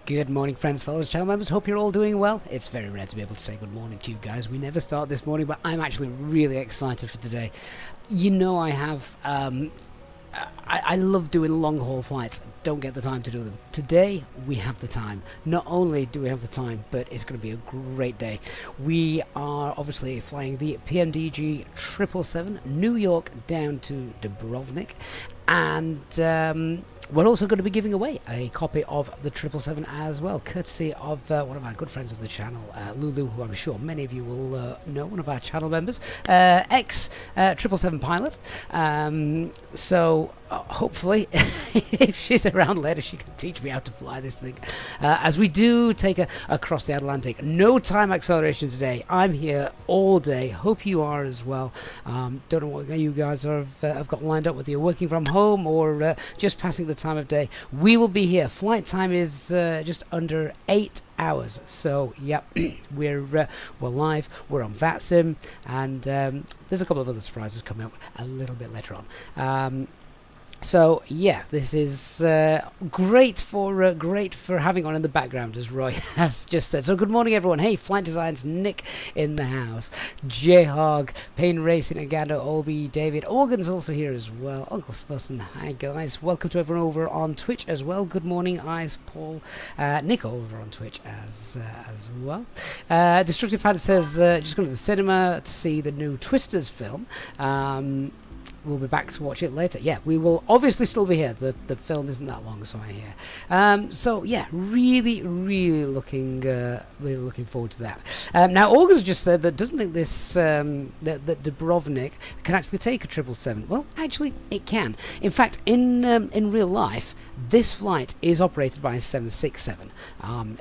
Good morning, friends, fellows, channel members. Hope you're all doing well. It's very rare to be able to say good morning to you guys. We never start this morning, but I'm actually really excited for today. You know, I love doing long haul flights. Don't get the time to do them. Today we have the time. Not only do we have the time, but it's going to be a great day. We are obviously flying the PMDG 777 New York down to Dubrovnik, and we're also going to be giving away a copy of the 777 as well, courtesy of one of our good friends of the channel, Lulu, who I'm sure many of you will know, one of our channel members, ex 777 pilot. So hopefully, if she's around later, she can teach me how to fly this thing. As we do take across the Atlantic. No time acceleration today. I'm here all day. Hope you are as well. Don't know what you guys have got lined up, whether you're working from home or just passing the time of day. We will be here. Flight time is just under 8 hours. So yep, we're live. We're on VATSIM, and there's a couple of other surprises coming up a little bit later on. So yeah, this is great for having on in the background, as Roy has just said. So good morning, everyone. Hey, Flight Designs, Nick in the house, J-Hog, Pain Racing, Agando, Obi, David, Organ's also here as well. Uncle Spusson, hi guys. Welcome to everyone over on Twitch as well. Good morning, Eyes, Paul, Nick over on Twitch as well. Destructive Panther says just going to the cinema to see the new Twisters film. We'll be back to watch it later. Yeah, we will obviously still be here. The film isn't that long, so I hear. So yeah, really looking forward to that. Now, Organ's just said that doesn't think this that Dubrovnik can actually take a 777. Well, actually, it can. In fact, in real life, this flight is operated by a 767.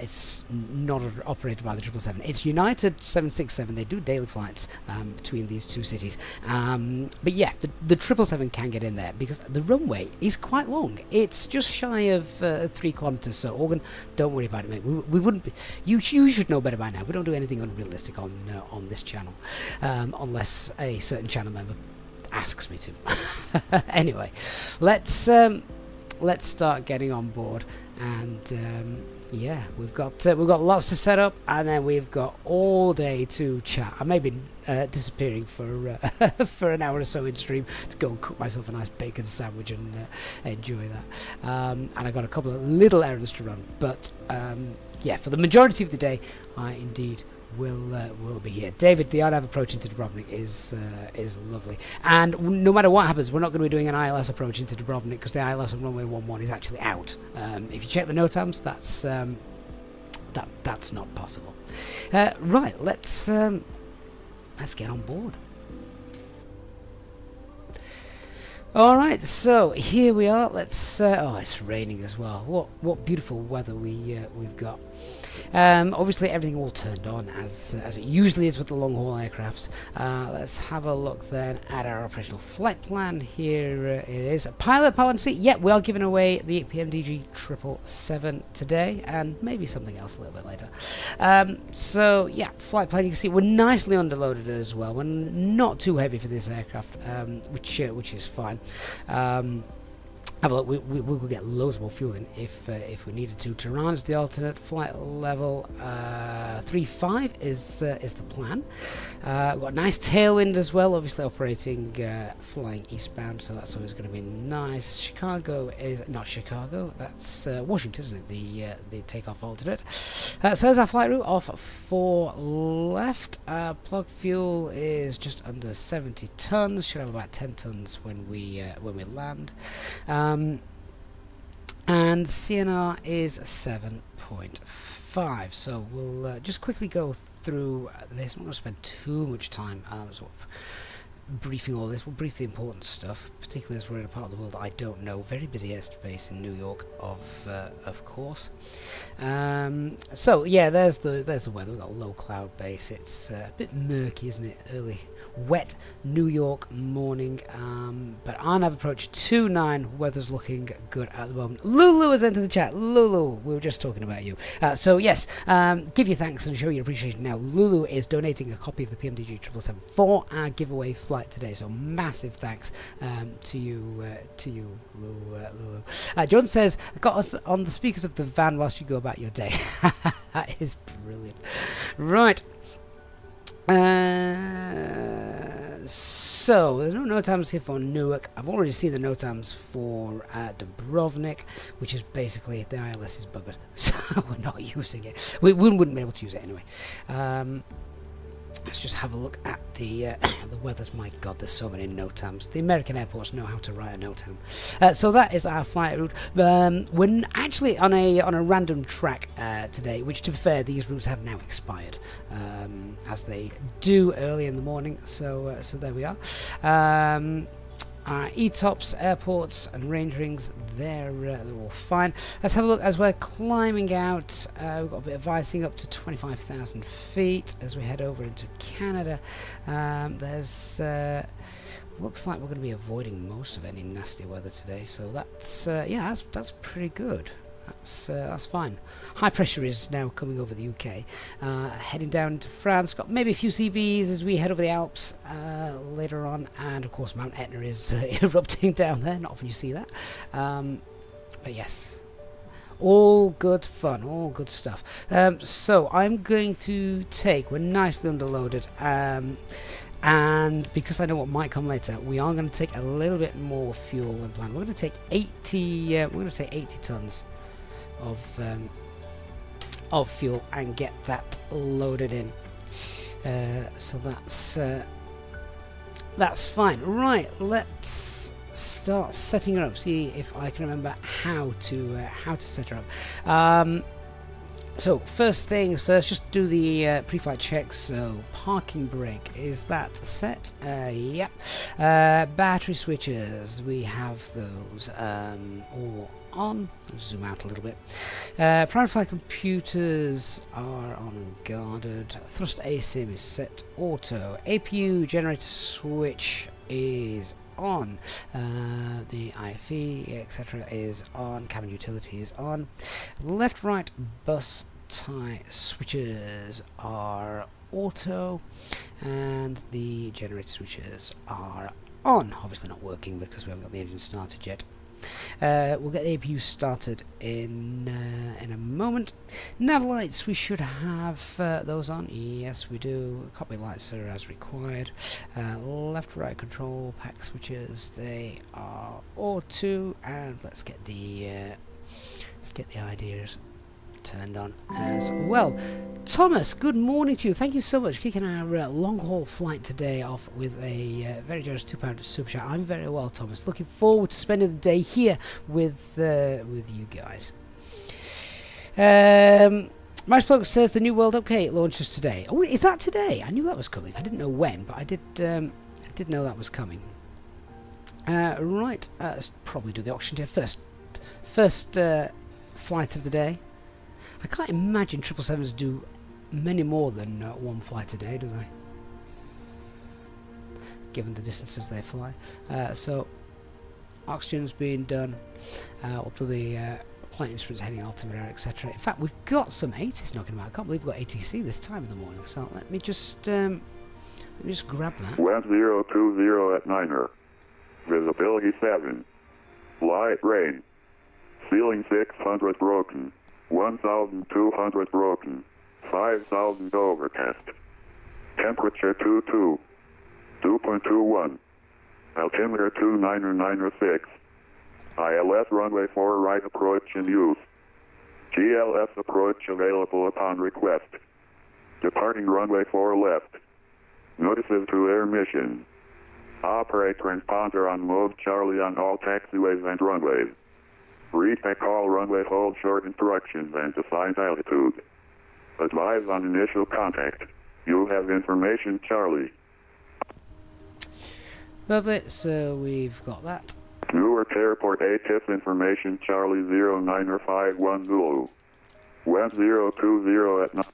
It's not operated by the 777. It's United 767. They do daily flights between these two cities. But yeah, the 777 can get in there because the runway is quite long. It's just shy of 3 kilometers. So, Organ, don't worry about it, mate. We wouldn't be. You should know better by now. We don't do anything unrealistic on this channel, unless a certain channel member asks me to. Anyway, let's start getting on board, and yeah, we've got lots to set up, and then we've got all day to chat. I may be disappearing for for an hour or so in stream to go and cook myself a nice bacon sandwich and enjoy that. And I got a couple of little errands to run, but yeah, for the majority of the day, I indeed will be here. David, the ILS approach into Dubrovnik is lovely, and no matter what happens, we're not going to be doing an ILS approach into Dubrovnik because the ILS on runway 11 is actually out. If you check the NOTAMs, that's not possible. Right, let's get on board. All right, so here we are. Let's. Oh, it's raining as well. What beautiful weather we've got. Obviously, everything all turned on as it usually is with the long haul aircrafts. Let's have a look then at our operational flight plan. Here it is. Pilot power and seat. Yeah, we are giving away the PMDG 777 today, and maybe something else a little bit later. So yeah, flight plan. You can see we're nicely underloaded as well. We're not too heavy for this aircraft, which is fine. Have a look. We will get loads more fuel in if we needed to. Tehran is the alternate flight level. 35 is the plan. We've got a nice tailwind as well. Obviously operating flying eastbound, so that's always going to be nice. Chicago is not Chicago. That's Washington, isn't it? The takeoff alternate. So there's our flight route. Off 4 left. Plug fuel is just under 70 tons. Should have about 10 tons when we land. And CNR is 7.5. So we'll just quickly go through this. I'm not going to spend too much time sort of briefing all this. We'll brief the important stuff, particularly as we're in a part of the world I don't know. Very busy airspace in New York, of course. So yeah, there's the weather. We've got a low cloud base. It's a bit murky, isn't it? Early wet New York morning, but RNAV approach 29. Weather's looking good at the moment. Lulu has entered the chat. Lulu, we were just talking about you. So yes, give your thanks and show your appreciation now. Lulu is donating a copy of the PMDG 777 for our giveaway flight today, so massive thanks to you, Lulu. John says, got us on the speakers of the van whilst you go about your day. That is brilliant. Right. So there's no NOTAMs here for Newark. I've already seen the NOTAMs for Dubrovnik, which is basically the ILS is buggered, so we're not using it. We wouldn't be able to use it anyway. Let's just have a look at the weathers. My God, there's so many NOTAMs. The American airports know how to write a NOTAM. So that is our flight route. We're actually on a random track today, which, to be fair, these routes have now expired, as they do early in the morning. So there we are. ETOPS, airports and range rings, they're all fine. Let's have a look as we're climbing out. We've got a bit of icing up to 25,000 feet as we head over into Canada. There's looks like we're going to be avoiding most of any nasty weather today, so that's yeah, that's pretty good. That's fine. High pressure is now coming over the UK. Heading down to France. Got maybe a few CBs as we head over the Alps later on, and of course Mount Etna is erupting down there. Not often you see that, but yes, all good fun, all good stuff. So I'm going to take. We're nicely underloaded. And because I know what might come later, we are going to take a little bit more fuel than planned. We're going to take 80. We're going to take 80 tons of fuel and get that loaded in. So that's fine. Right, let's start setting her up. See if I can remember how to set her up. So first things first, just do the pre-flight checks. So parking brake, is that set? Yep. Battery switches, we have those all on. I'll zoom out a little bit. Primary flight computers are on and guarded. Thrust ASIM is set auto. APU generator switch is on. The IFE, etc. is on. Cabin utility is on. Left right bus tie switches are auto, and the generator switches are on. Obviously not working because we haven't got the engine started yet. We'll get the APU started in a moment. Nav lights, we should have those on. Yes, we do. Cockpit lights are as required. Left-right control pack switches, they are auto, and let's get the ideas turned on as well. Thomas, good morning to you. Thank you so much for kicking our long-haul flight today off with a very generous £2 super chat. I'm very well, Thomas. Looking forward to spending the day here with you guys. Maris Bloke says the New World Update launches today. Oh, is that today? I knew that was coming. I didn't know when, but I did know that was coming. Right, let's probably do the auction here first. First flight of the day. I can't imagine 777s do many more than one flight a day, do they? Given the distances they fly. So, oxygen's being done. We'll probably flight instruments heading altimeter, etc. In fact, we've got some 80s knocking about. I can't believe we've got ATC this time in the morning. So let me just grab that. 1020 at Niner. Visibility 7. Light rain. Ceiling 600 broken. 1,200 broken. 5,000 overcast. Temperature 22. 2.21. Altimeter 2996. ILS runway 4 right approach in use. GLS approach available upon request. Departing runway 4 left. Notices to air mission. Operate transponder on mode Charlie on all taxiways and runways. Retake all runway hold short instructions and assigned altitude. Advise on initial contact. You have information Charlie. Lovely, so we've got that. Newark Airport ATIS information Charlie 0951 Zulu. 1020 at 9.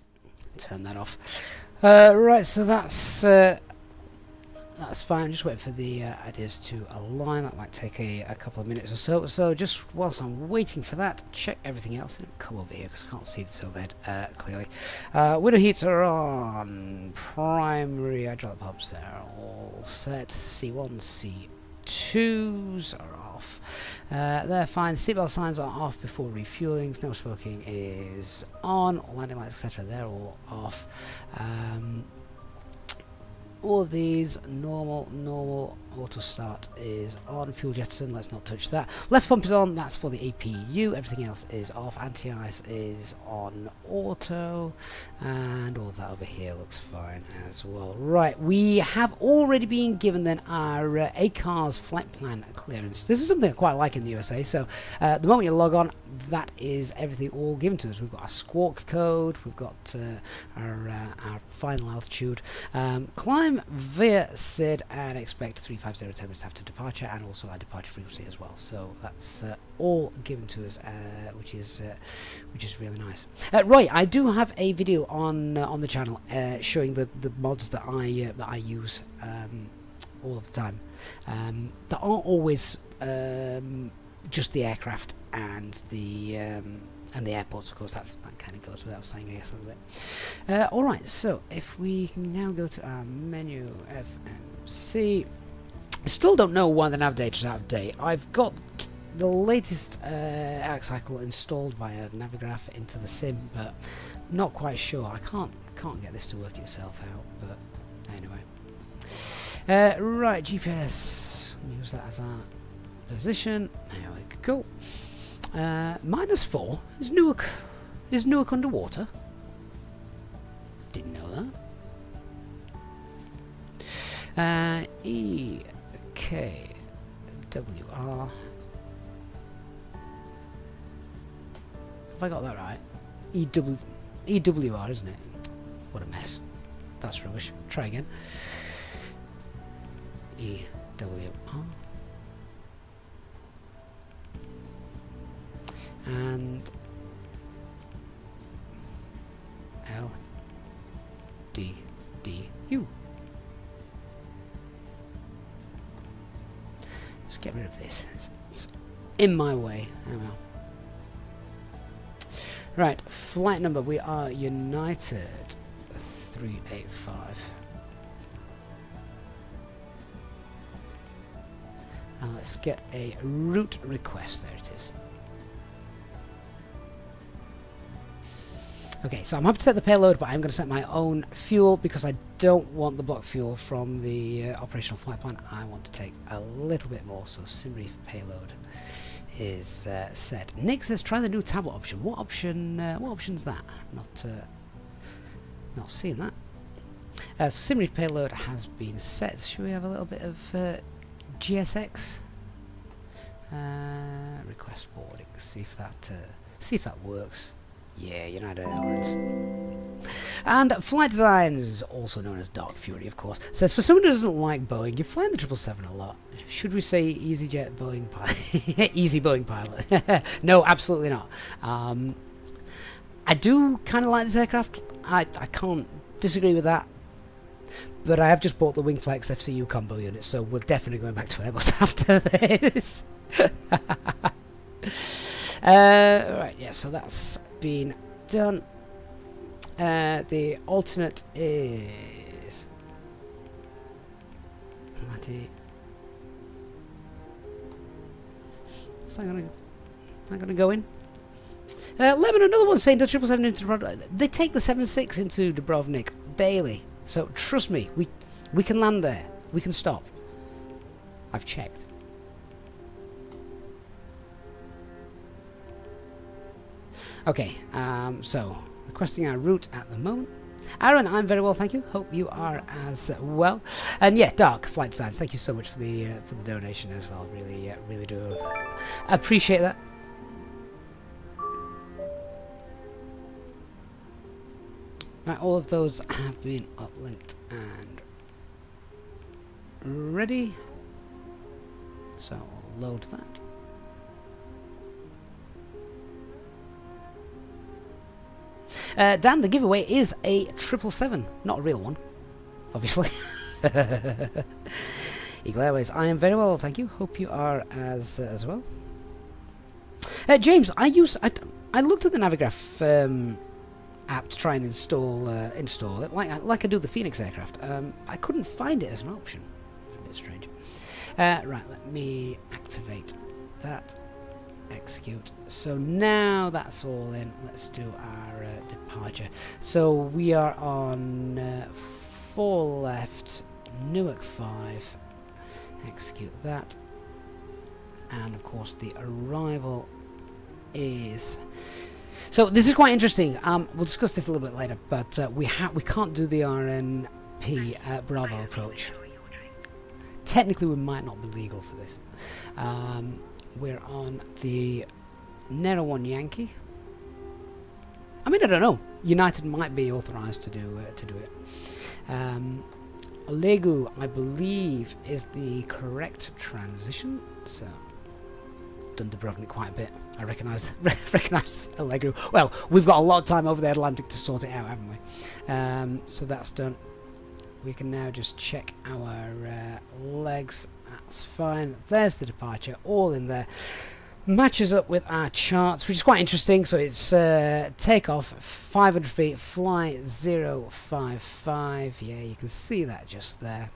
Turn that off. Right, so that's that's fine. Just wait for the ideas to align. That might take a couple of minutes or so. So just whilst I'm waiting for that, check everything else. And come over here because I can't see this overhead clearly. Window heats are on. Primary hydraulic pumps, they're all set. C1, C2s are off. They're fine. Seatbelt signs are off before refueling. No smoking is on. Landing lights, etc. They're all off. All of these normal auto start is on. Fuel jettison, let's not touch that. Left pump is on, that's for the APU. Everything else is off. Anti-ice is on auto, and all of that over here looks fine as well. Right, we have already been given then our ACARS flight plan clearance. This is something I quite like in the USA. So the moment you log on, that is everything all given to us. We've got our squawk code, we've got our final altitude, climb via SID, and expect 350 10 minutes after departure, and also our departure frequency as well. So that's all given to us, which is really nice. Right, I do have a video on the channel showing the mods that I use all of the time. That aren't always just the aircraft and the airports, of course. That kind of goes without saying, I guess, a little bit. Alright, so if we can now go to our menu, FMC. Still don't know why the nav data is out of date. I've got the latest arc cycle installed via Navigraph into the sim, but not quite sure. I can't get this to work itself out, but anyway. Right, GPS. Use that as our position. There we go. -4 is Newark underwater? Didn't know that. EKWR. Have I got that right? EWR, isn't it? What a mess. That's rubbish. Try again. EWR. And LDDU. Just get rid of this. It's in my way. Oh well. Right, flight number. We are United 385. And let's get a route request. There it is. Okay, so I'm happy to set the payload, but I'm going to set my own fuel because I don't want the block fuel from the operational flight plan. I want to take a little bit more, so SimReef payload is set. Nick says try the new tablet option. What option? What option's that? Not seeing that. So SimReef payload has been set. Should we have a little bit of GSX? Request boarding. See if that works. Yeah, United Airlines. And Flight Designs, also known as Dark Fury, of course, says, for someone who doesn't like Boeing, you're flying the 777 a lot. Should we say EasyJet Boeing pilot? Easy Boeing pilot. No, absolutely not. I do kind of like this aircraft. I can't disagree with that. But I have just bought the Wingflex FCU combo unit, so we're definitely going back to Airbus after this. Right, yeah, so that's been done. The alternate is is that gonna go in? Lemon, another one saying the 777 into Dubrovnik. They take the 76 into Dubrovnik, Bailey. So trust me, we can land there. We can stop. I've checked. Okay, so requesting our route at the moment. Aaron, I'm very well, thank you. Hope you are as well. And yeah, Dark Flight Designs, thank you so much for the donation as well. Really do appreciate that. Right, all of those have been uplinked and ready. So I'll load that. Dan, the giveaway is a 777, not a real one, obviously. Eagle Airways, I am very well, thank you. Hope you are as well. James, I looked at the Navigraph app to try and install it, like I do the Phoenix aircraft. I couldn't find it as an option. It's a bit strange. Right, let me activate that. Execute. So now that's all in. Let's do our departure. So we are on 4 left, Newark 5. Execute that. And of course the arrival is... So this is quite interesting. We'll discuss this a little bit later, but we can't do the RNP Bravo approach. Technically we might not be legal for this. We're on the Nero 1 Yankee. I mean, I don't know. United might be authorised to do it. Olegu, I believe, is the correct transition. So, done Dubrovnik quite a bit. I recognise Olegu. Well, we've got a lot of time over the Atlantic to sort it out, haven't we? So that's done. We can now just check our legs. That's fine. There's the departure, all in there. Matches up with our charts, which is quite interesting. So it's takeoff 500 feet, fly 055. Yeah, you can see that just there.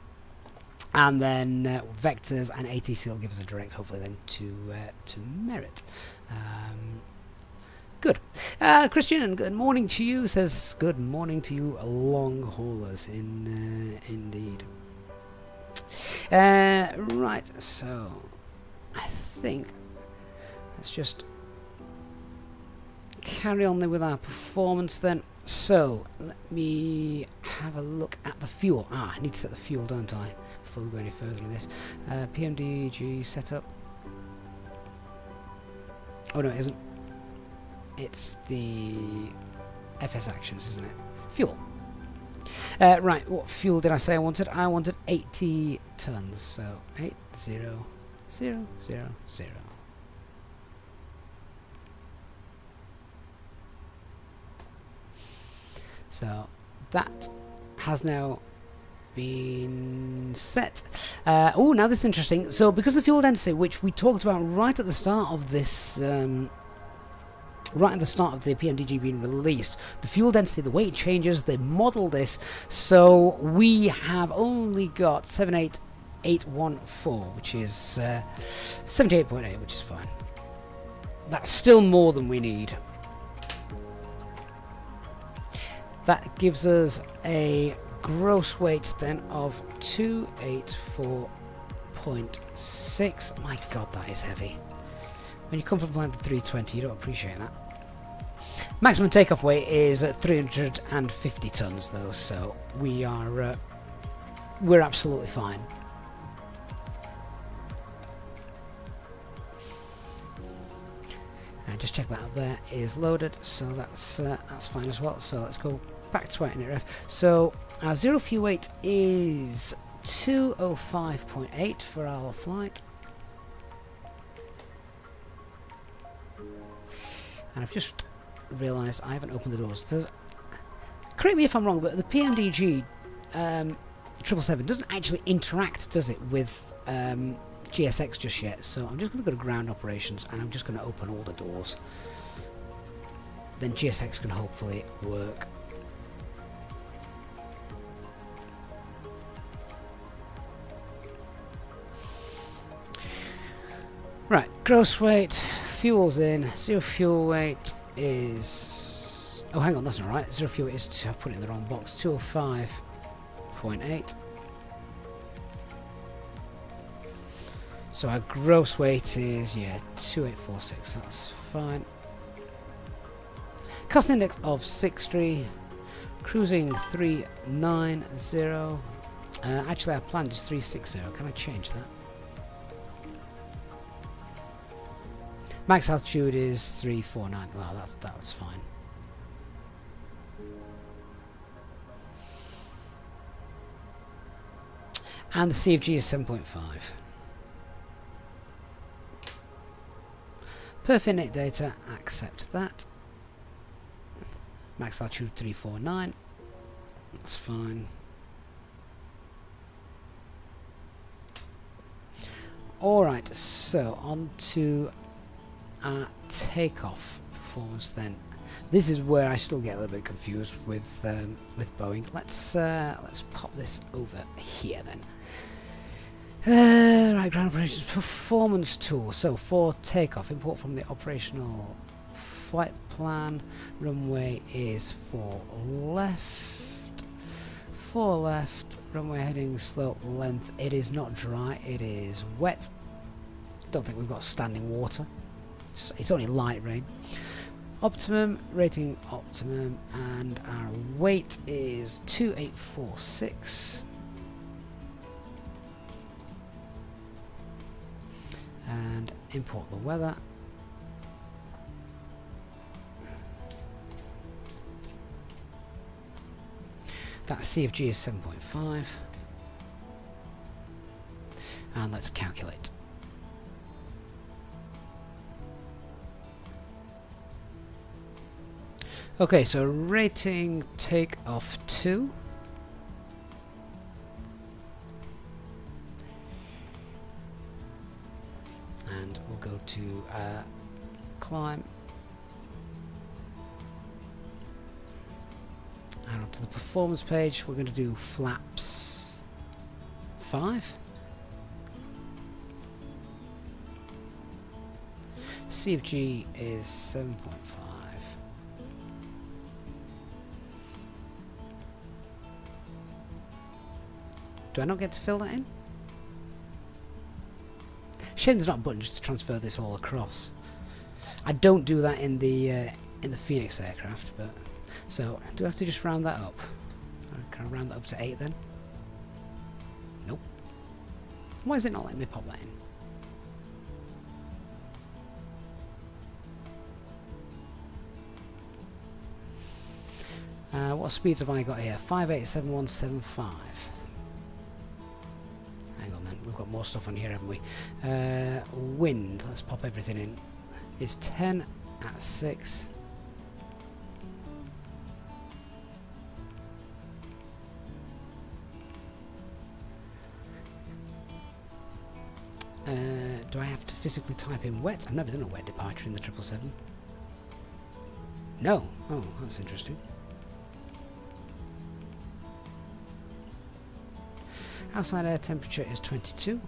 And then vectors and ATC will give us a direct, hopefully then to Merit. Good. Christian, good morning to you. Says good morning to you, long haulers. Indeed. Right, so I think let's just carry on with our performance then. So let me have a look at the fuel. I need to set the fuel, don't I, before we go any further in this. PMDG setup. Oh no, it isn't. It's the FS actions, isn't it? Fuel. Right, what fuel did I say I wanted? I wanted 80 tons, so 80,000. So that has now been set. Oh, now this is interesting. So because the fuel density, which we talked about right at the start of this... right at the start of the PMDG being released, the fuel density, the way it changes, they model this, so we have only got 78814, which is 78.8, which is fine. That's still more than we need. That gives us a gross weight then of 284.6. My god, that is heavy. When you come from flying the 320, you don't appreciate that. Maximum takeoff weight is 350 tons though, so we are we're absolutely fine. And just check that out, there is loaded, so that's fine as well. So let's go back to our init So our zero fuel weight is 205.8 for our flight. And I've just realised I haven't opened the doors. Correct me if I'm wrong, but the PMDG 777 doesn't actually interact, does it, with GSX just yet? So I'm just going to go to ground operations and I'm just going to open all the doors. Then GSX can hopefully work. Right, gross weight, fuel's in, zero fuel weight is... Oh, hang on, that's not right. Zero fuel weight is... I've put it in the wrong box. 205.8. So our gross weight is, yeah, 2846. That's fine. Cost index of 60. Cruising 390. Actually, our plan is 360. Can I change that? Max altitude is 349. Well, that was fine. And the CFG is 7.5. Perf init data, accept that. Max altitude 349. That's fine. Alright, so on to our takeoff performance then. This is where I still get a little bit confused with Boeing. Let's pop this over here then. Right, ground operations performance tool. So for takeoff, import from the operational flight plan. Runway is 4 left. 4 left. Runway heading, slope, length. It is not dry. It is wet. Don't think we've got standing water. It's only light rain. Optimum, rating optimum, and our weight is 2846. And import the weather. That CFG is 7.5. And let's calculate. Okay, so rating takeoff 2. And we'll go to climb. And onto the performance page, we're going to do flaps 5. CFG is 7.5. Do I not get to fill that in? Shame there's not a button just to transfer this all across. I don't do that in the Phoenix aircraft, but so do I have to just round that up? Can I round that up to 8 then? Nope. Why is it not letting me pop that in? What speeds have I got here? 587175. Hang on then, we've got more stuff on here, haven't we? Wind, let's pop everything in. It's 10 at 6. Do I have to physically type in wet? I've never done a wet departure in the 777. No. Oh, that's interesting. Outside air temperature is 22.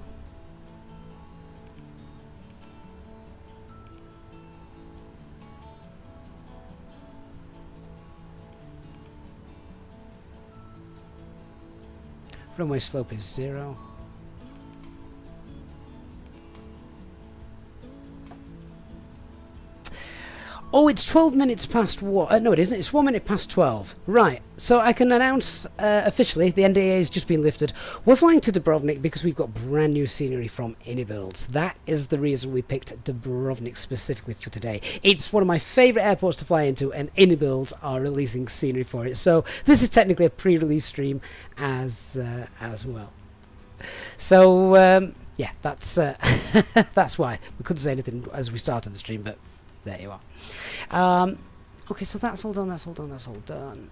Runway slope is 0. Oh, it's 12 minutes past what? No, it isn't. It's 1 minute past 12. Right. So I can announce officially the NDA has just been lifted. We're flying to Dubrovnik because we've got brand new scenery from Inibuilds. That is the reason we picked Dubrovnik specifically for today. It's one of my favourite airports to fly into, and Inibuilds are releasing scenery for it. So this is technically a pre-release stream as well. So yeah, that's that's why we couldn't say anything as we started the stream, but there you are. Okay, so that's all done, that's all done, that's all done.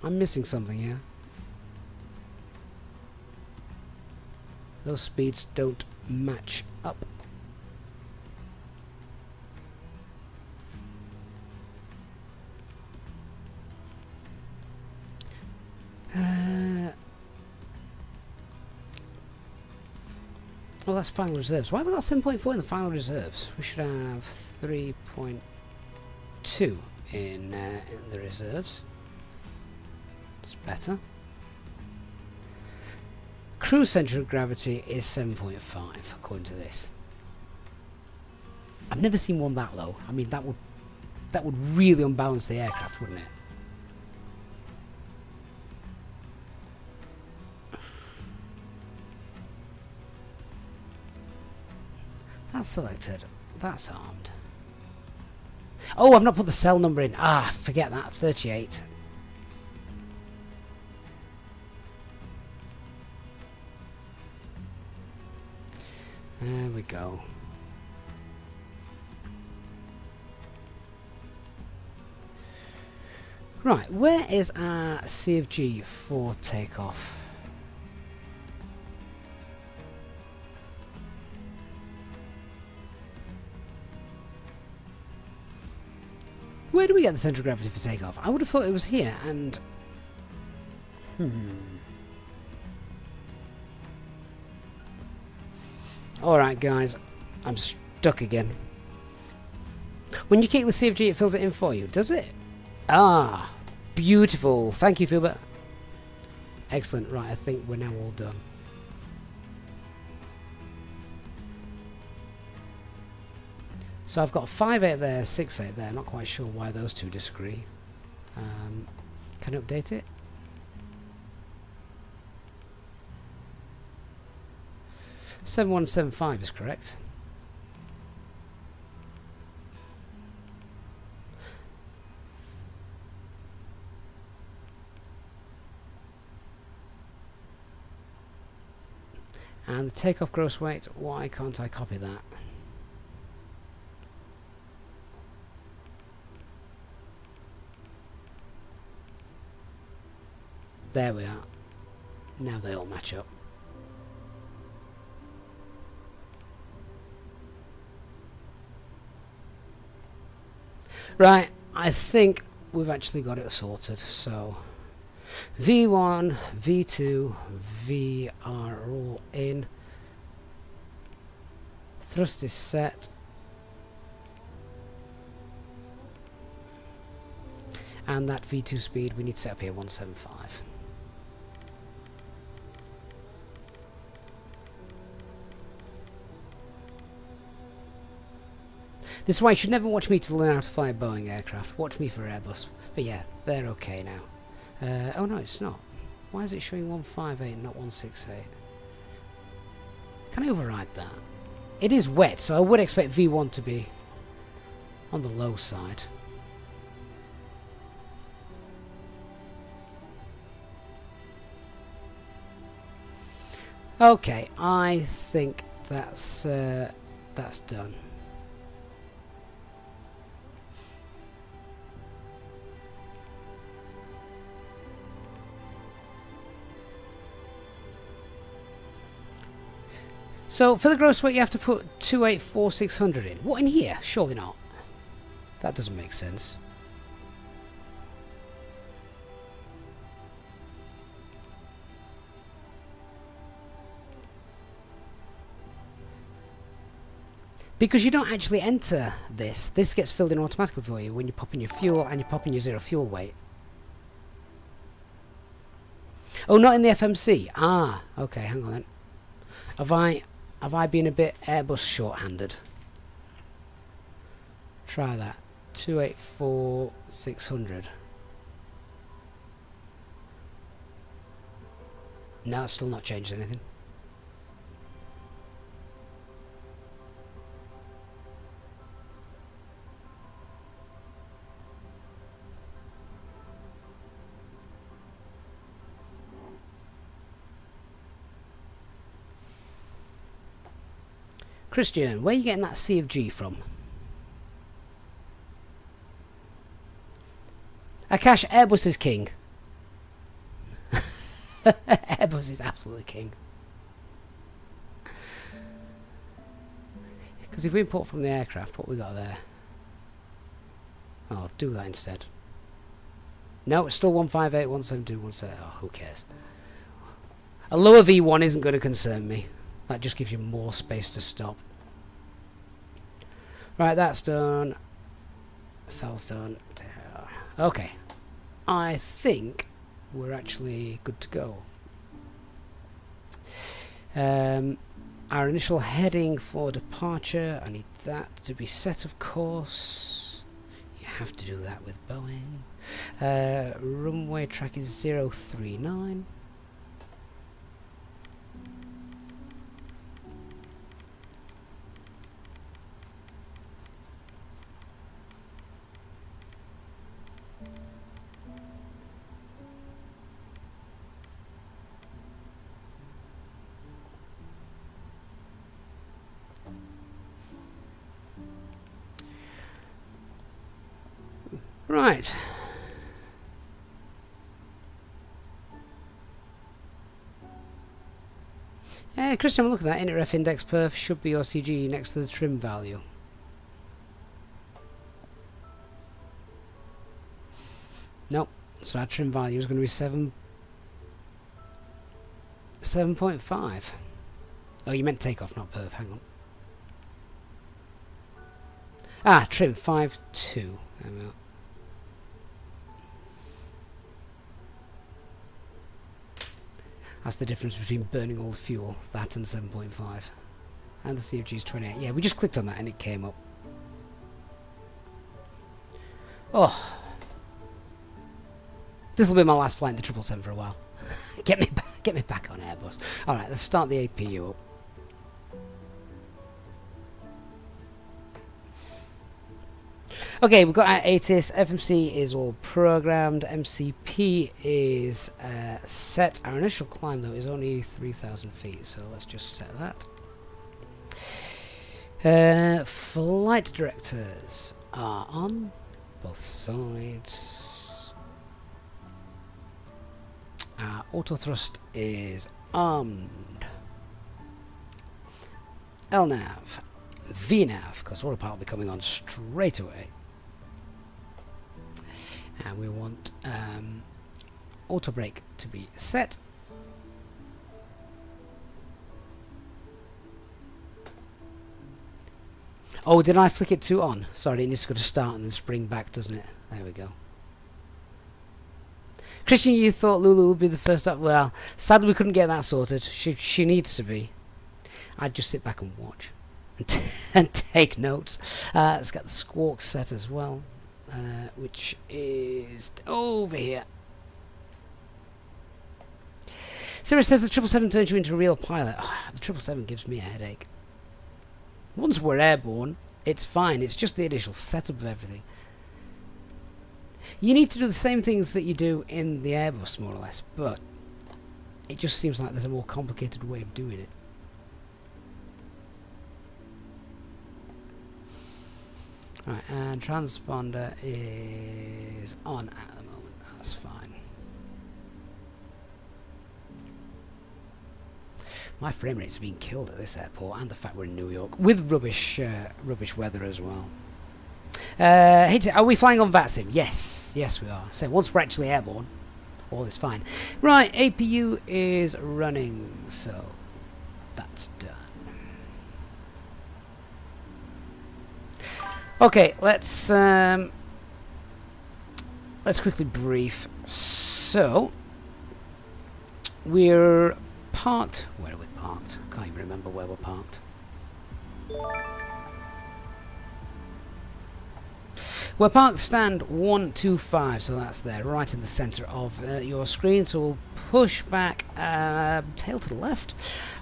I'm missing something here. Those speeds don't match up. Well, that's final reserves. Why have we got 7.4 in the final reserves? We should have 3.2 in the reserves. It's better. Cruise center of gravity is 7.5 according to this. I've never seen one that low. I mean, that would really unbalance the aircraft, wouldn't it? That's selected. That's armed. Oh, I've not put the cell number in. Ah, forget that. 38. There we go. Right, where is our CFG for takeoff? Where do we get the centre of gravity for takeoff? I would have thought it was here, and... Alright guys, I'm stuck again. When you kick the CFG, it fills it in for you, does it? Ah, beautiful. Thank you, Filbert. Excellent. Right, I think we're now all done. So I've got 5.8 there, 6.8 there. I'm not quite sure why those two disagree. Can I update it? (7175) is correct. And the takeoff gross weight, why can't I copy that? There we are. Now they all match up. Right, I think we've actually got it sorted, so V1, V2, V are all in. Thrust is set. And that V2 speed we need to set up here, 175. This is why you should never watch me to learn how to fly a Boeing aircraft. Watch me for Airbus. But yeah, they're okay now. Oh no, it's not. Why is it showing 158 and not 168? Can I override that? It is wet, so I would expect V1 to be on the low side. Okay, I think that's done. So for the gross weight you have to put 284,600 in. What, in here? Surely not. That doesn't make sense. Because you don't actually enter this. This gets filled in automatically for you when you pop in your fuel and you pop in your zero fuel weight. Oh, not in the FMC. Ah, okay, hang on then. Have I been a bit Airbus short-handed? Try that. 284,600. No, it's still not changed anything. Christian, where are you getting that CFG from? Akash, Airbus is king. Airbus is absolutely king. Because if we import from the aircraft, what we got there? Oh, do that instead. No, it's still 158, 172, 170. Oh, who cares? A lower V1 isn't going to concern me. That just gives you more space to stop. Right, that's done. Cell's done. Okay. I think we're actually good to go. Our initial heading for departure, I need that to be set, of course. You have to do that with Boeing. Runway track is 039. Right. Christian, look at that. Inter F index perf should be your CG next to the trim value. Nope. So our trim value is going to be 7.5. Oh, you meant takeoff, not perf. Hang on. Ah, trim 5.2. There we go. That's the difference between burning all the fuel, that and 7.5. And the CFG is 28. Yeah, we just clicked on that and it came up. Oh. This will be my last flight in the 777 for a while. Get me back on Airbus. Alright, let's start the APU up. Okay, we've got our ATIS, FMC is all programmed, MCP is set. Our initial climb though is only 3,000 feet, so let's just set that. Flight directors are on both sides. Our auto thrust is armed. LNAV, VNAV, because autopilot will be coming on straight away. And we want auto brake to be set. Oh, did I flick it to on? Sorry, it needs to go to start and then spring back, doesn't it? There we go. Christian, you thought Lulu would be the first up. Well, sadly we couldn't get that sorted. She needs to be. I'd just sit back and watch and take notes. Let's get the squawk set as well. Which is over here. Sarah says the 777 turns you into a real pilot. Oh, the 777 gives me a headache. Once we're airborne, it's fine. It's just the initial setup of everything. You need to do the same things that you do in the Airbus, more or less, but it just seems like there's a more complicated way of doing it. Right, and transponder is on at the moment. That's fine. My frame rate's been killed at this airport, and the fact we're in New York with rubbish weather as well. Are we flying on VATSIM? Yes, yes we are. So once we're actually airborne, all is fine. Right, APU is running, so that's done. Okay, let's quickly brief. So we're parked. Where are we parked? Can't even remember where we're parked. We're parked stand 125, so that's there, right in the centre of your screen. So we'll push back, tail to the left.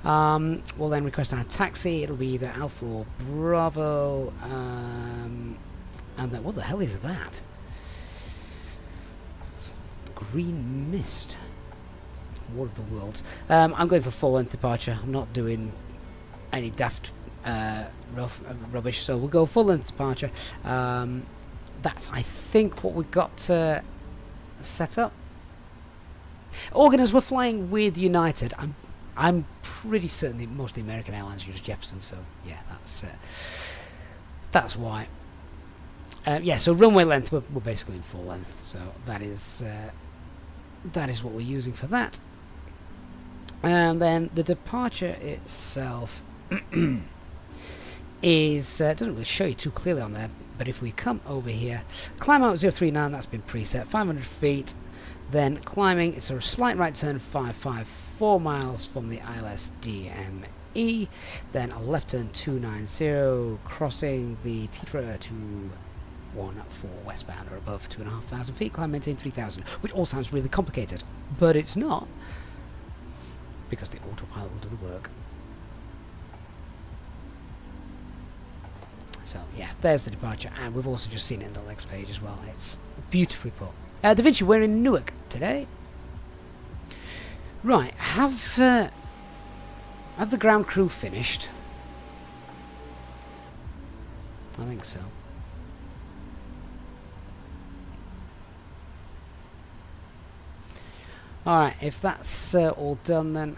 We'll then request our taxi. It'll be either Alpha or Bravo. And then, what the hell is that? Green mist. What of the worlds? I'm going for full length departure. I'm not doing any daft rubbish, so we'll go full length departure. That's, I think, what we got set up. Organizers, we're flying with United. I'm pretty certain that most of the American airlines use Jefferson, so yeah, that's why. Yeah, so runway length, we're basically in full length, so that is what we're using for that. And then the departure itself is doesn't really show you too clearly on there, but if we come over here, climb out 039, that's been preset, 500 feet, then climbing, it's a slight right turn 554 miles from the ILS DME, then a left turn 290, crossing the Tetra 214 westbound or above 2,500 feet, climb maintain 3,000, which all sounds really complicated, but it's not, because the autopilot will do the work. So yeah, there's the departure, and we've also just seen it in the legs page as well. It's beautifully put. Da Vinci, we're in Newark today. Right, have the ground crew finished? I think so. Alright, if that's all done, then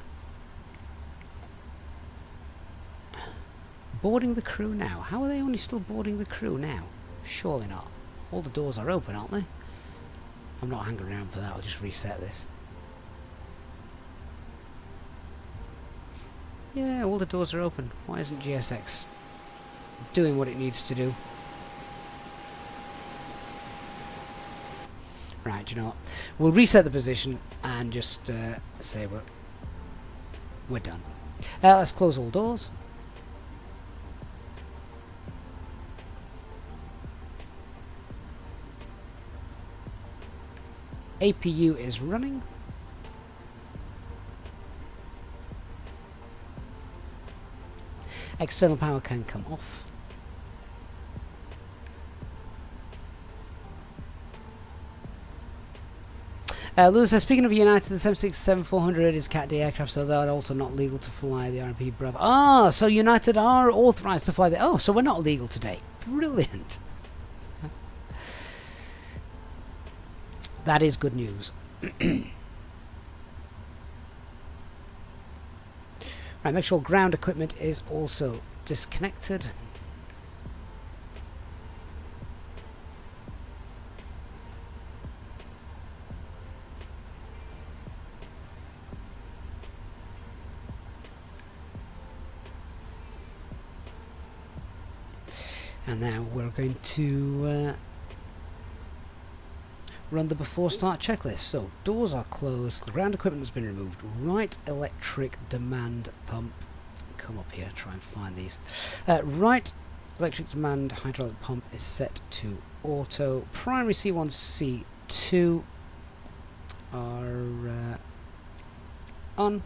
Boarding the crew now. How are they only still boarding the crew now? Surely not. All the doors are open, aren't they? I'm not hanging around for that. I'll just reset this. Yeah, all the doors are open. Why isn't GSX doing what it needs to do? Right, do you know what? We'll reset the position and just say we're done. Let's close all doors. APU is running. External power can come off. Lewis says, speaking of United, the 767-400 is Cat D aircraft, so they're also not legal to fly the RMP Bravo. Ah, so United are authorised to fly the... Oh, so we're not illegal today. Brilliant. That is good news. Right, make sure ground equipment is also disconnected. And now we're going to run the before start checklist. So doors are closed, the ground equipment has been removed, right electric demand pump, come up here, try and find these, right electric demand hydraulic pump is set to auto, primary C1 C2 are on,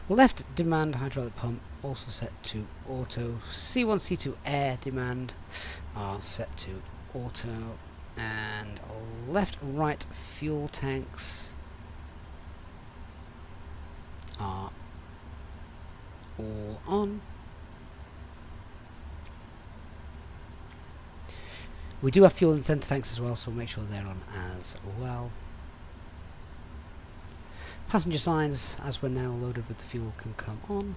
left demand hydraulic pump also set to auto, C1 C2 air demand are set to auto, and left right fuel tanks are all on. We do have fuel and center tanks as well, so we'll make sure they're on as well. Passenger signs, as we're now loaded with the fuel, can come on.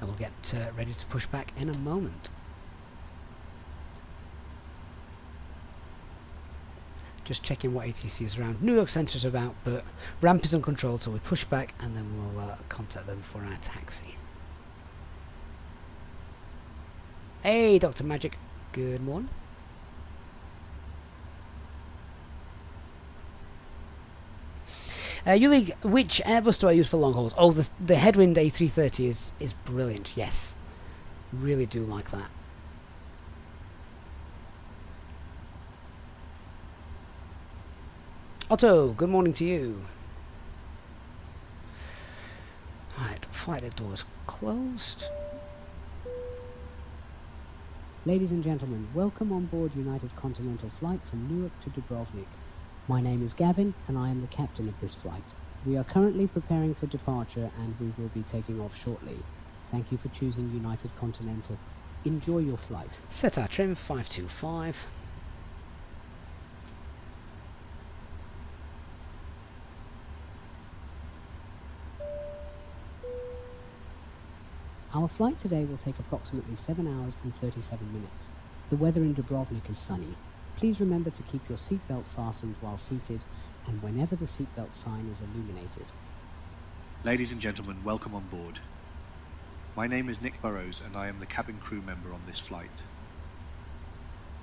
And we'll get ready to push back in a moment. Just checking what ATC is around. New York Centre is about, but ramp is uncontrolled, so we push back and then we'll contact them for our taxi. Hey, Dr. Magic. Good morning. Yulig, which Airbus do I use for long hauls? Oh, the Headwind A330 is brilliant, yes. Really do like that. Otto, good morning to you. Right, flight doors closed. Ladies and gentlemen, welcome on board United Continental flight from Newark to Dubrovnik. My name is Gavin and I am the captain of this flight. We are currently preparing for departure and we will be taking off shortly. Thank you for choosing United Continental. Enjoy your flight. Set our trim 525. Our flight today will take approximately 7 hours and 37 minutes. The weather in Dubrovnik is sunny. Please remember to keep your seatbelt fastened while seated and whenever the seatbelt sign is illuminated. Ladies and gentlemen, welcome on board. My name is Nick Burrows and I am the cabin crew member on this flight.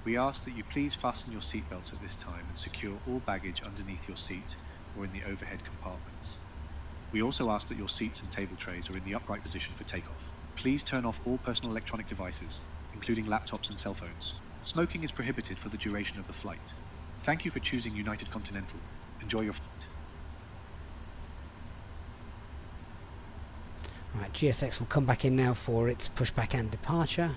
We ask that you please fasten your seatbelts at this time and secure all baggage underneath your seat or in the overhead compartments. We also ask that your seats and table trays are in the upright position for takeoff. Please turn off all personal electronic devices, including laptops and cell phones. Smoking is prohibited for the duration of the flight. Thank you for choosing United Continental. Enjoy your flight. Right, GSX will come back in now for its pushback and departure.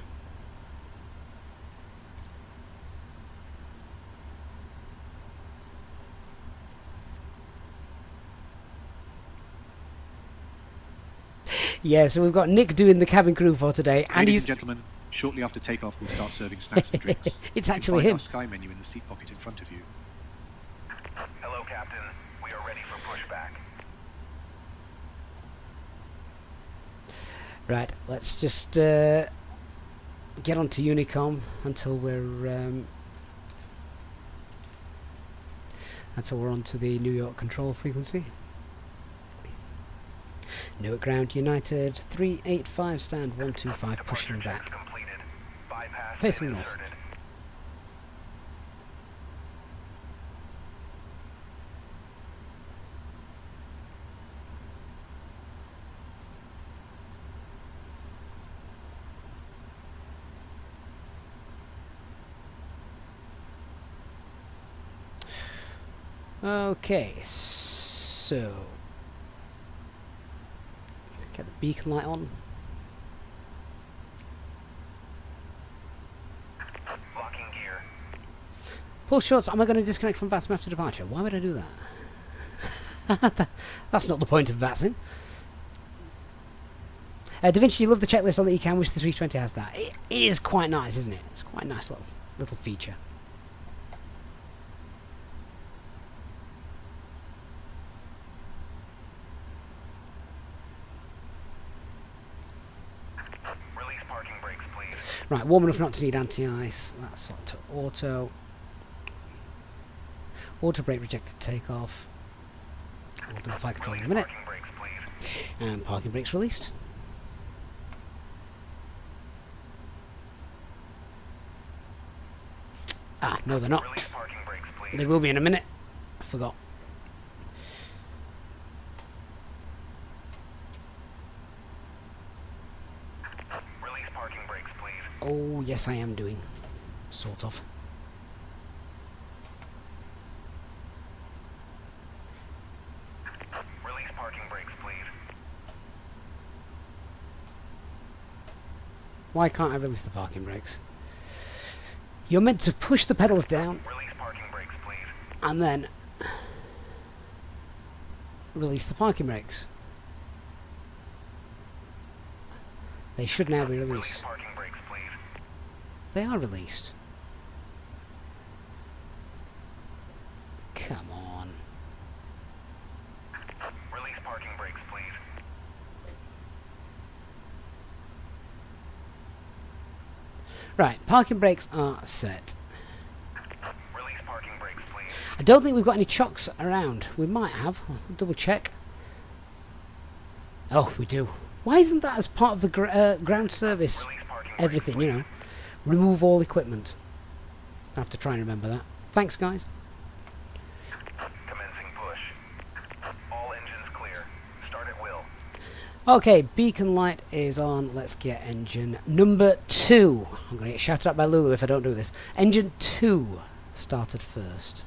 Yeah, so we've got Nick doing the cabin crew for today, and Ladies and gentlemen, shortly after takeoff we'll start serving snacks and drinks. It's You actually can him. find our Sky menu in the seat pocket in front of you. Hello, Captain. We are ready for pushback. Right, let's just get onto Unicom until we're onto the New York control frequency. Newark ground United 385 stand 125 pushing back. Facing north. Okay, so get the beacon light on. Locking gear. Pull shorts. Am I going to disconnect from VATSIM after departure? Why would I do that? That's not the point of VATSIM. Da Vinci, you love the checklist on the ECAM, which the 320 has that. It is quite nice, isn't it? It's quite a nice little feature. Right, warm enough not to need anti-ice. That's set to auto. Auto brake rejected takeoff. We'll do the flight control in a minute. And parking brakes released. Ah, no they're not. They will be in a minute. I forgot. Oh, yes I am doing. Sort of. Release parking brakes, please. Why can't I release the parking brakes? You're meant to push the pedals down. Release parking brakes, please. And then release the parking brakes. They should now be released. Parking brakes, please. They are released. Come on. Release parking brakes, please. Right, parking brakes are set. Release parking brakes, please. I don't think we've got any chocks around. We might have. I'll double check. Oh, we do. Why isn't that as part of the ground service? Everything, you know. Remove all equipment. I have to try and remember that. Thanks, guys. Commencing push. All engines clear. Start at will. Okay, beacon light is on. Let's get engine number 2. I'm going to get shouted at by Lulu if I don't do this. Engine 2 started first.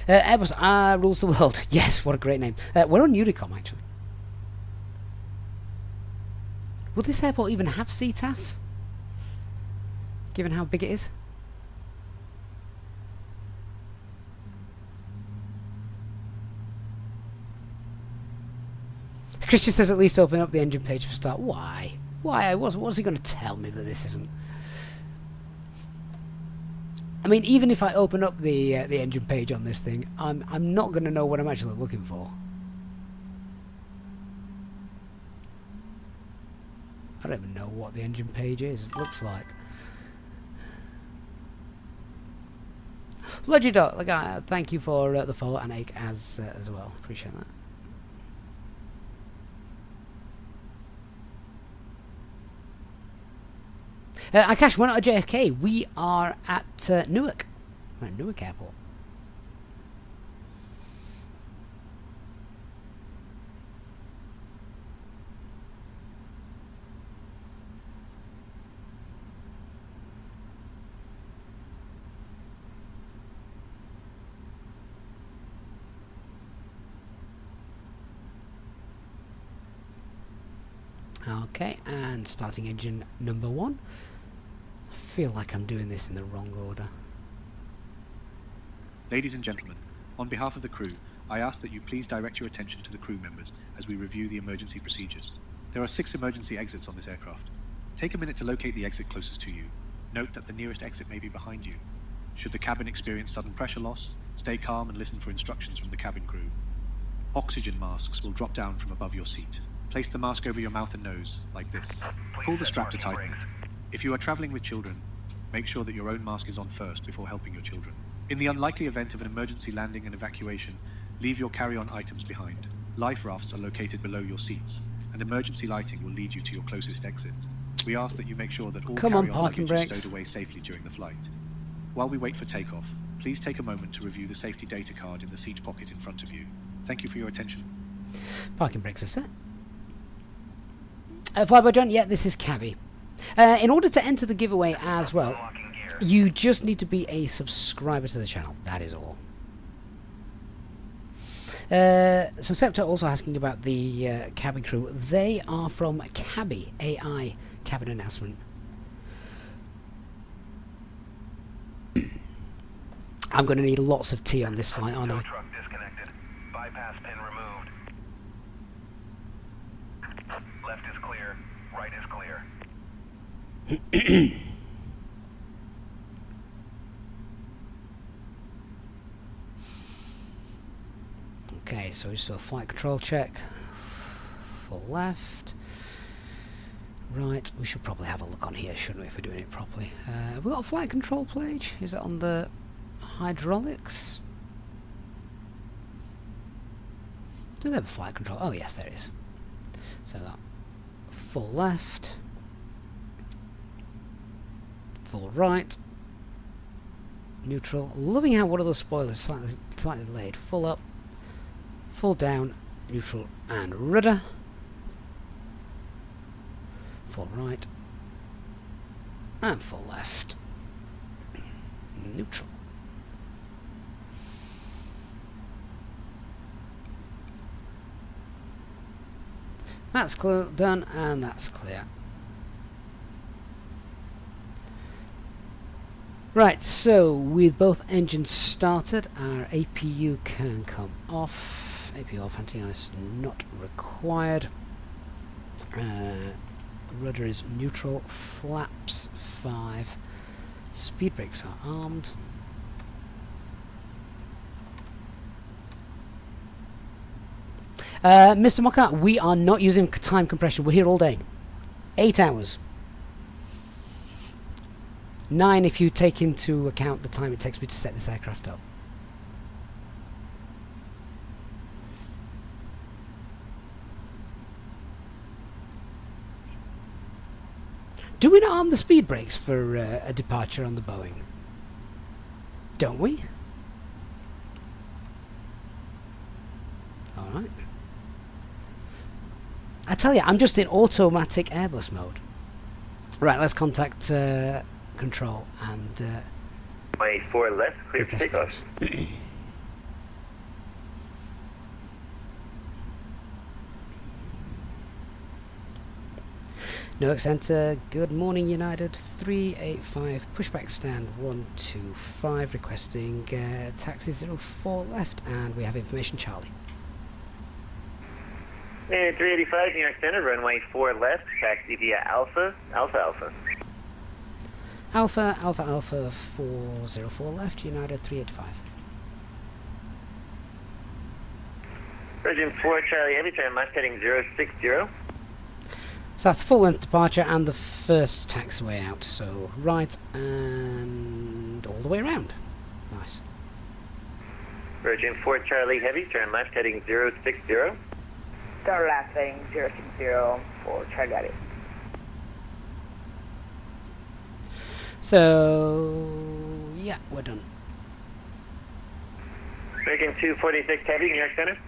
Airbus rules the world. Yes, what a great name. We're on Unicom, actually. Will this airport even have CTAF? Given how big it is? Christian says at least open up the engine page for start. Why? Why? What's he going to tell me that this isn't? I mean, even if I open up the engine page on this thing, I'm not going to know what I'm actually looking for. I don't even know what the engine page is. It looks like. Legidot, like, thank you for the follow, and Ake as well. Appreciate that. Akash, we're not at JFK. We are at Newark. We're at Newark Airport. Okay, and starting engine number 1. I feel like I'm doing this in the wrong order. Ladies and gentlemen, on behalf of the crew, I ask that you please direct your attention to the crew members as we review the emergency procedures. There are 6 emergency exits on this aircraft. Take a minute to locate the exit closest to you. Note that the nearest exit may be behind you. Should the cabin experience sudden pressure loss, stay calm and listen for instructions from the cabin crew. Oxygen masks will drop down from above your seat. Place the mask over your mouth and nose, like this. Pull the strap to tighten it. If you are traveling with children, make sure that your own mask is on first before helping your children. In the unlikely event of an emergency landing and evacuation, leave your carry-on items behind. Life rafts are located below your seats, and emergency lighting will lead you to your closest exit. We ask that you make sure that all carry-on luggage is stowed away safely during the flight. While we wait for takeoff, please take a moment to review the safety data card in the seat pocket in front of you. Thank you for your attention. Parking brakes are set. Flyby John, yeah, this is Cabby. In order to enter the giveaway as well, you just need to be a subscriber to the channel. That is all. So Septa also asking about the cabin crew. They are from Cabby AI cabin announcement. I'm going to need lots of tea on this flight, aren't I? Truck disconnected. Bypass pin removed. Left is clear. Right is clear. Okay, so we just do a flight control check. Full left. Right, we should probably have a look on here, shouldn't we, if we're doing it properly. Have we got a flight control page? Is it on the hydraulics? Do they have a flight control? Oh yes, there it is. So that full left. Full right. Neutral. Loving how one of those spoilers slightly delayed. Full up. Full down, neutral and rudder. Full right. And full left. Neutral. That's clear, done, and that's clear. Right, so with both engines started, our APU can come off. APU off, anti-ice not required. Rudder is neutral. Flaps 5. Speed brakes are armed. Mr. Mocker, we are not using time compression. We're here all day. 8 hours. 9 if you take into account the time it takes me to set this aircraft up. Do we not arm the speed brakes for a departure on the Boeing? Don't we? Alright. I tell you, I'm just in automatic Airbus mode. Right, let's contact control and... Way 4 left, clear for takeoff. Newark Center, good morning United 385, pushback stand 125, requesting taxi 04 left, and we have information Charlie. 385 New York Center, runway 4 left, taxi via Alpha, Alpha Alpha. Alpha, Alpha, Alpha 404 left, United 385. Virgin 4 Charlie Heavy, turn left heading 060. So that's full length departure and the first taxiway out. So right and all the way around. Nice. Virgin 4 Charlie Heavy, turn left heading 060. Turn left heading 060 for Charlie Heavy. So yeah, we're done. Virgin 246 Heavy, New York Center.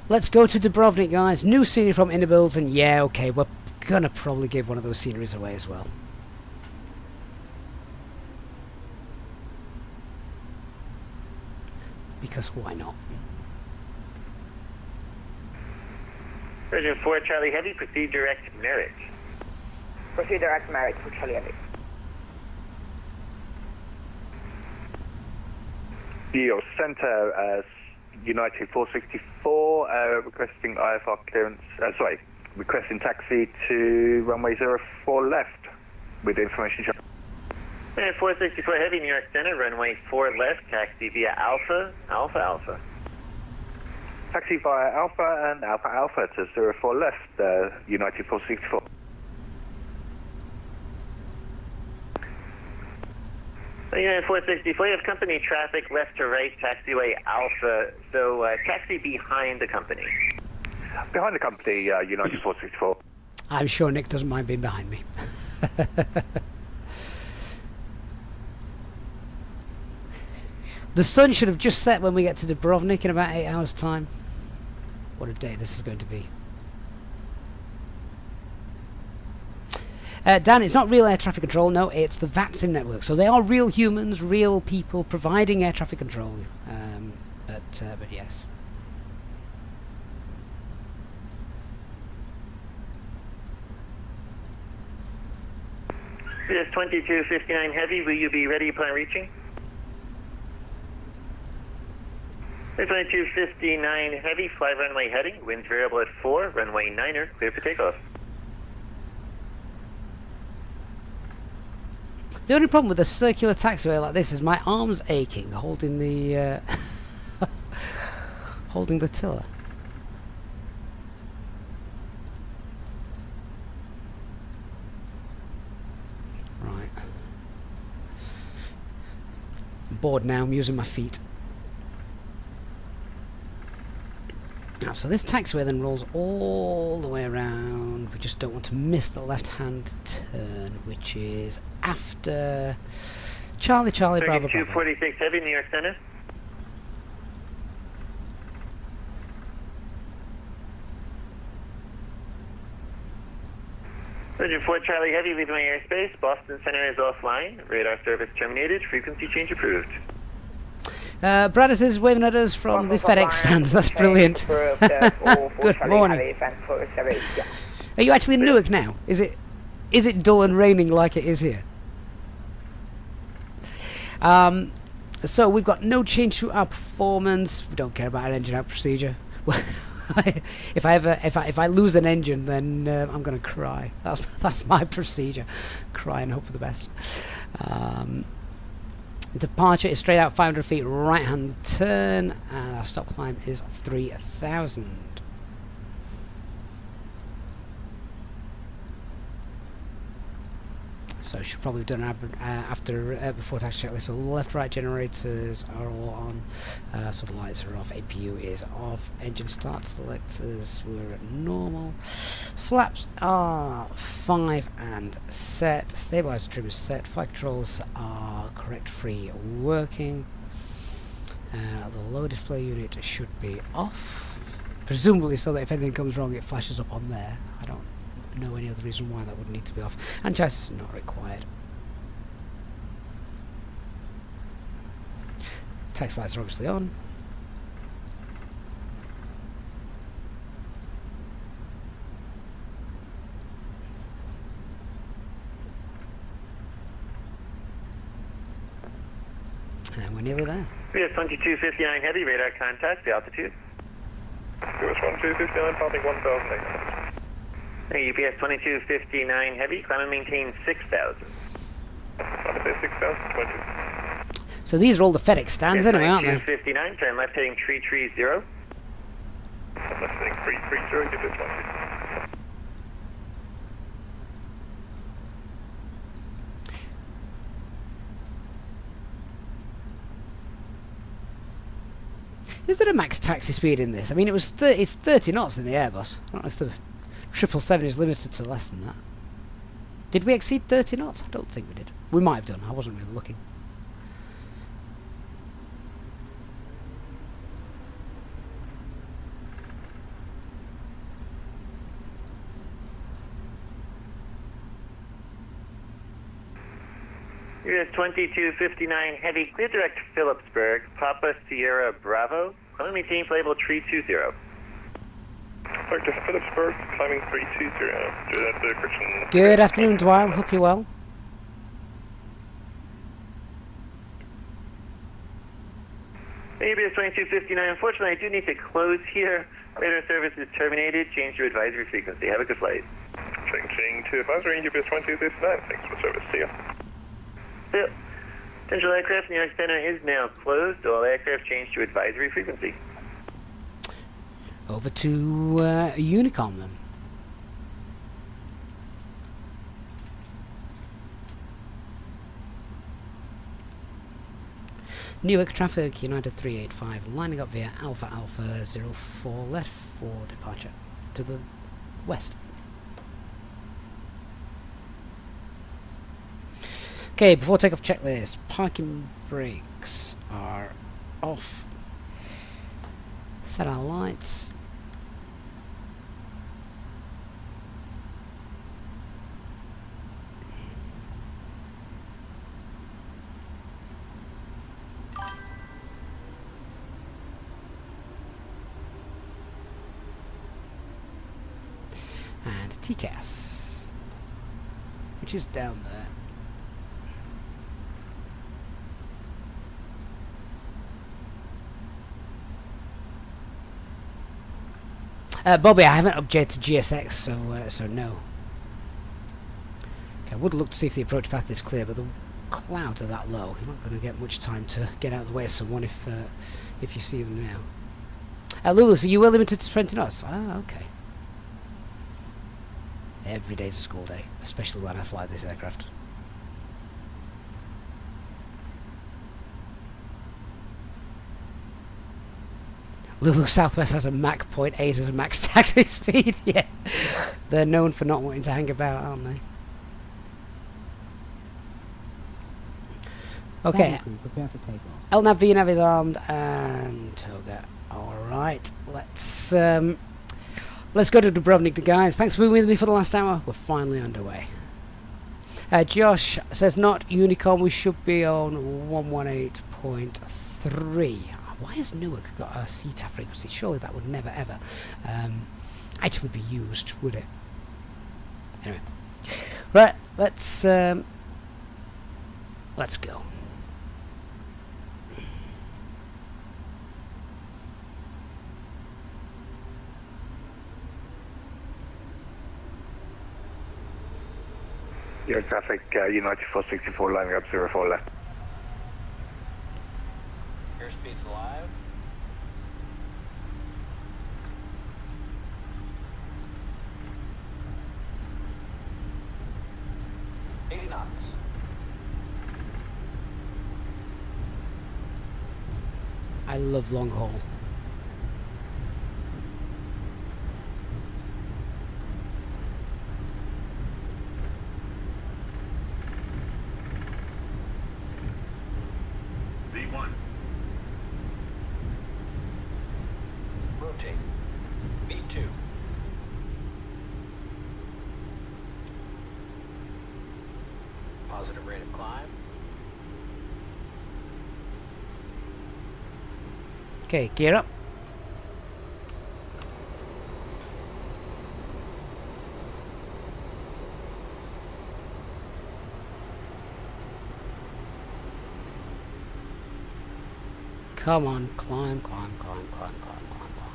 Let's go to Dubrovnik, guys. New scenery from Innobuilds, and yeah, okay, we're gonna probably give one of those sceneries away as well. Because why not? Virgin 4 Charlie Heavy, proceed direct Merritt. Proceed direct Merritt for Charlie Heavy. Deal Centre, United 464, requesting IFR clearance, requesting taxi to runway 04 left with information. 464 Heavy, New York Center, runway 4 left, taxi via Alpha, Alpha, Alpha. Taxi via Alpha and Alpha Alpha to 04 left, United 464. United 464, you have company traffic left to right, taxiway Alpha, so taxi behind the company. Behind the company, United 464. I'm sure Nick doesn't mind being behind me. The sun should have just set when we get to Dubrovnik in about 8 hours' time. What a day this is going to be. Dan, it's not real air traffic control, no, it's the VATSIM network. So they are real humans, real people providing air traffic control. But yes. Yes, 2259 Heavy, will you be ready upon reaching? 2259 Heavy, fly runway heading, winds variable at 4, runway 9er, clear for takeoff. The only problem with a circular taxiway like this is my arm's aching holding the holding the tiller. Right. I'm bored now, I'm using my feet. Now, so this taxiway then rolls all the way around. We just don't want to miss the left-hand turn, which is after Charlie, Bravo, Bravo. 246 Heavy, New York Center. Virgin 4 Charlie Heavy, leaving my airspace. Boston Center is offline. Radar service terminated. Frequency change approved. Bradis is waving at us from the FedEx stands. That's brilliant. Good morning. Are you actually in Newark now? Is it dull and raining like it is here? So we've got no change to our performance. We don't care about our engine out procedure. If I lose an engine, then I'm going to cry. That's my procedure. Cry and hope for the best. Departure is straight out 500 feet right hand turn, and our stop climb is 3000. So should probably have done after before taxi checklist. So left right generators are all on, so the lights are off, APU is off, engine start selectors were at normal, flaps are 5 and set, stabilizer trim is set, flight controls are correct free working, the lower display unit should be off, presumably so that if anything comes wrong it flashes up on there. I don't know any other reason why that would need to be off, and chassis is not required. Taxi lights are obviously on. And we're nearly there. US 2259 Heavy, radar contact, the altitude. US 1259, pounding 1,800. UPS 2259 Heavy, climb and maintain 6,000. I'll say 6,020. So these are all the FedEx stands anyway, aren't they? 2259, turn left heading 330. I'm left heading 330, give this 1. Is there a max taxi speed in this? I mean, it's 30 knots in the Airbus. I don't know if the 777 is limited to less than that. Did we exceed 30 knots? I don't think we did. We might have done. I wasn't really looking. US 2259 Heavy, clear direct to Phillipsburg, Papa Sierra Bravo, climb and maintain flight level 320. Dr. Phillipsburg, climbing 320. Good afternoon, Dwyle. Hope you're well. ABS 2259, unfortunately, I do need to close here. Radar service is terminated. Change to advisory frequency. Have a good flight. Changing to advisory, ABS 2259. Thanks for the service. See ya. So, Central Aircraft New York Center is now closed. All aircraft change to advisory frequency. Over to Unicom then. Newark traffic, United 385, lining up via Alpha Alpha 04 left for departure to the west. Okay, before takeoff checklist, parking brakes are off. Set our lights. And TCAS, which is down there. Bobby, I haven't updated to GSX, so no. Okay, I would look to see if the approach path is clear, but the clouds are that low. You're not going to get much time to get out of the way of someone if you see them now. Lulu, so you were limited to 20 knots? Ah, okay. Every day's a school day, especially when I fly this aircraft. Lulu Southwest has a Mach .8 as a max taxi speed. Yeah, they're known for not wanting to hang about, aren't they? Okay. Crew, prepare for takeoff. LNAV, VNAV is armed, and Toga. All right, let's go to Dubrovnik, guys. Thanks for being with me for the last hour. We're finally underway. Josh says not Unicom. We should be on 118.3. Why has Newark got a CTAF frequency? Surely that would never ever actually be used, would it? Anyway, right. Let's go. Your traffic, United 464, lining up 04 left. Airspeed's live. Knots. I love long haul. V1. Rotate. V2. Positive rate of climb. Okay, gear up. Come on, climb, climb, climb, climb, climb, climb, climb.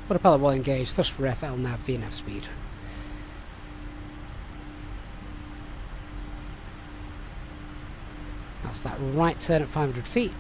Autopilot will engage, thrust ref, LNAV, VNAV speed. That's that right turn at 500 feet.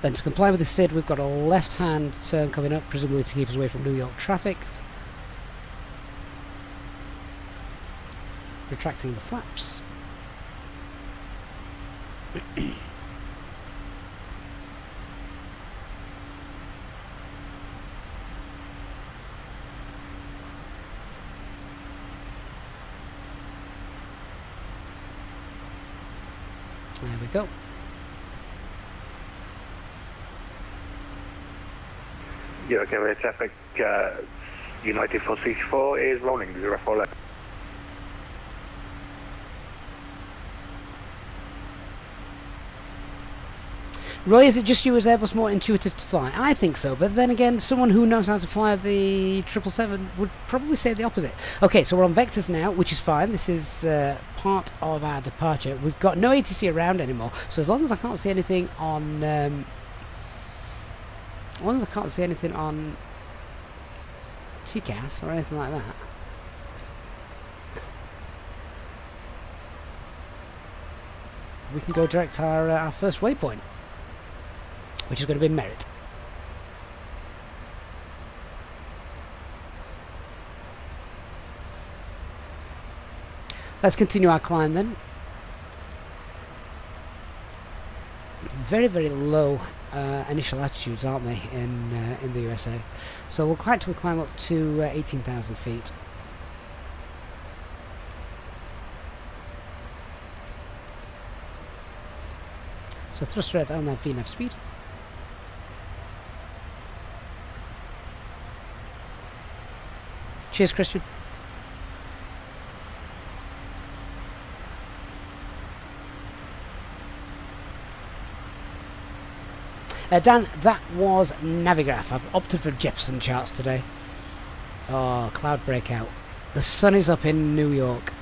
Then to comply with the SID, we've got a left-hand turn coming up, presumably to keep us away from New York traffic. Retracting the flaps. There we go. Newark Air traffic, United 464 is rolling 04 left. Roy, is it just you as Airbus more intuitive to fly? I think so, but then again, someone who knows how to fly the 777 would probably say the opposite. Okay, so we're on vectors now, which is fine. This is part of our departure. We've got no ATC around anymore, so as long as I can't see anything on... as long as I can't see anything on TCAS or anything like that, we can go direct our first waypoint, which is going to be Merit. Let's continue our climb then. Very, very low initial altitudes, aren't they, in the USA? So we'll actually climb up to 18,000 feet. So thrust rev, LNAV, VNAV speed. Cheers, Christian. Dan, that was Navigraph. I've opted for Jepson charts today. Oh, cloud breakout. The sun is up in New York.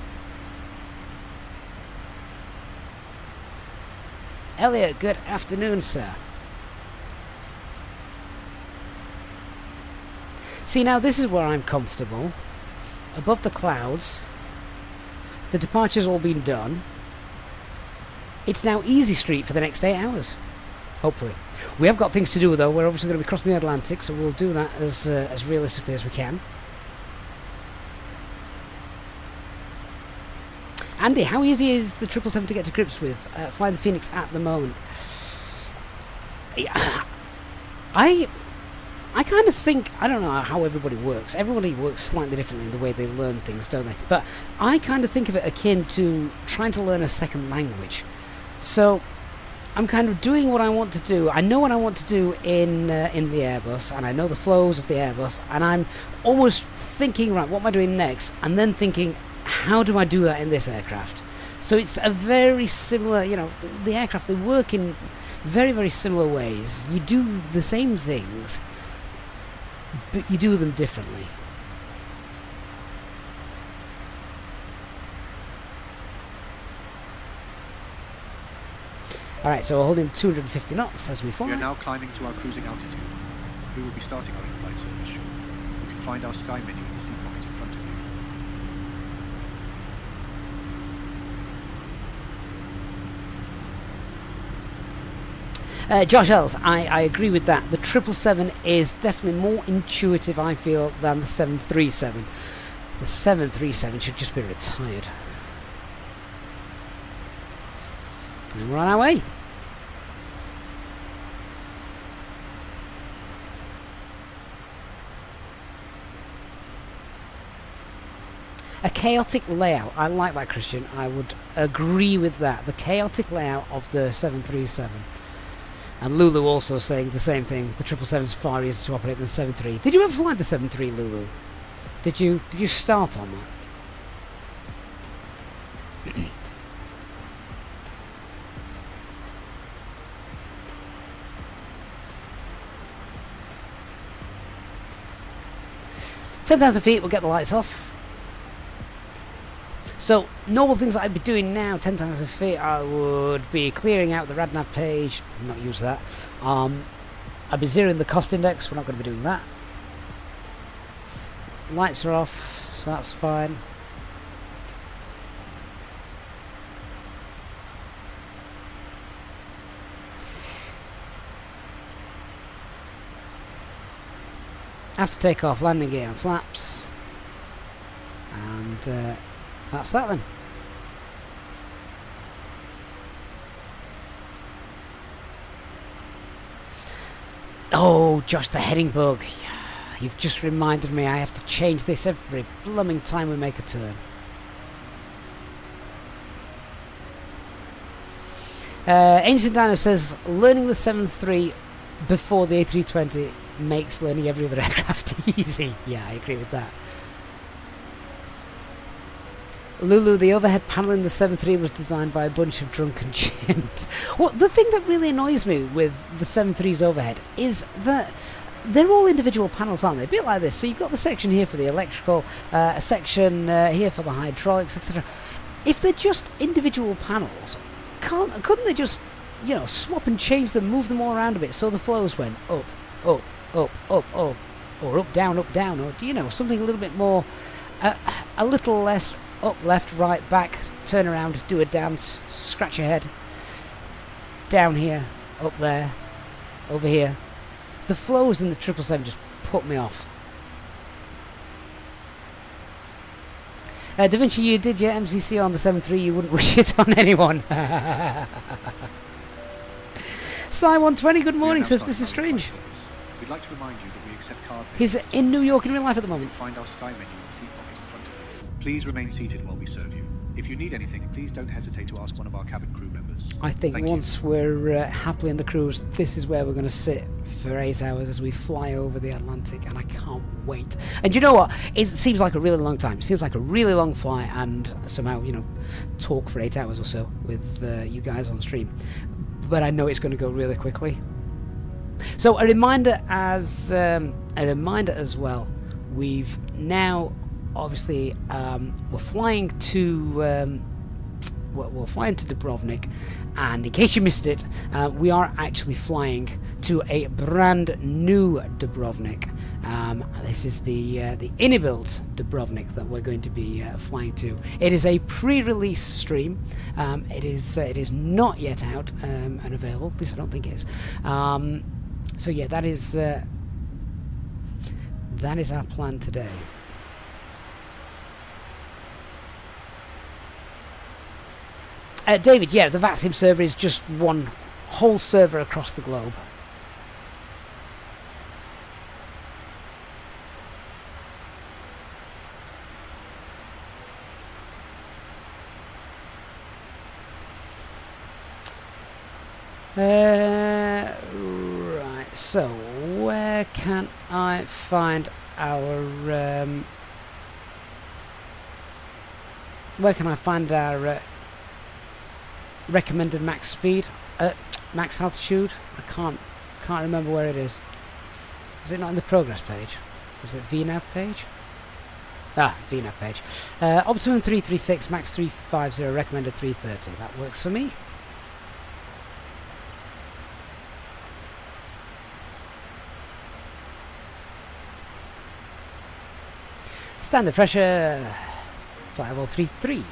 Elliot, good afternoon, sir. See, now this is where I'm comfortable. Above the clouds. The departure's all been done. It's now easy street for the next 8 hours. Hopefully. We have got things to do though. We're obviously going to be crossing the Atlantic, so we'll do that as realistically as we can. Andy, how easy is the 777 to get to grips with flying the Phoenix at the moment? I kind of think, I don't know how everybody works. Everybody works slightly differently in the way they learn things, don't they? But I kind of think of it akin to trying to learn a second language. So I'm kind of doing what I want to do. I know what I want to do in the Airbus, and I know the flows of the Airbus, and I'm almost thinking, right, what am I doing next? And then thinking, how do I do that in this aircraft? So it's a very similar, you know, the aircraft, they work in very, very similar ways. You do the same things, but you do them differently. Alright, so we're holding 250 knots as we fly. We are now climbing to our cruising altitude. We will be starting our in-flight search. You can find our sky menu in the seat pocket in front of you. Josh Ells, I agree with that. The 777 is definitely more intuitive, I feel, than the 737. The 737 should just be retired. And we're on our way. A chaotic layout. I like that, Christian. I would agree with that. The chaotic layout of the 737. And Lulu also saying the same thing. The 777 is far easier to operate than the 73. Did you ever fly the 73, Lulu? Did you start on that? 10,000 feet, we'll get the lights off. So, normal things that I'd be doing now, 10,000 feet, I would be clearing out the RadNav page, not use that. I'd be zeroing the cost index, we're not going to be doing that. Lights are off, so that's fine. After takeoff, landing gear and flaps, and that's that then. Oh, Josh, the heading bug. You've just reminded me I have to change this every blooming time we make a turn. Ancient Dino says, learning the 7.3 before the A320 makes learning every other aircraft easy. Yeah, I agree with that. Lulu, the overhead panel in the 7.3 was designed by a bunch of drunken chimps. Well, the thing that really annoys me with the 7.3's overhead is that they're all individual panels, aren't they? A bit like this. So you've got the section here for the electrical, a section here for the hydraulics, etc. If they're just individual panels, couldn't they just, you know, swap and change them, move them all around a bit so the flows went up, up, up, up, up, or up, down, or, you know, something a little bit more, a little less up, left, right, back, turn around, do a dance, scratch your head, down here, up there, over here. The flows in the 777 just put me off. Da Vinci, you did your MCC on the 7.3, you wouldn't wish it on anyone. Cy120, good morning, says this is strange. We'd like to remind you that we accept card He's in New York in real life at the moment. Find our Sky menu in the seat pocket in front of you. Please remain seated while we serve you. If you need anything, please don't hesitate to ask one of our cabin crew members. I think once we're happily in the cruise, this is where we're going to sit for 8 hours as we fly over the Atlantic, and I can't wait. And you know what? It seems like a really long time. It seems like a really long flight, and somehow, you know, talk for 8 hours or so with you guys on stream. But I know it's going to go really quickly. So a reminder as well. We've now obviously we're flying to Dubrovnik, and in case you missed it, we are actually flying to a brand new Dubrovnik. This is the inner-built Dubrovnik that we're going to be flying to. It is a pre-release stream. It is not yet out and available. At least I don't think it is. So yeah, that is our plan today. David, yeah, the VATSIM server is just one whole server across the globe. Right, so where can I find our recommended max speed, max altitude? I can't remember where it is. Is it not in the progress page? Was it VNAV page? Ah, VNAV page. Optimum 336, max 350, recommended 330. That works for me. Standard pressure 5033.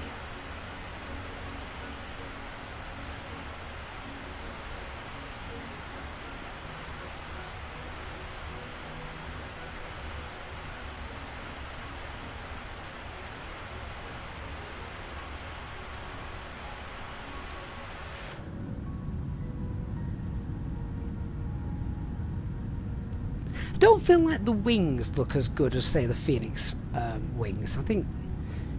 Don't feel like the wings look as good as, say, the Phoenix wings. I think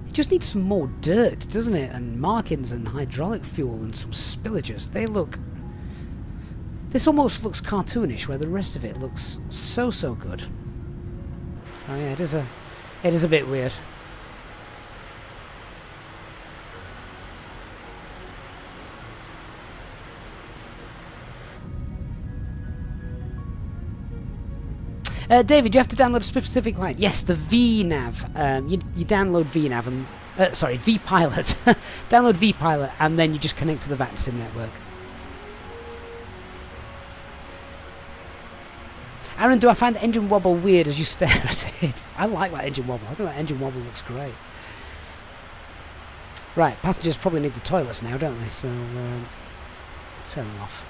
it just needs some more dirt, doesn't it? And markings and hydraulic fuel and some spillages. This almost looks cartoonish, where the rest of it looks so good. So yeah, it is a bit weird. David, you have to download a specific line. Yes, the VNAV. You download VNAV and VPilot. Download VPilot, and then you just connect to the VATSIM network. Aaron, do I find the engine wobble weird as you stare at it? I like that engine wobble. I think that engine wobble looks great. Right, passengers probably need the toilets now, don't they? So turn them off.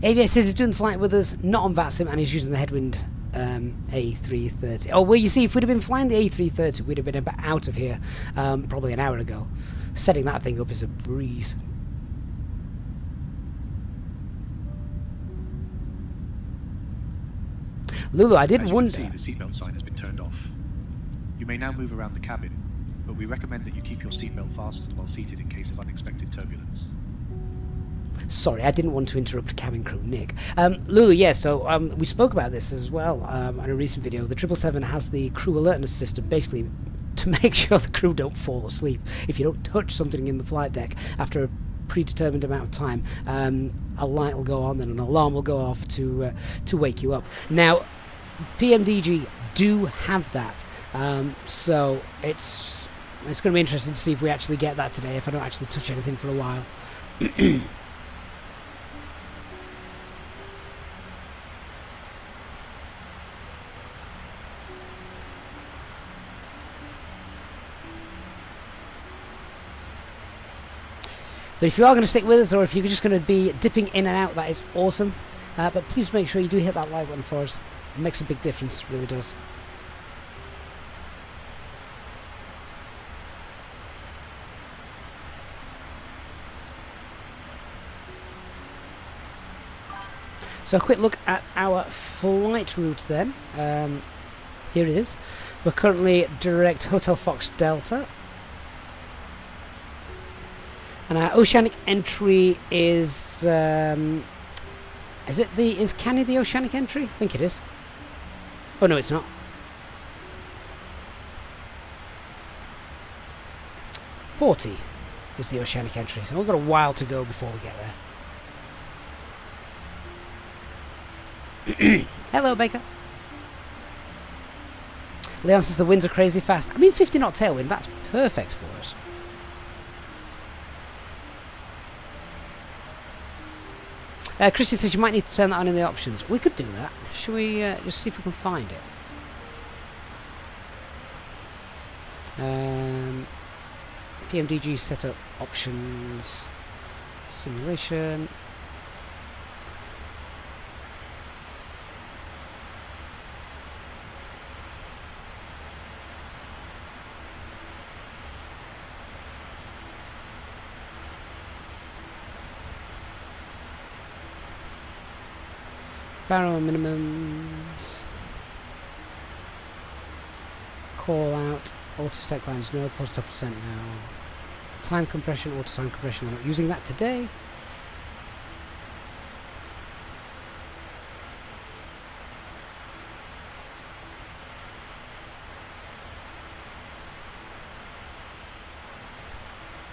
AVS says he's doing the flight with us, not on VATSIM, and he's using the Headwind A330. Oh, well, you see, if we'd have been flying the A330, we'd have been out of here probably an hour ago. Setting that thing up is a breeze. Lulu, I did wonder... As you can see, the seatbelt sign has been turned off. You may now move around the cabin, but we recommend that you keep your seatbelt fastened while seated in case of unexpected turbulence. Sorry, I didn't want to interrupt cabin crew, Nick. Lulu, yeah, so we spoke about this as well in a recent video. The 777 has the crew alertness system, basically to make sure the crew don't fall asleep. If you don't touch something in the flight deck after a predetermined amount of time, a light will go on and an alarm will go off to wake you up. Now, PMDG do have that, so it's going to be interesting to see if we actually get that today, if I don't actually touch anything for a while. But if you are going to stick with us, or if you're just going to be dipping in and out, that is awesome. But please make sure you do hit that like button for us. It makes a big difference, it really does. So a quick look at our flight route then. Here it is. We're currently direct Hotel Fox Delta. And our oceanic entry is Canny the oceanic entry? I think it is. Oh no, it's not. Porty is the oceanic entry, so we've got a while to go before we get there. Hello, Baker. Leon says the winds are crazy fast. I mean, 50 knot tailwind, that's perfect for us. Christy says you might need to turn that on in the options. We could do that. Shall we just see if we can find it? PMDG setup options, simulation. Barrel minimums. Call out. Auto stack lines no. Positive percent now. Time compression. Auto time compression. We're not using that today.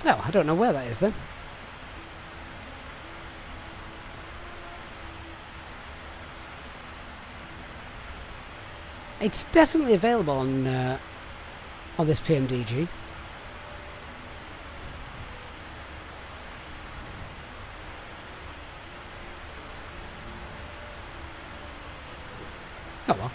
Oh, I don't know where that is then. It's definitely available on this PMDG. Oh well.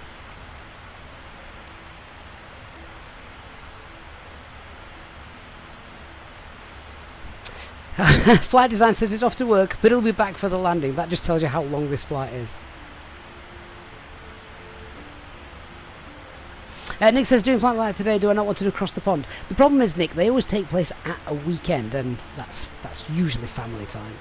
Flight design says it's off to work, but it'll be back for the landing. That just tells you how long this flight is. Nick says, doing flight like today, do I not want to do across the pond? The problem is, Nick, they always take place at a weekend, and that's usually family time.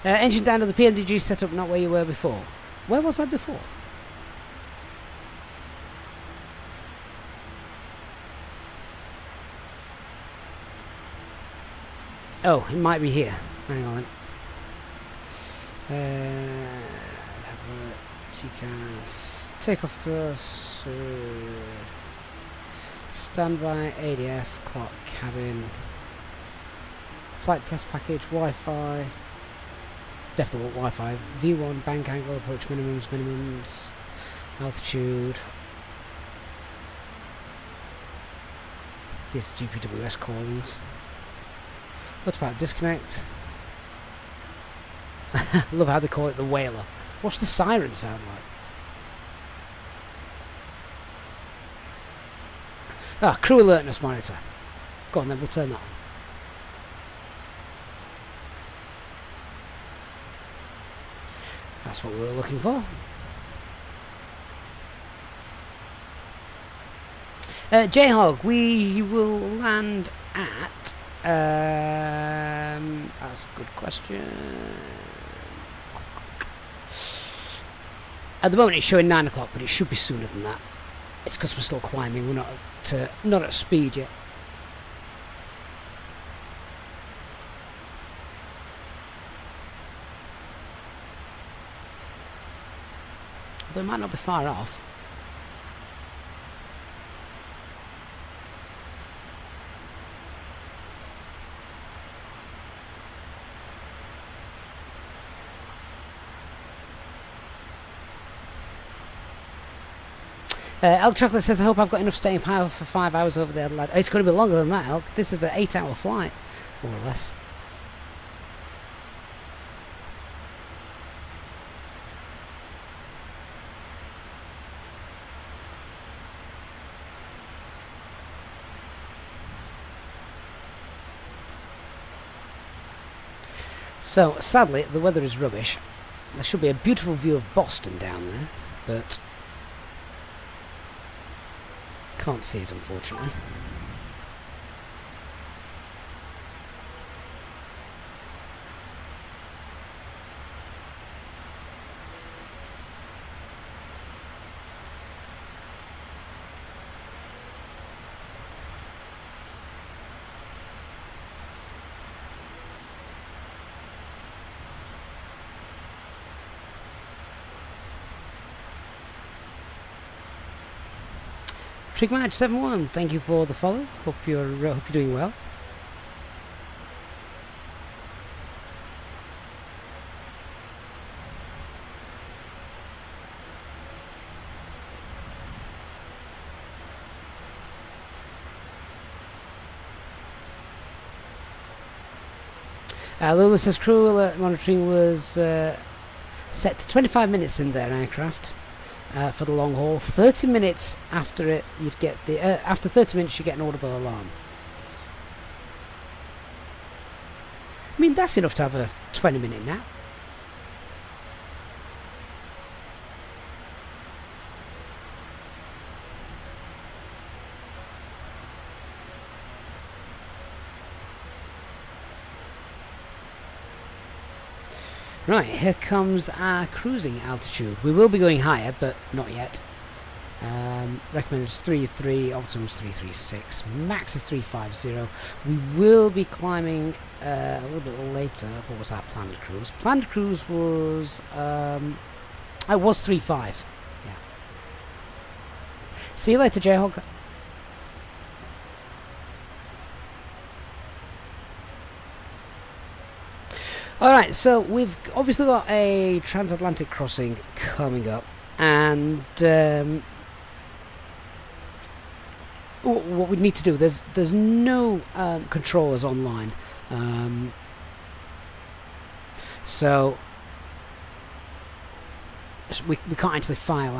Engine down to the PMDG setup, not where you were before. Where was I before? Oh, it might be here. Hang on then. TCAS. Takeoff thrust. Standby, ADF, clock, cabin. Flight test package, Wi-Fi. Definitely want Wi-Fi. V1, bank angle, approach minimums. Altitude. This GPWS callings. What about disconnect? Love how they call it the whaler. What's the siren sound like? Ah, crew alertness monitor. Go on then, we'll turn that on. That's what we were looking for. Jayhog, we will land at That's a good question. At the moment it's showing 9 o'clock, but it should be sooner than that. It's because we're still climbing, we're not at speed yet. Although it might not be far off. Elk Chocolate says, I hope I've got enough staying power for 5 hours over there. It's going to be longer than that, Elk. This is an 8-hour flight, more or less. So, sadly, the weather is rubbish. There should be a beautiful view of Boston down there, but can't see it, unfortunately. Trigmatch71, thank you for the follow. Hope you're doing well. Lula says crew alert monitoring was set to 25 minutes in their aircraft. For the long haul, 30 minutes after it, you'd get the after 30 minutes you get an audible alarm. I mean, that's enough to have a 20-minute nap. Right, here comes our cruising altitude. We will be going higher, but not yet. Recommended is 3.3, optimum is 3.36, max is 3.50. We will be climbing a little bit later. What was our planned cruise? Planned cruise was it was 3.5. Yeah. See you later, Jayhawk. Alright, so we've obviously got a transatlantic crossing coming up, and what we need to do, there's no controllers online, so we can't actually file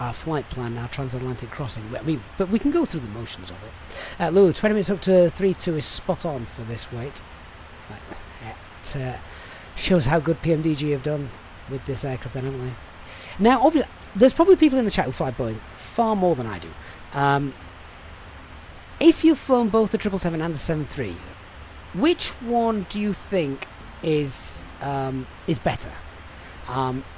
our flight plan, our transatlantic crossing. I mean, but we can go through the motions of it. Lulu, 20 minutes up to 3.2 is spot on for this weight. Right. Shows how good PMDG have done with this aircraft, then, haven't they? Now, obviously, there's probably people in the chat who fly Boeing far more than I do. If you've flown both the 777 and the 73, which one do you think is better?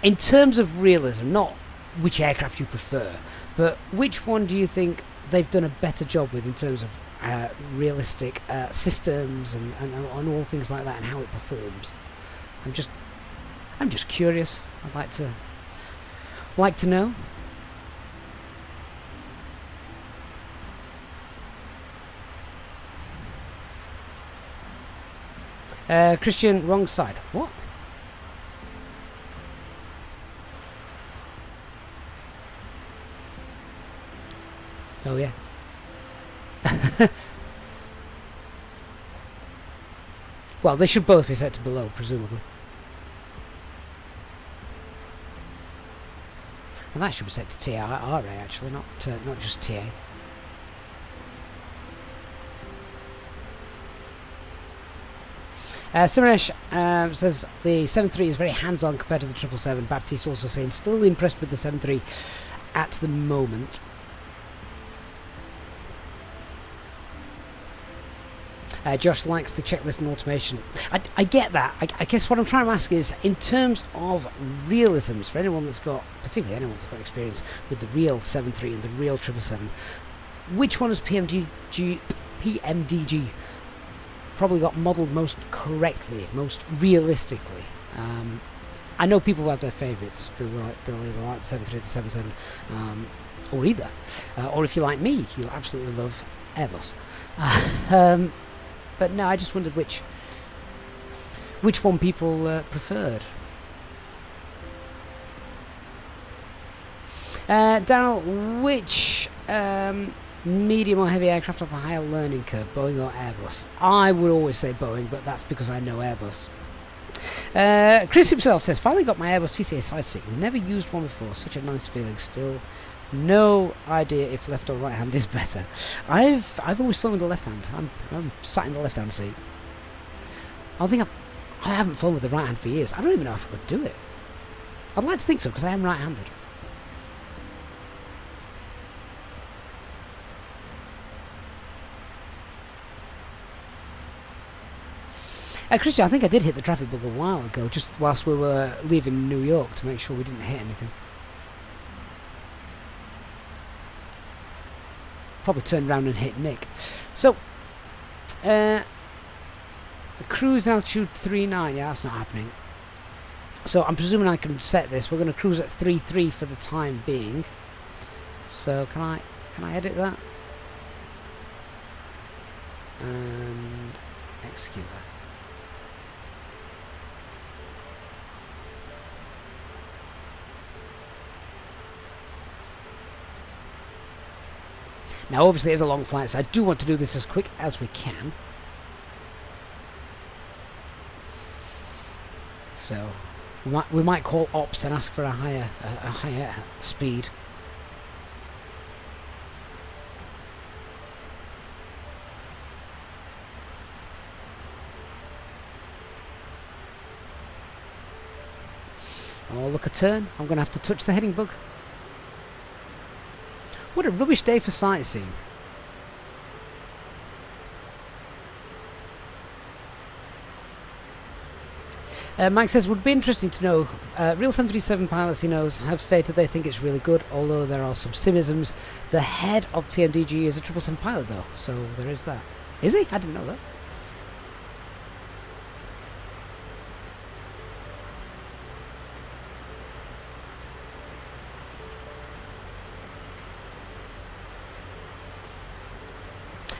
In terms of realism, not which aircraft you prefer, but which one do you think they've done a better job with in terms of realistic systems and all things like that, and how it performs? I'm just curious. I'd like to know. Christian, wrong side. What? Oh yeah. Well, they should both be set to below, presumably. And that should be set to TRA, actually, not just TA. Simonesh says the 73 is very hands-on compared to the 777. Baptiste also saying still impressed with the 73 at the moment. Josh likes the checklist and automation. I get that. I guess what I'm trying to ask is, in terms of realisms, for anyone that's got, particularly anyone that's got experience with the real 73 and the real 777, which one has PMDG probably got modelled most correctly, most realistically? I know people have their favourites. They'll either like the 73 or the 77, or either. Or if you're like me, you'll absolutely love Airbus. But no, I just wondered which one people preferred. Darryl, which medium or heavy aircraft have a higher learning curve, Boeing or Airbus? I would always say Boeing, but that's because I know Airbus. Chris himself says, finally got my Airbus TCA side stick. Never used one before. Such a nice feeling. Still no idea if left or right hand is better. I've always flown with the left hand. I'm sat in the left hand seat. I haven't flown with the right hand for years. I don't even know if I could do it. I'd like to think so, because I am right handed. Christian, I think I did hit the traffic bug a while ago, just whilst we were leaving New York, to make sure we didn't hit anything. Probably turned around and hit Nick. So, cruise altitude 39. Yeah, that's not happening. So I'm presuming I can set this. We're going to cruise at 3.3 for the time being. So can I edit that and execute that? Now obviously it's a long flight, so I do want to do this as quick as we can. So we might call ops and ask for a higher speed. Oh, look, a turn. I'm going to have to touch the heading bug. What a rubbish day for sightseeing. Mike says, would be interesting to know, real 737 pilots he knows have stated they think it's really good, although there are some cynicisms. The head of PMDG is a 777 pilot though, so there is that. Is he? I didn't know that.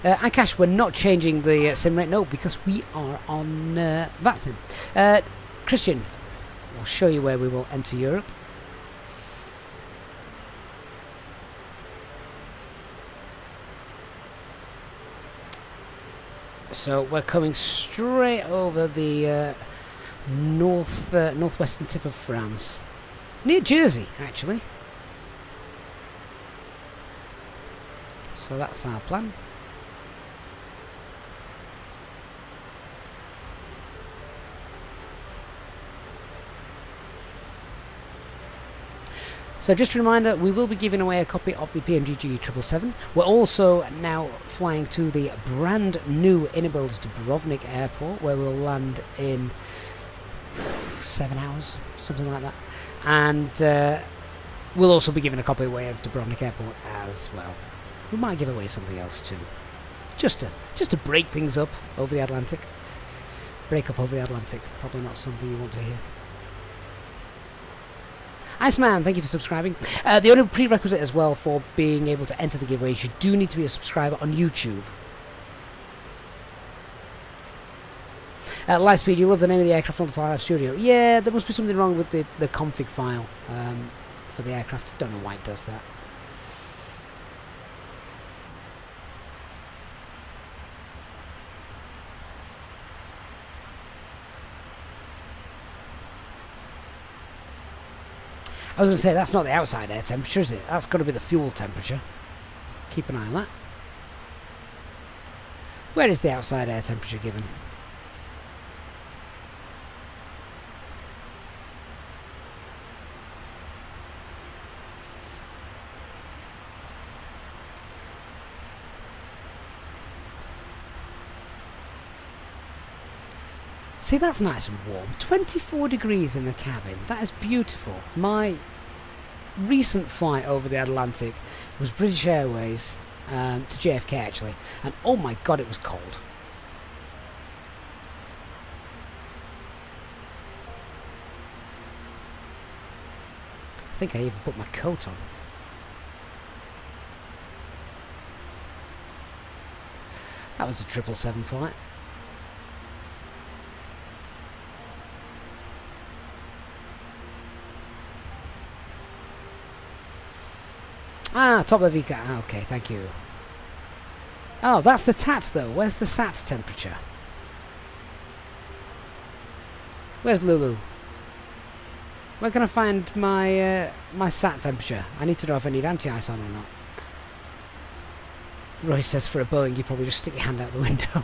Akash, we're not changing the sim rate, no, because we are on VATSIM. Christian, I'll show you where we will enter Europe. So we're coming straight over the northwestern tip of France, near Jersey, actually. So that's our plan. So just a reminder, we will be giving away a copy of the PMDG 777. We're also now flying to the brand new Innobil's Dubrovnik Airport, where we'll land in 7 hours, something like that. And we'll also be giving a copy away of Dubrovnik Airport as well. We might give away something else too, just to break things up over the Atlantic. Break up over the Atlantic, probably not something you want to hear. Iceman, thank you for subscribing. The only prerequisite as well for being able to enter the giveaway is you do need to be a subscriber on YouTube. Lightspeed, you love the name of the aircraft on the Fly Studio. Yeah, there must be something wrong with the config file for the aircraft. Don't know why it does that. I was going to say, that's not the outside air temperature, is it? That's got to be the fuel temperature. Keep an eye on that. Where is the outside air temperature given? See, that's nice and warm. 24 degrees in the cabin. That is beautiful. My recent flight over the Atlantic was British Airways to JFK actually, and oh my god, it was cold. I think I even put my coat on. That was a 777 flight. Ah, top of the VCAT. Okay, thank you. Oh, that's the TAT though. Where's the SAT temperature? Where's Lulu? Where can I find my my SAT temperature? I need to know if I need anti-ice on or not. Roy says for a Boeing you probably just stick your hand out the window.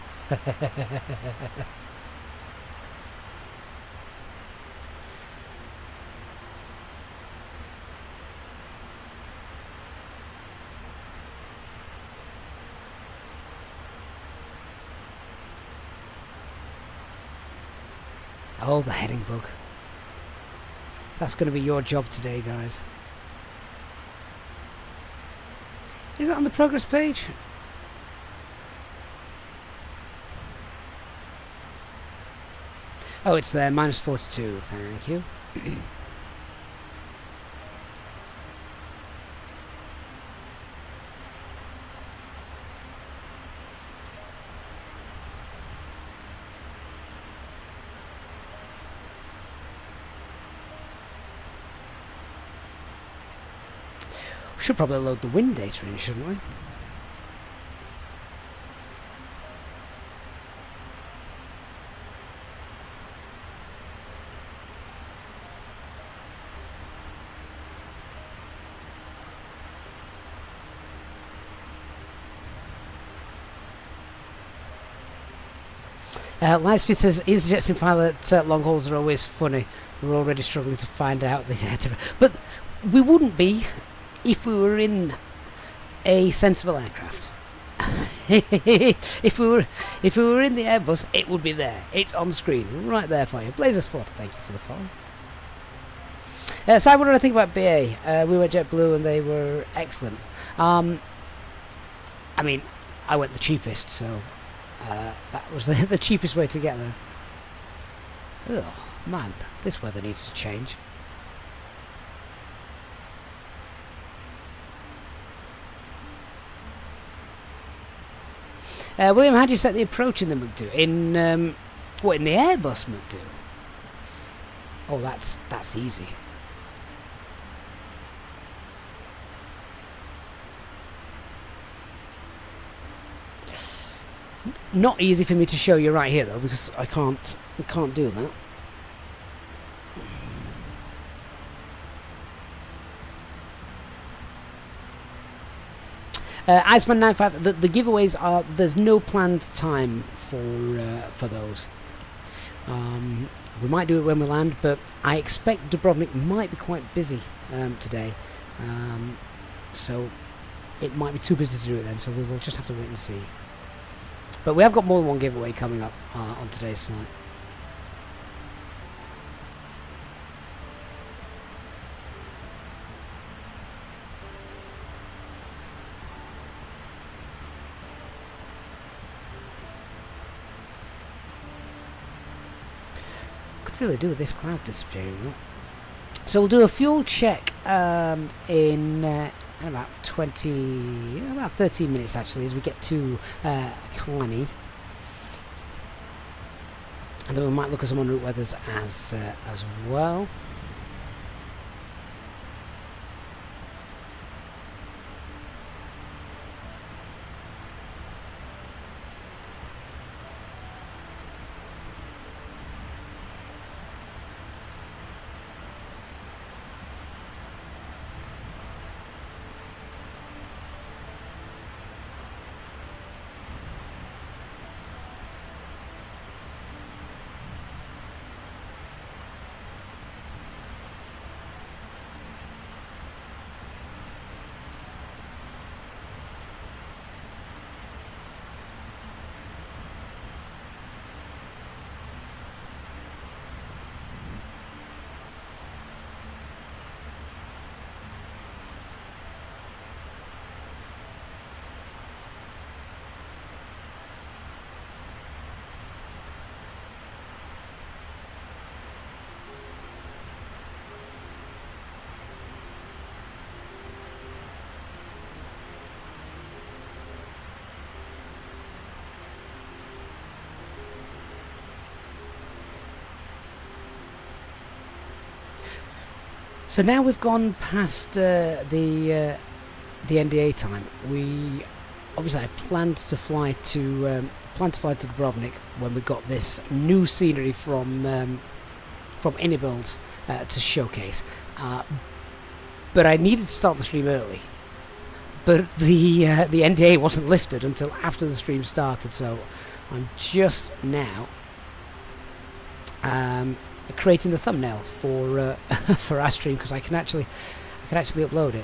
Oh, the heading bug. That's going to be your job today, guys. Is it on the progress page? Oh, it's there, -42. Thank you. Should probably load the wind data in, shouldn't we? Lightspeed says, EasyJet's pilot long hauls are always funny. We're already struggling to find out the but we wouldn't be if we were in a sensible aircraft. if we were in the Airbus, it would be there. It's on screen, right there for you. Blazer Sport, thank you for the follow. So what did I think about BA? We went JetBlue and they were excellent. I mean, I went the cheapest, so that was the cheapest way to get there. Oh man, this weather needs to change. William, how do you set the approach in the McDo? In the Airbus McDo? Oh, that's easy. Not easy for me to show you right here though, because I can't do that. Iceman 95. The giveaways are. There's no planned time for those. We might do it when we land, but I expect Dubrovnik might be quite busy today, so it might be too busy to do it then. So we will just have to wait and see. But we have got more than one giveaway coming up on today's flight. Really do with this cloud disappearing though. So we'll do a fuel check in about 13 minutes actually, as we get to Kalani, and then we might look at some en route weathers as well. So now we've gone past the NDA time. We obviously I planned to fly to Dubrovnik when we got this new scenery from Inibuilds to showcase. But I needed to start the stream early. But the NDA wasn't lifted until after the stream started, so I'm just now creating the thumbnail for for our stream, because I can actually upload it.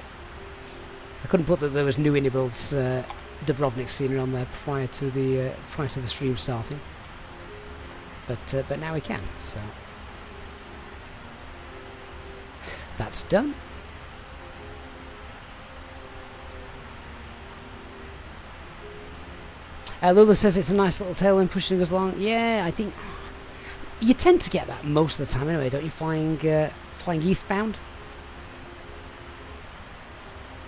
I couldn't put that there was new Inibuilds Dubrovnik scenery on there prior to the stream starting, but now we can. So that's done. Lula says it's a nice little tailwind pushing us along. Yeah, I think you tend to get that most of the time anyway, don't you? Flying eastbound.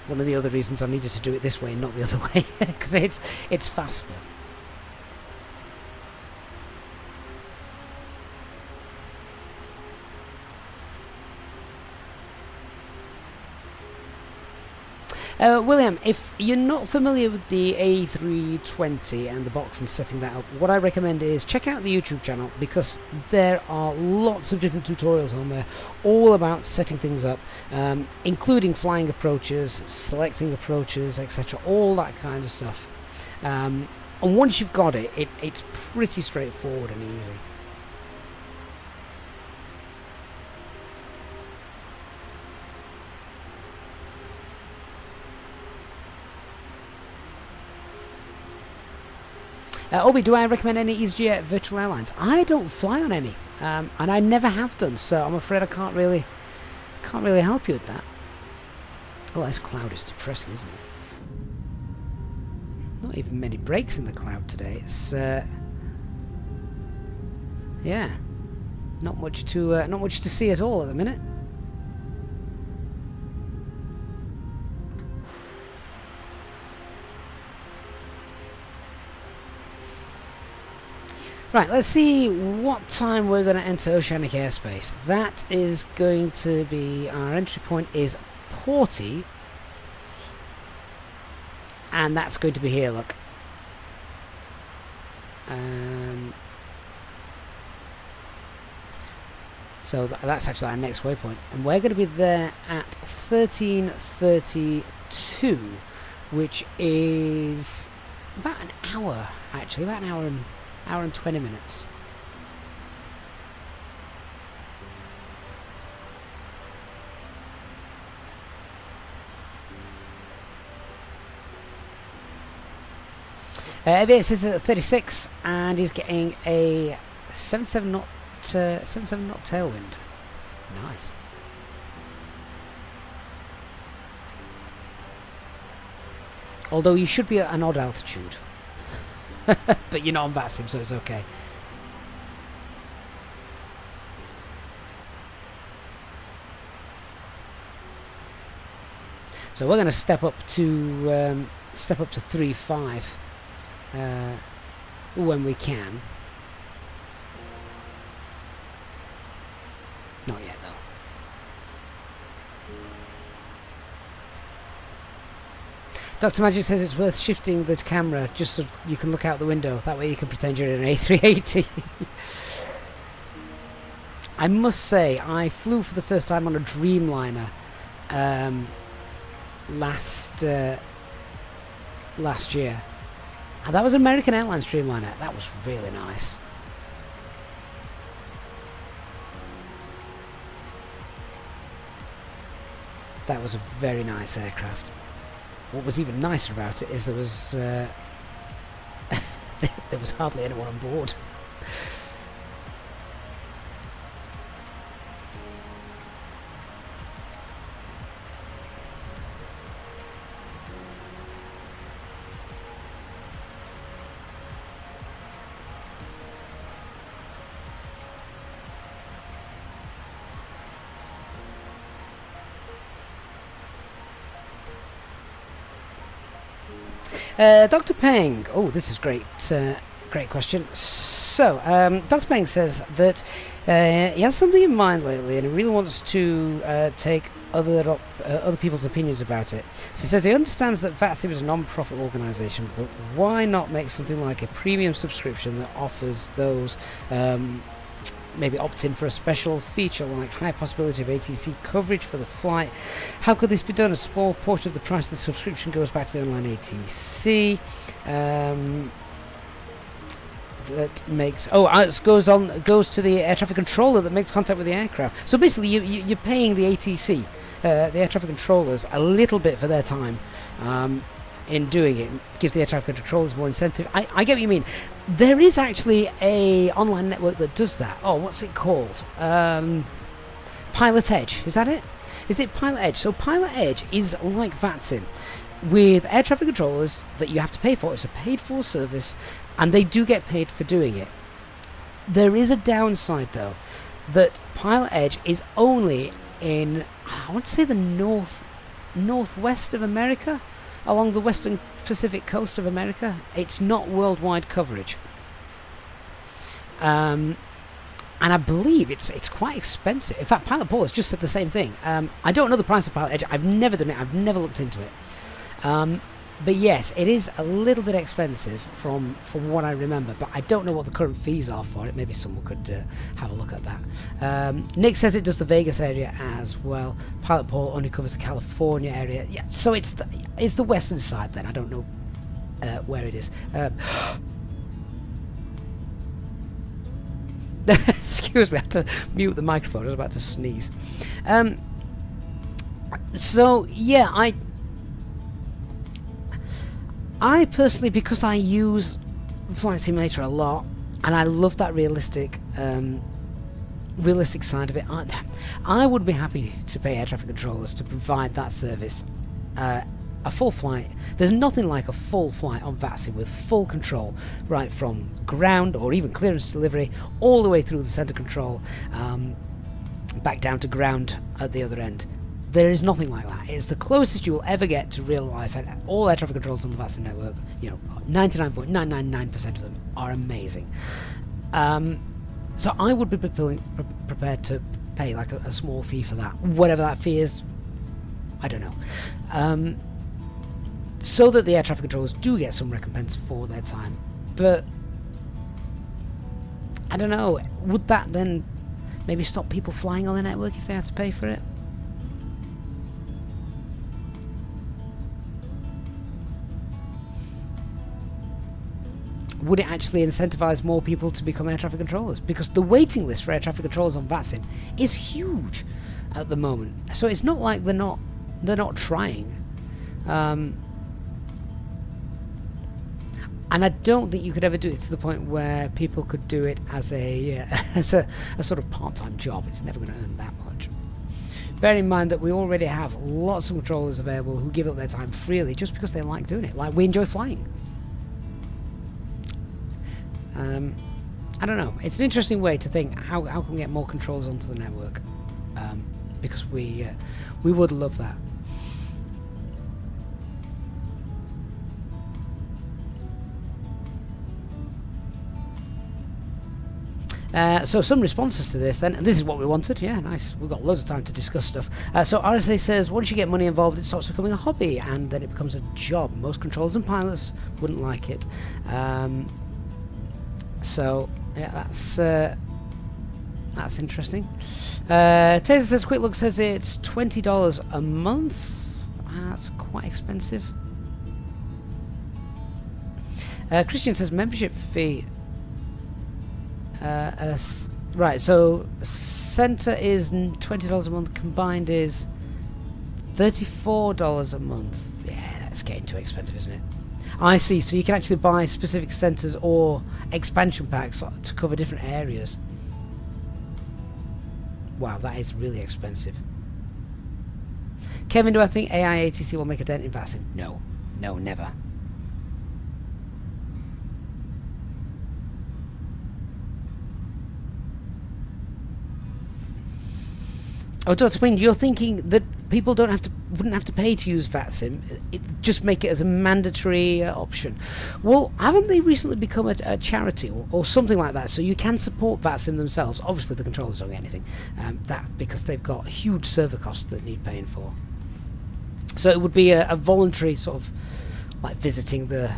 One of the other reasons I needed to do it this way and not the other way, because it's faster. William, if you're not familiar with the A320 and the box and setting that up, what I recommend is check out the YouTube channel, because there are lots of different tutorials on there all about setting things up, including flying approaches, selecting approaches, etc., all that kind of stuff. And once you've got it, it's pretty straightforward and easy. Obi, do I recommend any EasyJet virtual airlines? I don't fly on any, and I never have done, so I'm afraid I can't really help you with that. Oh, this cloud is depressing, isn't it? Not even many breaks in the cloud today. It's yeah, not much to see at all at the minute. Right, let's see what time we're going to enter oceanic airspace. That is going to be, our entry point is Porty, and that's going to be here, look. So that's actually our next waypoint, and we're going to be there at 13:32, which is about an hour, actually, about an hour and 20 minutes. Aviator says at 36, and he's getting a 77 knot tailwind. Nice. Although you should be at an odd altitude. But you're not on VATSIM, so it's okay. So we're going to step up to 3.5 when we can. Not yet, though. Dr. Magic says it's worth shifting the camera just so you can look out the window. That way you can pretend you're in an A380. I must say, I flew for the first time on a Dreamliner last year. And that was American Airlines Dreamliner. That was really nice. That was a very nice aircraft. What was even nicer about it is there was there was hardly anyone on board. Dr. Peng, oh, this is great, great question. So So, Dr. Peng says that he has something in mind lately, and he really wants to take other people's opinions about it. So he says he understands that VATSIM is a non-profit organisation, but why not make something like a premium subscription that offers those, maybe opt in for a special feature like high possibility of ATC coverage for the flight. How could this be done? A small portion of the price of the subscription goes back to the online ATC. That makes it goes to the air traffic controller that makes contact with the aircraft. So basically, you're paying the ATC, the air traffic controllers, a little bit for their time in doing it. Gives the air traffic controllers more incentive. I get what you mean. There is actually a online network that does that. Oh, what's it called? Pilot Edge. Is that it? Is it Pilot Edge? So Pilot Edge is like VATSIM, with air traffic controllers that you have to pay for. It's a paid-for service, and they do get paid for doing it. There is a downside, though, that Pilot Edge is only in, I want to say, the northwest of America, along the western Pacific coast of America. It's not worldwide coverage. And I believe it's quite expensive. In fact, Pilot Paul has just said the same thing. I don't know the price of Pilot Edge. I've never done it. I've never looked into it. But yes, it is a little bit expensive from what I remember, but I don't know what the current fees are for it. Maybe someone could have a look at that. Nick says it does the Vegas area as well. Pilot Paul only covers the California area. Yeah, so it's the western side then. I don't know where it is. Excuse me, I had to mute the microphone. I was about to sneeze. So yeah, I personally, because I use Flight Simulator a lot, and I love that realistic side of it, I would be happy to pay air traffic controllers to provide that service. A full flight. There's nothing like a full flight on VATSIM with full control, right from ground or even clearance delivery, all the way through the centre control, back down to ground at the other end. There is nothing like that. It's the closest you will ever get to real life, and all air traffic controls on the VATSIM network, 99.999% of them are amazing. So I would be prepared to pay like a small fee for that, whatever that fee is. I don't know. So that the air traffic controllers do get some recompense for their time. But I don't know, would that then maybe stop people flying on the network if they had to pay for it? Would it actually incentivize more people to become air traffic controllers? Because the waiting list for air traffic controllers on VATSIM is huge at the moment. So it's not like they're not trying. And I don't think you could ever do it to the point where people could do it as a sort of part-time job. It's never going to earn that much. Bear in mind that we already have lots of controllers available who give up their time freely just because they like doing it. Like, we enjoy flying. I don't know. It's an interesting way to think. How can we get more controllers onto the network? Because we would love that. So some responses to this then, and this is what we wanted. Yeah, nice. We've got loads of time to discuss stuff. So RSA says, once you get money involved, it starts becoming a hobby, and then it becomes a job. Most controllers and pilots wouldn't like it. So yeah, that's interesting. Taser says, quick look says it's $20 a month. That's quite expensive. Christian says membership fee. Right, so centre is $20 a month, combined is $34 a month. Yeah, that's getting too expensive, isn't it? I see, so you can actually buy specific centres or expansion packs to cover different areas. Wow, that is really expensive. Kevin, do I think AI ATC will make a dent in VATSIM? No, never. Oh, Dr. Wing, you're thinking that people wouldn't have to pay to use VATSIM. Just make it as a mandatory option. Well, haven't they recently become a charity or something like that? So you can support VATSIM themselves. Obviously, the controllers don't get anything. That because they've got huge server costs that need paying for. So it would be a voluntary sort of like visiting the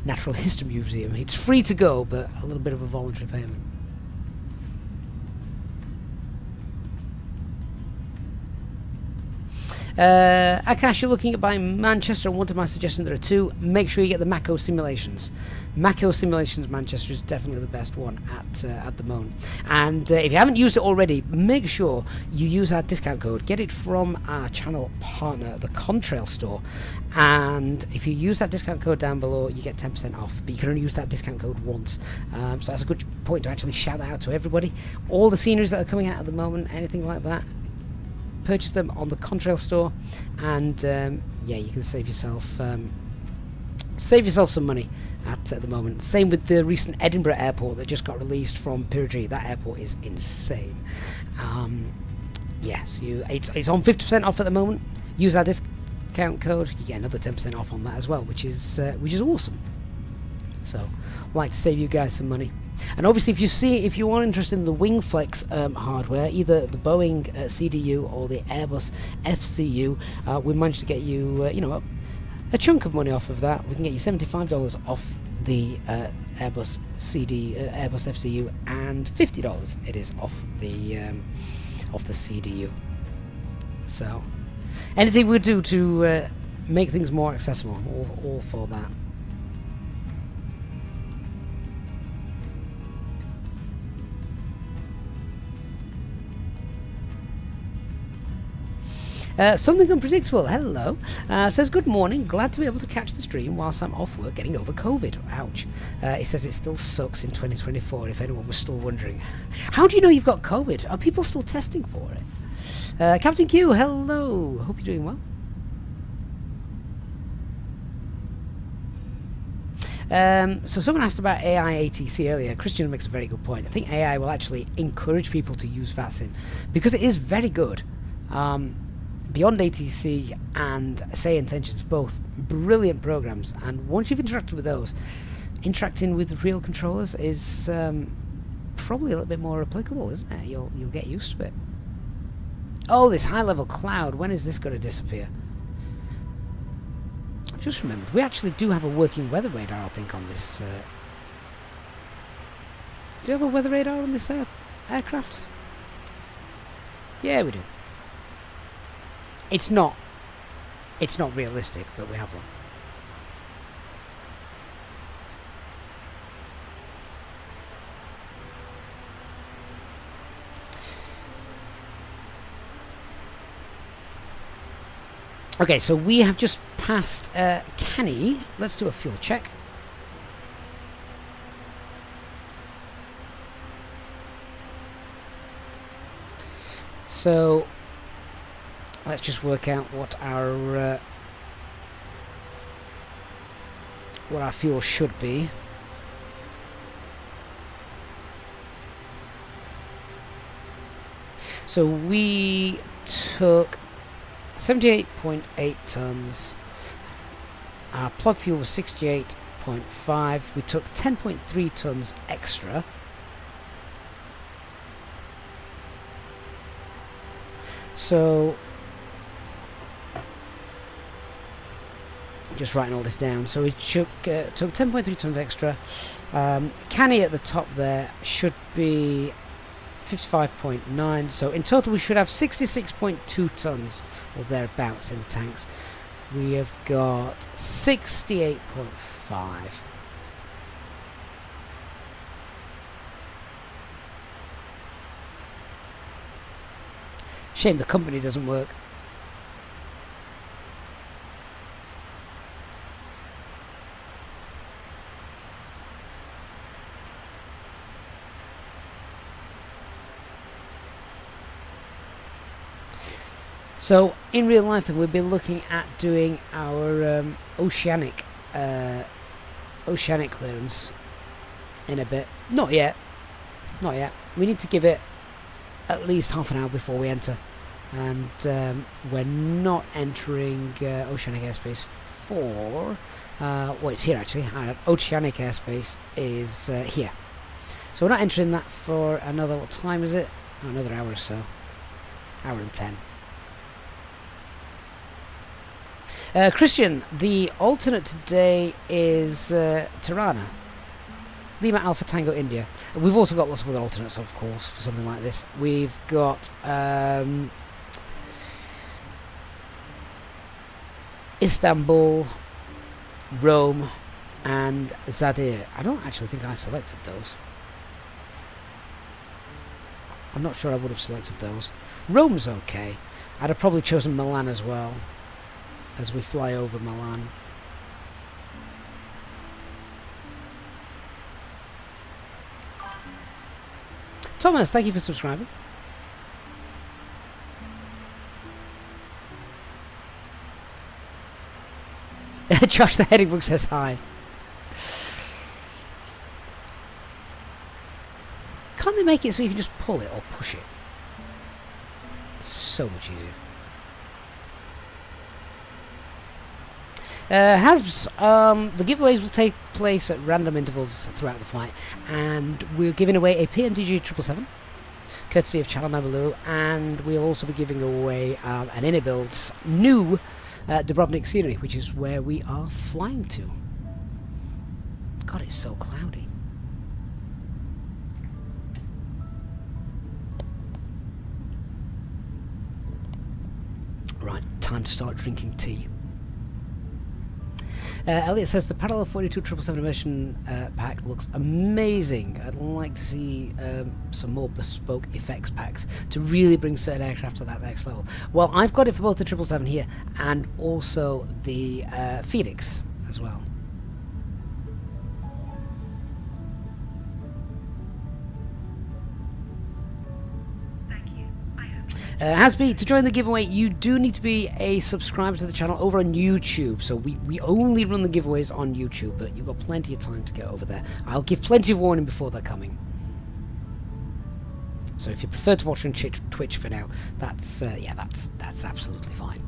Natural History Museum. It's free to go, but a little bit of a voluntary payment. Akash, you're looking at buying Manchester. I wanted my suggestion. There are two. Make sure you get the Mako Simulations. Mako Simulations Manchester is definitely the best one at the moment. And if you haven't used it already, make sure you use our discount code. Get it from our channel partner, the Contrail store. And if you use that discount code down below, you get 10% off. But you can only use that discount code once. So that's a good point to actually shout that out to everybody. All the sceneries that are coming out at the moment, anything like that, purchase them on the Contrail store, and yeah, you can save yourself some money at the moment. Same with the recent Edinburgh airport that just got released from Piridri. That airport is insane. Yes, it's on 50% off at the moment. Use our discount code, you get another 10% off on that as well, which is awesome. So, I'd like to save you guys some money. And obviously, if you are interested in the WingFlex hardware, either the Boeing CDU or the Airbus FCU, we managed to get you, a chunk of money off of that. We can get you $75 off the Airbus FCU, and $50 it is off the CDU. So, anything we do to make things more accessible, all for that. Something unpredictable, hello, says good morning, glad to be able to catch the stream whilst I'm off work getting over COVID. Ouch. It says it still sucks in 2024, if anyone was still wondering. How do you know you've got COVID? Are people still testing for it? Captain Q, hello, hope you're doing well. So someone asked about AI ATC earlier. Christian makes a very good point. I think AI will actually encourage people to use VATSIM because it is very good. Beyond ATC and Say Intentions, both brilliant programs, and once you've interacted with those, interacting with real controllers is probably a little bit more applicable, isn't it? You'll get used to it. Oh, this high-level cloud, when is this going to disappear? I've just remembered, we actually do have a working weather radar, I think, on this... Do you have a weather radar on this aircraft? Yeah, we do. It's not realistic, but we have one. Okay, so we have just passed Canny. Let's do a fuel check. So let's just work out what our fuel should be. So we took 78.8 tons. Our plug fuel was 68.5. We took 10.3 tons extra. So just writing all this down. So we took 10.3 tons extra. Canny at the top there should be 55.9. So in total we should have 66.2 tons or thereabouts in the tanks. We have got 68.5. Shame the company doesn't work. So in real life then we'll be looking at doing our oceanic clearance in a bit. Not yet. We need to give it at least half an hour before we enter. and we're not entering oceanic airspace for well, it's here actually. Oceanic airspace is here, so we're not entering that for another, what time is it? Oh, another hour or so, hour and 10. Christian, the alternate today is Tirana, Lima Alpha Tango India. We've also got lots of other alternates, of course, for something like this. We've got Istanbul, Rome, and Zadir. I don't actually think I selected those. I'm not sure I would have selected those. Rome's okay. I'd have probably chosen Milan as well, as we fly over Milan. Thomas, thank you for subscribing. Josh the Heading Book says hi. Can't they make it so you can just pull it or push it? So much easier. Hasbs, the giveaways will take place at random intervals throughout the flight, and we're giving away a PMDG 777, courtesy of Channel Member Lou, and we'll also be giving away an Innerbuild's new Dubrovnik scenery, which is where we are flying to. God, it's so cloudy. Right, time to start drinking tea. Elliot says the parallel 42 777 immersion pack looks amazing. I'd like to see some more bespoke effects packs to really bring certain aircraft to that next level. Well, I've got it for both the 777 here and also the Phoenix as well. Hasby, to join the giveaway, you do need to be a subscriber to the channel over on YouTube. So we only run the giveaways on YouTube, but you've got plenty of time to get over there. I'll give plenty of warning before they're coming. So if you prefer to watch on Twitch for now, that's that's absolutely fine.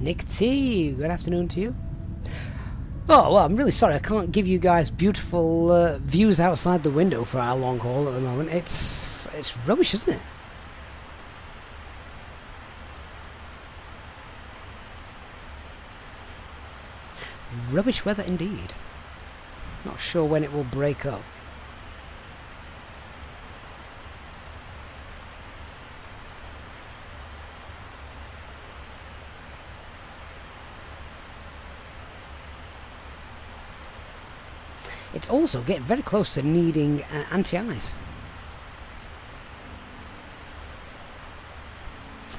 Nick T, good afternoon to you. Oh, well, I'm really sorry I can't give you guys beautiful views outside the window for our long haul at the moment. It's rubbish, isn't it? Rubbish weather indeed. Not sure when it will break up. It's also getting very close to needing anti-ice.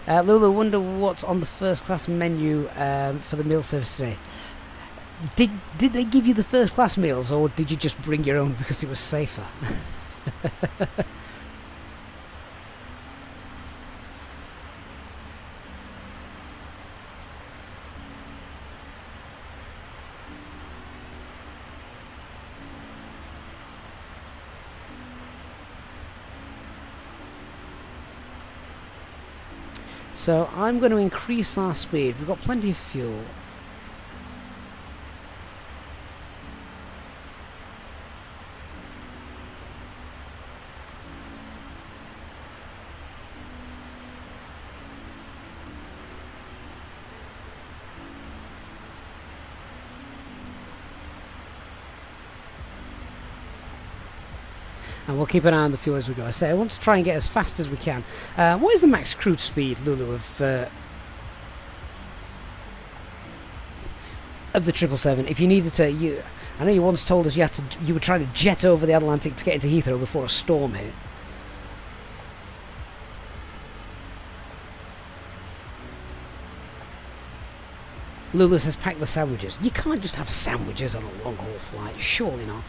Lulu, wonder what's on the first class menu for the meal service today. Did they give you the first class meals, or did you just bring your own because it was safer? So I'm going to increase our speed. We've got plenty of fuel. And we'll keep an eye on the fuel as we go. I say I want to try and get as fast as we can. What is the max cruise speed, Lulu, of the 777? If you needed to, I know you once told us you were trying to jet over the Atlantic to get into Heathrow before a storm hit. Lulu says pack the sandwiches. You can't just have sandwiches on a long haul flight, surely not.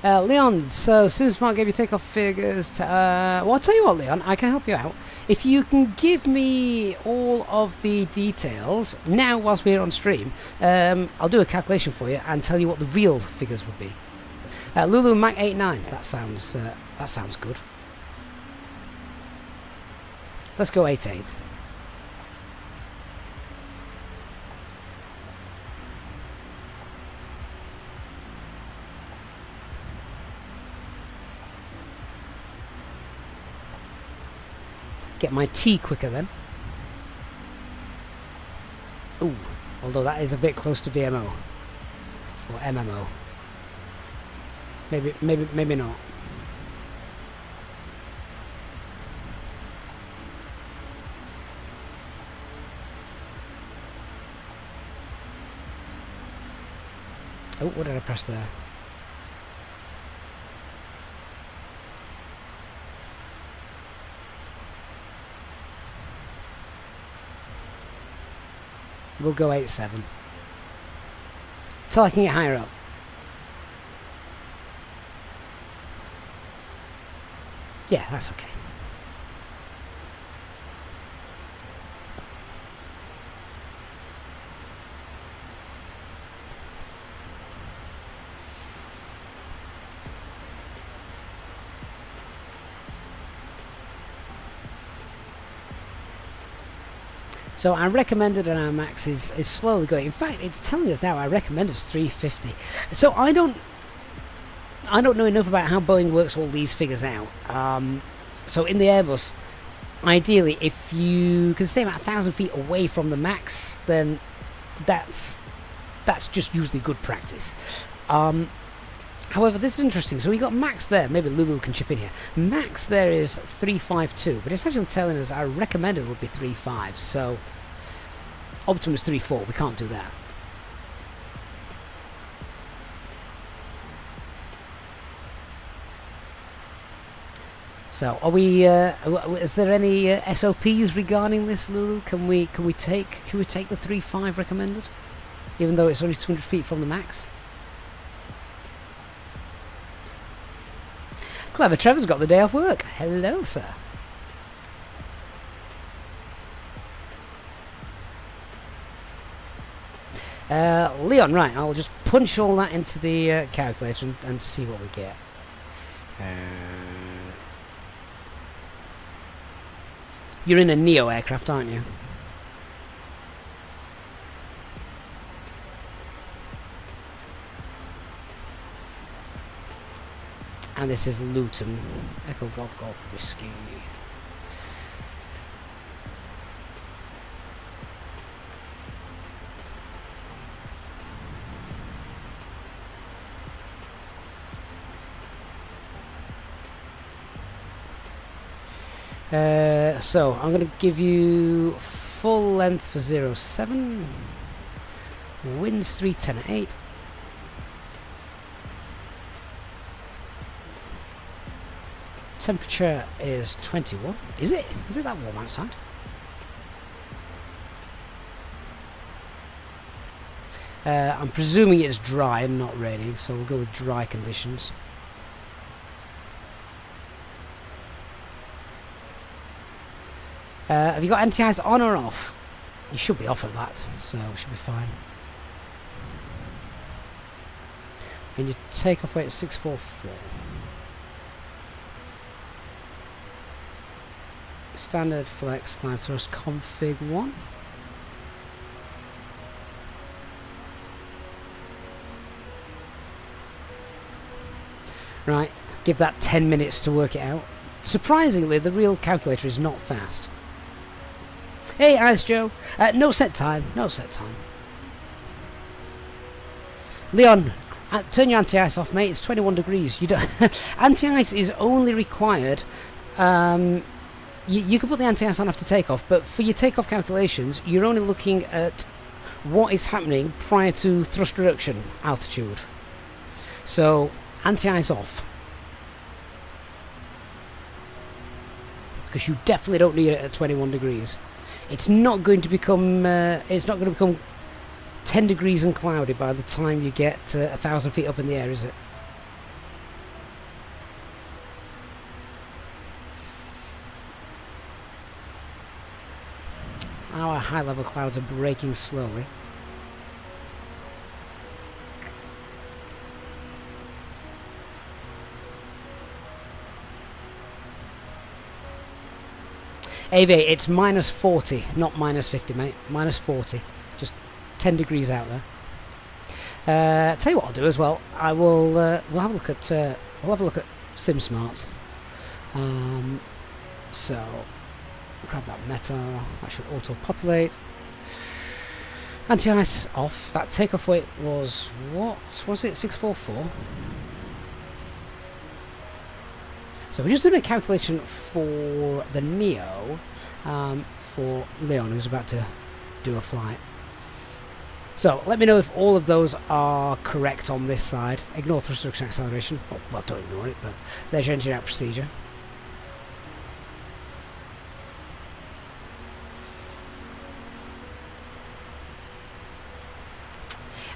Leon, so as soon as Mark gave you takeoff figures, well, I'll tell you what, Leon, I can help you out. If you can give me all of the details now whilst we're on stream, I'll do a calculation for you and tell you what the real figures would be. Lulu Mac 89, that sounds good. Let's go 88. Get my tea quicker then. Ooh, although that is a bit close to VMO or MMO. Maybe not. Oh, what did I press there? We'll go 87. Till I can get higher up. Yeah, that's okay. So I recommended on our max is slowly going. In fact, it's telling us now I recommend it's 350. So I don't know enough about how Boeing works all these figures out. So in the Airbus, ideally, if you can stay about 1,000 feet away from the max, then that's just usually good practice. However, this is interesting. So we got max there. Maybe Lulu can chip in here. Max there is 352, but it's actually telling us our recommended would be 35. So optimum is 34. We can't do that. So are we? Is there any SOPs regarding this, Lulu? Should we take the 35 recommended, even though it's only 200 feet from the max? Clever Trevor's got the day off work. Hello, sir. Leon, right, I'll just punch all that into the calculator and see what we get. You're in a Neo aircraft, aren't you? And this is Luton. Echo Golf Golf Whiskey. So I'm going to give you full length for 07. Winds 310 at 8. Temperature is 21. Is it? Is it that warm outside? I'm presuming it's dry and not raining, so we'll go with dry conditions. Have you got anti-ice on or off? You should be off at that, so we should be fine. And your takeoff weight is 644. Standard flex climb thrust config 1. Right, give that 10 minutes to work it out. Surprisingly, the real calculator is not fast. Hey, Ice Joe. No set time. No set time. Leon, Turn your anti-ice off, mate. It's 21 degrees. You don't. Anti-ice is only required. You can put the anti-ice on after takeoff, but for your takeoff calculations, you're only looking at what is happening prior to thrust reduction altitude. So anti-ice off, because you definitely don't need it at 21 degrees. It's not going to become 10 degrees and cloudy by the time you get 1,000 feet up in the air, is it? Our high-level clouds are breaking slowly. AV, it's minus 40, not minus 50, mate. Minus 40. Just 10 degrees out there. Tell you what I'll do as well. I will. We'll have a look at. We'll have a look at SimSmarts. So, grab that metal. That should auto-populate. Anti-ice off. That takeoff weight was what? Was it 644? So we're just doing a calculation for the Neo for Leon, who's about to do a flight. So let me know if all of those are correct on this side. Ignore thrust reduction acceleration. Well, don't ignore it, but there's your engine out procedure.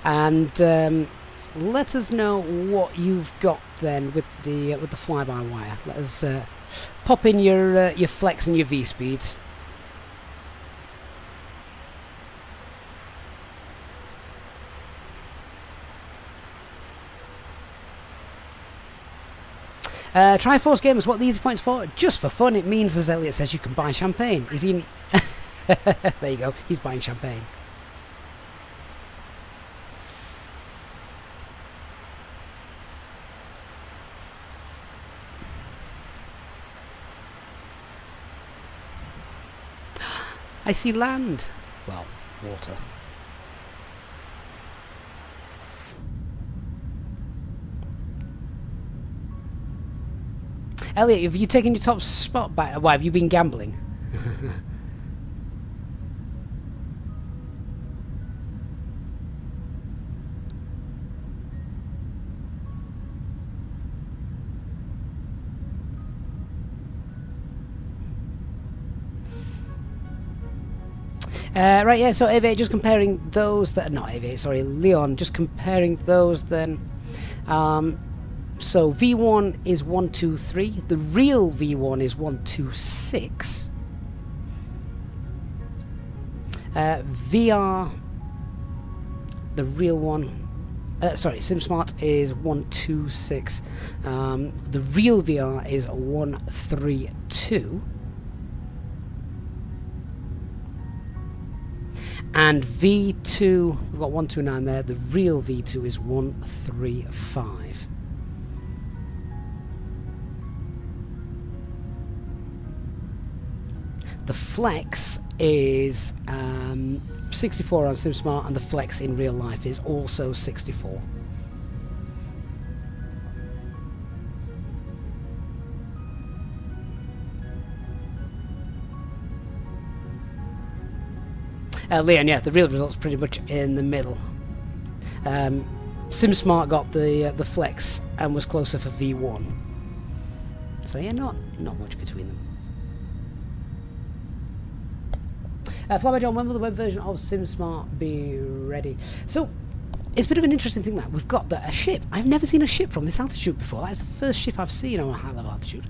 And let us know what you've got then with the fly-by-wire. Let us pop in your flex and your V-speeds. Triforce Gamers, what are the easy points for? Just for fun. It means, as Elliot says, you can buy champagne. Is he? There you go. He's buying champagne. I see land. Well, water. Elliot, have you taken your top spot back? Why, have you been gambling? Right, yeah, so AV8, just comparing those that... Not AV8, sorry, Leon, just comparing those then. So V1 is 123, the real V1 is 126. VR, the real one, sorry, SimSmart is 126. The real VR is 132. And V2, we've got 129 there, the real V2 is 135. The Flex is 64 on SimSmart, and the Flex in real life is also 64. Leon, yeah, the real result's pretty much in the middle. SimSmart got the Flex and was closer for V1. So yeah, not much between them. Flyby John, when will the web version of SimSmart be ready? So it's a bit of an interesting thing that we've got a ship. I've never seen a ship from this altitude before. That's the first ship I've seen on a high level altitude.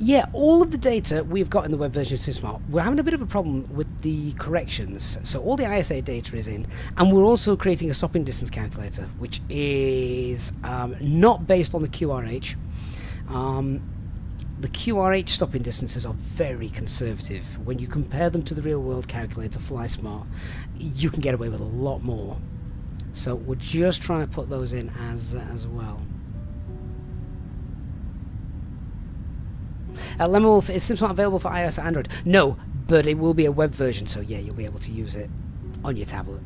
Yeah, all of the data we've got in the web version of SimSmart, we're having a bit of a problem with the corrections. So all the ISA data is in, and we're also creating a stopping distance calculator, which is not based on the QRH. The QRH stopping distances are very conservative. When you compare them to the real world calculator, FlySmart, you can get away with a lot more. So we're just trying to put those in as well. Lemon, is SimSmart available for iOS or Android? No, but it will be a web version, so yeah, you'll be able to use it on your tablet.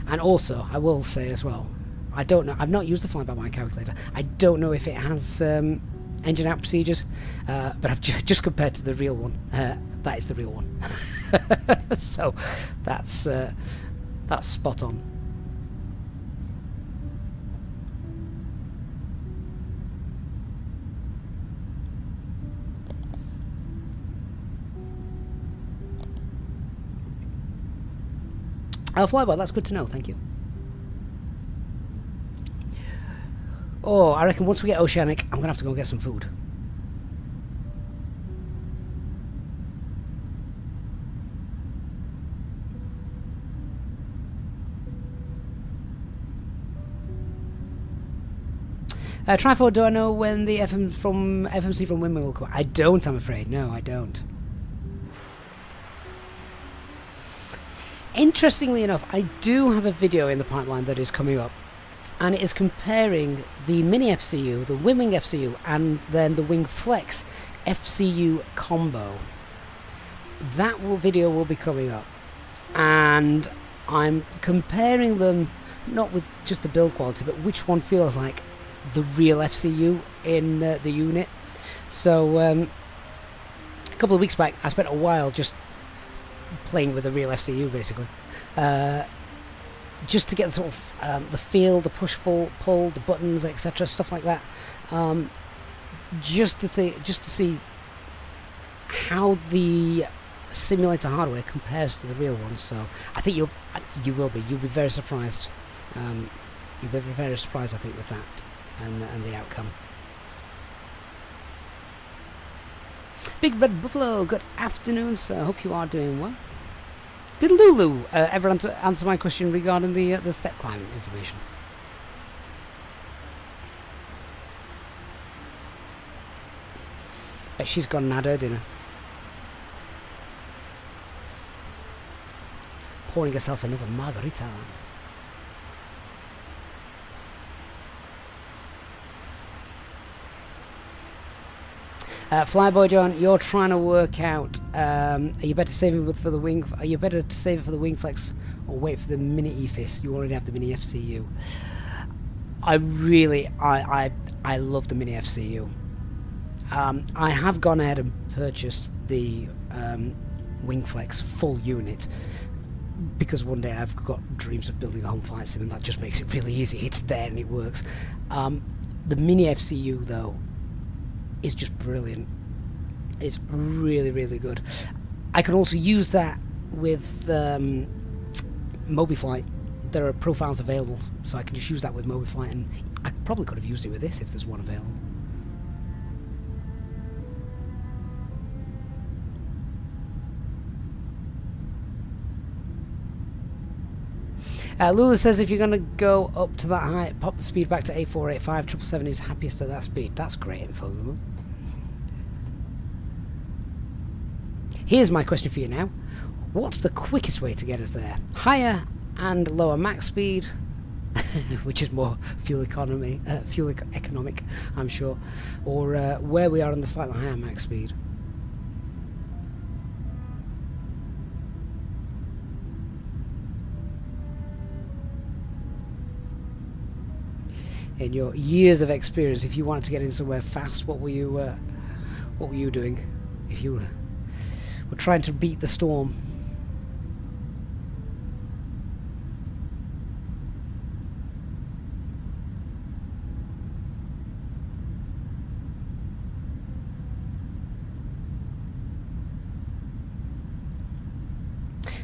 And also, I will say as well, I don't know. I've not used the fly-by-wire calculator. I don't know if it has engine out procedures, but I've just compared to the real one. That is the real one. So that's spot on. Flyby, that's good to know, thank you. Oh, I reckon once we get Oceanic, I'm going to have to go get some food. Trifor, do I know when the FMC from Windmill will come? I don't, I'm afraid. No, I don't. Interestingly enough, I do have a video in the pipeline that is coming up, and it is comparing the Mini FCU, the Wing FCU, and then the Wing Flex FCU combo. That video will be coming up, and I'm comparing them not with just the build quality, but which one feels like the real FCU in the unit. So a couple of weeks back, I spent a while just playing with the real FCU, basically, just to get the sort of the feel, the push, pull, the buttons, etc., stuff like that, just to see how the simulator hardware compares to the real one. So I think you'll be very surprised. You'll be very surprised, I think, with that and the outcome. Big Red Buffalo, good afternoon, sir. Hope you are doing well. Did Lulu ever answer my question regarding the step climbing information? She's gone and had her dinner. Pouring herself another margarita. Flyboy John, you're trying to work out, are you better saving for the wing? Are you better to save it for the Wing Flex or wait for the Mini EFIS? You already have the Mini FCU. I love the Mini FCU. I have gone ahead and purchased the Wing Flex full unit because one day I've got dreams of building a home flight sim, and that just makes it really easy. It's there and it works. The Mini FCU though is just brilliant. It's really, really good. I can also use that with MobiFlight. There are profiles available, so I can just use that with MobiFlight, and I probably could have used it with this if there's one available. Lula says if you're going to go up to that height, pop the speed back to 8485. 777 is happiest at that speed. That's great info, Lulu. Here's my question for you now. What's the quickest way to get us there? Higher and lower max speed, which is more fuel economic, I'm sure, or where we are on the slightly higher max speed? In your years of experience, if you wanted to get in somewhere fast, what were you doing? If you were trying to beat the storm?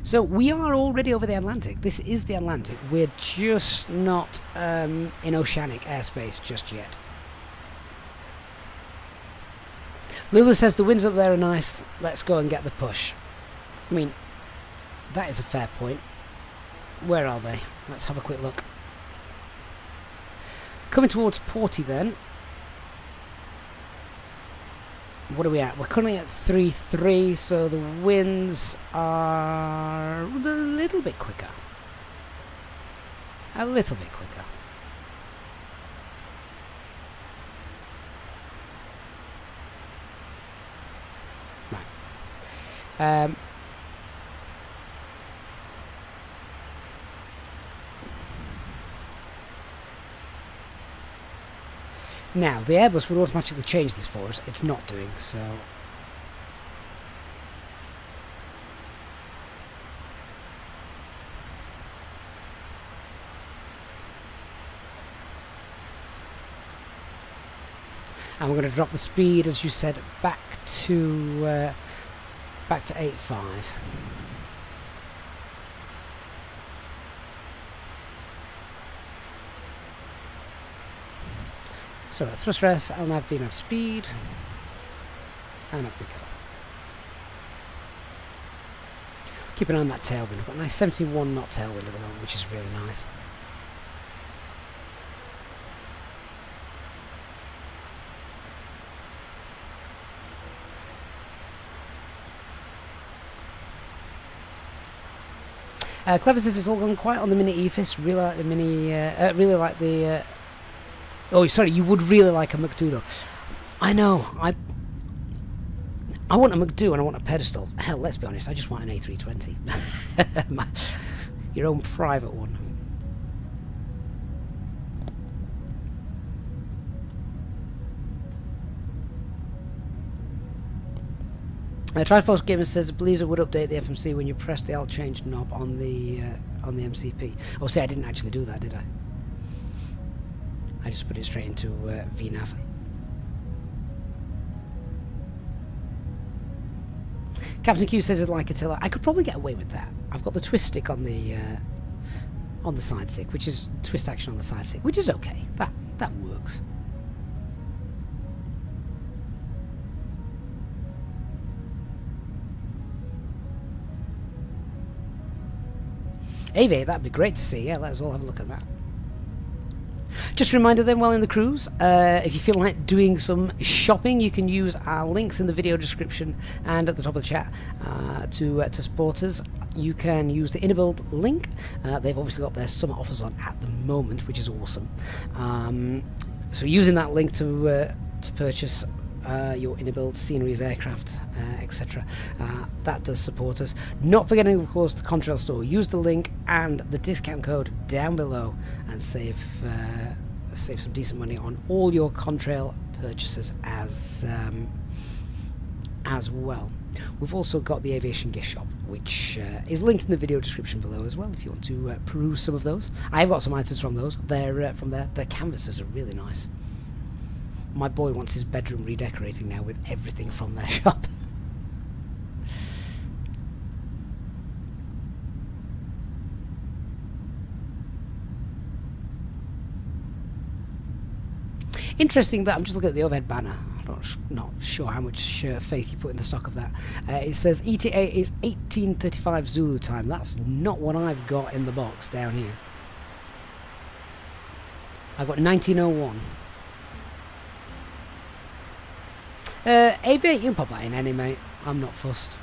So we are already over the Atlantic. This is the Atlantic. We're just not in oceanic airspace just yet. Lulu says the winds up there are nice. Let's go and get the push. I mean, that is a fair point. Where are they? Let's have a quick look. Coming towards Porty then. What are we at? We're currently at 3-3, so the winds are a little bit quicker. A little bit quicker. Right. Now, the Airbus would automatically change this for us. It's not doing so. And we're going to drop the speed, as you said, back to 8.5. So thrust ref, LNAV, VNAV speed, and up we go. Keep an eye on that tailwind. We've got a nice 71 knot tailwind at the moment, which is really nice. Clever says it's all gone quiet on the Mini EFIS. Really like the Mini. Really like the. Oh, sorry. You would really like a McDo though. I know. I want a McDo and I want a pedestal. Hell, let's be honest. I just want an A320. Your own private one. Triforce Gamer says believes it would update the FMC when you press the alt change knob on the MCP. Oh, see, I didn't actually do that, did I? I just put it straight into VNAV. Captain Q says it's like Attila. I could probably get away with that. I've got the twist stick on the side stick, which is twist action on the side stick, which is okay. That works. Ave, that'd be great to see. Yeah, let us all have a look at that. Just a reminder then, while in the cruise, if you feel like doing some shopping, you can use our links in the video description and at the top of the chat to support us. You can use the Innerbuild link. They've obviously got their summer offers on at the moment, which is awesome. So using that link to purchase your Innerbuild sceneries, aircraft, etc. That does support us. Not forgetting, of course, the Contrail store. Use the link and the discount code down below and save some decent money on all your Contrail purchases as well. We've also got the Aviation Gift Shop, which is linked in the video description below as well if you want to peruse some of those. I've got some items from those. They're from there. Their canvases are really nice. My boy wants his bedroom redecorating now with everything from their shop. Interesting that I'm just looking at the overhead banner. I'm not sure how much faith you put in the stock of that. It says ETA is 18:35 Zulu time. That's not what I've got in the box down here. I've got 1901. AV, you can pop that in any, mate. I'm not fussed.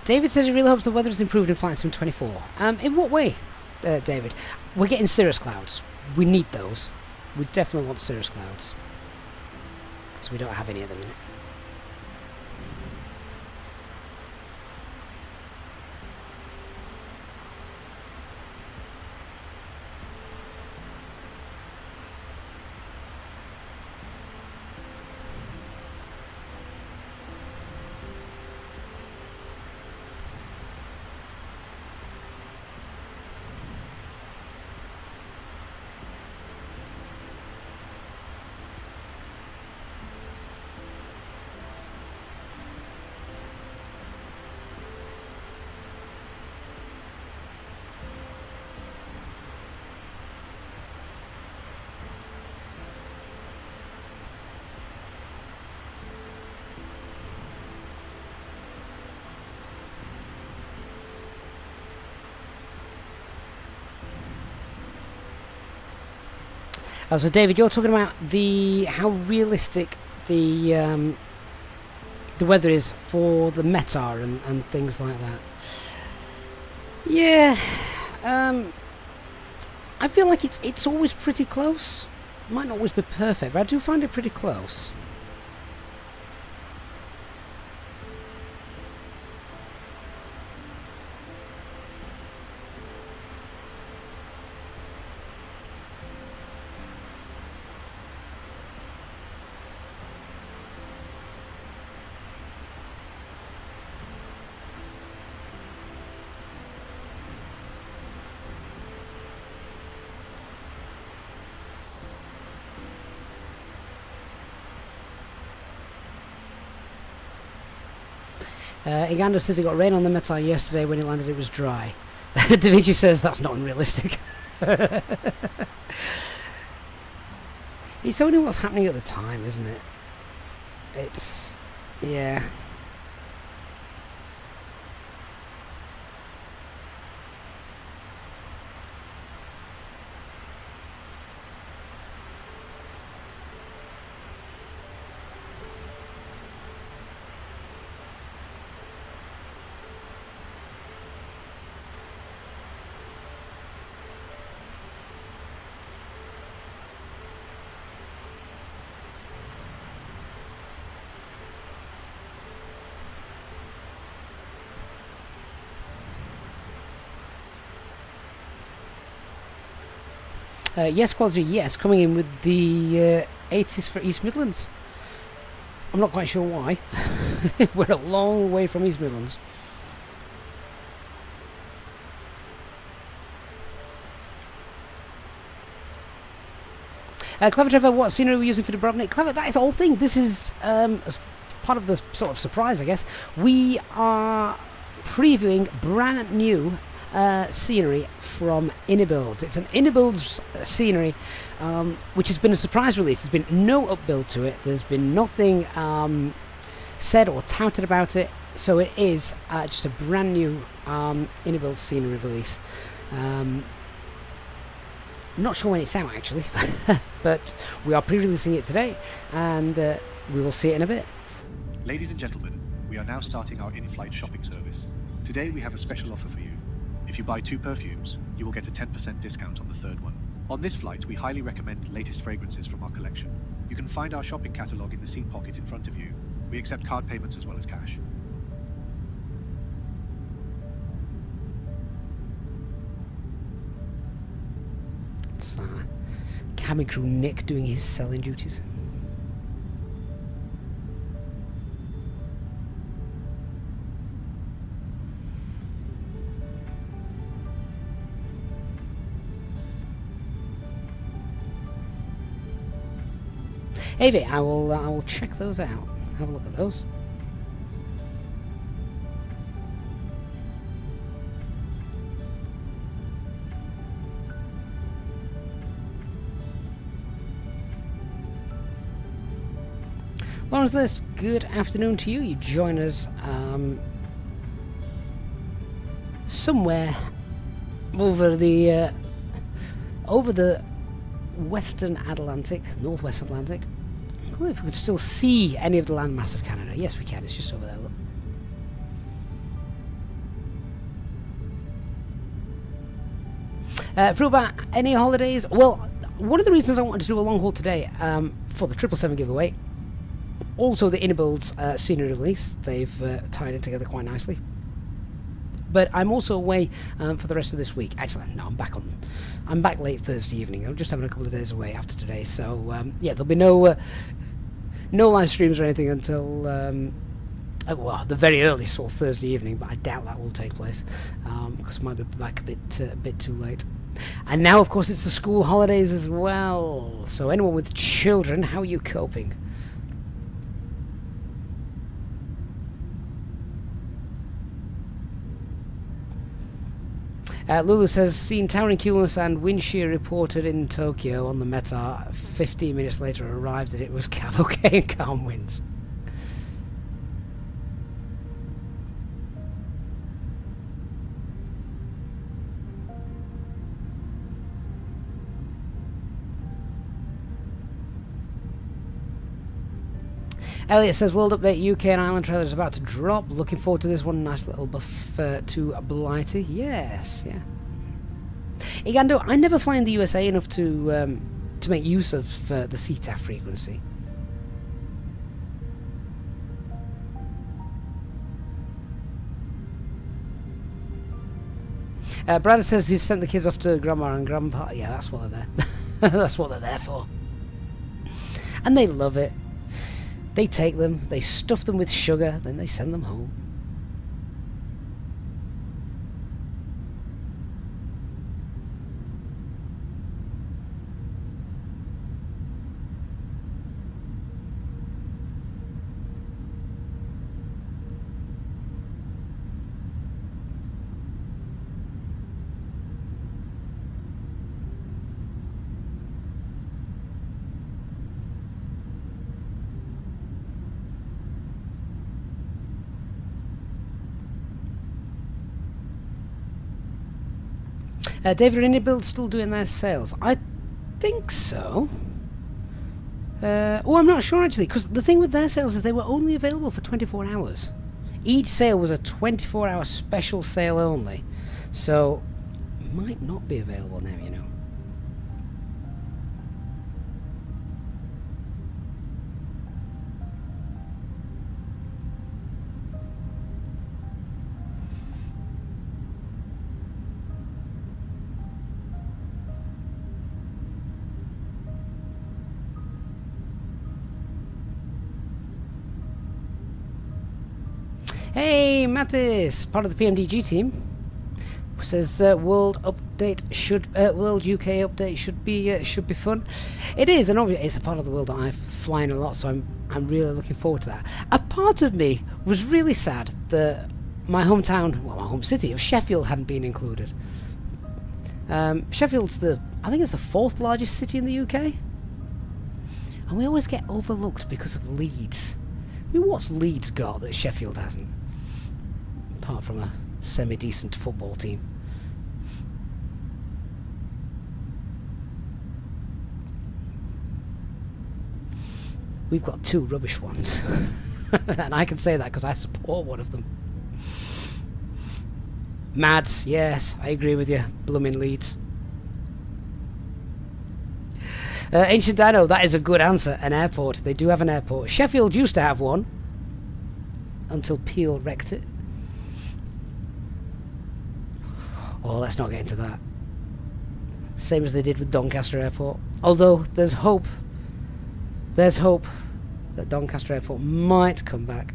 David says he really hopes the weather has improved in Flight Sim 24. In what way, David? We're getting cirrus clouds. We need those. We definitely want cirrus clouds. Because we don't have any at the minute. So David, you're talking about how realistic the weather is for the METAR and things like that. Yeah, I feel like it's always pretty close. Might not always be perfect, but I do find it pretty close. Igando says it got rain on the Metar yesterday. When it landed, it was dry. Da Vinci says that's not unrealistic. It's only what's happening at the time, isn't it? It's... yeah. Yes, quality, yes, coming in with the 80s for East Midlands. I'm not quite sure why. We're a long way from East Midlands. Clever Trevor, what scenery are we using for Dubrovnik? Clever, that is the whole thing. This is as part of the sort of surprise, I guess. We are previewing brand new scenery from Innerbuilds. It's an Innerbuilds scenery which has been a surprise release. There's been no upbuild to it. There's been nothing said or touted about it. So it is just a brand new Innerbuilds scenery release. Not sure when it's out actually, but we are pre-releasing it today, and we will see it in a bit. Ladies and gentlemen, we are now starting our in-flight shopping service. Today we have a special offer for you. If you buy 2 perfumes, you will get a 10% discount on the third one. On this flight, we highly recommend the latest fragrances from our collection. You can find our shopping catalogue in the seat pocket in front of you. We accept card payments as well as cash. It's cabin crew Nick doing his selling duties. Avi, I will check those out. Have a look at those. Lawrence List, good afternoon to you. You join us somewhere over the Western Atlantic, Northwest Atlantic. I wonder if we could still see any of the landmass of Canada. Yes, we can. It's just over there. Look. Fruba, any holidays? Well, one of the reasons I wanted to do a long haul today for the 777 giveaway, also the Innerbuilds scenery release. They've tied it together quite nicely. But I'm also away for the rest of this week. Actually, no, I'm back late Thursday evening. I'm just having a couple of days away after today. So yeah, there'll be no live streams or anything until well, the very earliest sort of Thursday evening. But I doubt that will take place because I might be back a bit too late. And now, of course, it's the school holidays as well. So anyone with children, how are you coping? Lulu says, seen towering cumulus and wind shear reported in Tokyo on the Metar. 15 minutes later arrived and it was cavalcade and calm winds. Elliot says, World Update UK and Island trailer is about to drop. Looking forward to this one. Nice little buff to Blighty. Yes, yeah. Igando, I never fly in the USA enough to make use of the CTAF frequency. Brad says he's sent the kids off to Grandma and Grandpa. Yeah, that's what they're there. That's what they're there for. And they love it. They take them, they stuff them with sugar, then they send them home. David, are any builds still doing their sales? I think so. Oh, I'm not sure actually, because the thing with their sales is they were only available for 24 hours. Each sale was a 24-hour special sale only, so it might not be available now, you know. Hey, Mathis, part of the PMDG team, says World UK update should be fun. It is, and obviously it's a part of the world that I fly in a lot, so I'm really looking forward to that. A part of me was really sad that my hometown, well, my home city of Sheffield hadn't been included. Sheffield's I think it's the 4th largest city in the UK, and we always get overlooked because of Leeds. I mean, what's Leeds got that Sheffield hasn't? Apart from a semi-decent football team. We've got 2 rubbish ones. And I can say that because I support one of them. Mads, yes, I agree with you. Blooming Leeds. Ancient Dino, that is a good answer. An airport. They do have an airport. Sheffield used to have one until Peel wrecked it. Oh, let's not get into that. Same as they did with Doncaster Airport. Although there's hope. There's hope that Doncaster Airport might come back.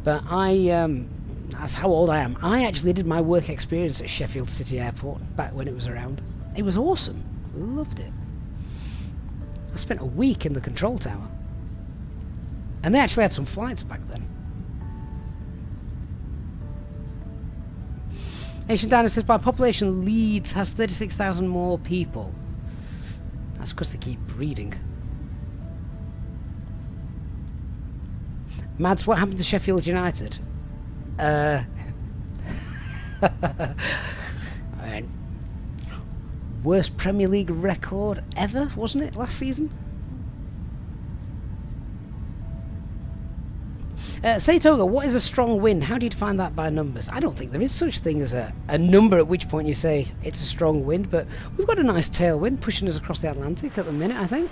But that's how old I am. I actually did my work experience at Sheffield City Airport back when it was around. It was awesome. Loved it. I spent a week in the control tower. And they actually had some flights back then. Ancient Dino says, by population, Leeds has 36,000 more people. That's because they keep breeding. Mads, what happened to Sheffield United? Worst Premier League record ever, wasn't it, last season? Say Toga, what is a strong wind? How do you define that by numbers? I don't think there is such thing as a number at which point you say it's a strong wind, but we've got a nice tailwind pushing us across the Atlantic at the minute, I think.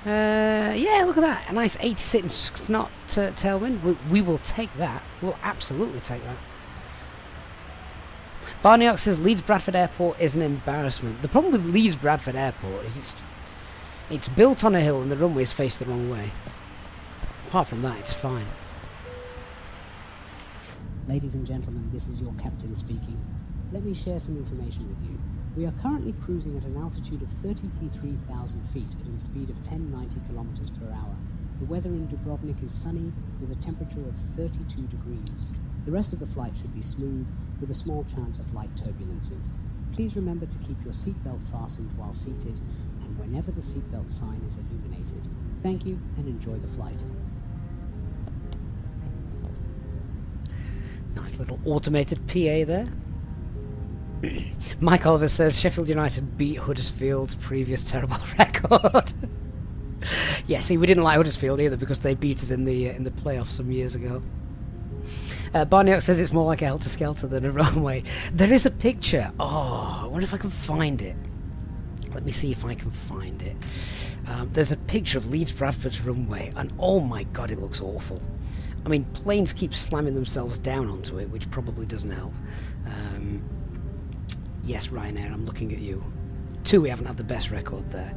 Yeah, look at that. A nice 86 knot tailwind. We will take that. We'll absolutely take that. Barney says Leeds Bradford Airport is an embarrassment. The problem with Leeds Bradford Airport is it's built on a hill and the runways face the wrong way. Apart from that, it's fine. Ladies and gentlemen, this is your captain speaking. Let me share some information with you. We are currently cruising at an altitude of 33,000 feet at a speed of 1090 kilometers per hour. The weather in Dubrovnik is sunny with a temperature of 32 degrees. The rest of the flight should be smooth with a small chance of light turbulences. Please remember to keep your seatbelt fastened while seated and whenever the seatbelt sign is illuminated. Thank you and enjoy the flight. little automated PA there. Mike Oliver says Sheffield United beat Huddersfield's previous terrible record. Yeah, see, we didn't like Huddersfield either because they beat us in the playoffs some years ago. Barney says it's more like a helter-skelter than a runway. There is a picture. Oh, I wonder if I can find it. Let me see if I can find it. There's a picture of Leeds Bradford's runway, and oh my god, it looks awful. I mean, planes keep slamming themselves down onto it, which probably doesn't help. Yes, Ryanair, I'm looking at you. Two, we haven't had the best record there.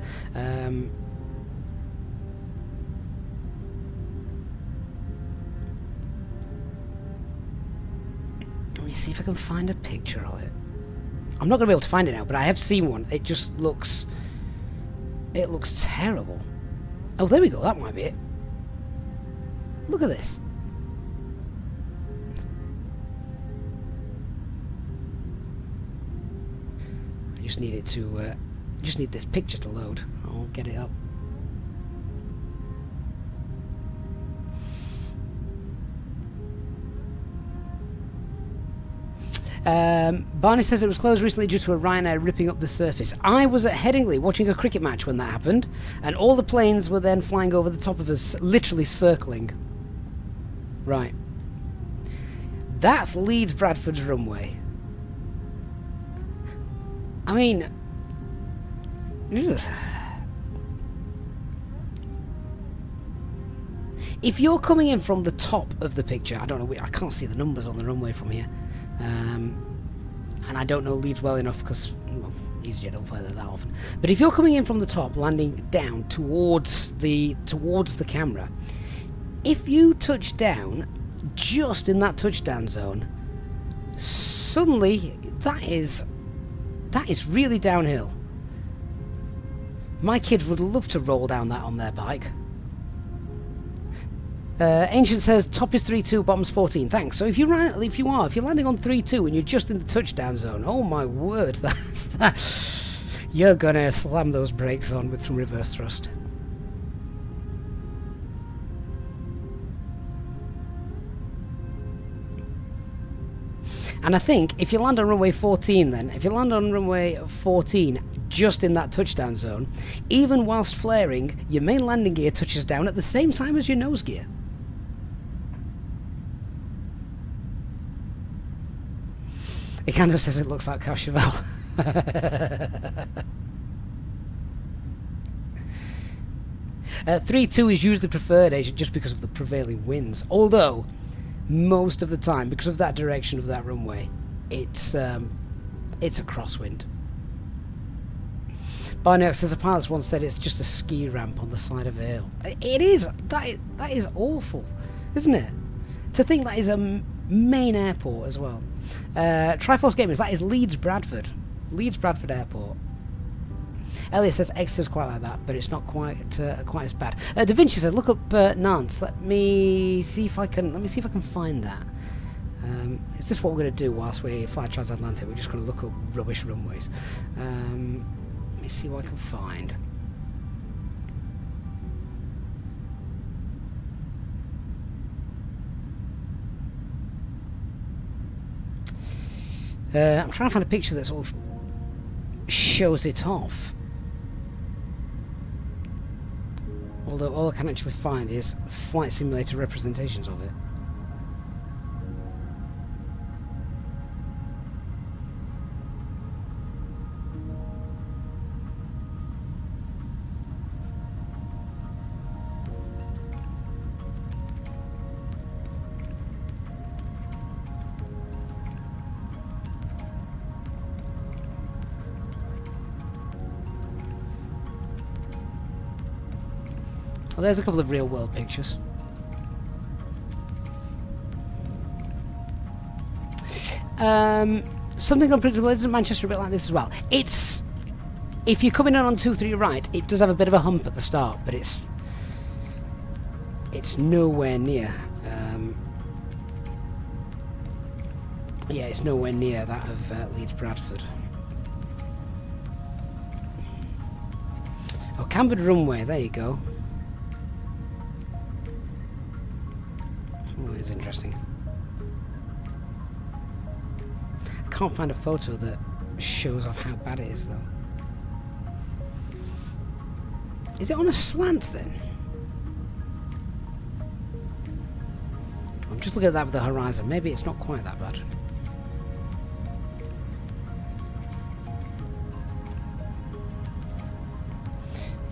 Let me see if I can find a picture of it. I'm not going to be able to find it now, but I have seen one. It just looks... It looks terrible. Oh, there we go. That might be it. Look at this. I just need it to... just need this picture to load. I'll get it up. Barney says it was closed recently due to a Ryanair ripping up the surface. I was at Headingley watching a cricket match when that happened, and all the planes were then flying over the top of us, literally circling. Right. That's Leeds Bradford's runway. I mean... Ugh. If you're coming in from the top of the picture, I don't know, I can't see the numbers on the runway from here. And I don't know Leeds well enough because EasyJet don't fly there that often. But if you're coming in from the top, landing down towards the camera, if you touch down just in that touchdown zone, suddenly that is really downhill. My kids would love to roll down that on their bike. Ancient says top is 3-2, bottom's 14. Thanks. So if you're landing on 3-2 and you're just in the touchdown zone, oh my word, you're gonna slam those brakes on with some reverse thrust. And I think if you land on runway 14 then, if you land on runway 14 just in that touchdown zone, even whilst flaring, your main landing gear touches down at the same time as your nose gear. It kind of says it looks like Courchevel. 3-2 is usually preferred, Asia, just because of the prevailing winds. Although, most of the time, because of that direction of that runway, it's a crosswind. Barney says a pilot once said it's just a ski ramp on the side of a hill. It is. That is awful, isn't it? To think that is a main airport as well. Triforce Gamers, that is Leeds Bradford. Leeds Bradford Airport. Elliot says Exeter's quite like that, but it's not quite as bad. Da Vinci says look up Nantes. Let me see if I can find that. Is this what we're going to do whilst we fly Transatlantic? We're just going to look up rubbish runways. Let me see what I can find. I'm trying to find a picture that sort of shows it off. Although all I can actually find is flight simulator representations of it. Well, there's a couple of real-world pictures. Something unpredictable. Isn't Manchester a bit like this as well? It's... If you're coming in on 2-3 right, it does have a bit of a hump at the start, but it's nowhere near... yeah, it's nowhere near that of Leeds Bradford. Oh, Cambered Runway, there you go. Oh, it's interesting. can't find a photo that shows off how bad it is, though. Is it on a slant, then? I'm just looking at that with the horizon. Maybe it's not quite that bad.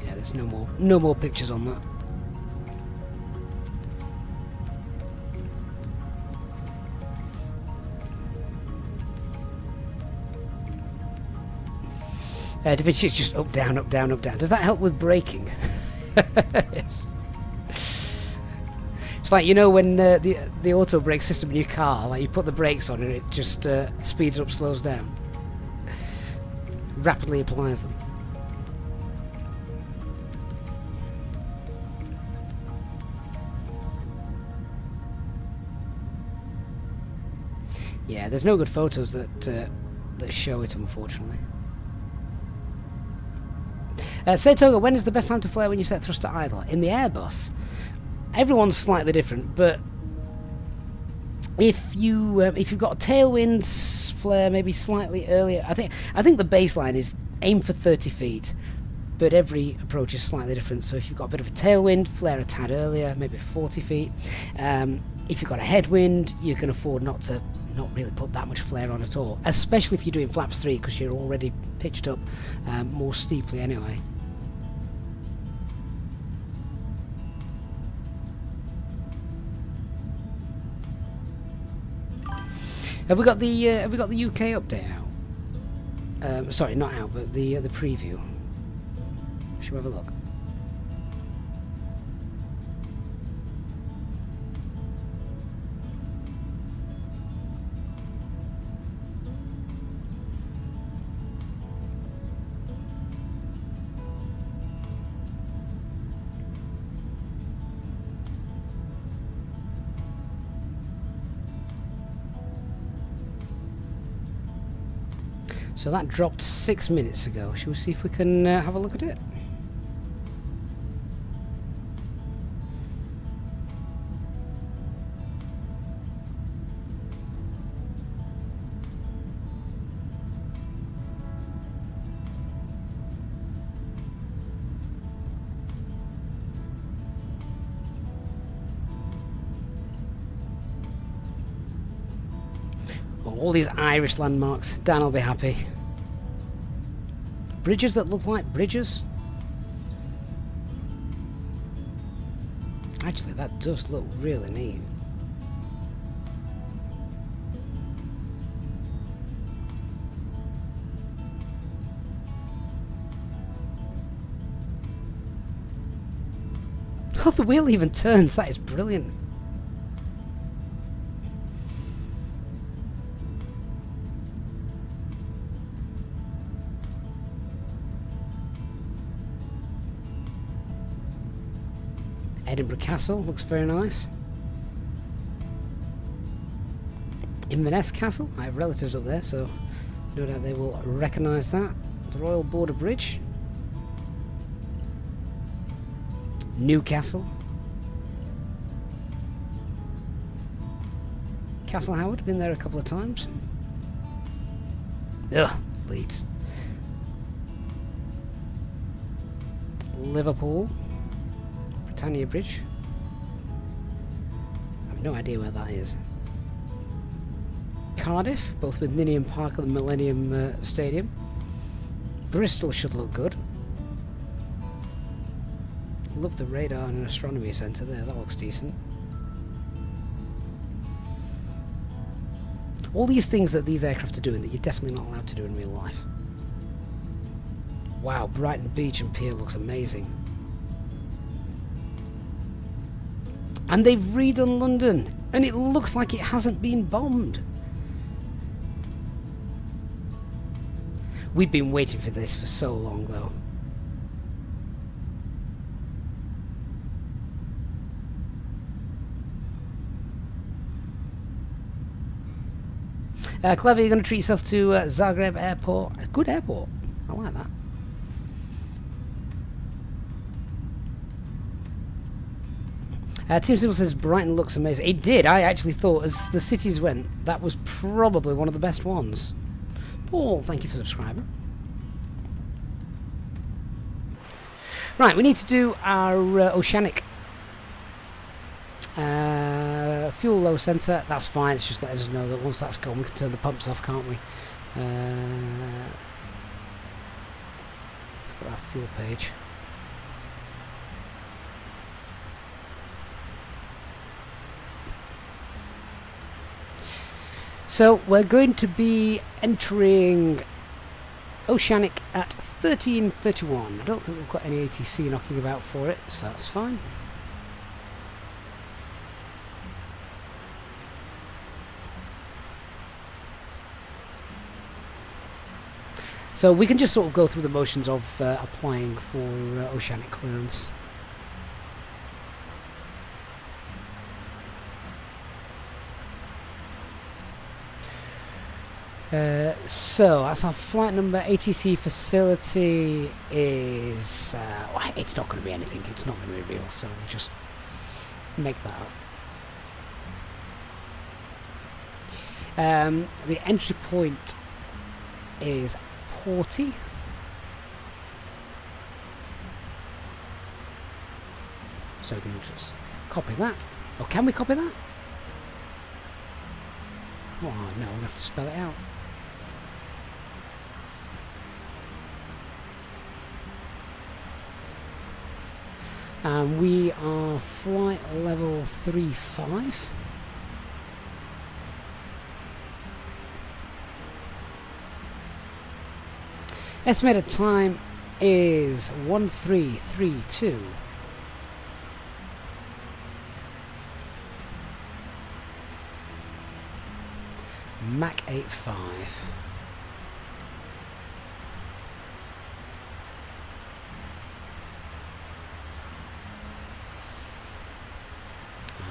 Yeah, there's no more pictures on that. Da Vinci's just up, down, up, down, up, down. Does that help with braking? Yes. It's like, you know, when the auto brake system in your car, like you put the brakes on and it just speeds up, slows down. Rapidly applies them. Yeah, there's no good photos that show it, unfortunately. Say Toga, when is the best time to flare when you set thrust to idle? In the Airbus? Everyone's slightly different, but if you've got a tailwind flare maybe slightly earlier, I think the baseline is aim for 30 feet, but every approach is slightly different. So if you've got a bit of a tailwind, flare a tad earlier, maybe 40 feet. If you've got a headwind, you can afford not really put that much flare on at all, especially if you're doing flaps 3 because you're already pitched up more steeply anyway. Have we got the UK update out? Sorry, not out, but the preview. Should we have a look? So that dropped 6 minutes ago. Shall we see if we can have a look at it? All these Irish landmarks. Dan will be happy. Bridges that look like bridges. Actually, that does look really neat. Oh, the wheel even turns. That is brilliant. Edinburgh Castle looks very nice. Inverness Castle, I have relatives up there, so no doubt they will recognise that. The Royal Border Bridge. Newcastle. Castle Howard, been there a couple of times. Ugh, Leeds. Liverpool. Britannia Bridge. I have no idea where that is. Cardiff, both with Ninian Park and the Millennium Stadium. Bristol should look good. Love the radar and astronomy centre there, that looks decent. All these things that these aircraft are doing that you're definitely not allowed to do in real life. Wow, Brighton Beach and Pier looks amazing. And they've redone London, and it looks like it hasn't been bombed. We've been waiting for this for so long, though. Clever, you're going to treat yourself to Zagreb Airport. A good airport. I like that. Team Simple says Brighton looks amazing. It did. I actually thought, as the cities went, that was probably one of the best ones. Paul, thank you for subscribing. Right, we need to do our Oceanic fuel low centre. That's fine. It's just letting us know that once that's gone, we can turn the pumps off, can't we? Got our fuel page. So we're going to be entering Oceanic at 13:31. I don't think we've got any ATC knocking about for it, so that's fine. So we can just sort of go through the motions of applying for Oceanic clearance. So that's our flight number. ATC facility is it's not going to be anything, it's not going to be real, so we'll just make that up. The entry point is Porty. So we can just copy that. Or can we copy that? Oh no, we'll have to spell it out. And we are flight level 35. Estimated time is 1332. Mach 85.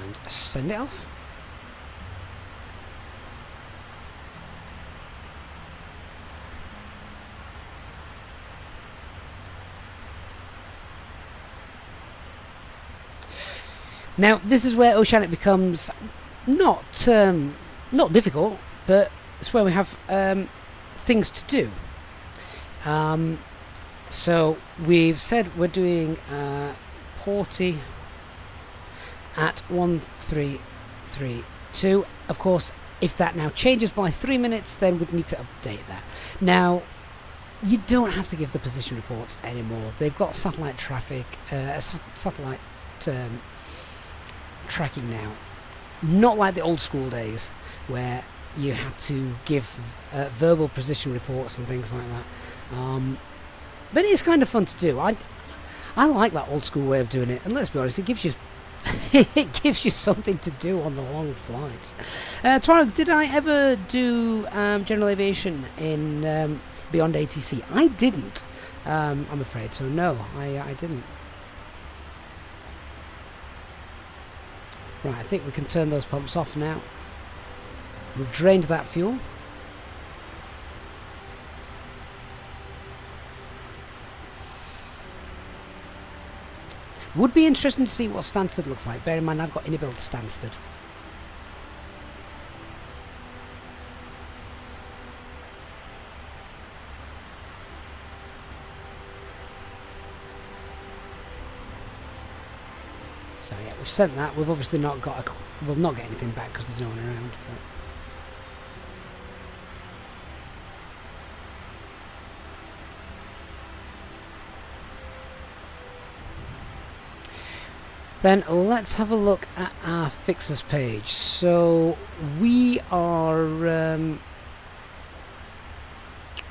And send it off. Now this is where Oceanic becomes not difficult, but it's where we have things to do. So we've said we're doing Porty at 1332. Of course, if that now changes by 3 minutes, then we'd need to update that. Now, you don't have to give the position reports anymore. They've got satellite traffic, satellite tracking now. Not like the old school days where you had to give verbal position reports and things like that. But it's kind of fun to do. I like that old school way of doing it, and let's be honest, it gives you it gives you something to do on the long flights. Twarog, did I ever do general aviation in beyond ATC? I didn't. I'm afraid so. No, I didn't. Right, I think we can turn those pumps off now. We've drained that fuel. Would be interesting to see what Stansted looks like. Bear in mind, I've got inbuilt Stansted. So yeah, we've sent that. We've obviously not got we'll not get anything back because there's no one around. But then let's have a look at our fixers page. So we are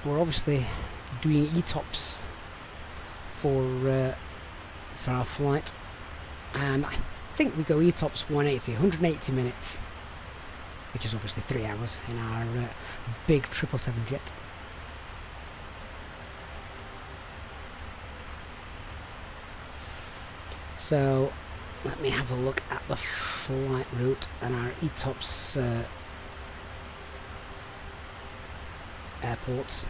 we're obviously doing ETOPS for our flight, and I think we go ETOPS 180 minutes, which is obviously 3 hours in our big 777 jet. So let me have a look at the flight route and our ETOPS airports.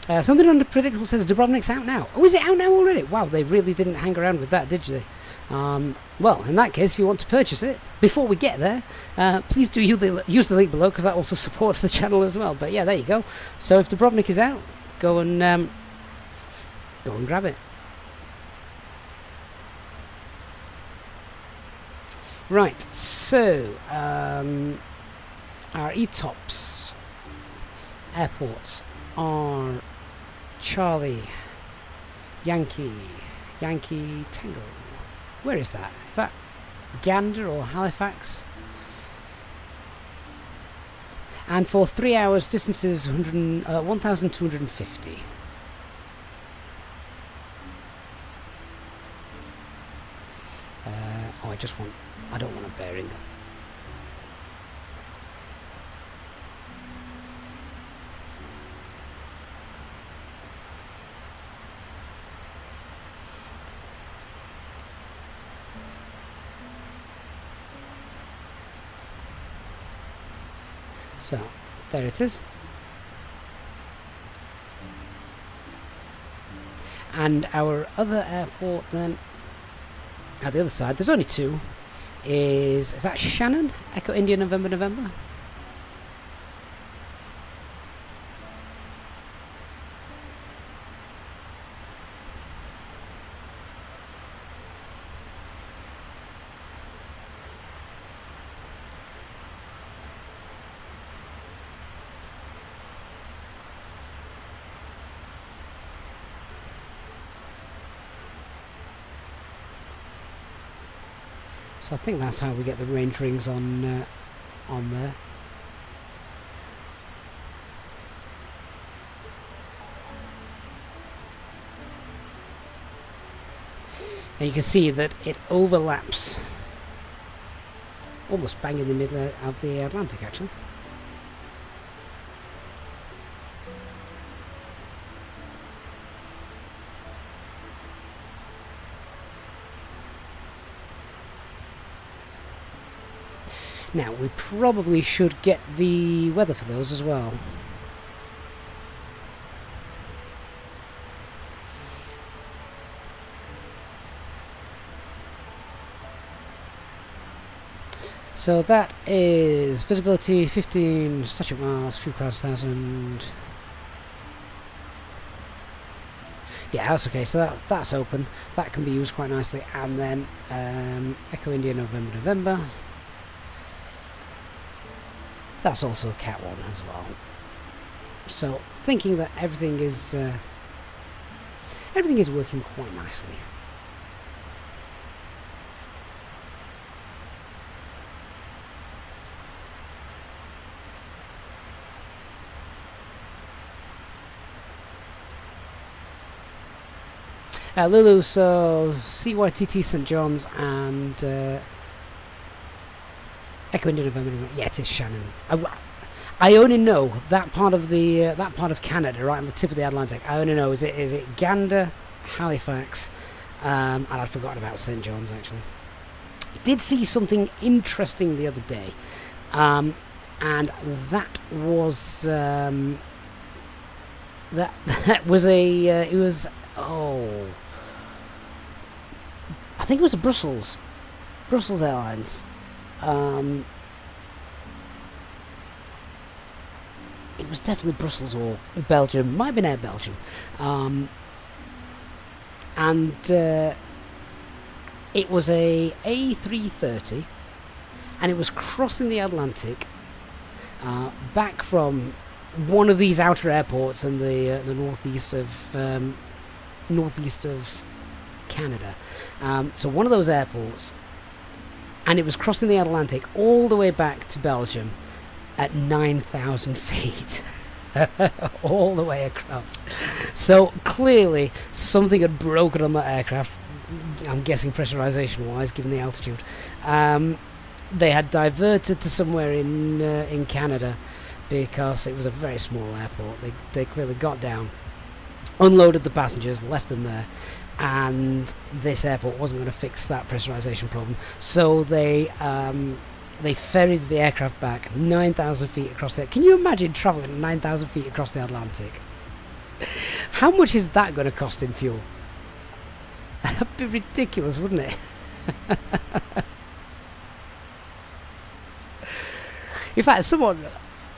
Something unpredictable says Dubrovnik's out now. Oh, is it out now already? Wow, they really didn't hang around with that, did they? Well, in that case, if you want to purchase it before we get there, please do use the link below, because that also supports the channel as well. But yeah, there you go. So if Dubrovnik is out, go and grab it. Right, so our ETOPS airports are Charlie, Yankee Tango. Where is that? Is that Gander or Halifax? And for 3 hours, distances 1,250. Oh, I don't want a bearing. So, there it is. And our other airport then, at the other side, there's only two, is that Shannon? Echo India November November? So I think that's how we get the range rings on there. And you can see that it overlaps almost bang in the middle of the Atlantic, actually. Now, we probably should get the weather for those as well. So that is visibility 15 static miles, few clouds 1,000. Yeah, that's okay. So that's open. That can be used quite nicely. And then Echo India November November. That's also a Cat 1 as well. So thinking that everything is working quite nicely. Lulu, so CYTT St John's and Echo India November. Yeah, it is Shannon. I only know that part of the Canada, right on the tip of the Atlantic. I only know is it Gander, Halifax, and I'd forgotten about St John's actually. Did see something interesting the other day, and that was that was a it was I think it was a Brussels Airlines. It was definitely Brussels or Belgium. Might have been Air Belgium. And it was a A330, and it was crossing the Atlantic back from one of these outer airports in the northeast of Canada. So one of those airports, and it was crossing the Atlantic all the way back to Belgium at 9,000 feet. All the way across. So clearly something had broken on that aircraft. I'm guessing pressurization wise, given the altitude. They had diverted to somewhere in Canada because it was a very small airport. They clearly got down, unloaded the passengers, left them there, and this airport wasn't going to fix that pressurization problem. So they ferried the aircraft back 9,000 feet across there. Can you imagine traveling 9,000 feet across the Atlantic? How much is that going to cost in fuel? That'd be ridiculous, wouldn't it? In fact, someone,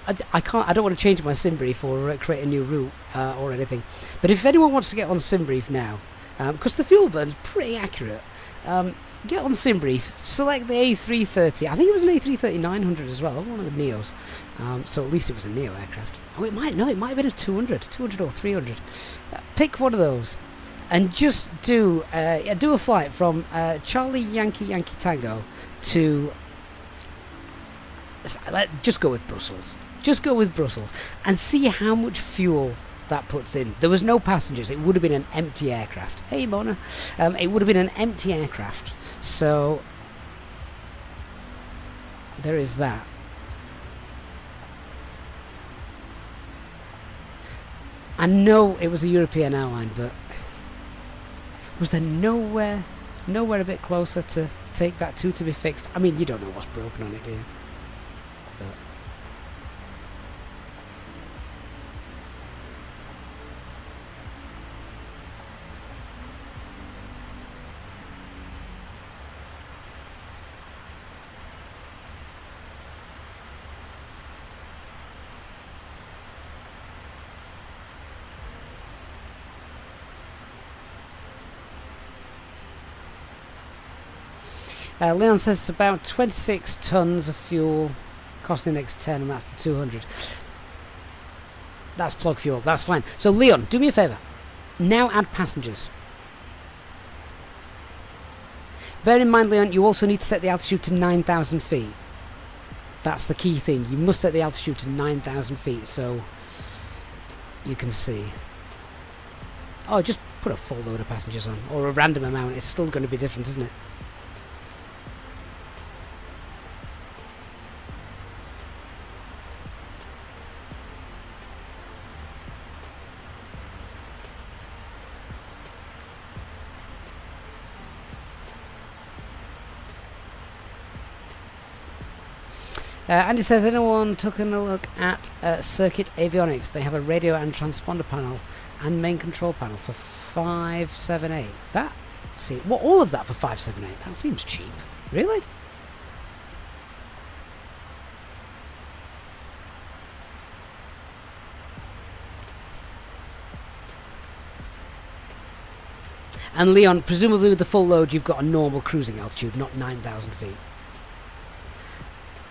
I don't want to change my SimBrief or create a new route or anything. But if anyone wants to get on SimBrief now, because the fuel burn's pretty accurate, get on SimBrief, select the A330. I think it was an A330-900 as well, one of the Neos. So at least it was a Neo aircraft. Oh, it might have been a 200 or 300. Pick one of those, and just do a flight from Charlie Yankee Tango to. Just go with Brussels. Just go with Brussels and see how much fuel that puts in. There was no passengers. It would have been an empty aircraft. Hey, Mona. It would have been an empty aircraft. So there is that. I know it was a European airline, but was there nowhere a bit closer to take that to be fixed? I mean, you don't know what's broken on it, do you? But Leon says it's about 26 tons of fuel costing X10, and that's the 200. That's plug fuel. That's fine. So Leon, do me a favour. Now add passengers. Bear in mind, Leon, you also need to set the altitude to 9,000 feet. That's the key thing. You must set the altitude to 9,000 feet so you can see. Oh, just put a full load of passengers on, or a random amount. It's still going to be different, isn't it? Andy says, anyone took a look at Circuit Avionics? They have a radio and transponder panel and main control panel for 578. That, see, what, all of that for 578? That seems cheap. Really? And Leon, presumably with the full load, you've got a normal cruising altitude, not 9,000 feet.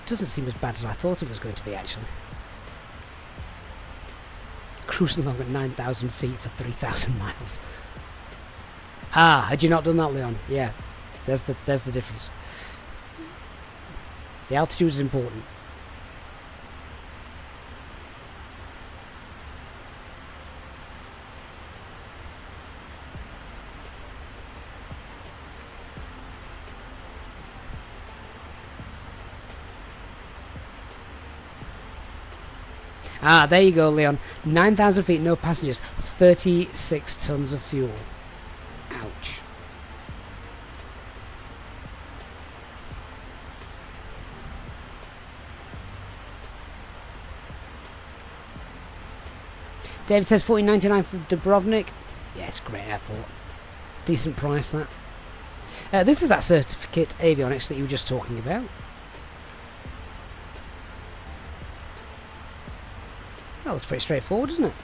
Doesn't seem as bad as I thought it was going to be, actually. Cruising along at 9,000 feet for 3,000 miles. Ah, had you not done that, Leon? Yeah, there's the difference. The altitude is important. Ah, there you go, Leon. 9,000 feet, no passengers. 36 tons of fuel. Ouch. David says $14.99 for Dubrovnik. Yeah, it's a great airport. Decent price, that. This is that certificate avionics that you were just talking about. That looks pretty straightforward, doesn't it?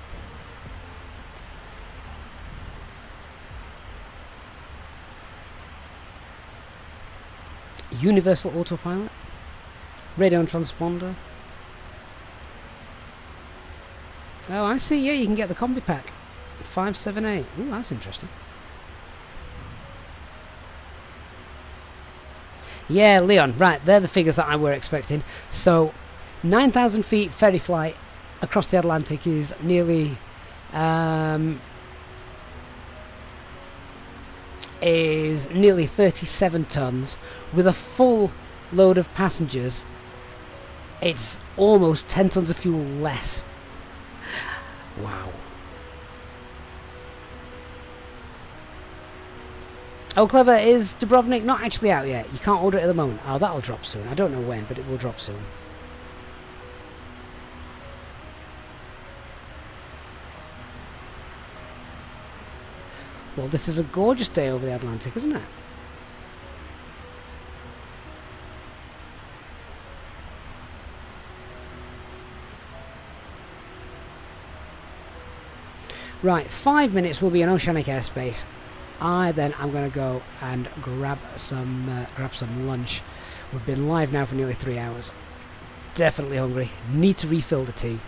Universal autopilot, radio and transponder. Oh, I see. Yeah, you can get the combi pack. 578. Ooh, that's interesting. Yeah, Leon. Right, they're the figures that I were expecting. So, 9,000 feet ferry flight across the Atlantic is nearly 37 tons. With a full load of passengers, it's almost 10 tons of fuel less. Wow. Oh, clever. Is Dubrovnik not actually out yet? You can't order it at the moment. Oh, that'll drop soon. I don't know when, but it will drop soon. Well, this is a gorgeous day over the Atlantic, isn't it? Right, 5 minutes will be in oceanic airspace. I'm going to go and grab some lunch. We've been live now for nearly 3 hours. Definitely hungry. Need to refill the tea.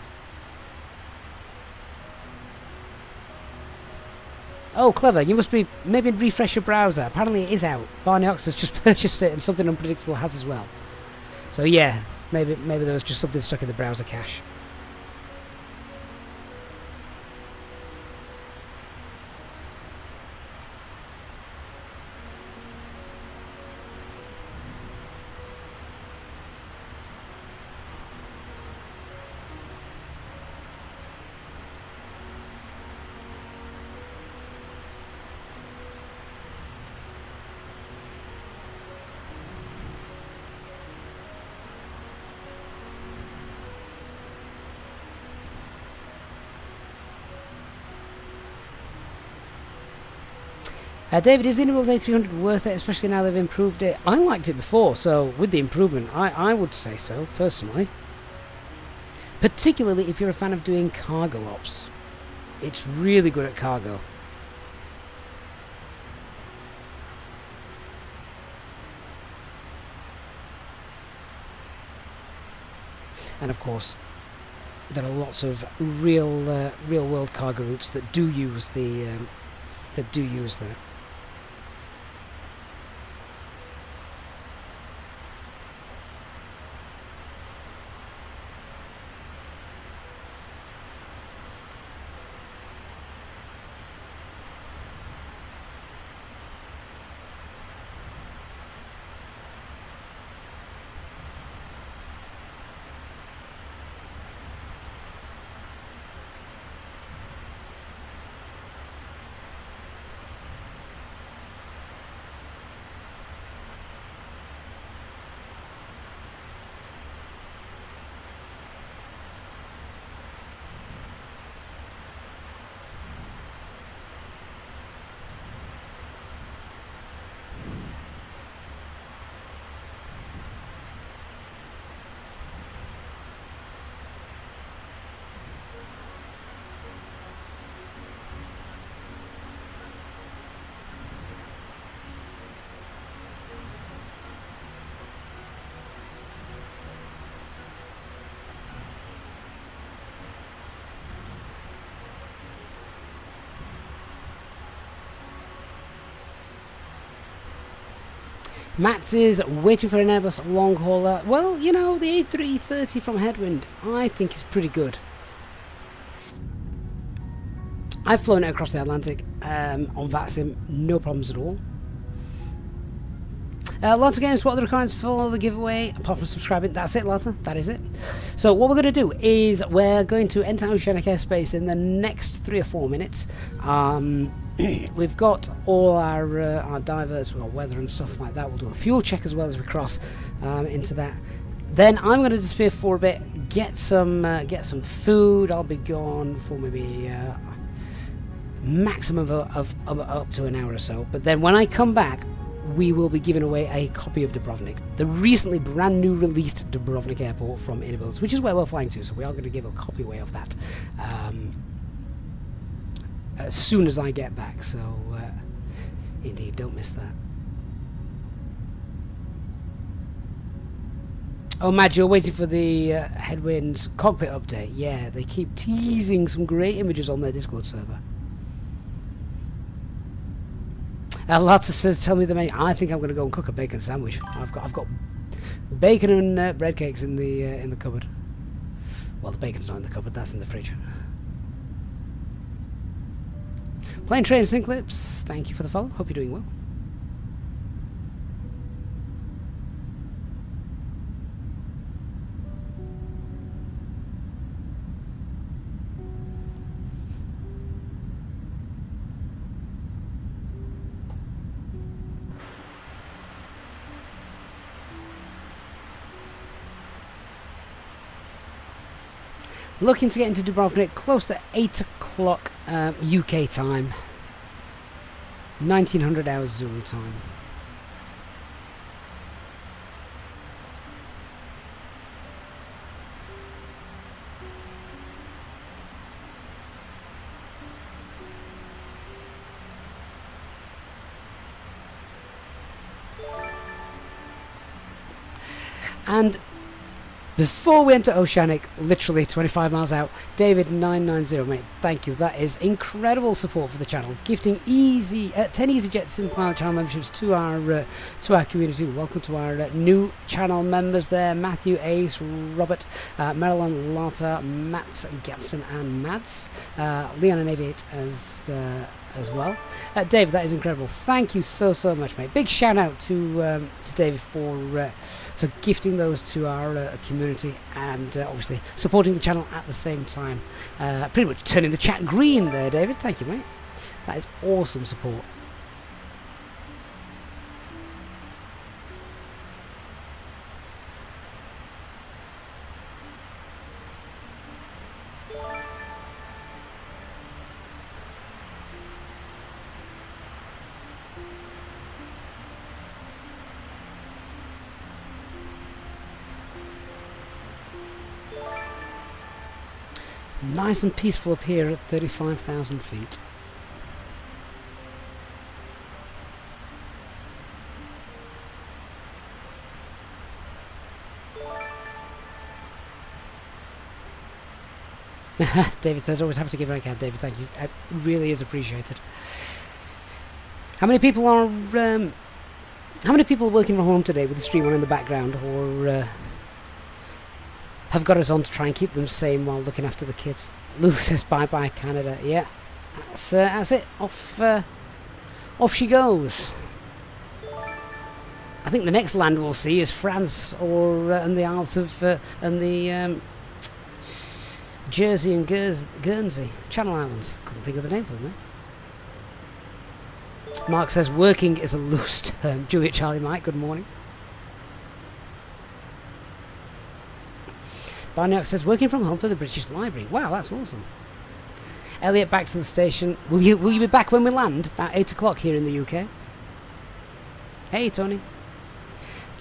Oh, clever. You must be... Maybe refresh your browser. Apparently it is out. Barney Ox has just purchased it and something unpredictable has as well. So yeah, maybe there was just something stuck in the browser cache. David, is the Indibles A300 worth it, especially now they've improved it? I liked it before, so with the improvement, I would say so, personally. Particularly if you're a fan of doing cargo ops. It's really good at cargo. And of course, there are lots of real world cargo routes that do use that. Matt is waiting for an Airbus long hauler. Well, you know, the A330 from Headwind, I think is pretty good. I've flown it across the Atlantic on VATSIM, no problems at all. Lotta Games, what are the requirements for the giveaway? Apart from subscribing, that's it, Lotta, that is it. So what we're going to do is we're going to enter oceanic airspace in the next 3 or 4 minutes. We've got all our divers, we've got weather and stuff like that. We'll do a fuel check as well as we cross into that. Then I'm going to disappear for a bit, get some food. I'll be gone for maybe maximum of up to an hour or so. But then when I come back, we will be giving away a copy of Dubrovnik, the recently brand new released Dubrovnik Airport from Indibles, which is where we're flying to. So we are going to give a copy away of that as soon as I get back. So indeed, don't miss that. Oh, Madge, you're waiting for the Headwind's cockpit update. Yeah, they keep teasing some great images on their Discord server. Lotta says, tell me the menu. I think I'm going to go and cook a bacon sandwich. I've got bacon and bread cakes in the cupboard. Well, the bacon's not in the cupboard. That's in the fridge. Plane Train Synclips, thank you for the follow. Hope you're doing well. Looking to get into Dubrovnik close to 8 o'clock UK time. 1900 hours Zulu time. And before we enter Oceanic, literally 25 miles out, David 990, mate, thank you. That is incredible support for the channel. Gifting 10 EasyJet Simple Pilot channel memberships to our community. Welcome to our new channel members there: Matthew, Ace, Robert, Marilyn, Lotta, Matt, Gatson, and Mads. Leon and Aviate as well. David, that is incredible. Thank you so much, mate. Big shout out to David for gifting those to our community, and obviously supporting the channel at the same time. Pretty much turning the chat green there, David. Thank you, mate. That is awesome support. Nice and peaceful up here at 35,000 feet. David says, always happy to give a cab. David, thank you. It really is appreciated. How many people are working from home today with the stream on in the background, or have got us on to try and keep them sane while looking after the kids? Lulu says bye bye Canada. Yeah, that's it. Off she goes. I think the next land we'll see is France, or and the Isles of and the Jersey and Guernsey, Channel Islands. Couldn't think of the name for them. Mark says working is a loose term. Juliet Charlie Mike, good morning. Barney says working from home for the British Library. Wow, that's awesome. Elliot, back to the station. Will you be back when we land? About 8 o'clock here in the UK. Hey, Tony.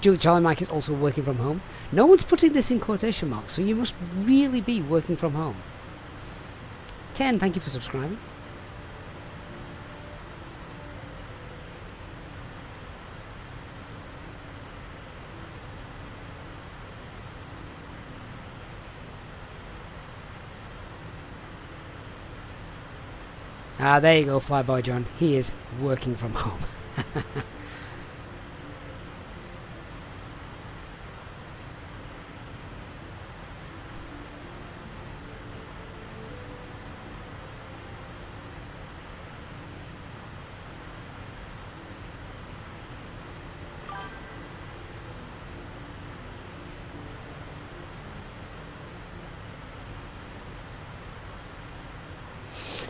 Julie Charlie Mike is also working from home. No one's putting this in quotation marks, so you must really be working from home. Ken, thank you for subscribing. Ah, there you go, Flyboy John. He is working from home.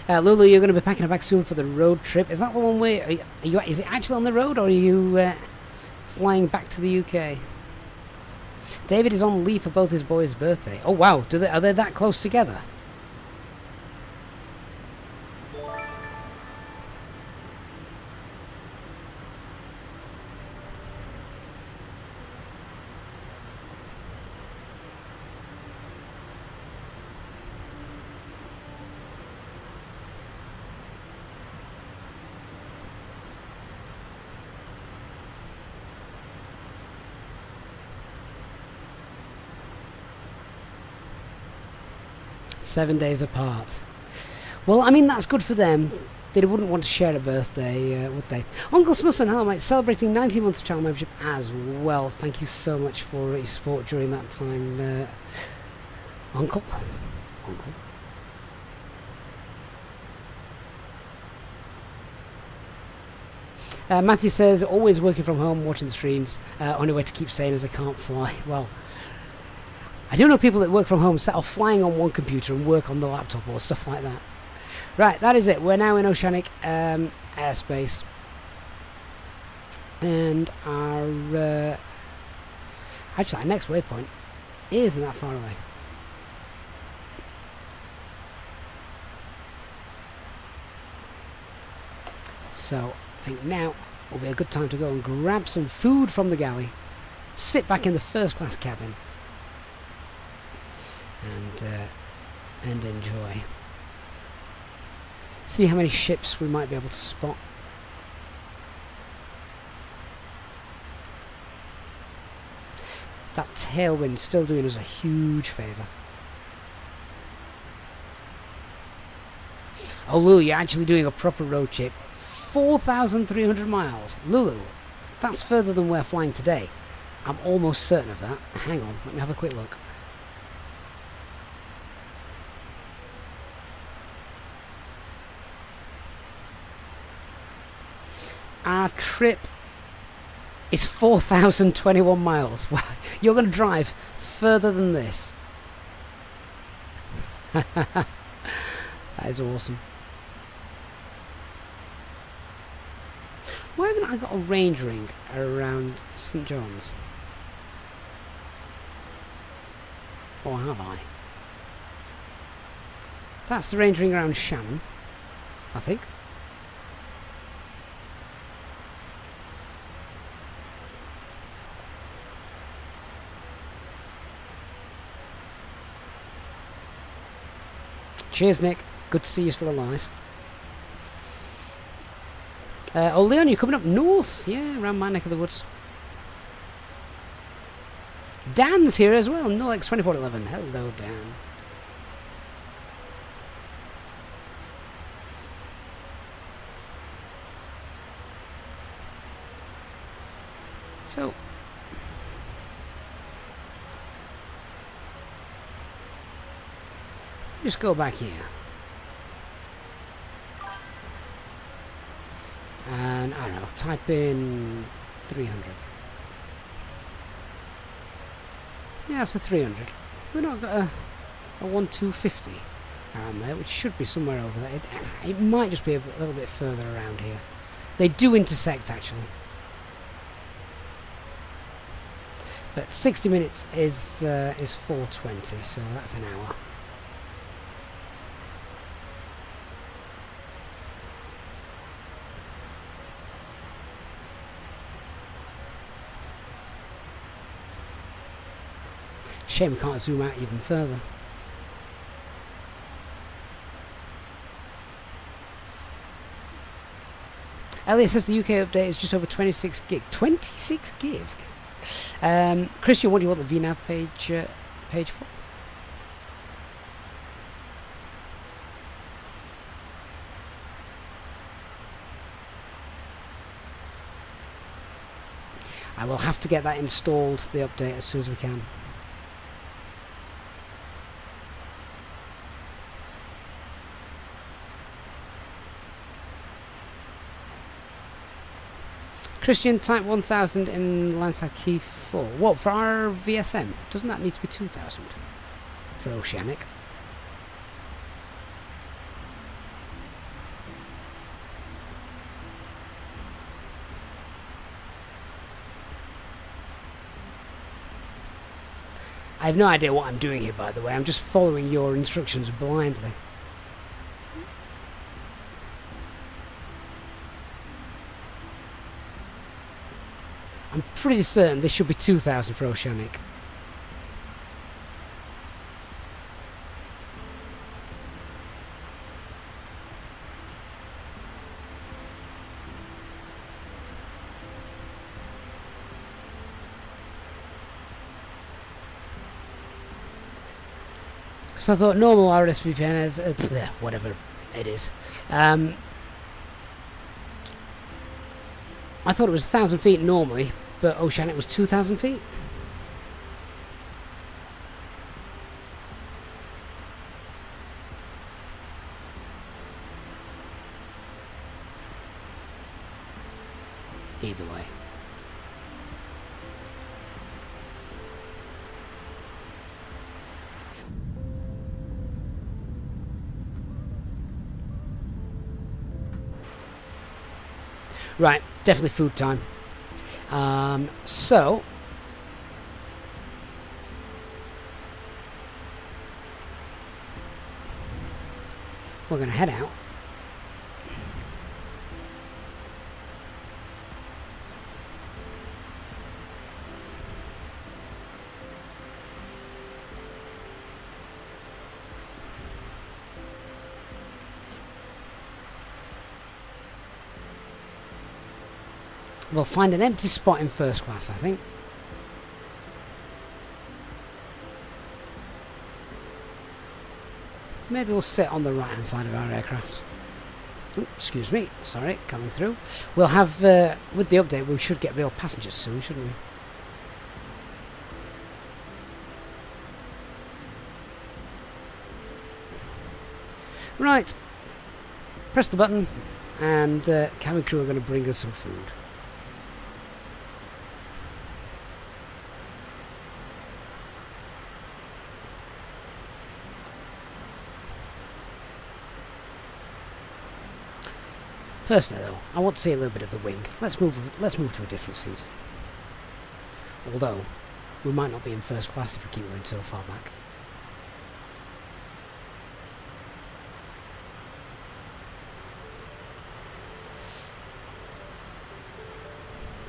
Lulu, you're going to be packing a bag soon for the road trip. Is that the one where... is it actually on the road, or are you flying back to the UK? David is on leave for both his boys' birthday. Oh, wow. Are they that close together? ...7 days apart. Well, I mean, that's good for them. They wouldn't want to share a birthday, would they? Uncle Smusson, hello mate, celebrating 19 months of channel membership as well. Thank you so much for your support during that time, Uncle. Matthew says, always working from home, watching the streams. Only way to keep sane is I can't fly. Well, I do know people that work from home set off flying on one computer and work on the laptop or stuff like that. Right, that is it. We're now in Oceanic airspace. And our... actually, our next waypoint isn't that far away. So, I think now will be a good time to go and grab some food from the galley, sit back in the first class cabin, and enjoy. See how many ships we might be able to spot. That tailwind's still doing us a huge favour. Oh, Lulu, you're actually doing a proper road trip. 4,300 miles. Lulu, that's further than we're flying today. I'm almost certain of that. Hang on, let me have a quick look. Our trip is 4,021 miles. Wow, you're going to drive further than this. That is awesome. Why haven't I got a range ring around St. John's? Or have I? That's the range ring around Shannon, I think. Cheers, Nick. Good to see you still alive. Oh, Leon, you're coming up north. Yeah, around my neck of the woods. Dan's here as well. Nolex 2411. Hello, Dan. So, just go back here. And, I don't know, type in 300. Yeah, that's a 300. We've not got a 1250 around there, which should be somewhere over there. It might just be a little bit further around here. They do intersect, actually. But 60 minutes is 420, so that's an hour. Shame we can't zoom out even further. Elliot says the UK update is just over 26 gig. 26 gig? Christian, what do you want the VNAV page for? I will have to get that installed, the update, as soon as we can. Christian, type 1000 in Landsat key 4. What, for our VSM? Doesn't that need to be 2000 for Oceanic? I have no idea what I'm doing here, by the way. I'm just following your instructions blindly. I'm pretty certain this should be 2000 for Oceanic. So I thought normal RSVPN is whatever it is. I thought it was 1,000 feet normally, but Oceanic was 2,000 feet. Either way. Right, definitely food time. So we're going to head out we'll find an empty spot in first class, I think. Maybe we'll sit on the right hand side of our aircraft. Oh, excuse me, sorry, coming through. We'll have, with the update, we should get real passengers soon, shouldn't we? Right, press the button, and cabin crew are going to bring us some food. Personally, though, I want to see a little bit of the wing. Let's move to a different seat. Although, we might not be in first class if we keep going so far back.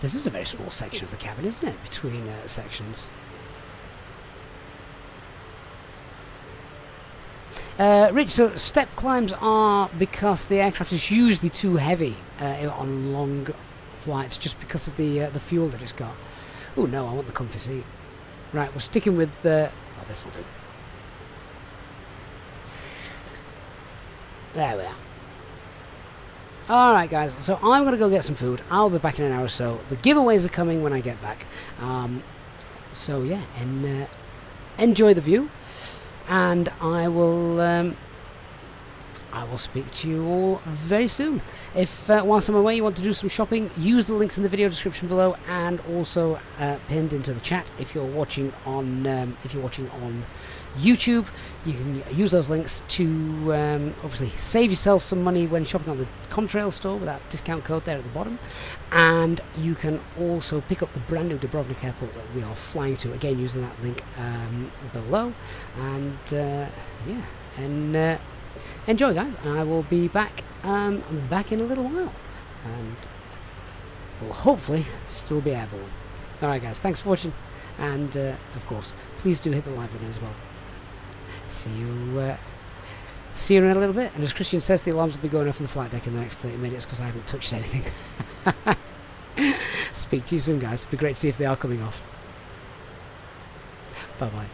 This is a very small section of the cabin, isn't it? Between sections. Rich, so step climbs are because the aircraft is usually too heavy on long flights, just because of the fuel that it's got. Oh no, I want the comfy seat. Right, we're sticking with oh, this'll do. There we are. Alright guys, so I'm going to go get some food. I'll be back in an hour or so. The giveaways are coming when I get back. So yeah, and enjoy the view. And I will speak to you all very soon. If whilst I'm away you want to do some shopping, use the links in the video description below, and also pinned into the chat if you're watching on YouTube. You can use those links to obviously save yourself some money when shopping on the Contrail store with that discount code there at the bottom. And you can also pick up the brand new Dubrovnik Airport that we are flying to, again using that link below. And yeah, and enjoy guys, and I will be back back in a little while, and will hopefully still be airborne. Alright guys, thanks for watching, and of course please do hit the like button as well. See you in a little bit, and as Christian says, the alarms will be going off on the flight deck in the next 30 minutes because I haven't touched anything. Speak to you soon guys, it'd be great to see if they are coming off. Bye bye.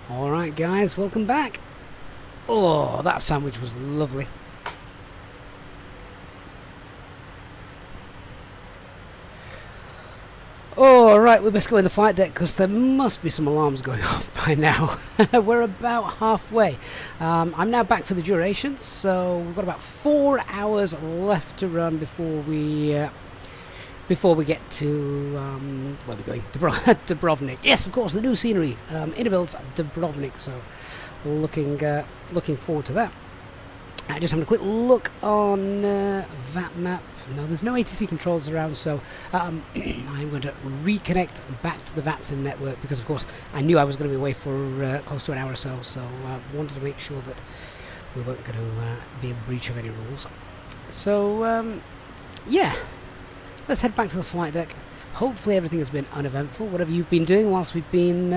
Alright guys, welcome back. Oh, that sandwich was lovely. Oh, right, we best go in the flight deck because there must be some alarms going off by now. We're about halfway. I'm now back for the duration, so we've got about 4 hours left to run before we get to where are we going? Dubrovnik. Yes, of course, the new scenery. Innerbuild's Dubrovnik, so looking forward to that. Just having a quick look on VAT map. No, there's no ATC controls around, so I'm going to reconnect back to the VATSIM network because, of course, I knew I was going to be away for close to an hour or so, so I wanted to make sure that we weren't going to be in breach of any rules. So, yeah, let's head back to the flight deck. Hopefully everything has been uneventful, whatever you've been doing whilst we've been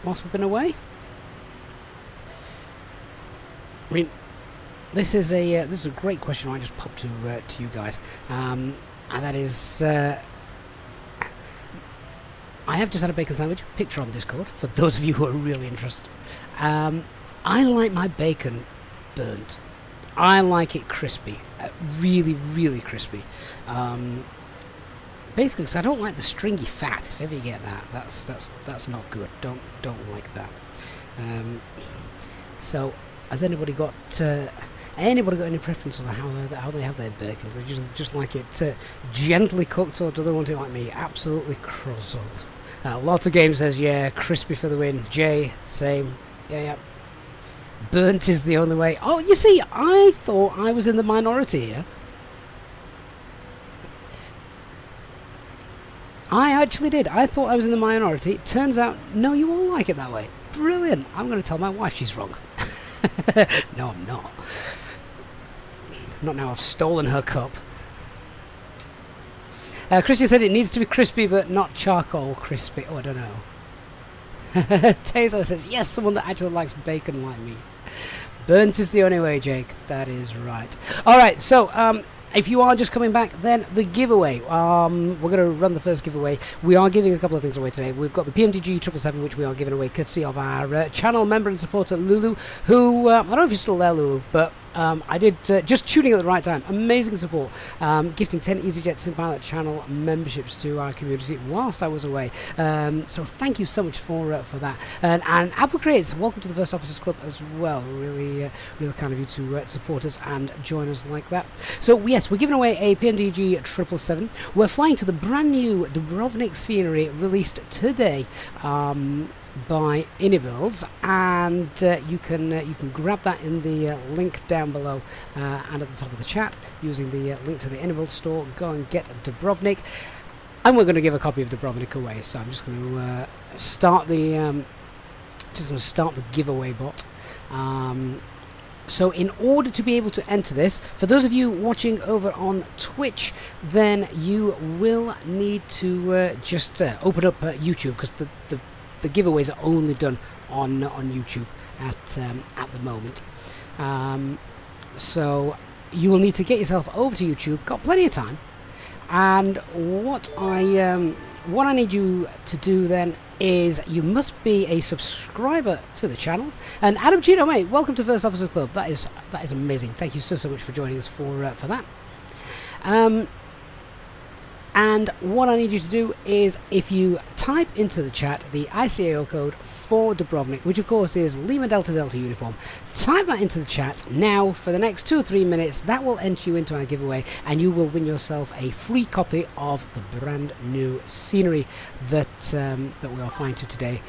away. I mean, this is a great question I just popped to you guys, and that is, I have just had a bacon sandwich. Picture on Discord for those of you who are really interested. I like my bacon burnt. I like it crispy, really, really crispy. Basically, because I don't like the stringy fat. If ever you get that, that's not good. Don't like that. So, has anybody got any preference on how they have their bacon? Do they just like it gently cooked, or do they want it like me, absolutely croissant? Lots of Game says, yeah, crispy for the win. Jay, same. Yeah. Burnt is the only way. Oh, you see, I thought I was in the minority here. I actually did. I thought I was in the minority. It turns out, no, you all like it that way. Brilliant. I'm going to tell my wife she's wrong. No, I'm not. Not now I've stolen her cup. Christian said it needs to be crispy, but not charcoal crispy. Oh, I don't know. Taser says, yes, someone that actually likes bacon like me. Burnt is the only way, Jake. That is right. Alright, so, if you are just coming back, then the giveaway. We're going to run the first giveaway. We are giving a couple of things away today. We've got the PMDG 777, which we are giving away courtesy of our channel member and supporter, Lulu, who, I don't know if you're still there, Lulu, but I did, just tuning at the right time, amazing support, gifting 10 EasyJet SimPilot channel memberships to our community whilst I was away. So thank you so much for that. And Apple Creates, welcome to the First Officers Club as well. Really kind of you to support us and join us like that. So yes, we're giving away a PMDG 777. We're flying to the brand new Dubrovnik scenery released today by Innerbuilds, and you can grab that in the link down below and at the top of the chat using the link to the Innerbuilds store. Go and get Dubrovnik, and we're going to give a copy of Dubrovnik away. So I'm just going to start the giveaway bot. So in order to be able to enter this, for those of you watching over on Twitch, then you will need to just open up YouTube, because the giveaways are only done on YouTube at the moment. So you will need to get yourself over to YouTube. Got plenty of time. And what I need you to do then is you must be a subscriber to the channel. And Adam Chino, mate, welcome to First Officers Club. That is amazing. Thank you so much for joining us for that. And what I need you to do is, if you type into the chat the ICAO code for Dubrovnik, which of course is Lima Delta Delta Uniform, type that into the chat now for the next 2 or 3 minutes. That will enter you into our giveaway, and you will win yourself a free copy of the brand new scenery that we are flying to today,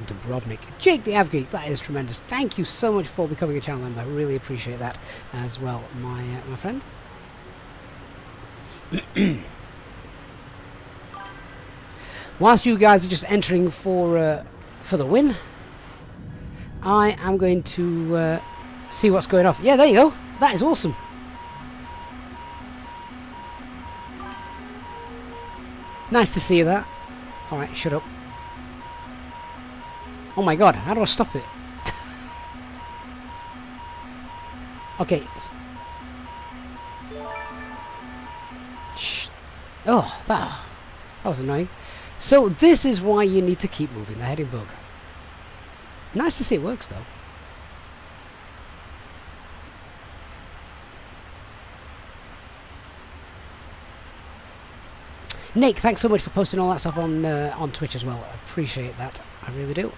Dubrovnik. Jake the Avgeek, that is tremendous. Thank you so much for becoming a channel member. I really appreciate that as well, my friend. Whilst you guys are just entering for the win, I am going to see what's going off. Yeah, there you go. That is awesome. Nice to see that. Alright, shut up. Oh my god, how do I stop it? Okay. Oh, that was annoying. So this is why you need to keep moving the heading bug. Nice to see it works though. Nick, thanks so much for posting all that stuff on Twitch as well. I appreciate that. I really do.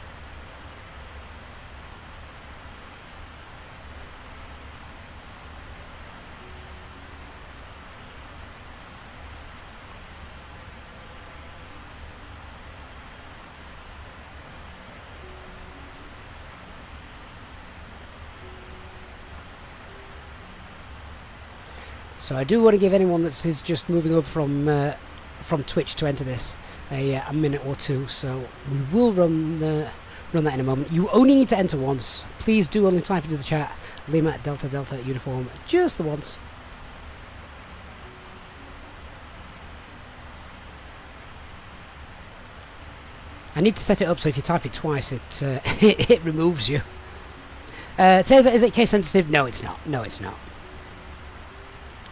So I do want to give anyone that is just moving over from Twitch to enter this a minute or two, so we will run that in a moment. You only need to enter once. Please do only type into the chat Lima Delta Delta uniform just the once. I need to set it up so if you type it twice it it removes you. Taser, is it case sensitive? No, it's not. No, it's not.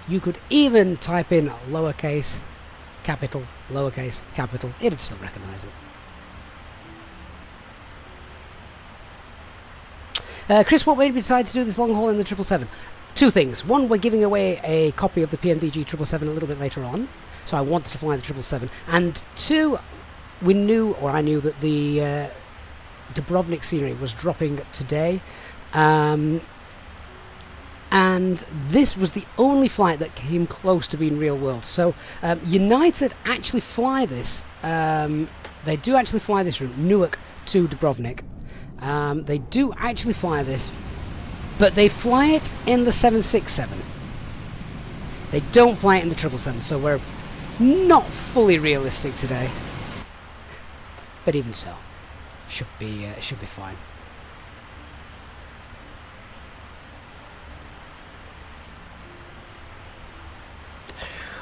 You could even type in lowercase, capital, lowercase, capital. It'd still recognise it. Chris, what made you decide to do this long haul in the 777? Two things. One, we're giving away a copy of the PMDG 777 a little bit later on, so I wanted to fly the 777. And two, we knew, or I knew, that the Dubrovnik scenery was dropping today. And this was the only flight that came close to being real world. So United actually fly this. They do actually fly this route, Newark to Dubrovnik. They do actually fly this, but they fly it in the 767. They don't fly it in the 777, so we're not fully realistic today. But even so, should be fine.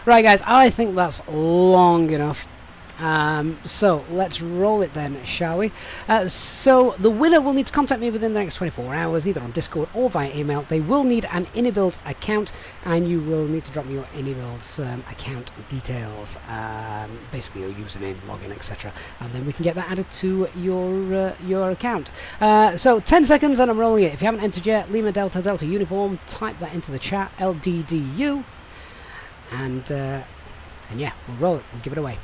Right guys, I think that's long enough. So let's roll it then, shall we? So the winner will need to contact me within the next 24 hours, either on Discord or via email. They will need an Inibuild account, and you will need to drop me your Inibuild's account details, basically your username, login, etc. And then we can get that added to your account. So 10 seconds and I'm rolling it. If you haven't entered yet, Lima Delta Delta uniform, type that into the chat, LDDU. And yeah, we'll roll it, we'll give it away.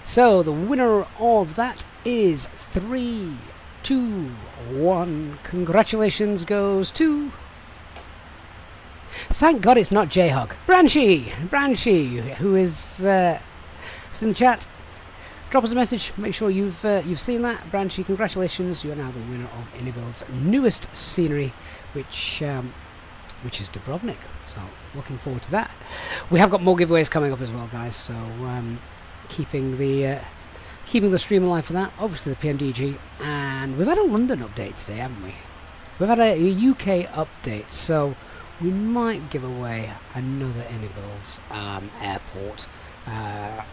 So the winner of that is 3, 2, 1. Congratulations goes to... Thank God it's not J-Hog. Branchy, who is in the chat. Drop us a message. Make sure you've seen that. Branchy, congratulations. You are now the winner of Inibuild's newest scenery, which is Dubrovnik. So looking forward to that. We have got more giveaways coming up as well, guys. So keeping the stream alive for that. Obviously the PMDG, and we've had a London update today, haven't we? We've had a UK update, so we might give away another Inibuild's airport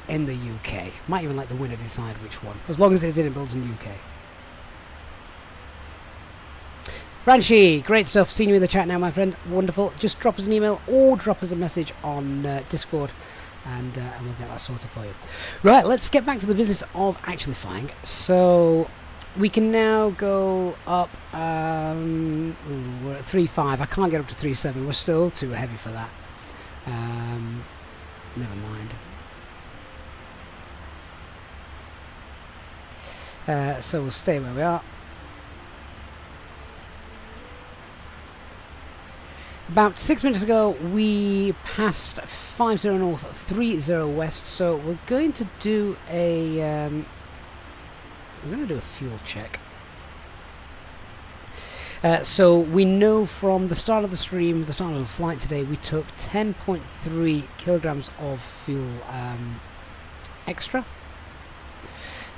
in the UK. Might even let the winner decide which one, as long as it's Inibuild's in UK. Ranchi, great stuff. Seeing you in the chat now, my friend. Wonderful. Just drop us an email or drop us a message on Discord, and we'll get that sorted for you. Right, let's get back to the business of actually flying. So we can now go up. We're at 3.5. I can't get up to 3.7. We're still too heavy for that. Never mind. So we'll stay where we are. About 6 minutes ago, we passed 50 north, 30 west. So we're going to do a fuel check. So we know from the start of the stream, the start of the flight today, we took 10.3 kilograms of fuel extra.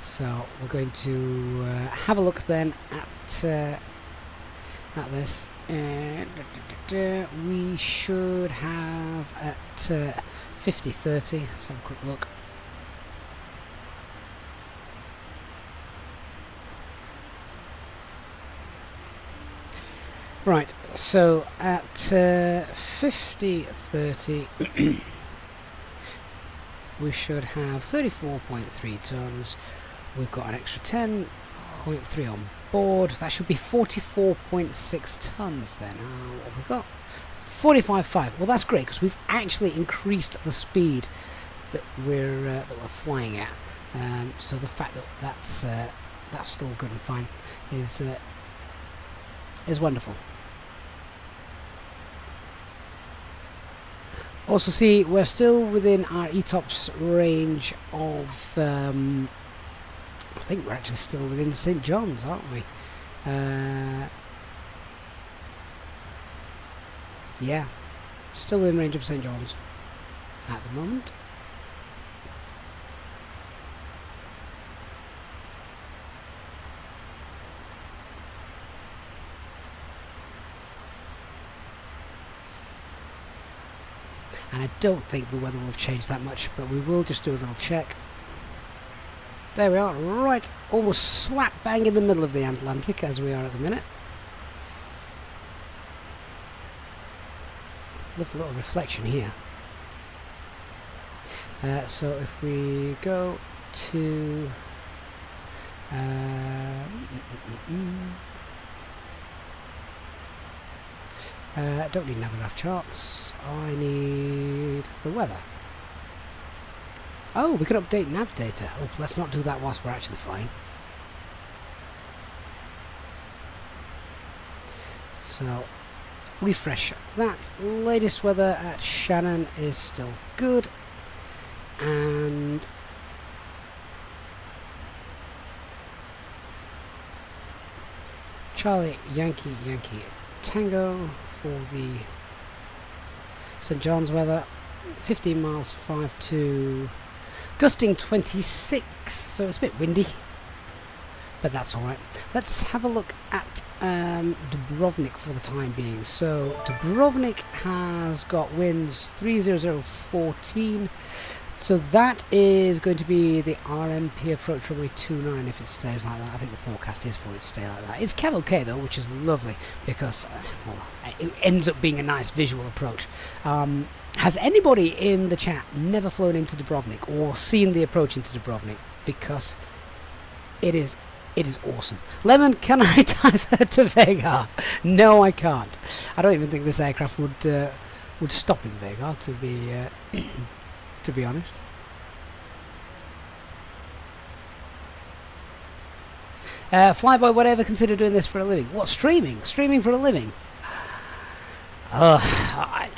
So we're going to have a look then at this. We should have at 50-30. Let's have a quick look. Right, so at 50-30 we should have 34.3 tons. We've got an extra 10. 16.3 on board. That should be 44.6 tons then. What have we got? 45.5. Well, that's great because we've actually increased the speed that we're flying at. So the fact that that's still good and fine is wonderful. Also, see, we're still within our ETOPS range of. I think we're actually still within St. John's, aren't we? Yeah, still within range of St. John's at the moment. And I don't think the weather will have changed that much, but we will just do a little check. There we are, right, almost slap bang in the middle of the Atlantic as we are at the minute. Love a little reflection here. So if we go to don't need nav charts, I need the weather. Oh, we can update nav data. Oh, let's not do that whilst we're actually flying. So, refresh that. Latest weather at Shannon is still good. And Charlie Yankee Tango for the St. John's weather. 15 miles 5 gusting 26, so it's a bit windy, but that's alright. Let's have a look at Dubrovnik for the time being. So Dubrovnik has got winds 30014, so that is going to be the RMP approach runway 29 if it stays like that. I think the forecast is for it to stay like that. It's cab okay though, which is lovely because well, it ends up being a nice visual approach. Has anybody in the chat never flown into Dubrovnik or seen the approach into Dubrovnik? Because it is awesome. Lemon, can I divert to Vegar? No, I can't. I don't even think this aircraft would stop in Vegar, to be to be honest. Flyby, whatever, consider doing this for a living. What, streaming? Streaming for a living?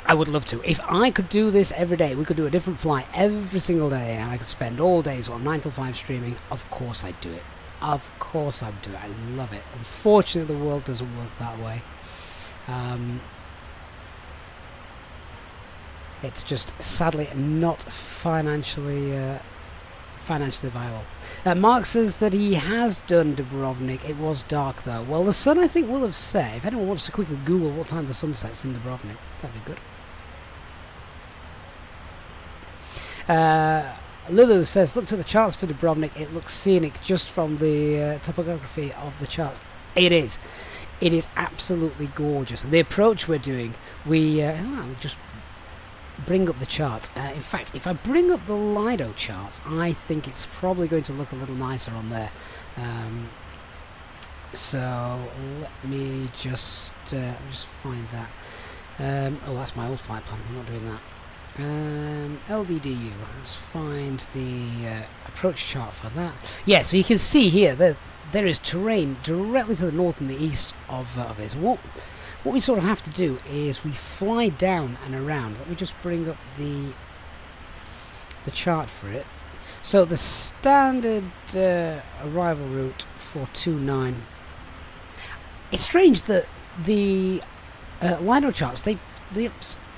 I would love to. If I could do this every day, we could do a different flight every single day, and I could spend all days on 9 till 5 streaming, of course I'd do it. Of course I would do it. I love it. Unfortunately, the world doesn't work that way. It's just sadly not financially viable. Mark says that he has done Dubrovnik. It was dark though. Well, the sun I think will have set. If anyone wants to quickly Google what time the sun sets in Dubrovnik, that'd be good. Lulu says, looked at the charts for Dubrovnik. It looks scenic just from the topography of the charts. It is. It is absolutely gorgeous. And the approach we're doing, I'll just bring up the charts. In fact, if I bring up the Lido charts, I think it's probably going to look a little nicer on there. So let me just find that. Oh, that's my old flight plan. I'm not doing that. LDDU. Let's find the approach chart for that. Yeah, so you can see here that there is terrain directly to the north and the east of this. What we sort of have to do is we fly down and around. Let me just bring up the chart for it. So the standard arrival route for 29. It's strange that the Lido charts they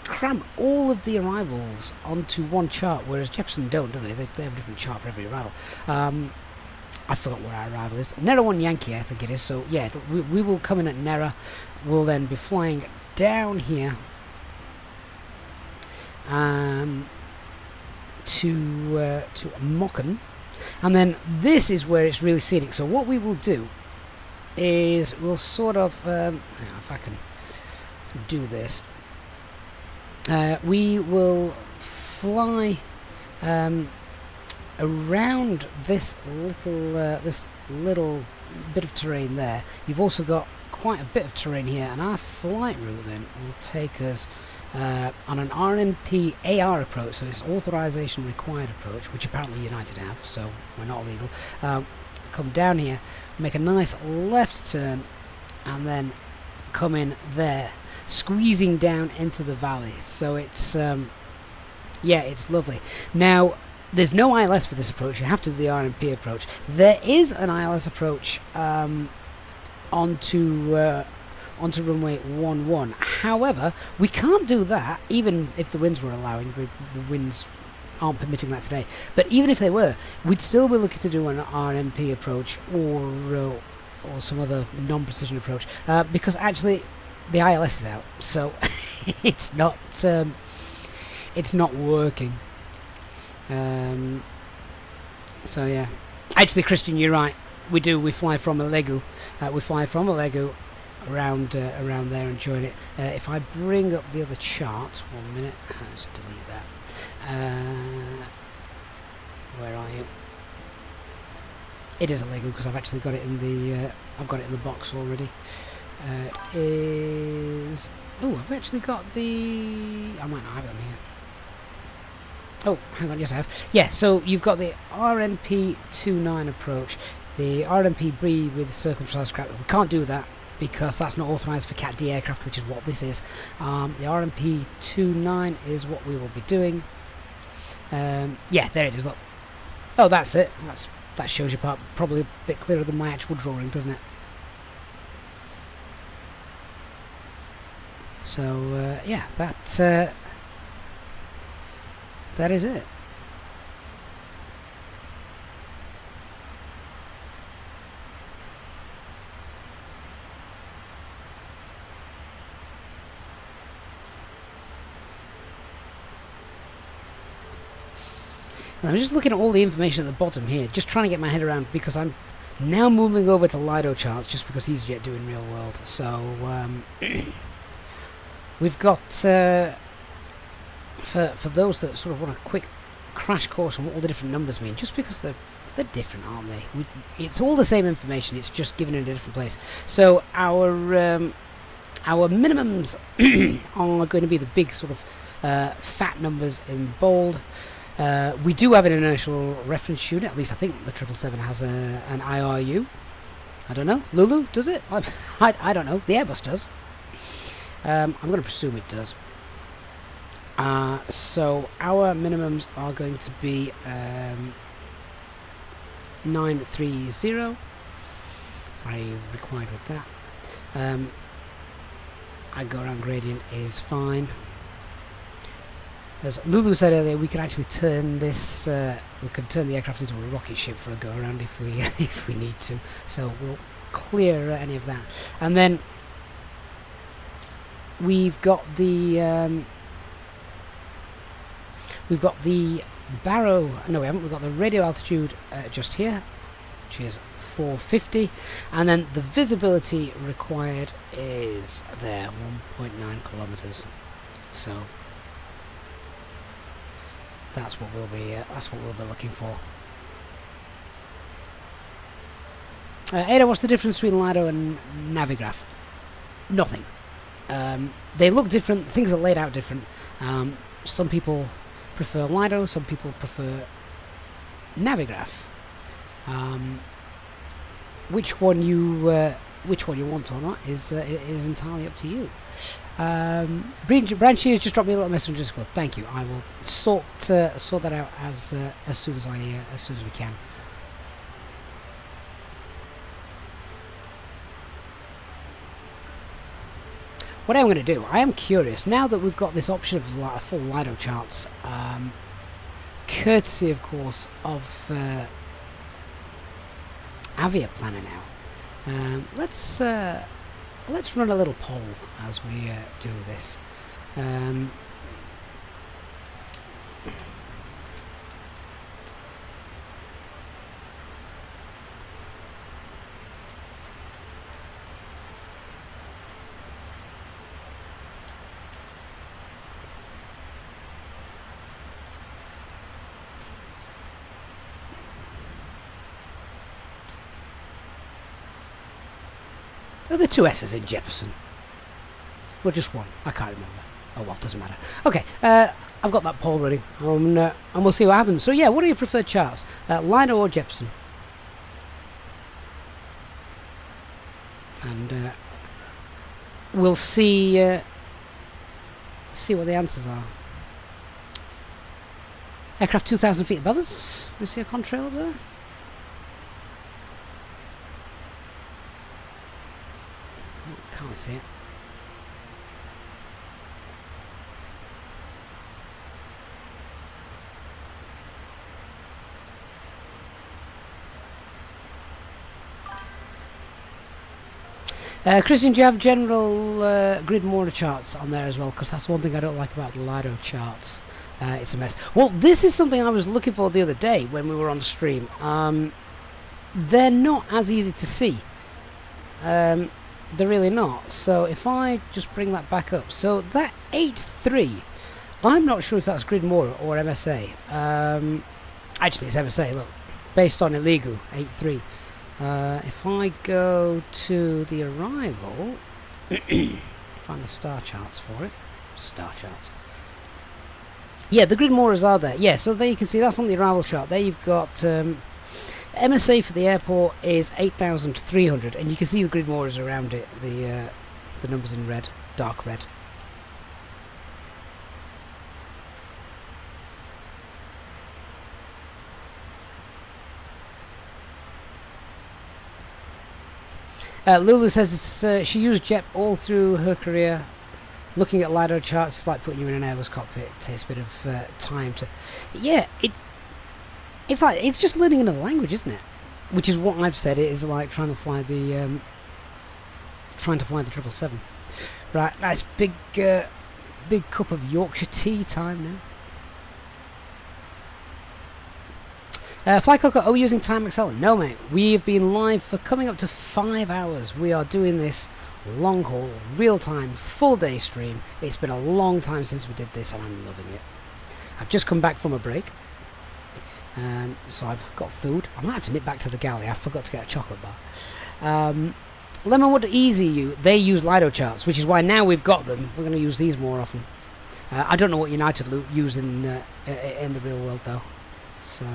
cram all of the arrivals onto one chart, whereas Jefferson don't, do they? They have a different chart for every arrival. I forgot what our arrival is. Nera 1 Yankee, I think it is. So yeah, we will come in at Nera. We'll then be flying down here to Mokken, and then this is where it's really scenic. So what we will do is we'll sort of if I can do this, we will fly around this little bit of terrain there. You've also got quite a bit of terrain here, and our flight route then will take us on an RNP AR approach, so it's authorization required approach, which apparently United have, so we're not illegal. Come down here, make a nice left turn, and then come in there, squeezing down into the valley. So it's yeah, it's lovely. Now there's no ILS for this approach. You have to do the RNP approach. There is an ILS approach onto runway 11. However, we can't do that even if the winds were allowing. The winds aren't permitting that today. But even if they were, we'd still be looking to do an RNP approach or some other non-precision approach because actually the ILS is out, so it's not working. So yeah, actually, Christian, you're right. We fly from Alegu. We fly from Alegu around there and join it. If I bring up the other chart, 1 minute, let's delete that. Where are you? It is Alegu because I've actually got it in the box already. It is. Oh, I've actually got the. I might not have it on here. Oh, hang on, yes I have. Yeah, so you've got the RNP-29 approach, the RNP-B with circumscribed scrap. We can't do that because that's not authorised for Cat D aircraft, which is what this is. The RNP-29 is what we will be doing. Yeah, there it is, look. Oh, that's it. That shows you part, probably a bit clearer than my actual drawing, doesn't it? So, yeah, that is it. And I'm just looking at all the information at the bottom here, just trying to get my head around, because I'm now moving over to Lido charts just because EasyJet do in real world. So we've got for those that sort of want a quick crash course on what all the different numbers mean, just because they're different, aren't they? It's all the same information, it's just given in a different place. So our minimums are going to be the big sort of fat numbers in bold. We do have an inertial reference unit, at least I think the 777 has an IRU. I don't know. Lulu, does it? I don't know. The Airbus does. I'm going to presume it does. So our minimums are going to be 930. I required with that. Our go-around gradient is fine. As Lulu said earlier, we could actually turn this. We could turn the aircraft into a rocket ship for a go-around if we if we need to. So we'll clear any of that, and then we've got the Barrow. No, we haven't. We've got the radio altitude just here, which is 450, and then the visibility required is there, 1.9 kilometers. So that's what we'll be looking for. Ada, what's the difference between Lido and Navigraph? Nothing. They look different. Things are laid out different. Some people prefer Lido. Some people prefer Navigraph. Which one you want or not is entirely up to you. Branchy has just dropped me a little message on Discord. Thank you. I will sort that out as soon as we can. What I'm going to do, I am curious now that we've got this option of full Lido charts, courtesy, of course, of Avia Planner now. Let's run a little poll as we do this. Are there two S's in Jefferson? Or just one? I can't remember. Oh well, doesn't matter. Okay, I've got that poll running, and we'll see what happens. So yeah, what are your preferred charts? Lido or Jefferson? And we'll see what the answers are. Aircraft 2,000 feet above us. We see a contrail up there. Can't see it. Christian, do you have general grid mortar charts on there as well? Because that's one thing I don't like about the Lido charts. It's a mess. Well, this is something I was looking for the other day when we were on stream. They're not as easy to see. They're really not. So if I just bring that back up. So that 8.3, I'm not sure if that's grid mortar or MSA. Actually, it's MSA, look. Based on Iligu, 8.3. If I go to the arrival, find the star charts for it. Star charts. Yeah, the grid mortars are there. Yeah, so there you can see that's on the arrival chart. There you've got MSA for the airport is 8,300, and you can see the grid mortars around it. The numbers in red, dark red. Lulu says she used JEP all through her career. Looking at Lido charts is like putting you in an Airbus cockpit. It takes a bit of time to... Yeah, it's like it's just learning another language, isn't it? Which is what I've said. It is like trying to fly the 777. Right, nice big cup of Yorkshire tea time now. Fly Coco, are we using Time Accelerate? No, mate. We've been live for coming up to 5 hours. We are doing this long haul, real time, full day stream. It's been a long time since we did this, and I'm loving it. I've just come back from a break, so I've got food. I might have to nip back to the galley. I forgot to get a chocolate bar. Lemonwood Easy, they use Lido charts, which is why now we've got them. We're going to use these more often. I don't know what United use in the real world though. So.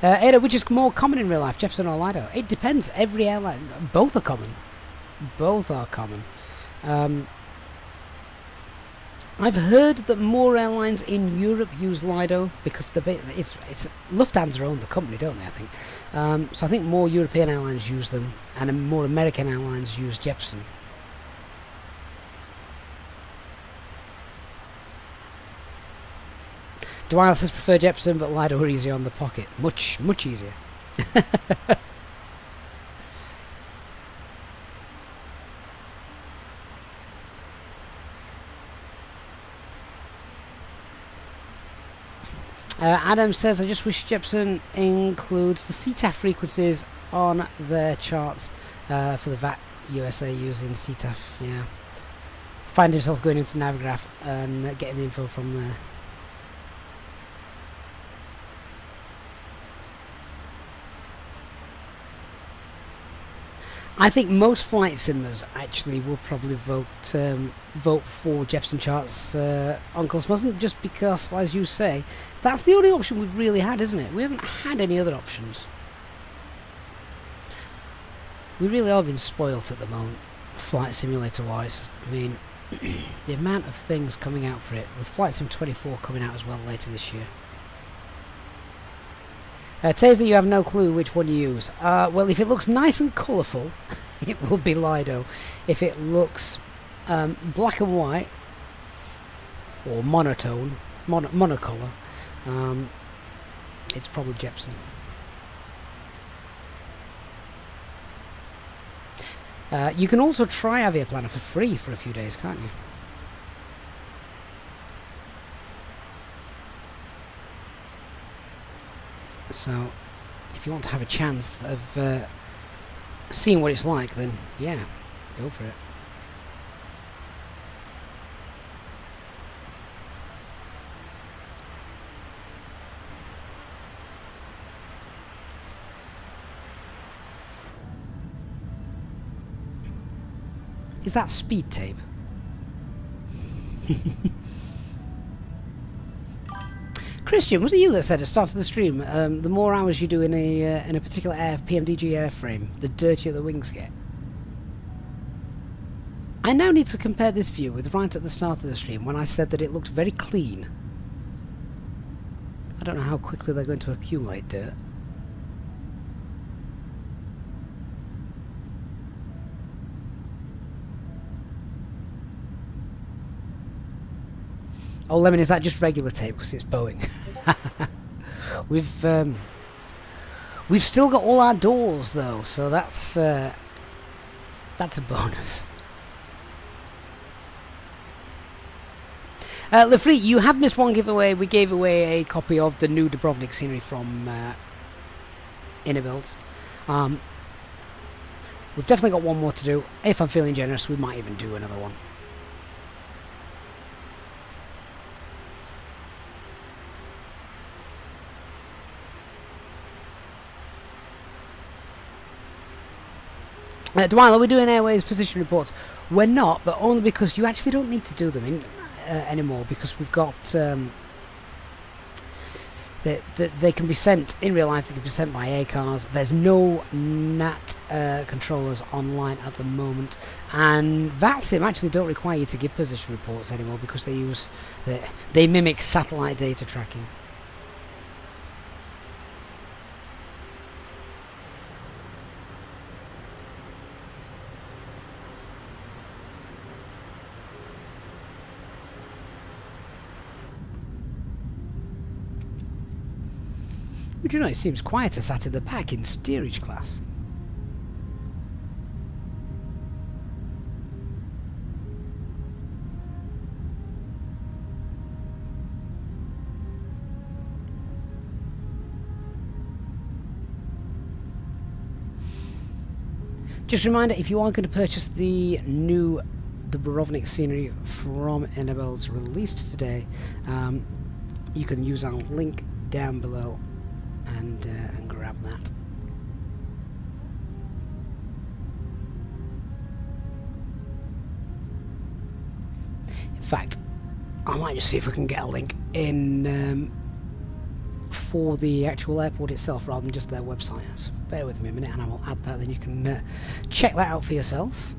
Ada, which is more common in real life, Jefferson or Lido? It depends. Every airline, both are common. Both are common. I've heard that more airlines in Europe use Lido because it's Lufthansa own the company, don't they? I think. So I think more European airlines use them, and more American airlines use Jefferson. Dwyer says prefer Jefferson, but Lido are easier on the pocket. Much easier. Adam says, I just wish Jefferson includes the CTAF frequencies on their charts for the VAT USA using CTAF. Yeah. Find himself going into Navigraph and getting the info from there. I think most flight simmers actually will probably vote for Jefferson charts on Cosmos, just because, as you say, that's the only option we've really had, isn't it? We haven't had any other options. We really are being spoilt at the moment, flight simulator wise. I mean, the amount of things coming out for it, with Flight Sim 24 coming out as well later this year. Taser, you have no clue which one you use. Well, if it looks nice and colourful, it will be Lido. If it looks black and white, or monotone, monocolour, it's probably Jefferson. You can also try Avia Planner for free for a few days, can't you? So, if you want to have a chance of seeing what it's like, then yeah, go for it. Is that speed tape? Christian, was it you that said at the start of the stream, the more hours you do in a particular PMDG airframe, the dirtier the wings get? I now need to compare this view with right at the start of the stream when I said that it looked very clean. I don't know how quickly they're going to accumulate dirt. Oh, Lemon, is that just regular tape because it's Boeing? We've still got all our doors though, so that's a bonus. Lefleet, you have missed one giveaway. We gave away a copy of the new Dubrovnik scenery from Inner Builds. We've definitely got one more to do. If I'm feeling generous, we might even do another one. Dwayne, are we doing Airways position reports? We're not, but only because you actually don't need to do them anymore, because we've got they can be sent in real life. They can be sent by ACARS. There's no NAT controllers online at the moment, and VATSIM actually don't require you to give position reports anymore because they mimic satellite data tracking. But you know, it seems quieter sat at the back in steerage class. Just a reminder, if you are going to purchase the new Dubrovnik scenery from Inner Builds released today, you can use our link down below and grab that. In fact, I might just see if we can get a link in for the actual airport itself rather than just their website. So bear with me a minute and I will add that, then you can check that out for yourself.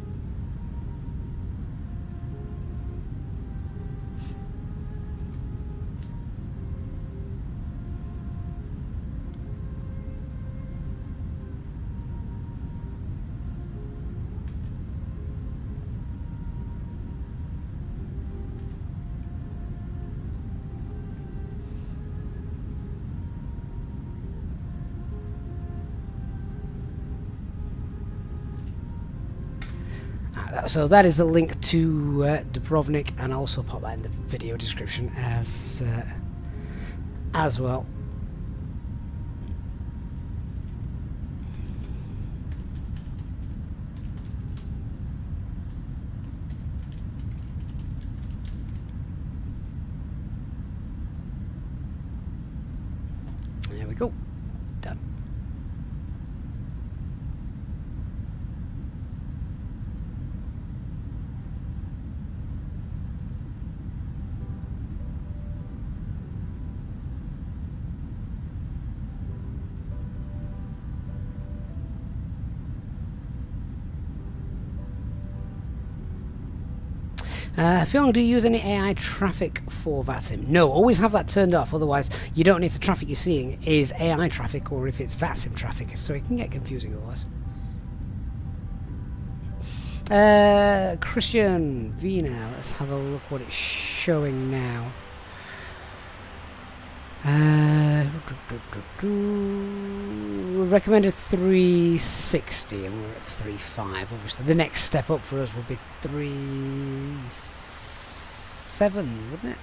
So that is the link to Dubrovnik, and I'll also pop that in the video description as well. There we go. Done. Fiona, do you use any AI traffic for VATSIM? No, always have that turned off, otherwise you don't know if the traffic you're seeing is AI traffic or if it's VATSIM traffic, so it can get confusing otherwise. Christian Vina, let's have a look what it's showing now. We recommended 360 and we're at 3.5. Obviously the next step up for us would be 3.7, wouldn't it?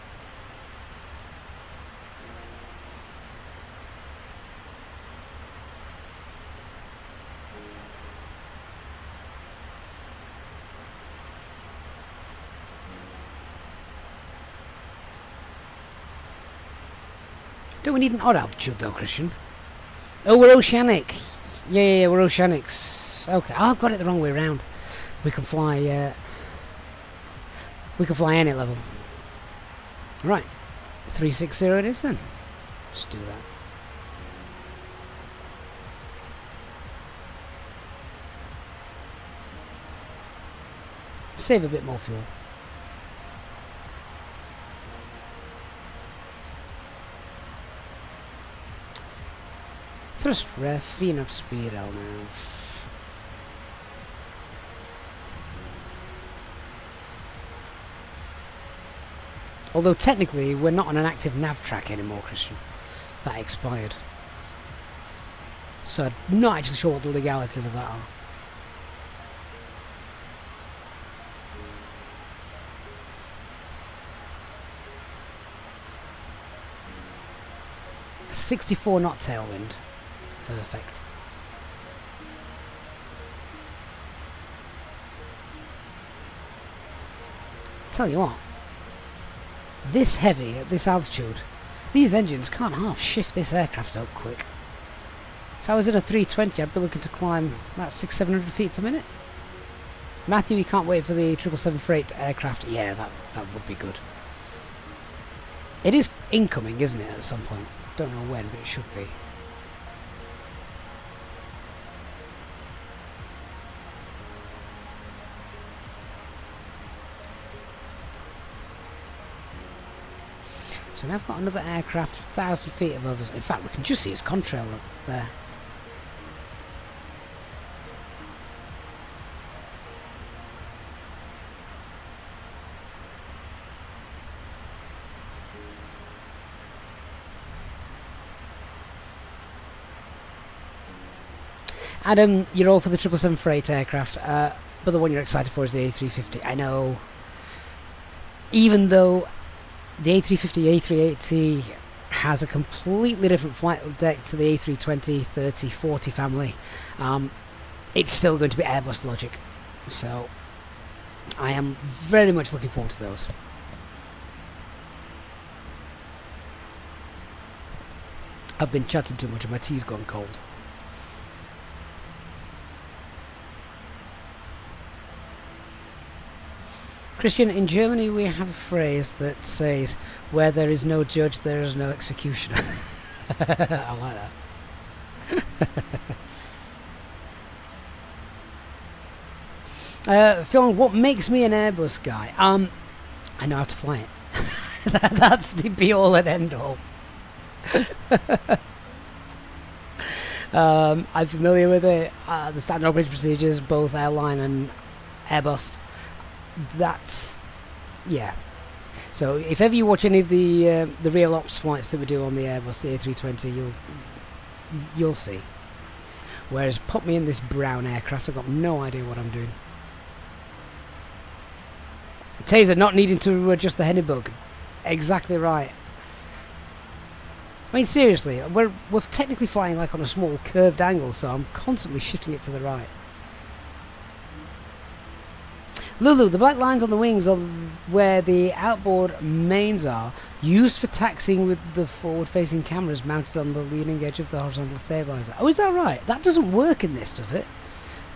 Don't we need an odd altitude though, Christian? Oh, we're oceanic. Yeah, we're oceanics. Okay, oh, I've got it the wrong way around. We can fly We can fly any level. Right, 360 it is then. Let's do that. Save a bit more fuel. Thrust ref, enough speed, LNAV. Although technically we're not on an active nav track anymore, Christian. That expired. So I'm not actually sure what the legalities of that are. .64 knot tailwind. Perfect. Tell you what, this heavy at this altitude, these engines can't half shift this aircraft up quick. If I was in a 320, I'd be looking to climb about 600-700 feet per minute. Matthew, you can't wait for the 777 freight aircraft. Yeah, that would be good. It is incoming, isn't it, at some point? Don't know when, but it should be. So now I've got another aircraft 1,000 feet above us. In fact, we can just see its contrail up there. Adam, you're all for the 777 freight aircraft, but the one you're excited for is the A350. I know. Even though the A350, A380 has a completely different flight deck to the A320, 30, 40 family, it's still going to be Airbus logic. So I am very much looking forward to those. I've been chatting too much and my tea's gone cold. Christian, in Germany we have a phrase that says, where there is no judge, there is no executioner. I like that. Phil, what makes me an Airbus guy? I know how to fly it. That's the be-all and end-all. I'm familiar with it. The standard operating procedures, both airline and Airbus. That's, yeah. So if ever you watch any of the real ops flights that we do on the Airbus, the A320, you'll see. Whereas put me in this brown aircraft, I've got no idea what I'm doing. Taser not needing to adjust the Hennebug. Exactly right. I mean, seriously, we're technically flying like on a small curved angle, so I'm constantly shifting it to the right. Lulu, the black lines on the wings are where the outboard mains are, used for taxiing with the forward-facing cameras mounted on the leading edge of the horizontal stabilizer. Oh, is that right? That doesn't work in this, does it?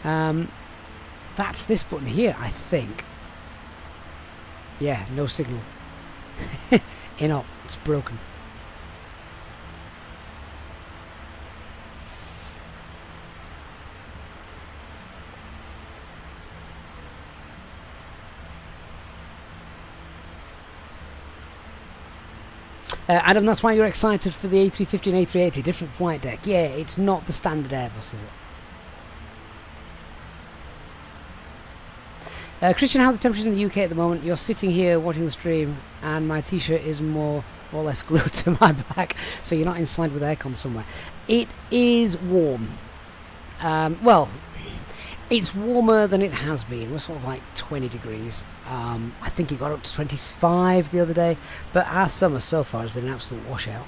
That's this button here, I think. Yeah, no signal. In-op, it's broken. Adam, that's why you're excited for the A350 and A380, different flight deck. Yeah, it's not the standard Airbus, is it? Christian, how are the temperatures in the UK at the moment? You're sitting here watching the stream, and my t-shirt is more or less glued to my back, so you're not inside with aircon somewhere. It is warm. Well, it's warmer than it has been. We're sort of like 20 degrees. I think it got up to 25 the other day, but our summer so far has been an absolute washout.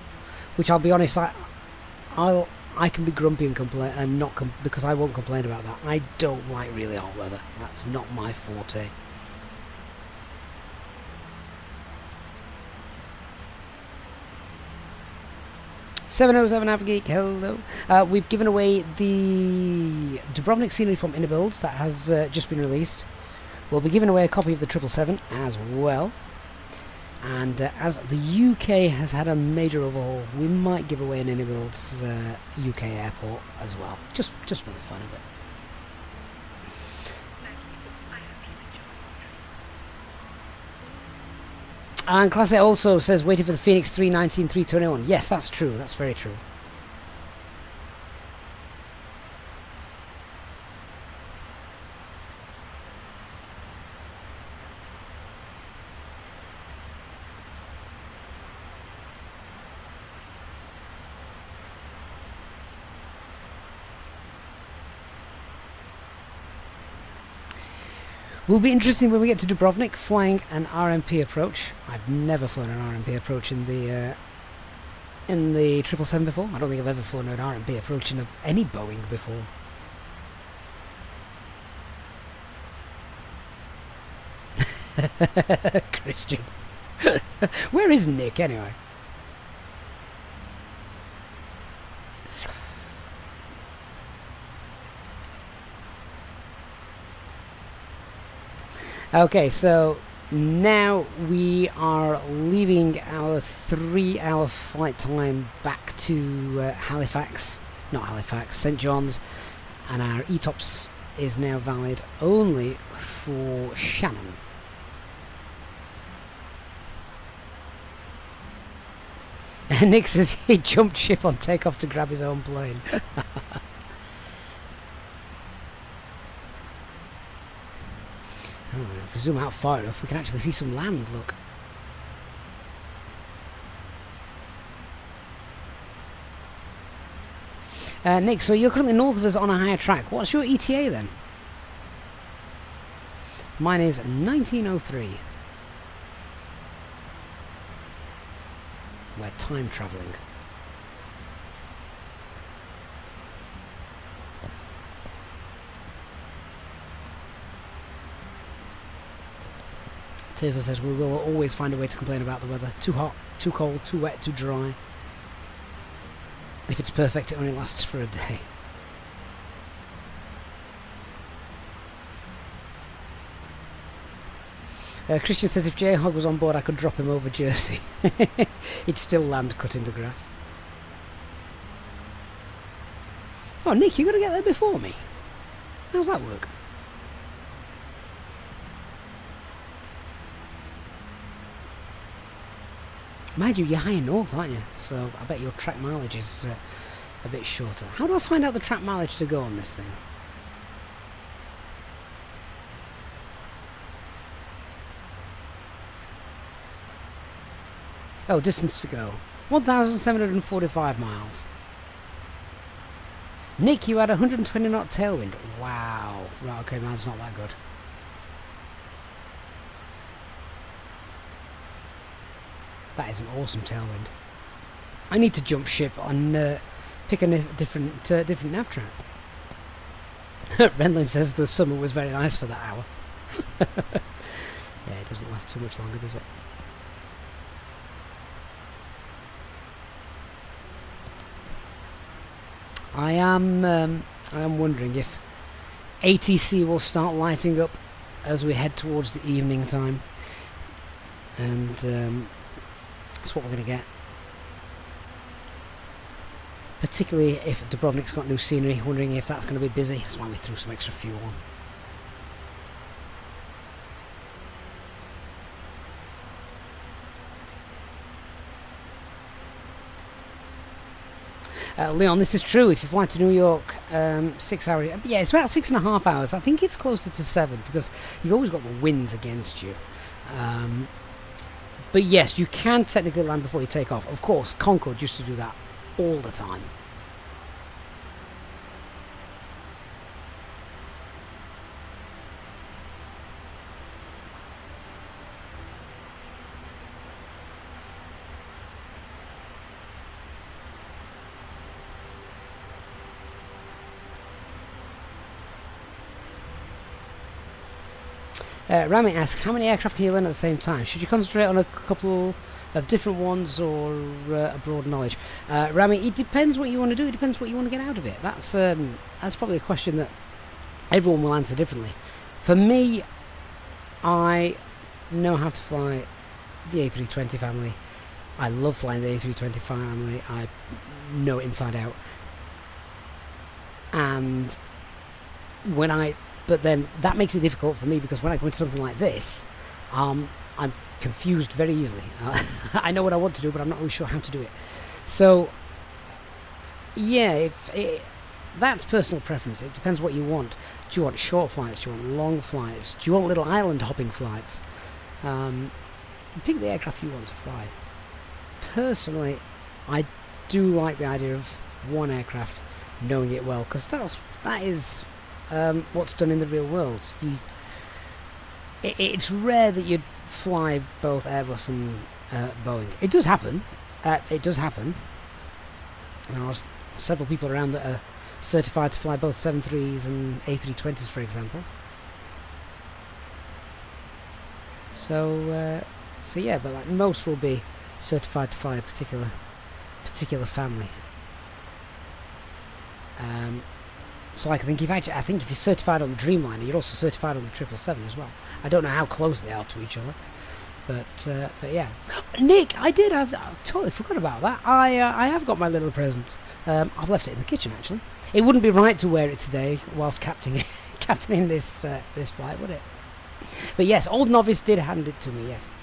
Which I'll be honest, I can be grumpy and complain, and not because I won't complain about that. I don't like really hot weather. That's not my forte. .707 Avgeek, hello. We've given away the Dubrovnik scenery from Inner Builds that has just been released. We'll be giving away a copy of the 777 as well. And as the UK has had a major overhaul, we might give away an Anybuilds UK airport as well, just for the fun of it. And Classic also says waiting for the Phoenix 319 321. Yes, that's true. That's very true. Will be interesting when we get to Dubrovnik, flying an RMP approach. I've never flown an RMP approach in the 777 before. I don't think I've ever flown an RMP approach in any Boeing before. Christian. Where is Nick anyway? Okay, so now we are leaving our 3-hour flight time back to Halifax, not Halifax, St John's, and our ETOPS is now valid only for Shannon. And Nick says he jumped ship on takeoff to grab his own plane. Oh, if we zoom out far enough, we can actually see some land, look. Nick, so you're currently north of us on a higher track. What's your ETA then? Mine is 1903. We're time travelling. Taser says we will always find a way to complain about the weather. Too hot, too cold, too wet, too dry. If it's perfect, it only lasts for a day. Christian says if J-Hog was on board, I could drop him over Jersey. He'd still land cutting the grass. Oh, Nick, you're going to get there before me? How's that work? Mind you, you're higher north, aren't you? So I bet your track mileage is a bit shorter. How do I find out the track mileage to go on this thing? Oh, distance to go. 1,745 miles. Nick, you had 120 knot tailwind. Wow. Right, okay, mine's not that good. That is an awesome tailwind. I need to jump ship and pick a different nav track. Renlin says the summer was very nice for that hour. Yeah, it doesn't last too much longer, does it? I am wondering if ATC will start lighting up as we head towards the evening time, and that's what we're going to get. Particularly if Dubrovnik's got new scenery, wondering if that's going to be busy. That's why we threw some extra fuel on. Leon, this is true. If you fly to New York, 6 hours. Yeah, it's about 6.5 hours. I think it's closer to 7 because you've always got the winds against you. But yes, you can technically land before you take off. Of course, Concorde used to do that all the time. Rami asks, how many aircraft can you learn at the same time? Should you concentrate on a couple of different ones or a broad knowledge? Rami, it depends what you want to do. It depends what you want to get out of it. That's probably a question that everyone will answer differently. For me, I know how to fly the A320 family. I love flying the A320 family. I know it inside out. And but then that makes it difficult for me, because when I go into something like this, I'm confused very easily. I know what I want to do, but I'm not really sure how to do it. So, yeah, that's personal preference. It depends what you want. Do you want short flights? Do you want long flights? Do you want little island hopping flights? Pick the aircraft you want to fly. Personally, I do like the idea of one aircraft, knowing it well, because that is what's done in the real world. It's rare that you'd fly both Airbus and Boeing. It does happen. It does happen. There are several people around that are certified to fly both 73s and A320s, for example. So yeah, but like most will be certified to fly a particular family. So like I think if you're certified on the Dreamliner, you're also certified on the 777 as well. I don't know how close they are to each other, but yeah. Nick, I totally forgot about that. I have got my little present. I've left it in the kitchen actually. It wouldn't be right to wear it today whilst captaining this flight, would it? But yes, Old Novice did hand it to me. Yes.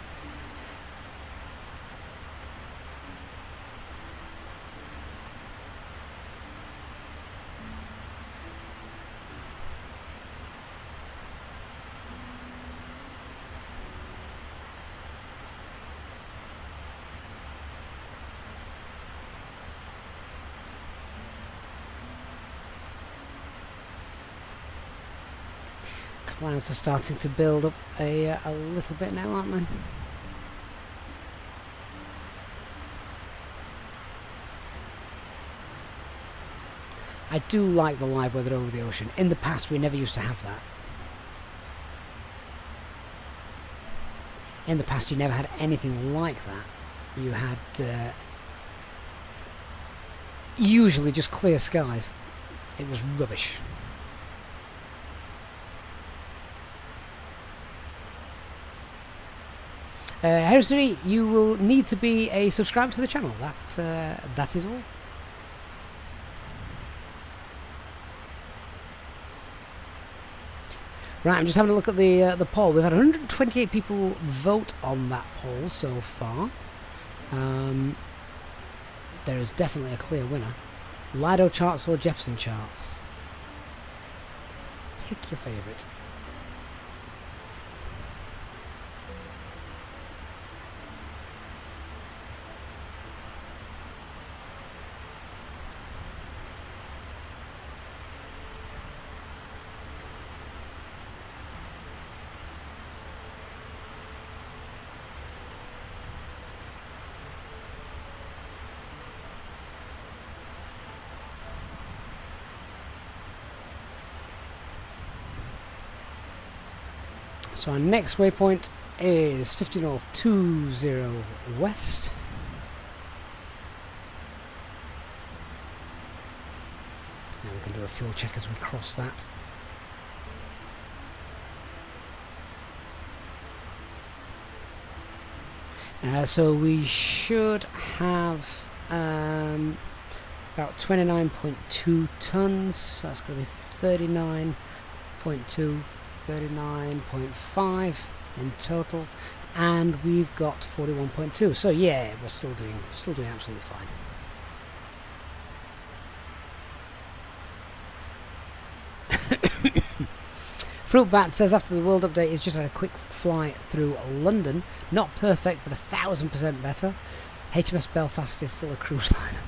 Clouds are starting to build up a little bit now, aren't they? I do like the live weather over the ocean. In the past, we never used to have that. In the past, you never had anything like that. You had usually just clear skies. It was rubbish. Heresy, you will need to be a subscriber to the channel. That is all. Right, I'm just having a look at the poll. We've had 128 people vote on that poll so far. There is definitely a clear winner. Lido charts or Jepson charts? Pick your favourite. So our next waypoint is 50 north, 20 west. Now we can do a fuel check as we cross that. So we should have about 29.2 tons. That's going to be 39.2. 39.5 in total, and we've got 41.2. So yeah, we're still doing absolutely fine. Fruit Bat says after the world update, he's just had a quick fly through London. Not perfect, but 1000% better. HMS Belfast is still a cruise liner.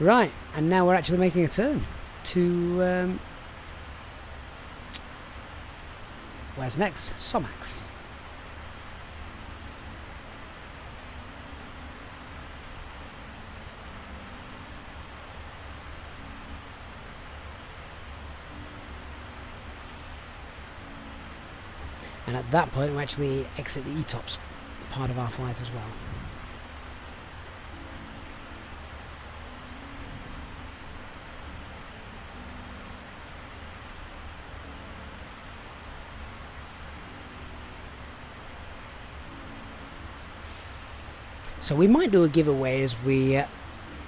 Right, and now we're actually making a turn to where's next? Somax. And at that point we actually exit the ETOPS part of our flight as well. So we might do a giveaway as we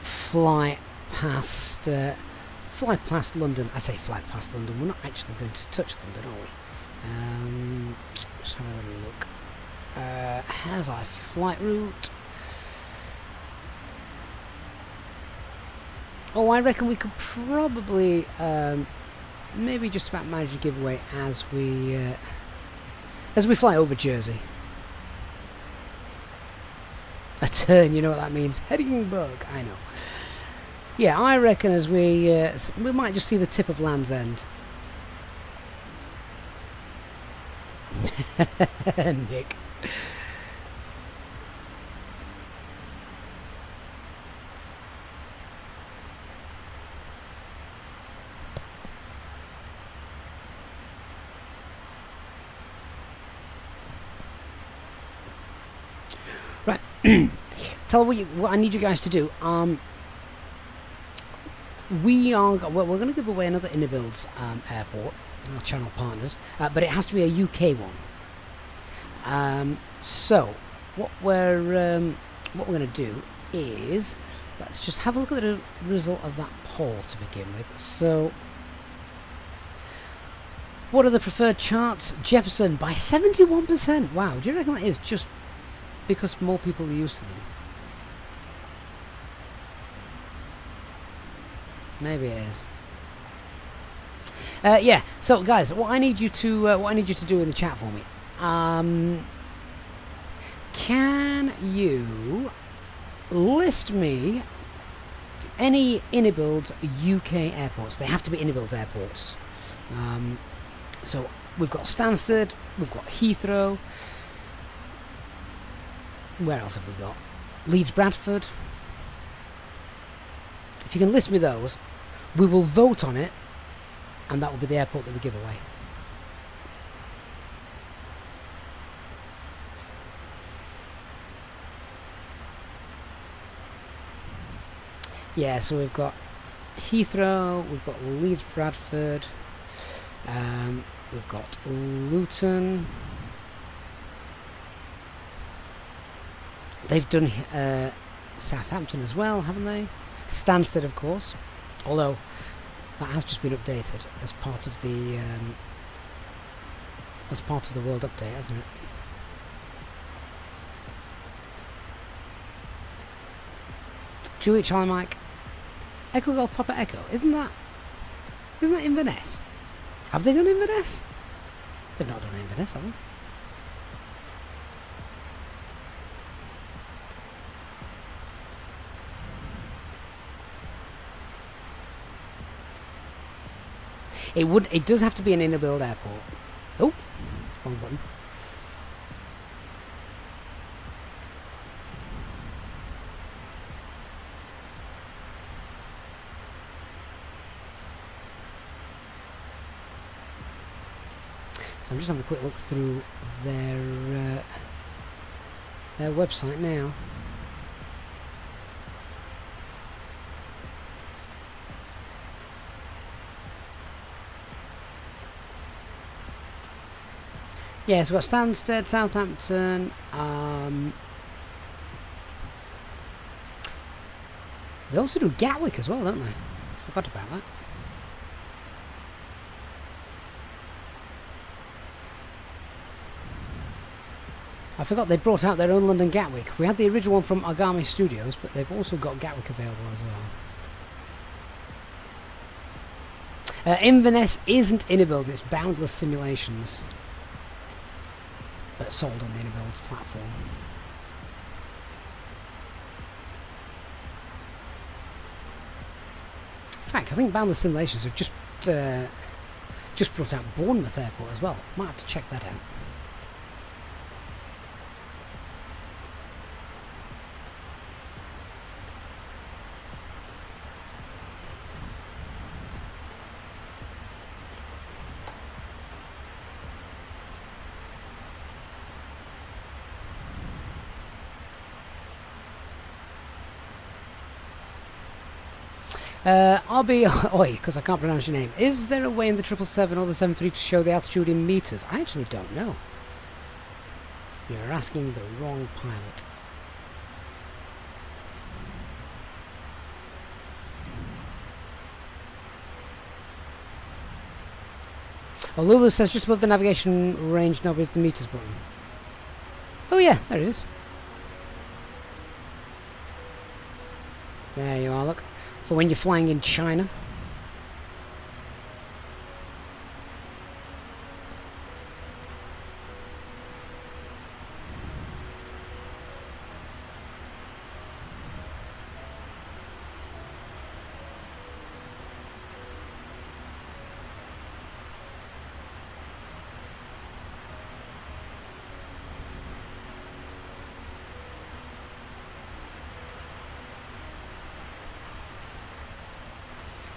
fly past London. I say fly past London. We're not actually going to touch London, are we? Let's have a little look. Here's our flight route. Oh, I reckon we could probably maybe just about manage a giveaway as we fly over Jersey. A turn, you know what that means? Heading bug, I know. Yeah, I reckon as we might just see the tip of Land's End. Nick. Right. Tell what I need you guys to do. We're going to give away another Innobuilds airport, our channel partners, but it has to be a UK one. So what we're going to do is let's just have a look at the result of that poll to begin with. So what are the preferred charts? Jefferson by 71%. Wow, do you reckon that is just because more people are used to them? Maybe it is. Yeah. So, guys, what I need you to do in the chat for me. Can you list me any Innobuilds UK airports? They have to be Innobuilds airports. So we've got Stansted, we've got Heathrow. Where else have we got? Leeds Bradford. If you can list me those, we will vote on it, and that will be the airport that we give away. Yeah, so we've got Heathrow, we've got Leeds Bradford, we've got Luton. They've done Southampton as well, haven't they? Stansted, of course, although that has just been updated as part of the world update, hasn't it? Juliet Charlie Mike, Echo Golf Papa Echo. Isn't that Inverness? Have they done Inverness? They've not done Inverness, have they? It does have to be an Innobuild airport. Oh, wrong button. So I'm just having a quick look through their website now. Yeah, so we've got Stansted, Southampton, they also do Gatwick as well, don't they? Forgot about that. I forgot they brought out their own London Gatwick. We had the original one from Agami Studios, but they've also got Gatwick available as well. Inverness isn't Innobuilds, it's Boundless Simulations. But sold on the Innobuilds platform. In fact, I think Boundless Simulations have just brought out Bournemouth Airport as well. Might have to check that out. Because I can't pronounce your name. Is there a way in the 777 or the 73 to show the altitude in meters? I actually don't know. You're asking the wrong pilot. Oh, Lulu says just above the navigation range knob is the meters button. Oh yeah, there it is. There you are, look. For when you're flying in China.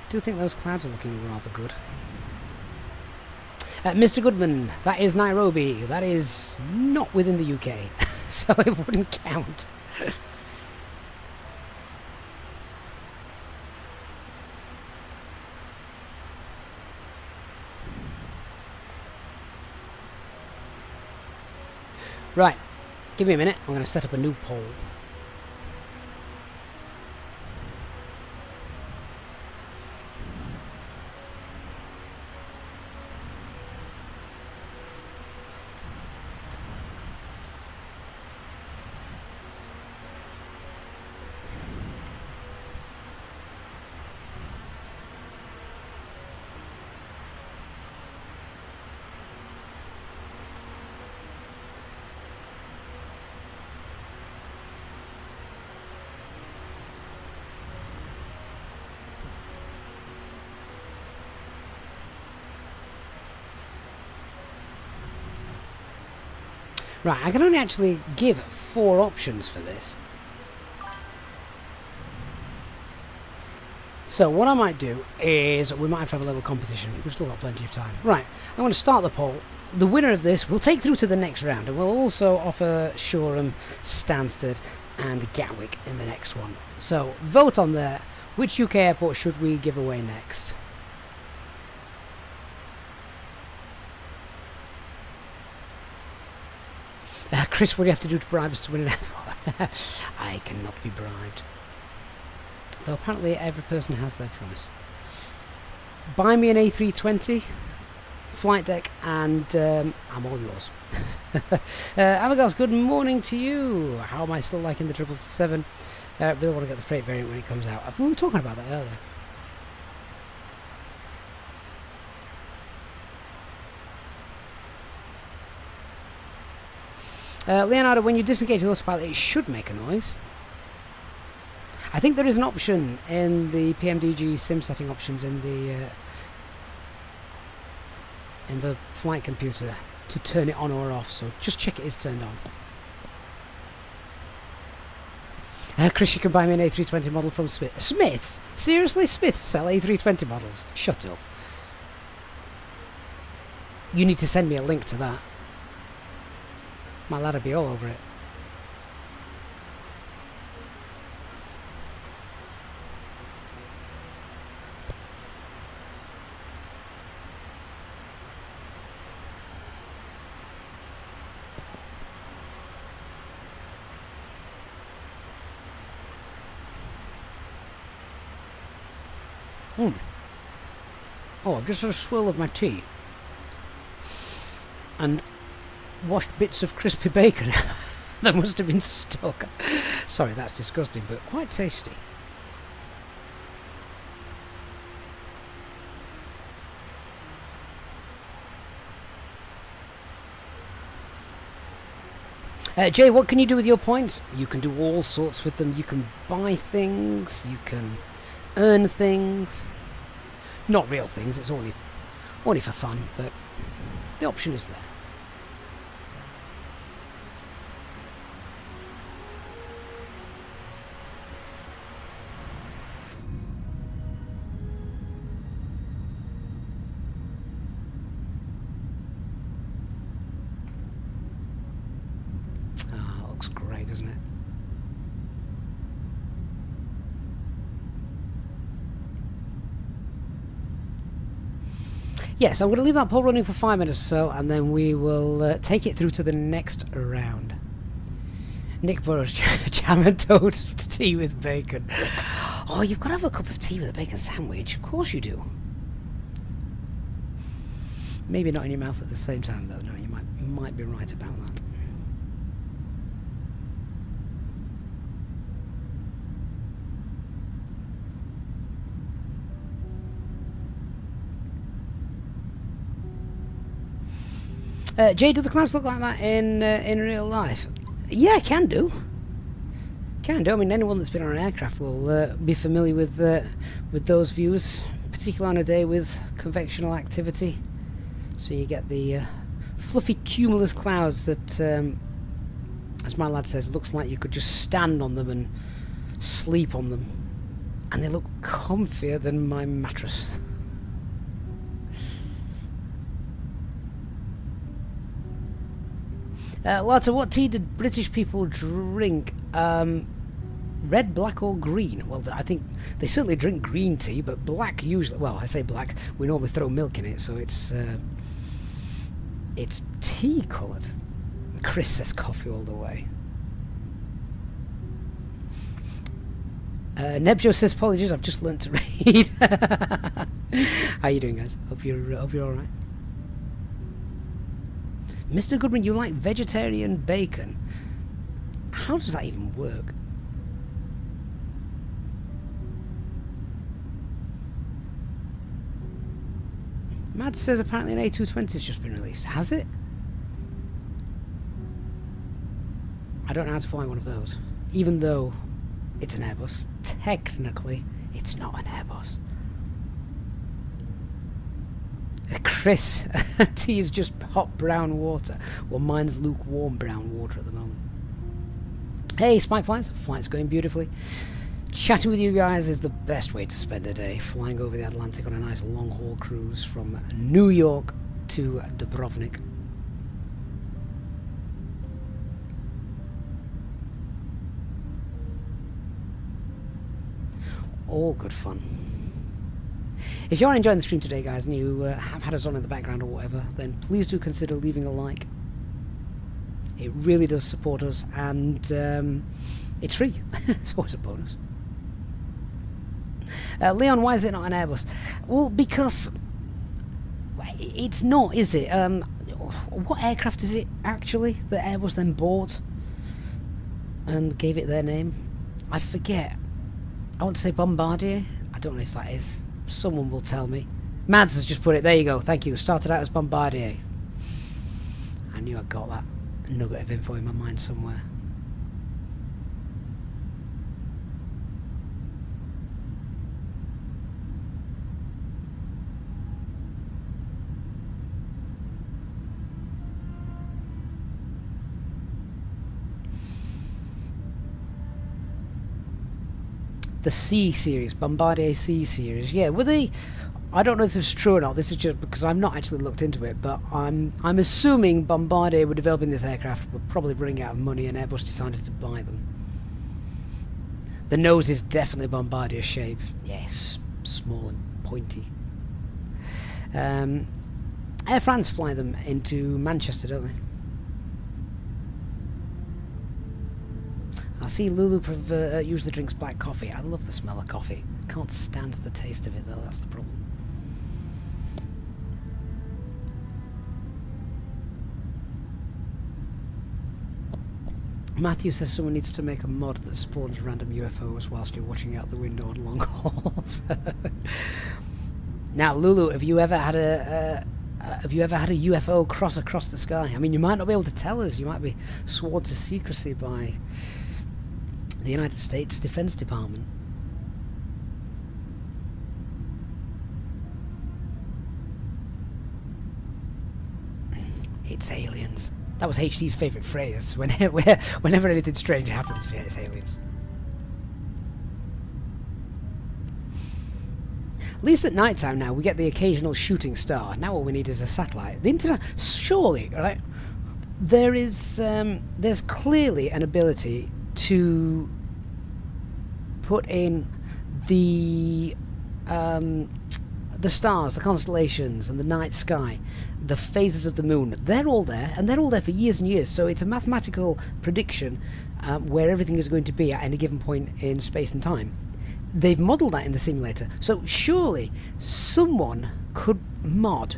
I do think those clouds are looking rather good. Mr. Goodman, that is Nairobi. That is not within the UK, so it wouldn't count. Right, give me a minute. I'm going to set up a new poll. Right, I can only actually give 4 options for this. So what I might do is, we might have to have a little competition. We've still got plenty of time. Right, I'm going to start the poll. The winner of this will take through to the next round, and we'll also offer Shoreham, Stansted and Gatwick in the next one. So vote on there. Which UK airport should we give away next? Chris, what do you have to do to bribe us to win an airport? I cannot be bribed. Though apparently every person has their price. Buy me an A320 flight deck and I'm all yours. Abigail, good morning to you. How am I still liking the 777? Really want to get the freight variant when it comes out. We were talking about that earlier. Leonardo, when you disengage the autopilot, it should make a noise. I think there is an option in the PMDG sim setting options in the flight computer to turn it on or off, so just check it is turned on. Chris, you can buy me an A320 model from Smiths? Seriously? Smiths sell A320 models? Shut up. You need to send me a link to that. My lad'll be all over it. Oh, I've just had a swirl of my tea. And washed bits of crispy bacon that must have been stuck. Sorry, that's disgusting, but quite tasty. Jay, what can you do with your points? You can do all sorts with them. You can buy things, you can earn things. Not real things, it's only for fun, but the option is there. Looks great, doesn't it? Yes, I'm going to leave that poll running for 5 minutes or so, and then we will take it through to the next round. Nick Burrows, jam and toast tea with bacon. Oh, you've got to have a cup of tea with a bacon sandwich. Of course you do. Maybe not in your mouth at the same time, though. No, you might be right about that. Jay, do the clouds look like that in real life? Yeah, can do. Can do. I mean, anyone that's been on an aircraft will be familiar with those views, particularly on a day with convectional activity. So you get the fluffy cumulus clouds that, as my lad says, looks like you could just stand on them and sleep on them, and they look comfier than my mattress. Lotta, what tea did British people drink? Red, black or green? Well, I think they certainly drink green tea, but black usually... Well, I say black, we normally throw milk in it, so it's tea coloured. Chris says coffee all the way. Nebjo says, apologies, I've just learnt to read. How you doing, guys? Hope you're alright. Mr. Goodman, you like vegetarian bacon. How does that even work? Mad says apparently an A220 has just been released. Has it? I don't know how to fly one of those. Even though it's an Airbus. Technically, it's not an Airbus. Chris, tea is just hot brown water. Well, mine's lukewarm brown water at the moment. Hey, Spike Flights. Flight's going beautifully. Chatting with you guys is the best way to spend a day. Flying over the Atlantic on a nice long-haul cruise from New York to Dubrovnik. All good fun. If you're enjoying the stream today, guys, and you have had us on in the background or whatever, then please do consider leaving a like. It really does support us, and it's free. It's always a bonus. Leon, why is it not an Airbus? Well, because it's not, is it? What aircraft is it, actually, that Airbus then bought and gave it their name? I forget. I want to say Bombardier. I don't know if that is. Someone will tell me. Mads has just put it. There you go. Thank you. Started out as Bombardier. I knew I got that nugget of info in my mind somewhere. The C series, Bombardier C series. Yeah, were they... I don't know if this is true or not. This is just because I've not actually looked into it, but I'm assuming Bombardier were developing this aircraft, but probably running out of money, and Airbus decided to buy them. The nose is definitely Bombardier shape. Yes, small and pointy. Air France fly them into Manchester, don't they? I see Lulu usually drinks black coffee. I love the smell of coffee. Can't stand the taste of it, though. That's the problem. Matthew says someone needs to make a mod that spawns random UFOs whilst you're watching out the window on long hauls. Now, Lulu, have you ever had a UFO cross across the sky? I mean, you might not be able to tell us. You might be sworn to secrecy by the United States Defense Department. It's aliens. That was HD's favourite phrase. Whenever anything strange happens, yeah, it's aliens. At least at night time now, we get the occasional shooting star. Now all we need is a satellite. The internet, surely, right? There's clearly an ability to put in the stars, the constellations, and the night sky, the phases of the moon. They're all there, and they're all there for years and years. So it's a mathematical prediction where everything is going to be at any given point in space and time. They've modelled that in the simulator. So surely someone could mod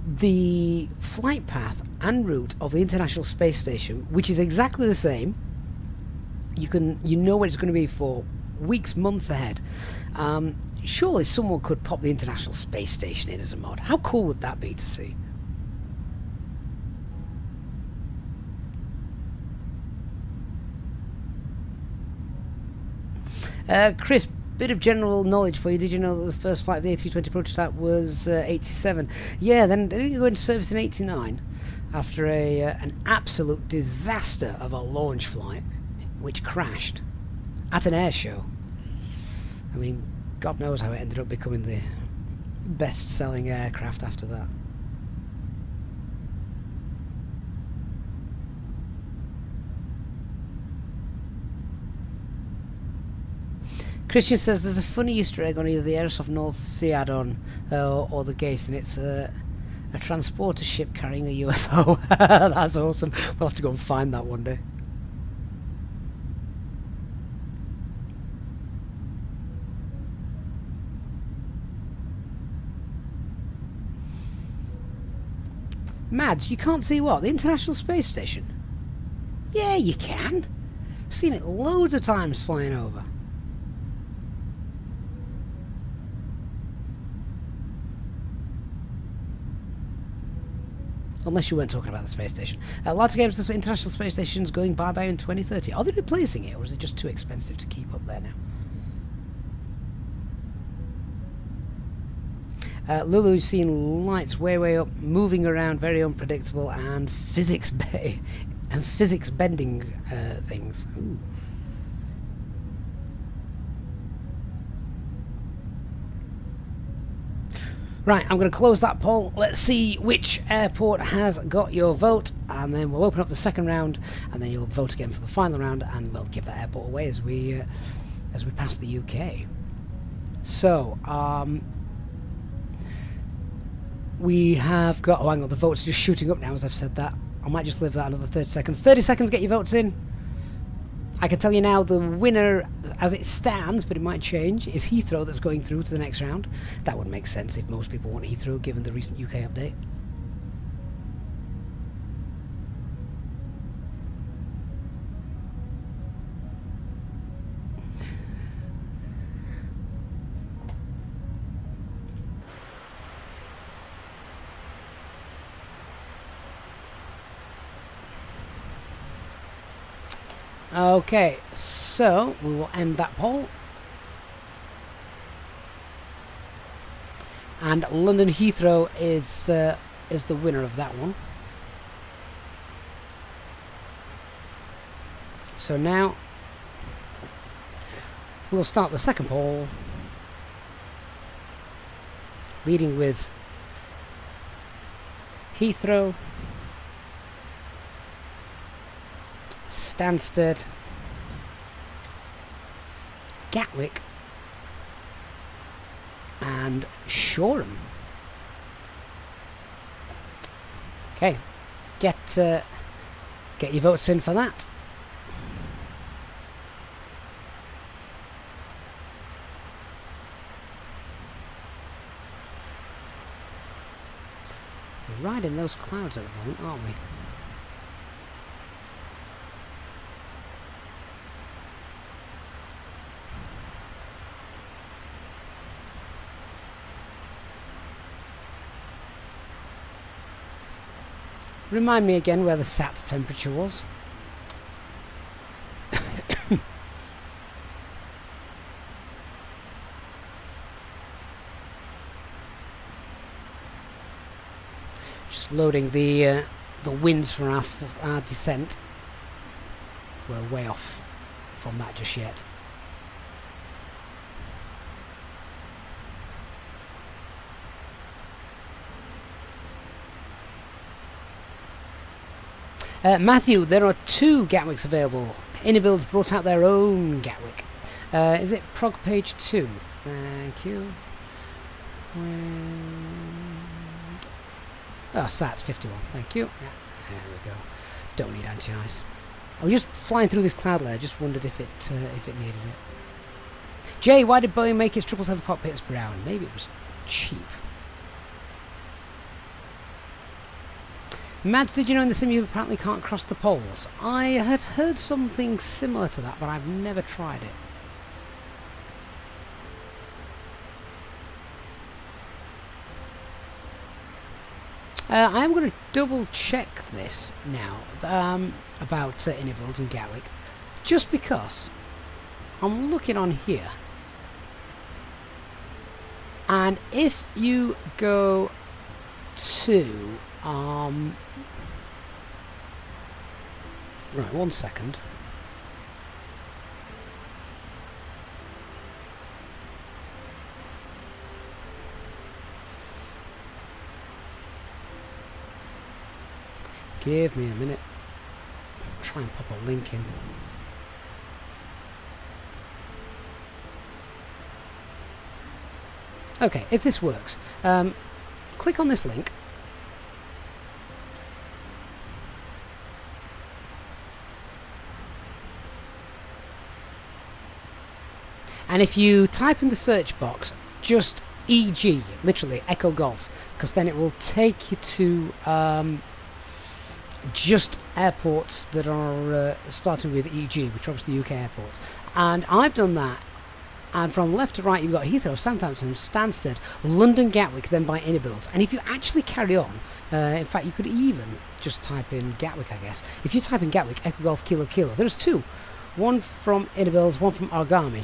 the flight path and route of the International Space Station, which is exactly the same. You know what it's going to be for weeks, months ahead. Surely someone could pop the International Space Station in as a mod. How cool would that be to see? Chris, bit of general knowledge for you. Did you know that the first flight of the A320 prototype was 87? Yeah, then they didn't go into service in 89 after an absolute disaster of a launch flight, which crashed at an air show. I mean, God knows how it ended up becoming the best-selling aircraft after that. Christian says there's a funny Easter egg on either the Aerosoft North Sea add-on or the Gaze, and it's a transporter ship carrying a UFO. That's awesome. We'll have to go and find that one day. Mads, you can't see what? The International Space Station? Yeah, you can. I've seen it loads of times flying over. Unless you weren't talking about the space station. Lots of games, the International Space Station's going bye-bye in 2030. Are they replacing it, or is it just too expensive to keep up there now? Lulu's seen lights way up, moving around, very unpredictable, and physics bending things. Ooh. Right, I'm going to close that poll. Let's see which airport has got your vote, and then we'll open up the second round, and then you'll vote again for the final round, and we'll give that airport away as we pass the UK. So, we have got... Oh, hang on, the votes are just shooting up now as I've said that. I might just leave that another 30 seconds. 30 seconds, get your votes in. I can tell you now the winner, as it stands, but it might change, is Heathrow that's going through to the next round. That would make sense if most people want Heathrow, given the recent UK update. Okay, so we will end that poll. And London Heathrow is the winner of that one. So now we'll start the second poll, leading with Heathrow, Stansted, Gatwick, and Shoreham. Okay, get your votes in for that. We're riding those clouds at the moment, aren't we? Remind me again where the SAT temperature was. Just loading the winds for our descent. We're way off from that just yet. Matthew, there are 2 Gatwicks available. Innobuild's brought out their own Gatwick. Is it prog page 2? Thank you. Oh, SAT's 51. Thank you. Yeah, there we go. Don't need anti-ice. I was just flying through this cloud layer. Just wondered if it needed it. Jay, why did Boeing make its 777 cockpits brown? Maybe it was cheap. Mads, did you know in the sim you apparently can't cross the poles? I had heard something similar to that, but I've never tried it. I am going to double check this now about Innibills and Gatwick, just because I'm looking on here, and if you go to right, 1 second. Give me a minute. Try and pop a link in. Okay, if this works, click on this link. And if you type in the search box just EG, literally Echo Golf, because then it will take you to just airports that are starting with EG, which are obviously UK airports. And I've done that. And from left to right, you've got Heathrow, Southampton, Stansted, London Gatwick, then by Innibills. And if you actually carry on, in fact, you could even just type in Gatwick, I guess. If you type in Gatwick, Echo Golf, Kilo, Kilo, there's two. One from Innibills, one from Argami.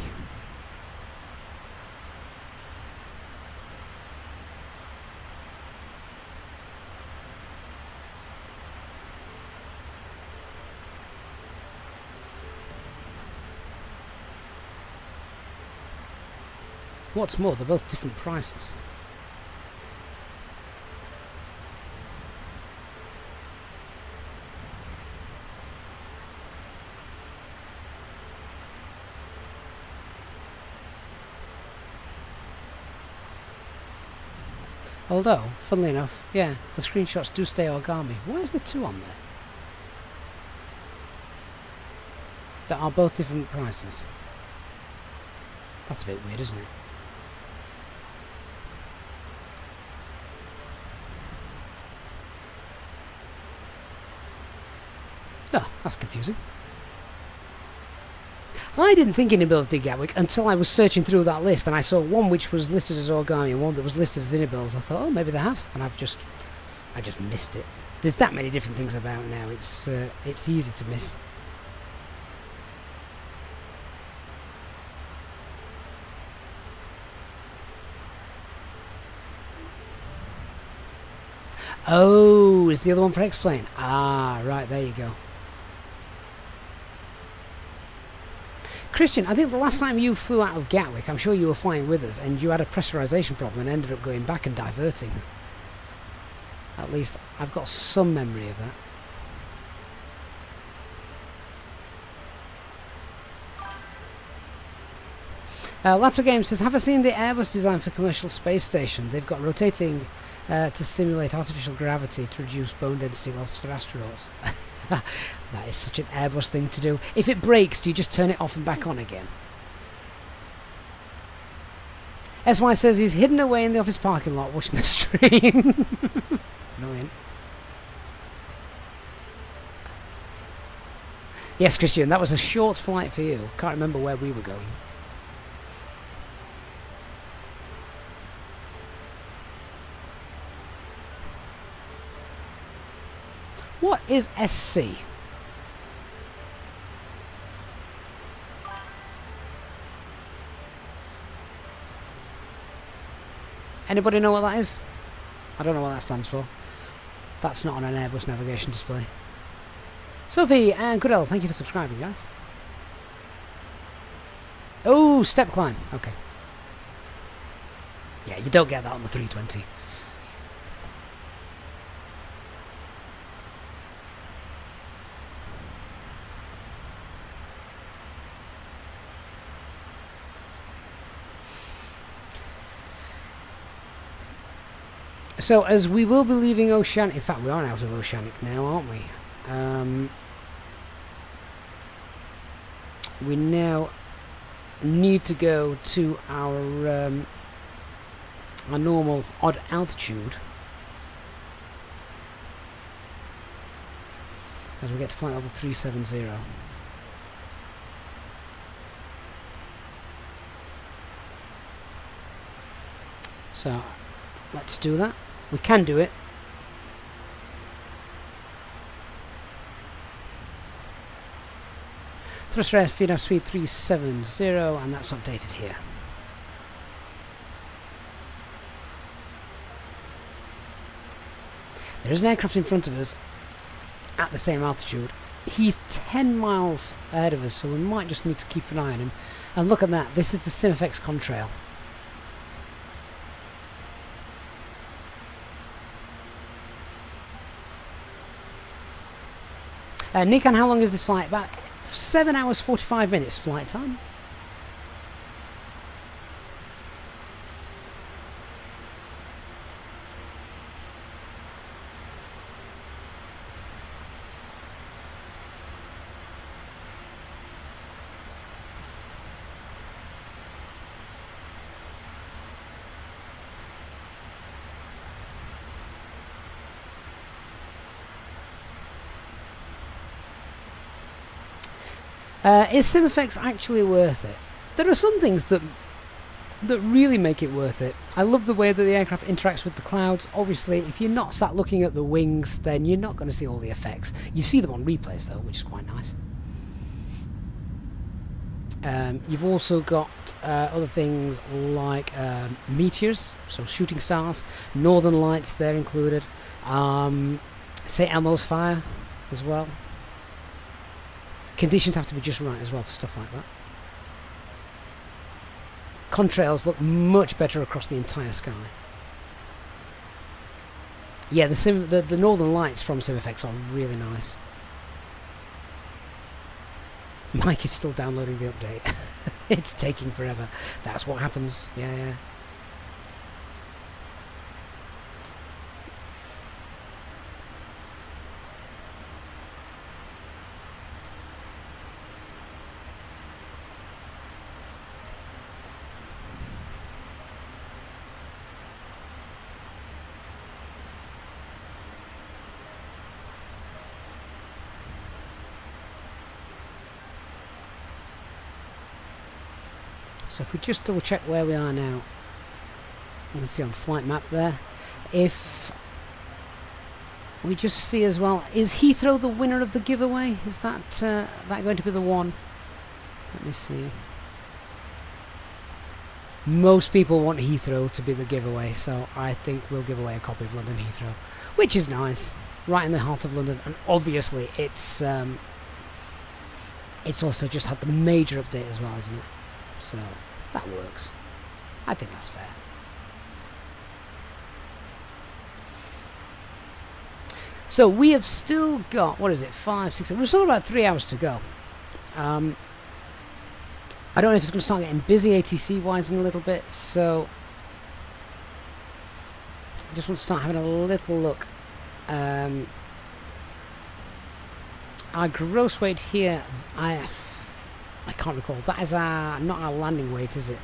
What's more, they're both different prices. Although, funnily enough, yeah, the screenshots do stay Origami. Why is there two on there? That are both different prices. That's a bit weird, isn't it? Oh, that's confusing. I didn't think Innibills did Gatwick until I was searching through that list and I saw one which was listed as Origami and one that was listed as Innibills. I thought, oh, maybe they have, and I just missed it. There's that many different things about now. It's easy to miss. Oh, is the other one for X-Plane? Ah, right, there you go. Christian, I think the last time you flew out of Gatwick, I'm sure you were flying with us, and you had a pressurization problem and ended up going back and diverting. At least I've got some memory of that. Latter Game says, have I seen the Airbus design for commercial space station? They've got rotating to simulate artificial gravity to reduce bone density loss for astronauts. That is such an Airbus thing to do. If it breaks, do you just turn it off and back on again? SY says he's hidden away in the office parking lot watching the stream. Brilliant. Yes, Christian, that was a short flight for you. Can't remember where we were going. What is SC? Anybody know what that is? I don't know what that stands for. That's not on an Airbus navigation display. Sophie and Goodell, thank you for subscribing, guys. Oh, step climb. Okay. Yeah, you don't get that on the 320. So, as we will be leaving Oceanic, in fact we are out of Oceanic now, aren't we? We now need to go to our normal odd altitude. as we get to flight level 370. So let's do that. We can do it. Thrust rate feed off speed 370, and that's updated here. There is an aircraft in front of us at the same altitude. He's 10 miles ahead of us, so we might just need to keep an eye on him. And look at that, this is the SimFX contrail. Nikan, how long is this flight? About 7 hours 45 minutes flight time. Is SimFX actually worth it? There are some things that really make it worth it. I love the way that the aircraft interacts with the clouds. Obviously, if you're not sat looking at the wings, then you're not going to see all the effects. You see them on replays though, which is quite nice. You've also got other things like meteors, so shooting stars, northern lights, they're included. St. Elmo's fire as well. Conditions have to be just right as well for stuff like that. Contrails look much better across the entire sky. Yeah, the northern lights from SimFX are really nice. Mike is still downloading the update. It's taking forever. That's what happens. Yeah. So if we just double check where we are now, you can see on the flight map there. If we just see as well, is Heathrow the winner of the giveaway? Is that going to be the one? Let me see. Most people want Heathrow to be the giveaway, so I think we'll give away a copy of London Heathrow, which is nice, right in the heart of London. And obviously, it's also just had the major update as well, isn't it? So that works. I think that's fair. So we have still got, what is it, 5, 6, we're still about 3 hours to go. I don't know if it's going to start getting busy ATC wise in a little bit, so I just want to start having a little look. Our gross weight here, I can't recall. That is not our landing weight, is it?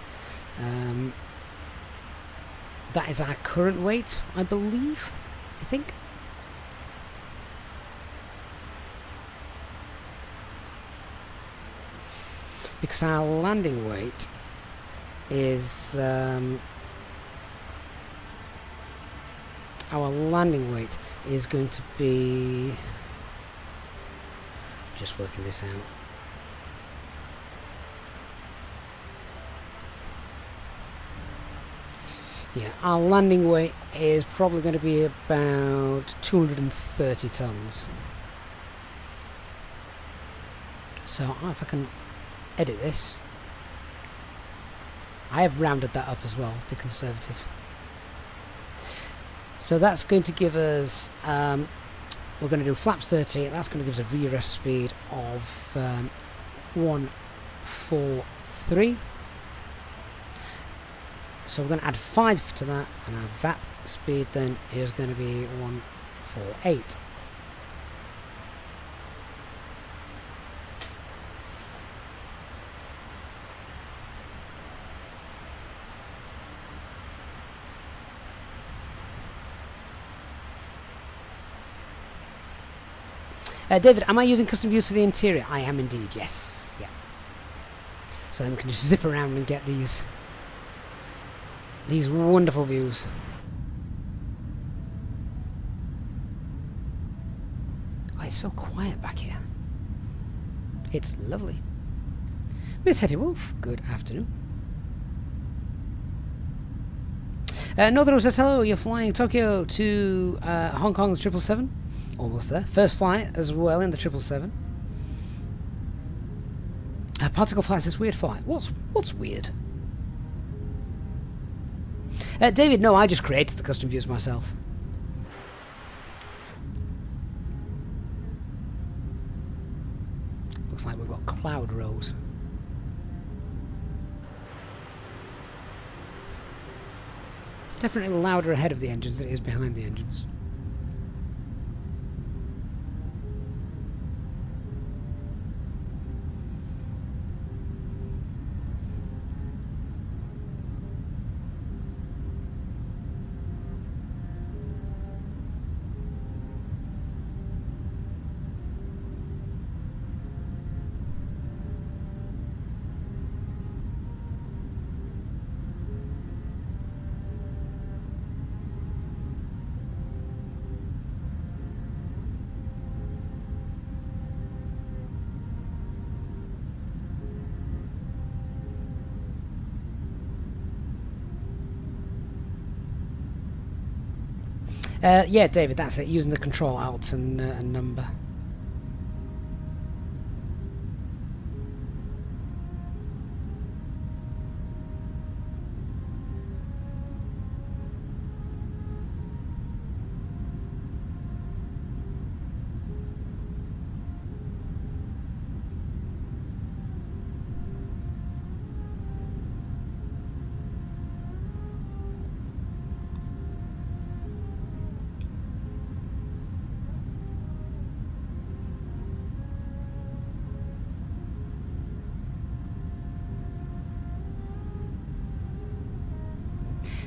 That is our current weight, I believe. I think. Because our landing weight is going to be, just working this out. Yeah, our landing weight is probably going to be about 230 tons. So if I can edit this, I have rounded that up as well to be conservative. So that's going to give us, we're going to do flaps 30, that's going to give us a VREF speed of 143. So we're going to add 5 to that, and our VAP speed then is going to be 148. David, am I using custom views for the interior? I am indeed, yes. Yeah. So then we can just zip around and get these wonderful views. Oh, it's so quiet back here. It's lovely. Miss Hetty Wolf, good afternoon. Northern says hello, you're flying Tokyo to Hong Kong, the 777. Almost there. First flight as well in the 777. Particle flights this weird flight. What's weird? David, no, I just created the custom views myself. Looks like we've got cloud rows. Definitely louder ahead of the engines than it is behind the engines. Yeah, David, that's it. Using the Control Alt and number.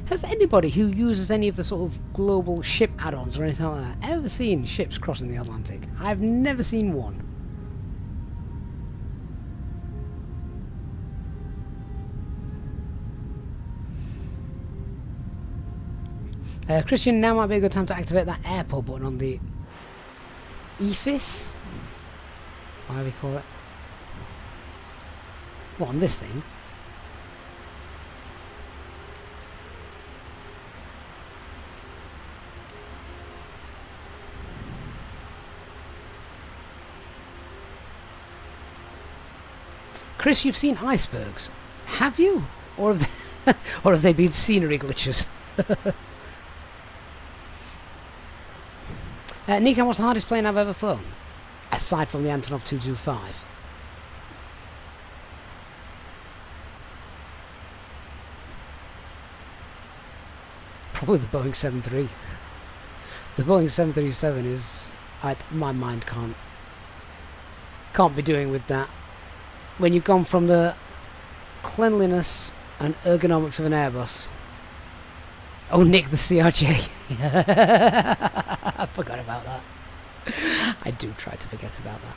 Has anybody who uses any of the sort of global ship add-ons or anything like that ever seen ships crossing the Atlantic? I've never seen one. Christian, now might be a good time to activate that airport button on the EFIS? Whatever you call it. What, on this thing? Chris, you've seen icebergs. Have you? Or have they been scenery glitches? Nikan, what's the hardest plane I've ever flown? Aside from the Antonov 225. Probably the Boeing 73. The Boeing 737 is... my mind can't be doing with that. When you've gone from the cleanliness and ergonomics of an Airbus. Oh, Nick, the CRJ. I forgot about that. I do try to forget about that.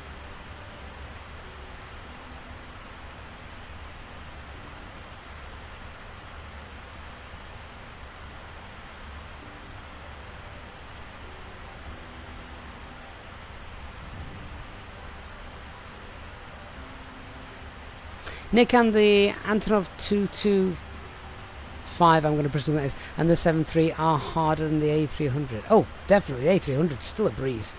Nick, and the Antonov 225, I'm going to presume that is, and the 73 are harder than the A300. Oh, definitely, the A300 is still a breeze.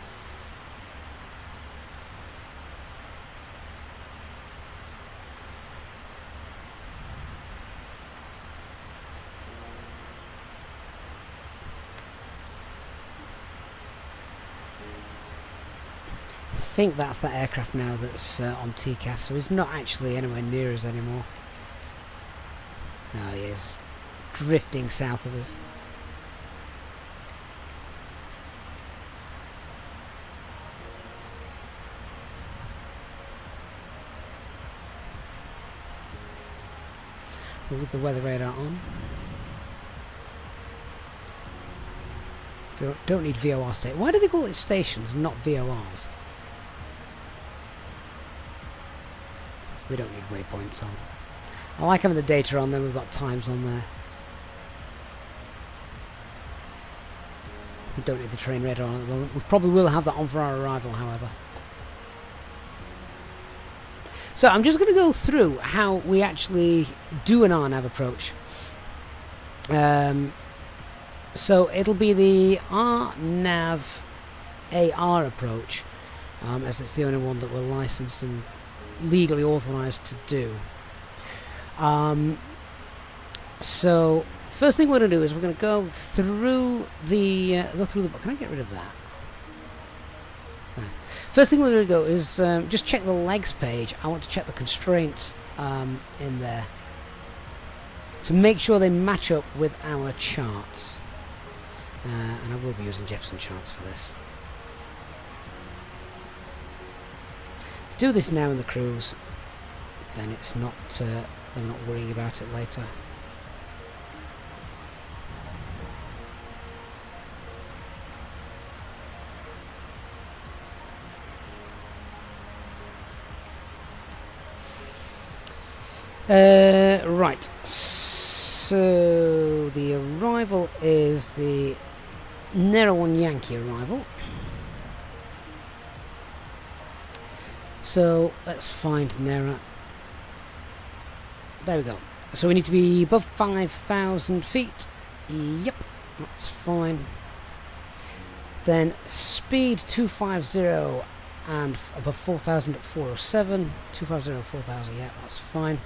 I think that's that aircraft now that's on TCAS, so he's not actually anywhere near us anymore. No, he is drifting south of us. We'll leave the weather radar on. Don't need VOR state. Why do they call it stations, not VORs? We don't need waypoints on. I like having the data on there. We've got times on there. We don't need the train radar on at the moment. We probably will have that on for our arrival, however. So I'm just going to go through how we actually do an RNAV approach. So it'll be the RNAV AR approach, as it's the only one that we're licensed and legally authorized to do. So first thing we're going to do is we're going to go through the can I get rid of that? There. First thing we're going to go is just check the legs page. I want to check the constraints in there to make sure they match up with our charts. And I will be using Jefferson charts for this. Do this now in the cruise, then it's not they're not worrying about it later. Right, so the arrival is the Nero 1 Yankee arrival. So let's find Nera. There we go. So we need to be above 5,000 feet. Yep, that's fine. Then speed 250 and above 4,000 at 407. 250, 4,000, yeah, that's fine.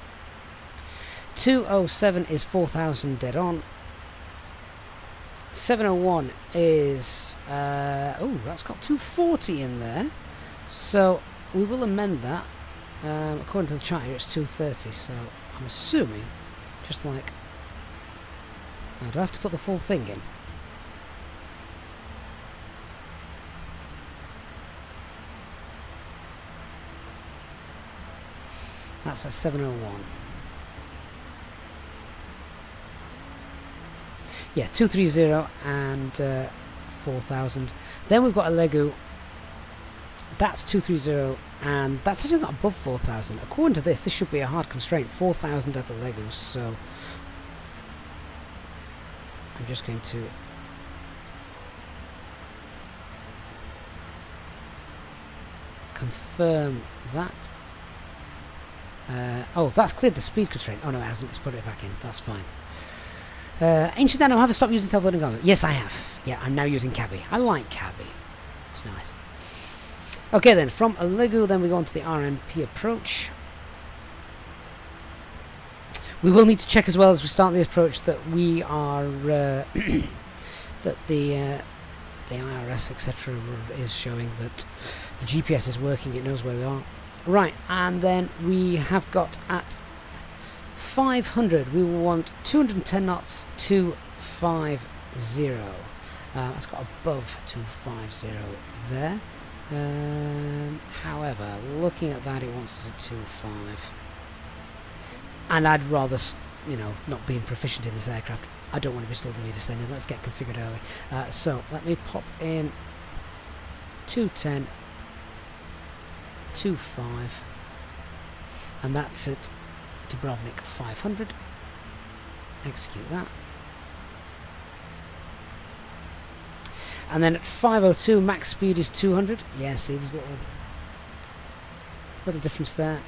207 is 4,000 dead on. 701 is oh, that's got 240 in there. So we will amend that. According to the chart here, it's 230. So I'm assuming, just like, now, do I have to put the full thing in? That's a 701. Yeah, 230 and 4,000. Then we've got a Legu. That's 230, and that's actually not above 4,000. According to this should be a hard constraint. 4,000 at a Legu. So I'm just going to confirm that. Oh, that's cleared the speed constraint. Oh no, it hasn't. Let's put it back in. That's fine. Ancient Dano, have I stopped using self-loading goggles? Yes, I have. Yeah, I'm now using Cabby. I like Cabby. It's nice. Okay then, from a Legu, then we go on to the RMP approach. We will need to check as well as we start the approach that we are that the IRS etc. is showing that the GPS is working. It knows where we are. Right, and then we have got at 500, we will want 210 knots, 250. That's got above 250 there. However, looking at that, it wants us at 25. And I'd rather, you know, not being proficient in this aircraft, I don't want to be still doing descending. Let's get configured early. So let me pop in 210, 25, and that's it. Dubrovnik 500. Execute that. And then at 502, max speed is 200. Yeah, see, there's a little difference there.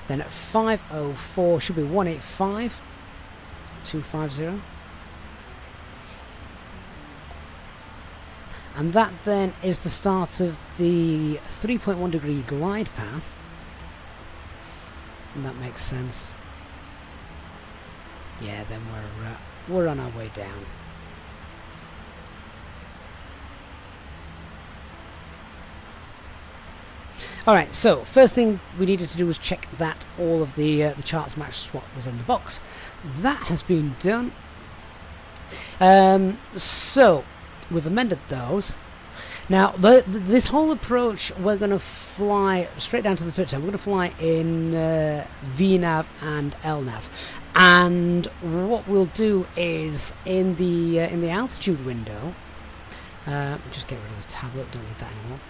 Then at 504 should be 185, 250. And that then is the start of the 3.1 degree glide path. And that makes sense. Yeah, then we're on our way down. Alright, so first thing we needed to do was check that all of the charts matched what was in the box. That has been done. So we've amended those. Now, this whole approach, we're going to fly straight down to the touchdown. We're going to fly in VNAV and LNAV. And what we'll do is in the altitude window, just get rid of the tablet, don't need that anymore.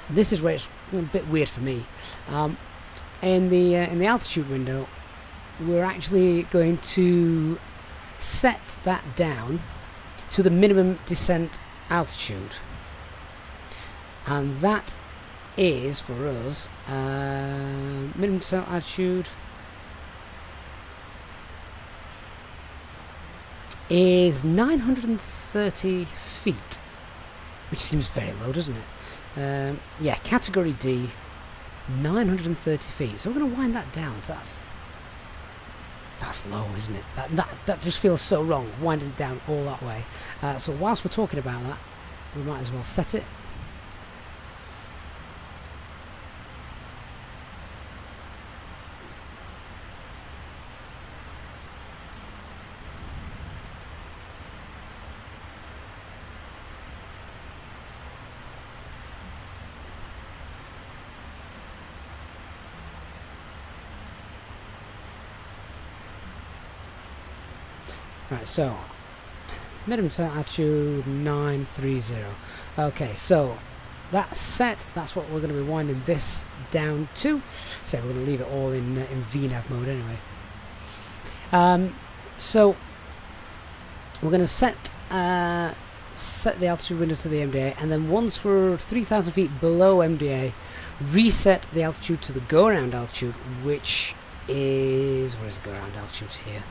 And this is where it's a bit weird for me. In the altitude window, we're actually going to set that down to the minimum descent altitude, and that is for us minimum descent altitude is 930 feet, which seems very low, doesn't it? Yeah, category D, 930 feet. So we're going to wind that down. That's low, isn't it? That just feels so wrong, winding it down all that way. So whilst we're talking about that, we might as well set it. Right, so minimum descent altitude 930. Okay, so that's set. That's what we're going to be winding this down to. So we're going to leave it all in VNAV mode anyway. So we're going to set the altitude window to the MDA, and then once we're 3,000 feet below MDA, reset the altitude to the go-around altitude, which is, where is the go-around altitude here?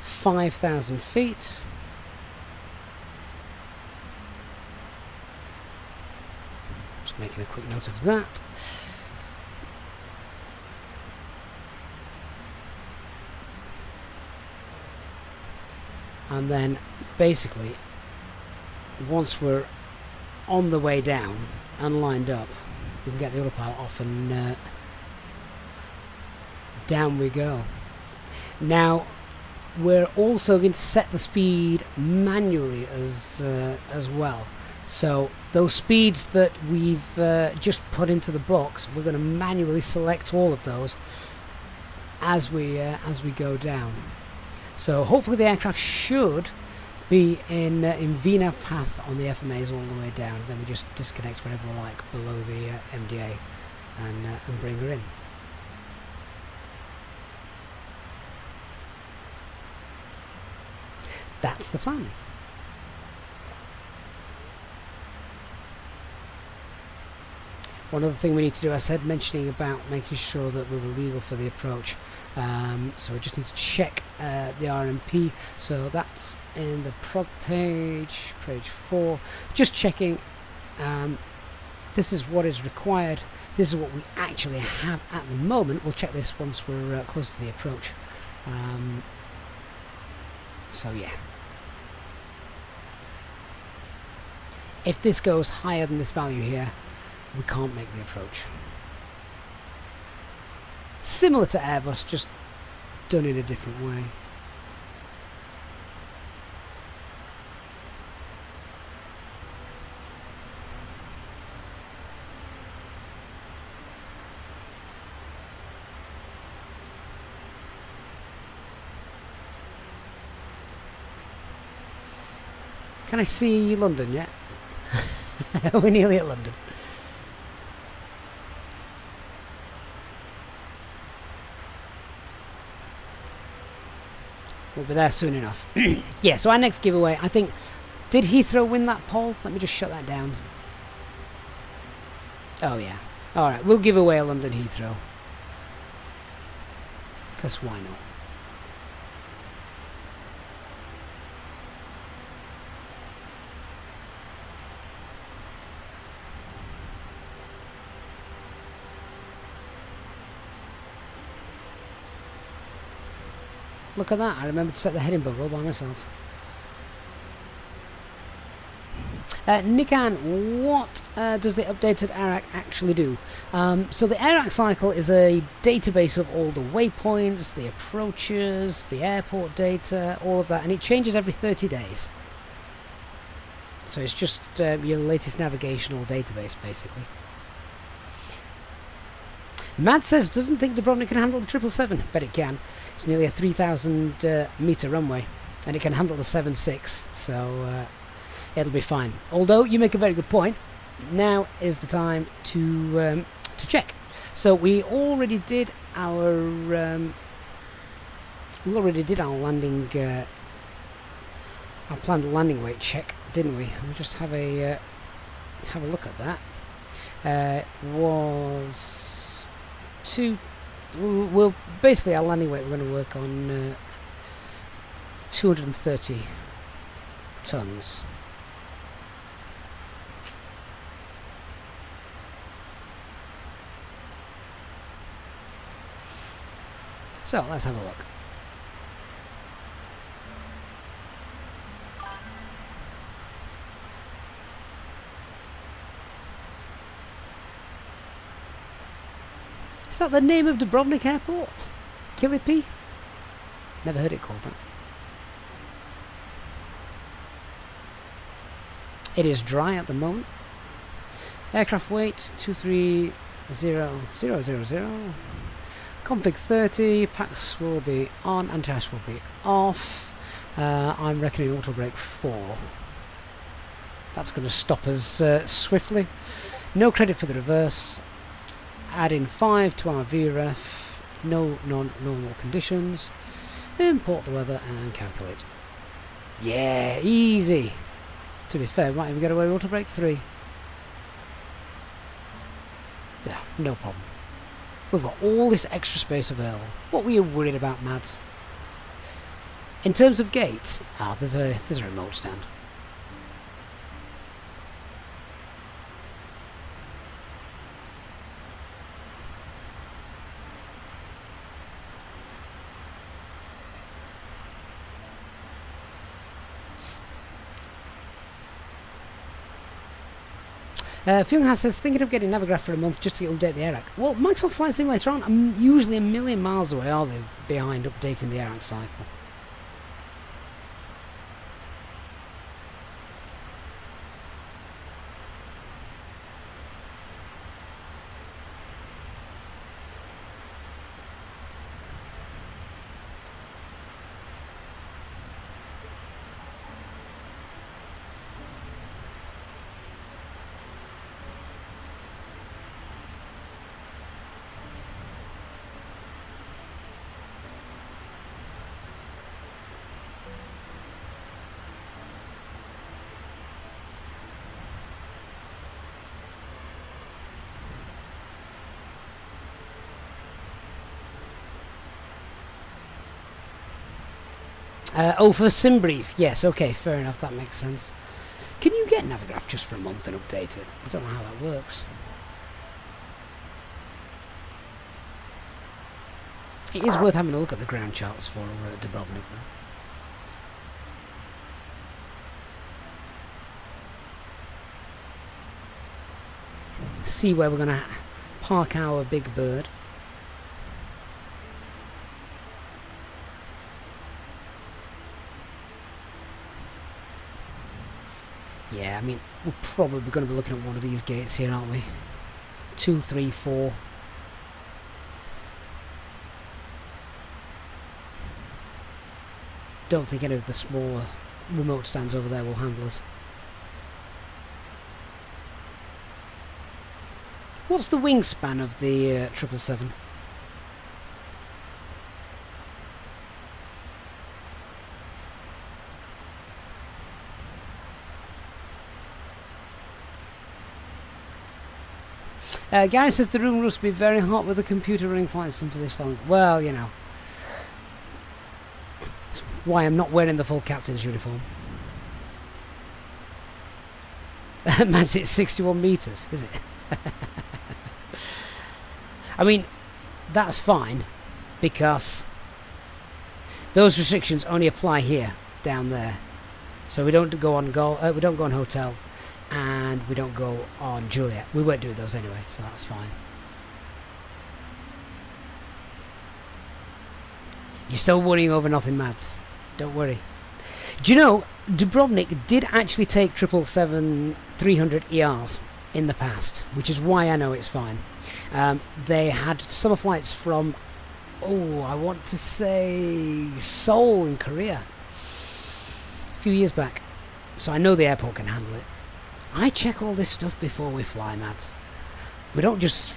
5,000 feet. Just making a quick note of that. And then basically, once we're on the way down and lined up, we can get the autopilot off and down we go. Now, we're also going to set the speed manually as well. So those speeds that we've just put into the box, we're going to manually select all of those as we go down. So hopefully the aircraft should be in VNAV path on the FMAs all the way down. Then we just disconnect whenever we like below the MDA and bring her in. That's the plan. One other thing we need to do, I said, mentioning about making sure that we were legal for the approach. So we just need to check the RMP. So that's in the prod page 4. Just checking. This is what is required. This is what we actually have at the moment. We'll check this once we're close to the approach. So yeah. If this goes higher than this value here, we can't make the approach. Similar to Airbus, just done in a different way. Can I see London yet? We're nearly at London. We'll be there soon enough. Yeah, so our next giveaway, I think, did Heathrow win that poll? Let me just shut that down. Oh yeah. Alright, we'll give away a London Heathrow. Because why not? Look at that, I remember to set the heading bug all by myself. Nikan, what does the updated ARAC actually do? So the ARAC cycle is a database of all the waypoints, the approaches, the airport data, all of that, and it changes every 30 days. So it's just your latest navigational database, basically. Mad says doesn't think Dubrovnik can handle the 777. Bet it can. It's nearly a 3,000 metre runway, and it can handle the 7.6, so it'll be fine. Although you make a very good point. Now is the time to check. So we already did our landing, our planned landing weight check, didn't we? We'll just have a look at that. Was well, basically our landing weight, we're going to work on 230 tons. So let's have a look. Is that the name of Dubrovnik Airport? Kilipi? Never heard it called that. It is dry at the moment. Aircraft weight 230000. Config 30. Packs will be on. Anti-ice will be off. I'm reckoning auto brake 4. That's going to stop us swiftly. No credit for the reverse. Add in 5 to our VREF. No non-normal conditions. Import the weather and calculate. Yeah, easy. To be fair, might even get away with auto brake 3. Yeah, no problem. We've got all this extra space available. What were you worried about, Mads? In terms of gates, there's a remote stand. Fyunghas says, thinking of getting Navigraph for a month just to update the AIRAC. Well, Microsoft Flight Simulator aren't usually a million miles away, are they, behind updating the AIRAC cycle? Oh, for SimBrief. Yes, okay, fair enough, that makes sense. Can you get Navigraph just for a month and update it? I don't know how that works. It is worth having a look at the ground charts for Dubrovnik, though. See where we're going to park our big bird. Yeah, I mean, we're probably going to be looking at one of these gates here, aren't we? 2, 3, 4. Don't think any of the smaller remote stands over there will handle us. What's the wingspan of the 777? Gary says the room must be very hot with the computer running flight sim for this long. Well, you know. That's why I'm not wearing the full captain's uniform. Man's it's 61 metres, is it? I mean, that's fine, because those restrictions only apply here, down there. So we don't go on we don't go on hotel. And we don't go on Juliet. We won't do those anyway, so that's fine. You're still worrying over nothing, Mads. Don't worry. Do you know, Dubrovnik did actually take 777-300 ERs in the past, which is why I know it's fine. They had summer flights from, I want to say Seoul in Korea a few years back. So I know the airport can handle it. I check all this stuff before we fly, Mads. We don't just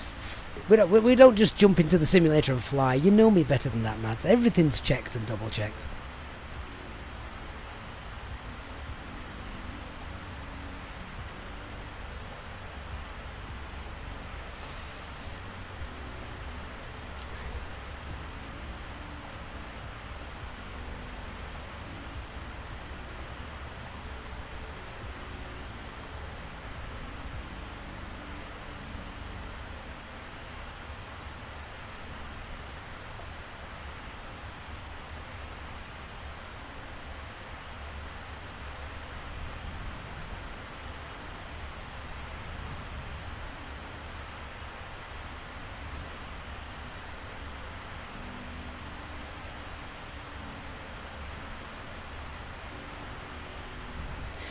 jump into the simulator and fly. You know me better than that, Mads. Everything's checked and double checked.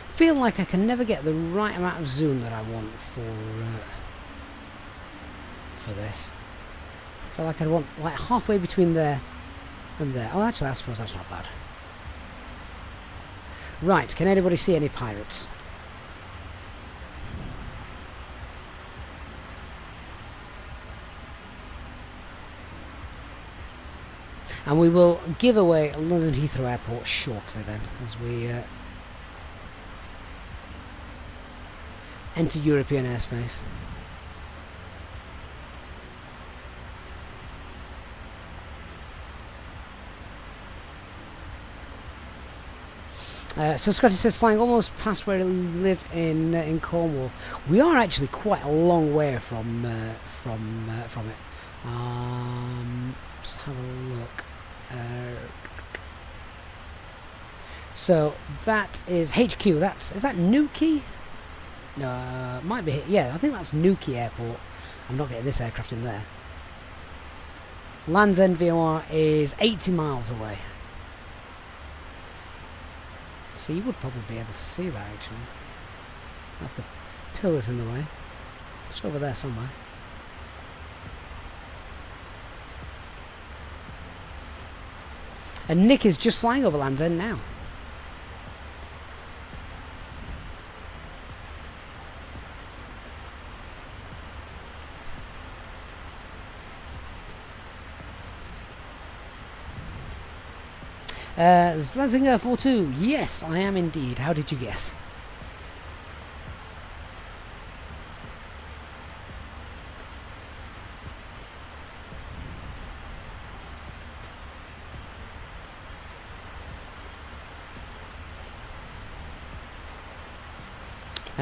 Feel like I can never get the right amount of zoom that I want for this. I feel like I want like halfway between there and there. Oh, actually, I suppose that's not bad. Right, can anybody see any pirates? And we will give away London Heathrow Airport shortly then, as we enter European airspace. So Scotty says, flying almost past where we live in Cornwall. We are actually quite a long way from it. Let's have a look. So that is HQ. Is that Newquay? No, might be. Yeah, I think that's Newquay Airport. I'm not getting this aircraft in there. Land's End VOR is 80 miles away. So you would probably be able to see that actually. Have the pillars in the way. It's over there somewhere. And Nick is just flying over Land's End now. Slazinger 42, yes, I am indeed. How did you guess?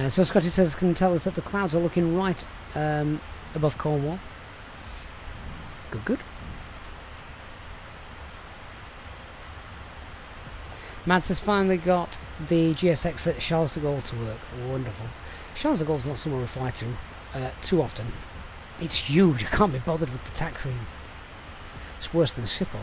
So Scotty says, can tell us that the clouds are looking right above Cornwall. Good, good. Mads has finally got the GSX at Charles de Gaulle to work. Wonderful. Charles de Gaulle's not somewhere we fly to too often. It's huge. I can't be bothered with the taxiing. It's worse than Schiphol.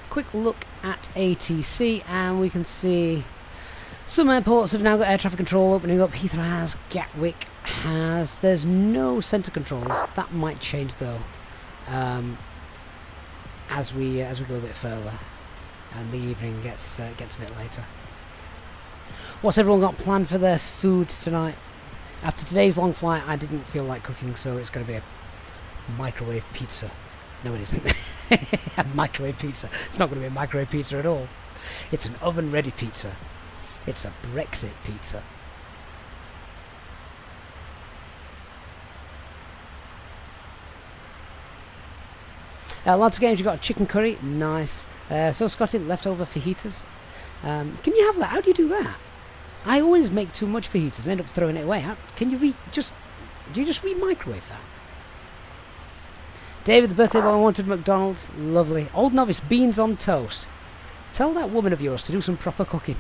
Quick look at ATC and we can see some airports have now got air traffic control opening up. Heathrow has, Gatwick has. There's no centre controls. That might change though as we go a bit further and the evening gets a bit later. What's everyone got planned for their food tonight? After today's long flight I didn't feel like cooking, so it's going to be a microwave pizza. No, it isn't. A microwave pizza. It's not going to be a microwave pizza at all. It's an oven-ready pizza. It's a Brexit pizza. Lots of games. You've got a chicken curry. Nice. So Scotty, leftover fajitas. Can you have that? How do you do that? I always make too much fajitas and end up throwing it away. Do you just re-microwave that? David, the birthday boy wanted McDonald's. Lovely. Old novice, beans on toast. Tell that woman of yours to do some proper cooking.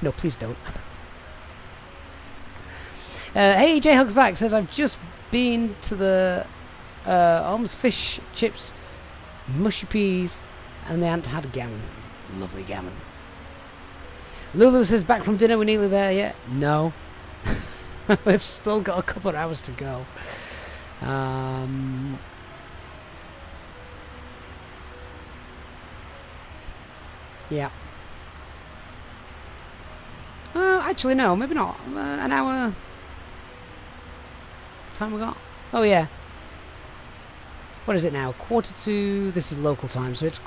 No, please don't. Hey, J-Hug's back. Says, I've just been to the almost fish, chips, mushy peas, and they hadn't had gammon. Lovely gammon. Lulu says, back from dinner, we're nearly there yet? No. We've still got a couple of hours to go. Yeah. Actually, no, maybe not. An hour. What time we got? Oh, yeah. What is it now? 1:45. This is local time, so it's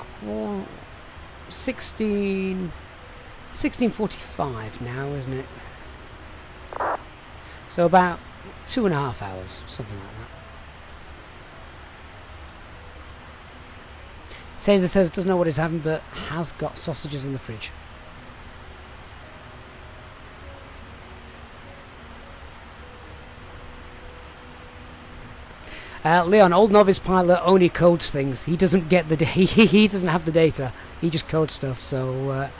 16:45 now, isn't it? So about 2.5 hours, something like that. Caesar says doesn't know what he's having, but has got sausages in the fridge. Leon, old novice pilot, only codes things. He doesn't get the he doesn't have the data. He just codes stuff. So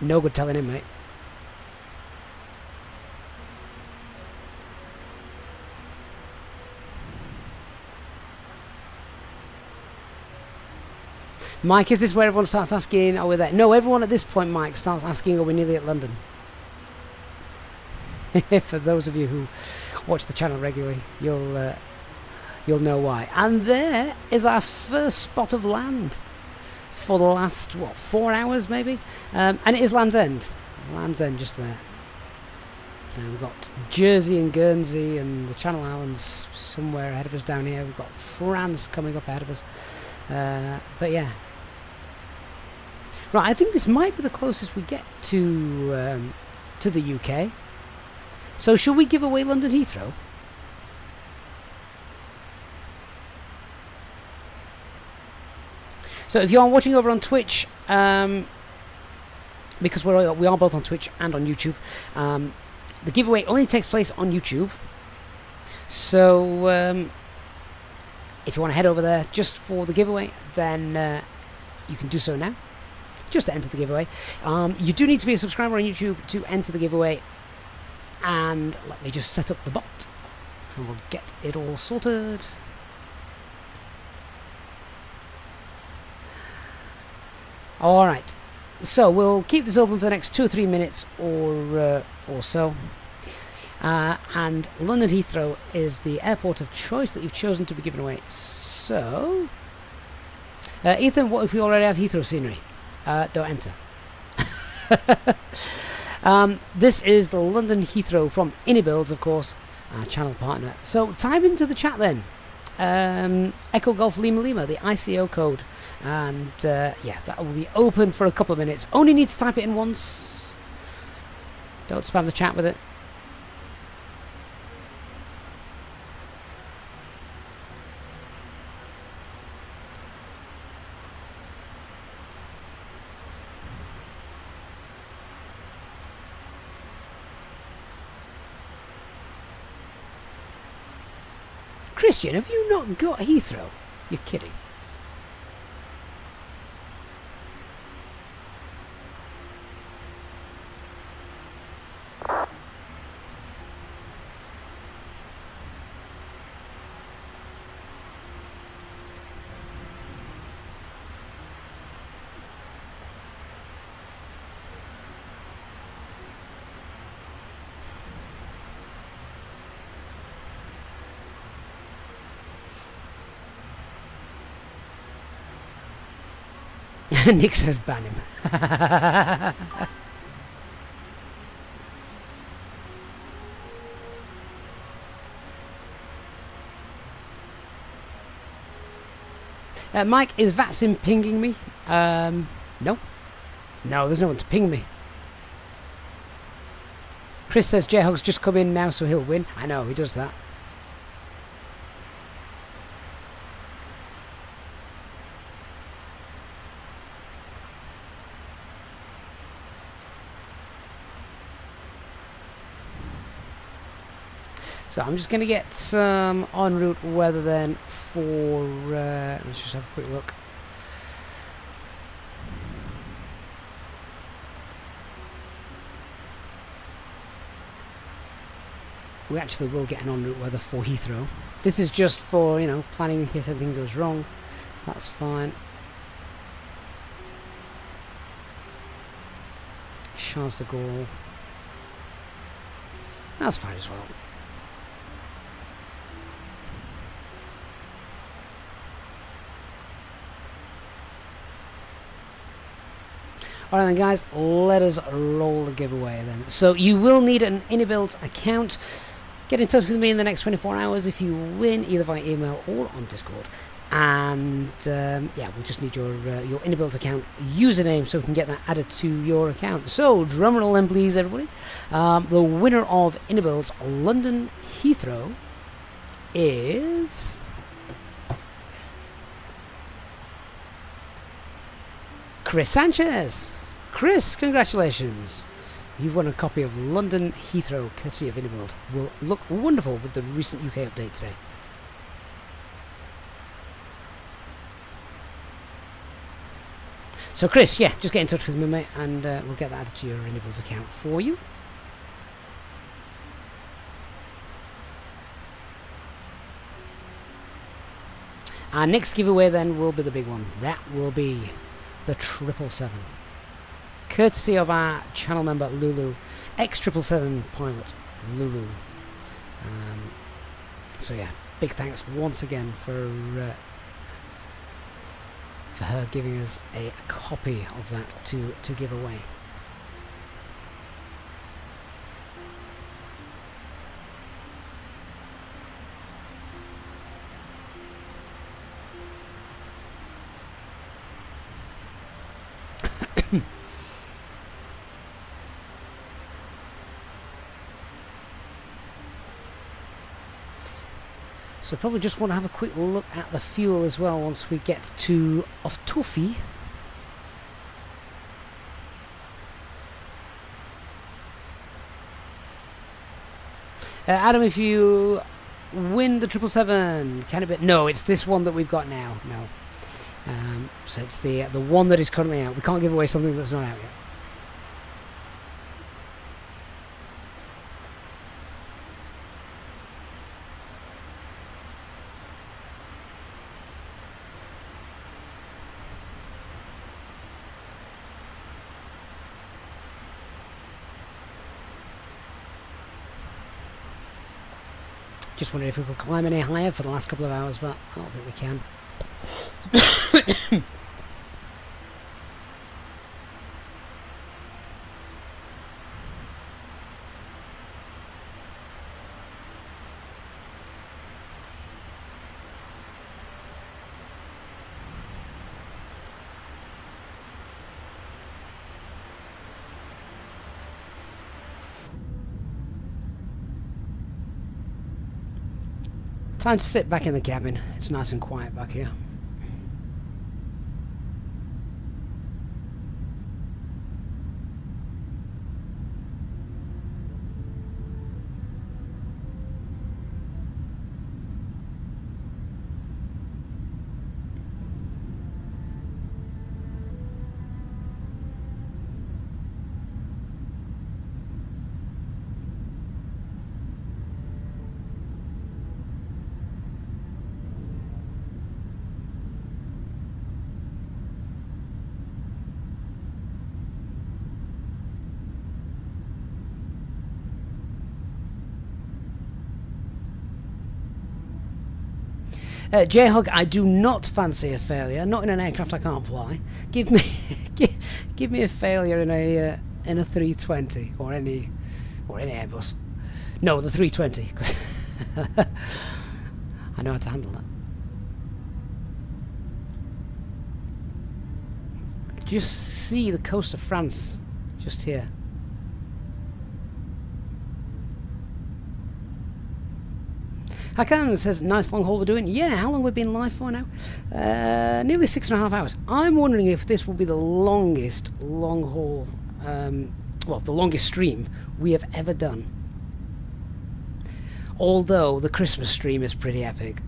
no good telling him, mate. Mike, is this where everyone starts asking, are we there? No, everyone at this point, Mike, starts asking, are we nearly at London? For those of you who watch the channel regularly, you'll know why. And there is our first spot of land for the last, 4 hours maybe? And it is Land's End. Land's End just there. And we've got Jersey and Guernsey and the Channel Islands somewhere ahead of us down here. We've got France coming up ahead of us. But yeah. Right, I think this might be the closest we get to the UK. So shall we give away London Heathrow? So if you're watching over on Twitch, because we are both on Twitch and on YouTube, the giveaway only takes place on YouTube. So if you want to head over there just for the giveaway, then you can do so now. Just to enter the giveaway. You do need to be a subscriber on YouTube to enter the giveaway. And let me just set up the bot and we'll get it all sorted. Alright, so we'll keep this open for the next 2 or 3 minutes or so. And London Heathrow is the airport of choice that you've chosen to be given away. So, Ethan, what if we already have Heathrow scenery? Don't enter. This is the London Heathrow from Builds, of course, our channel partner. So type into the chat then. Echo Golf Lima Lima, the ICO code. And yeah, that will be open for a couple of minutes. Only need to type it in once. Don't spam the chat with it. Christian, have you not got Heathrow? You're kidding. Nick says ban him. Mike, is Vatsim pinging me? No. No, there's no one to ping me. Chris says J-Hog's just come in now, so he'll win. I know, he does that. So I'm just going to get some en route weather then for, let's just have a quick look. We actually will get an en route weather for Heathrow. This is just for, you know, planning in case anything goes wrong. That's fine. Charles de Gaulle. That's fine as well. Alright then guys, let us roll the giveaway then. So you will need an Innibuilt account. Get in touch with me in the next 24 hours if you win, either via email or on Discord. And yeah, we'll just need your Innibuilt account username so we can get that added to your account. So drum roll then please everybody. The winner of Innibuilt London Heathrow is Chris Sanchez. Chris, congratulations. You've won a copy of London Heathrow, courtesy of Innibuilt. Will look wonderful with the recent UK update today. So Chris, yeah, just get in touch with me, mate, and we'll get that added to your Innibuilt account for you. Our next giveaway then will be the big one. That will be the 777. Courtesy of our channel member Lulu, ex-777 pilot Lulu. So yeah, big thanks once again for her giving us a copy of that to give away. So probably just want to have a quick look at the fuel as well once we get to Oftofi. Adam, if you win the 777, can it be? No, it's this one that we've got now. No. So it's the one that is currently out. We can't give away something that's not out yet. Just wondering if we could climb any higher for the last couple of hours, but I don't think we can. Time to sit back in the cabin. It's nice and quiet back here. J-Hug, I do not fancy a failure. Not in an aircraft I can't fly. Give me, give me a failure in a 320 or any Airbus. No, the 320. 'Cause I know how to handle that. Just see the coast of France, just here. Hakan says, nice long haul we're doing. Yeah, how long we've been live for now? Nearly 6.5 hours. I'm wondering if this will be the longest long haul, well, the longest stream we have ever done. Although the Christmas stream is pretty epic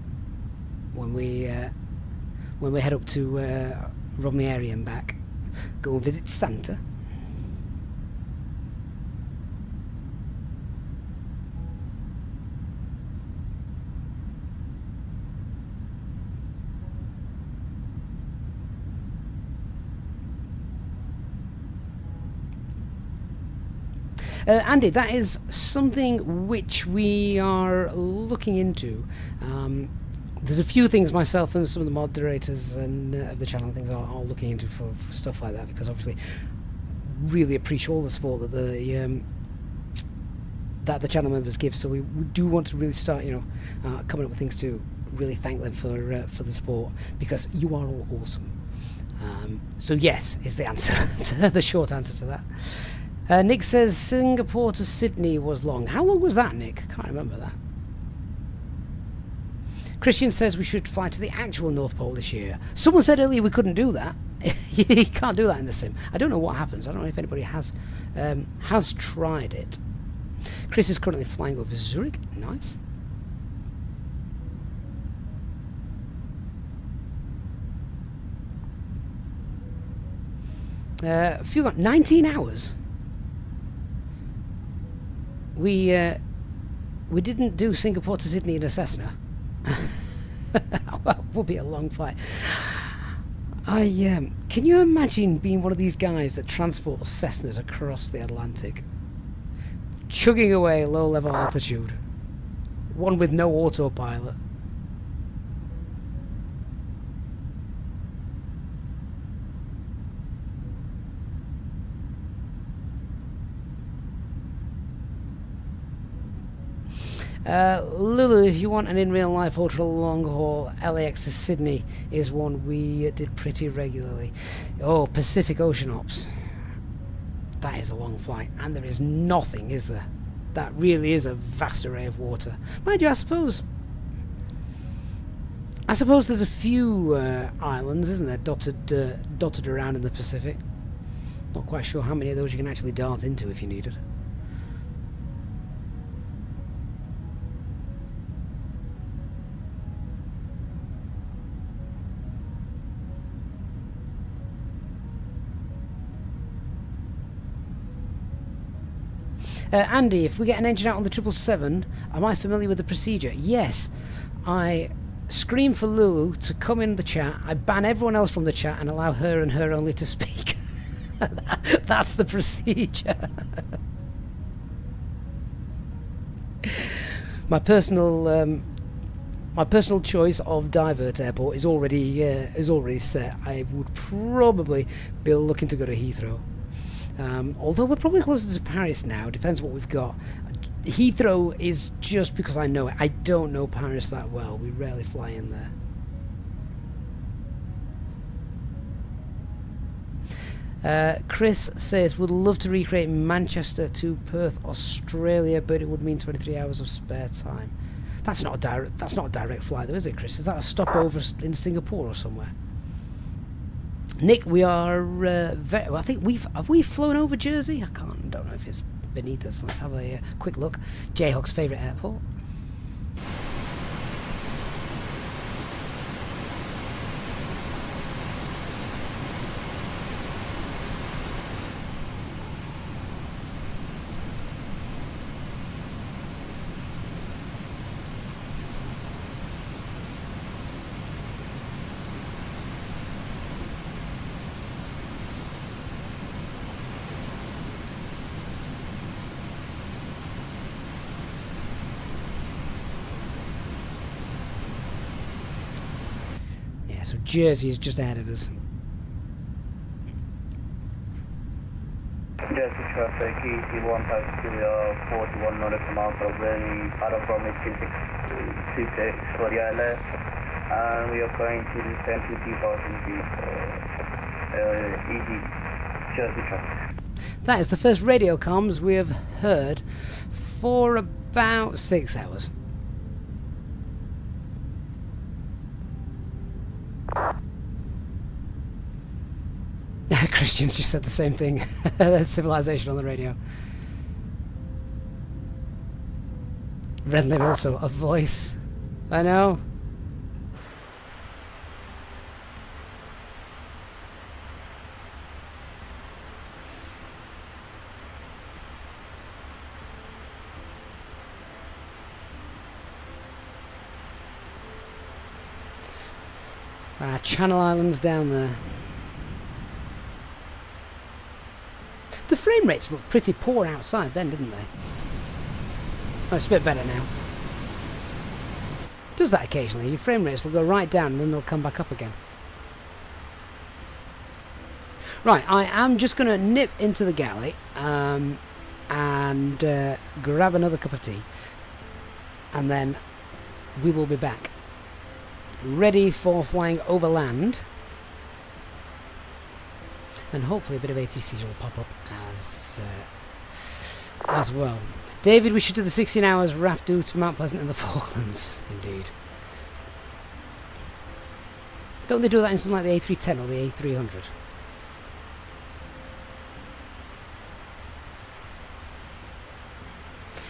when we head up to Romnieri and back, go and visit Santa. Andy, that is something which we are looking into. There's a few things myself and some of the moderators and of the channel and things are looking into for stuff like that, because obviously really appreciate all the support that the channel members give. So we do want to really start, coming up with things to really thank them for the support, because you are all awesome. So yes is the answer, the short answer to that. Nick says Singapore to Sydney was long. How long was that, Nick? Can't remember that. Christian says we should fly to the actual North Pole this year. Someone said earlier we couldn't do that. You can't do that in the sim. I don't know what happens. I don't know if anybody has tried it. Chris is currently flying over Zurich. Nice. Few got 19 hours. We didn't do Singapore to Sydney in a Cessna. That would be a long flight. Can you imagine being one of these guys that transports Cessnas across the Atlantic, chugging away at low level altitude, one with no autopilot? Lulu, if you want an in real life ultra long haul, LAX to Sydney is one we did pretty regularly. Oh, Pacific Ocean Ops. That is a long flight, and there is nothing, is there? That really is a vast array of water. Mind you, I suppose there's a few islands, isn't there, dotted around in the Pacific. Not quite sure how many of those you can actually dart into if you needed. Andy, if we get an engine out on the 777, am I familiar with the procedure? Yes. I scream for Lulu to come in the chat, I ban everyone else from the chat and allow her and her only to speak. That's the procedure. My personal choice of divert airport is already set. I would probably be looking to go to Heathrow. Although we're probably closer to Paris now, depends what we've got. Heathrow is just because I know it. I don't know Paris that well. We rarely fly in there. Chris says, would love to recreate Manchester to Perth, Australia, but it would mean 23 hours of spare time. That's not a direct flight though, is it, Chris? Is that a stopover in Singapore or somewhere? Nick, we are I think have we flown over Jersey? Don't know if it's beneath us. Let's have a quick look. Jayhawk's favourite airport. So Jersey is just ahead of us. Jersey traffic, easy 152 41 nautical miles over the out of Bromley 26 for the ILS, and we are going to descend to 2,000 feet, easy Jersey traffic. That is the first radio comms we have heard for about 6 hours. Christian's just said the same thing. There's civilization on the radio. Renly also a voice. I know. Channel Islands down there. The frame rates looked pretty poor outside then, didn't they? Oh, it's a bit better now. It does that occasionally. Your frame rates will go right down and then they'll come back up again. Right, I am just going to nip into the galley and grab another cup of tea, and then we will be back. Ready for flying over land, and hopefully a bit of ATC will pop up as well. David, we should do the 16 hours raft due to Mount Pleasant and the Falklands. Indeed. Don't they do that in something like the A310 or the A300?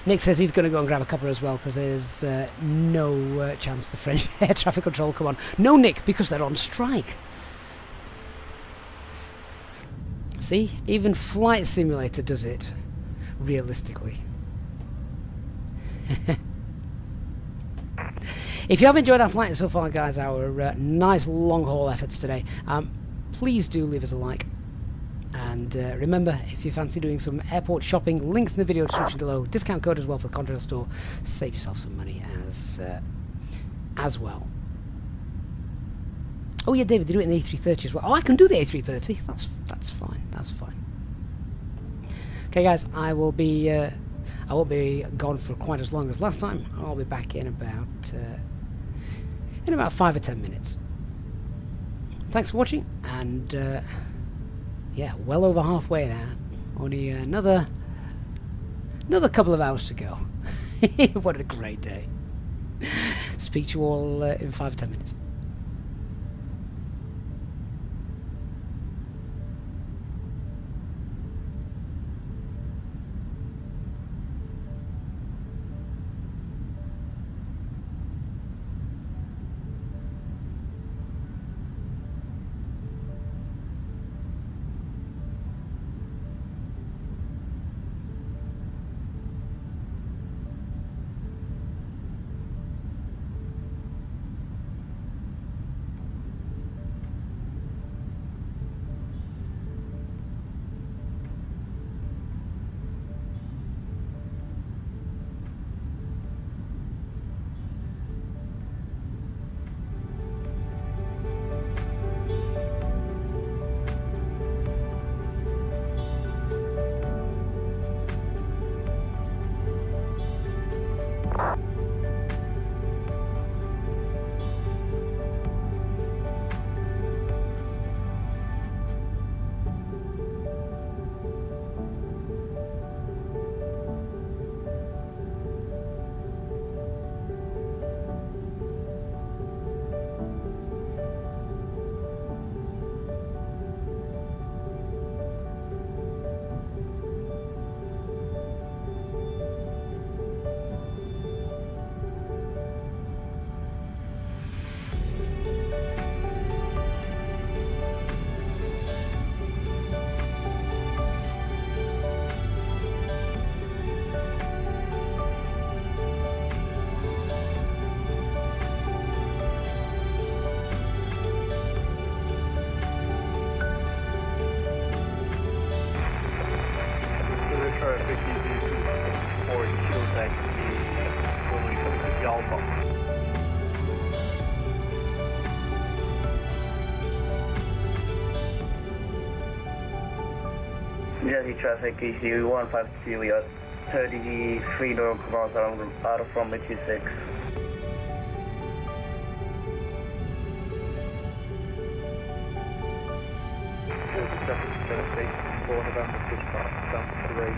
Nick says he's going to go and grab a cuppa as well because there's no chance the French air traffic control come on. No, Nick, because they're on strike. See, even Flight Simulator does it realistically. If you have enjoyed our flight so far, guys, our nice long-haul efforts today, please do leave us a like. And remember, if you fancy doing some airport shopping, links in the video description below. Discount code as well for the Contrail store. Save yourself some money as well. Oh yeah, David, they do it in the A330 as well. Oh, I can do the A330. That's fine. That's fine. Okay, guys, I won't be gone for quite as long as last time. I'll be back in about 5 or 10 minutes. Thanks for watching, and yeah, well over halfway now. Only another couple of hours to go. What a great day. Speak to you all in 5 or 10 minutes. Jersey traffic issue 152, we are 33 Newark miles out of runway 26. Jersey traffic 74 November, Pushback, down 3.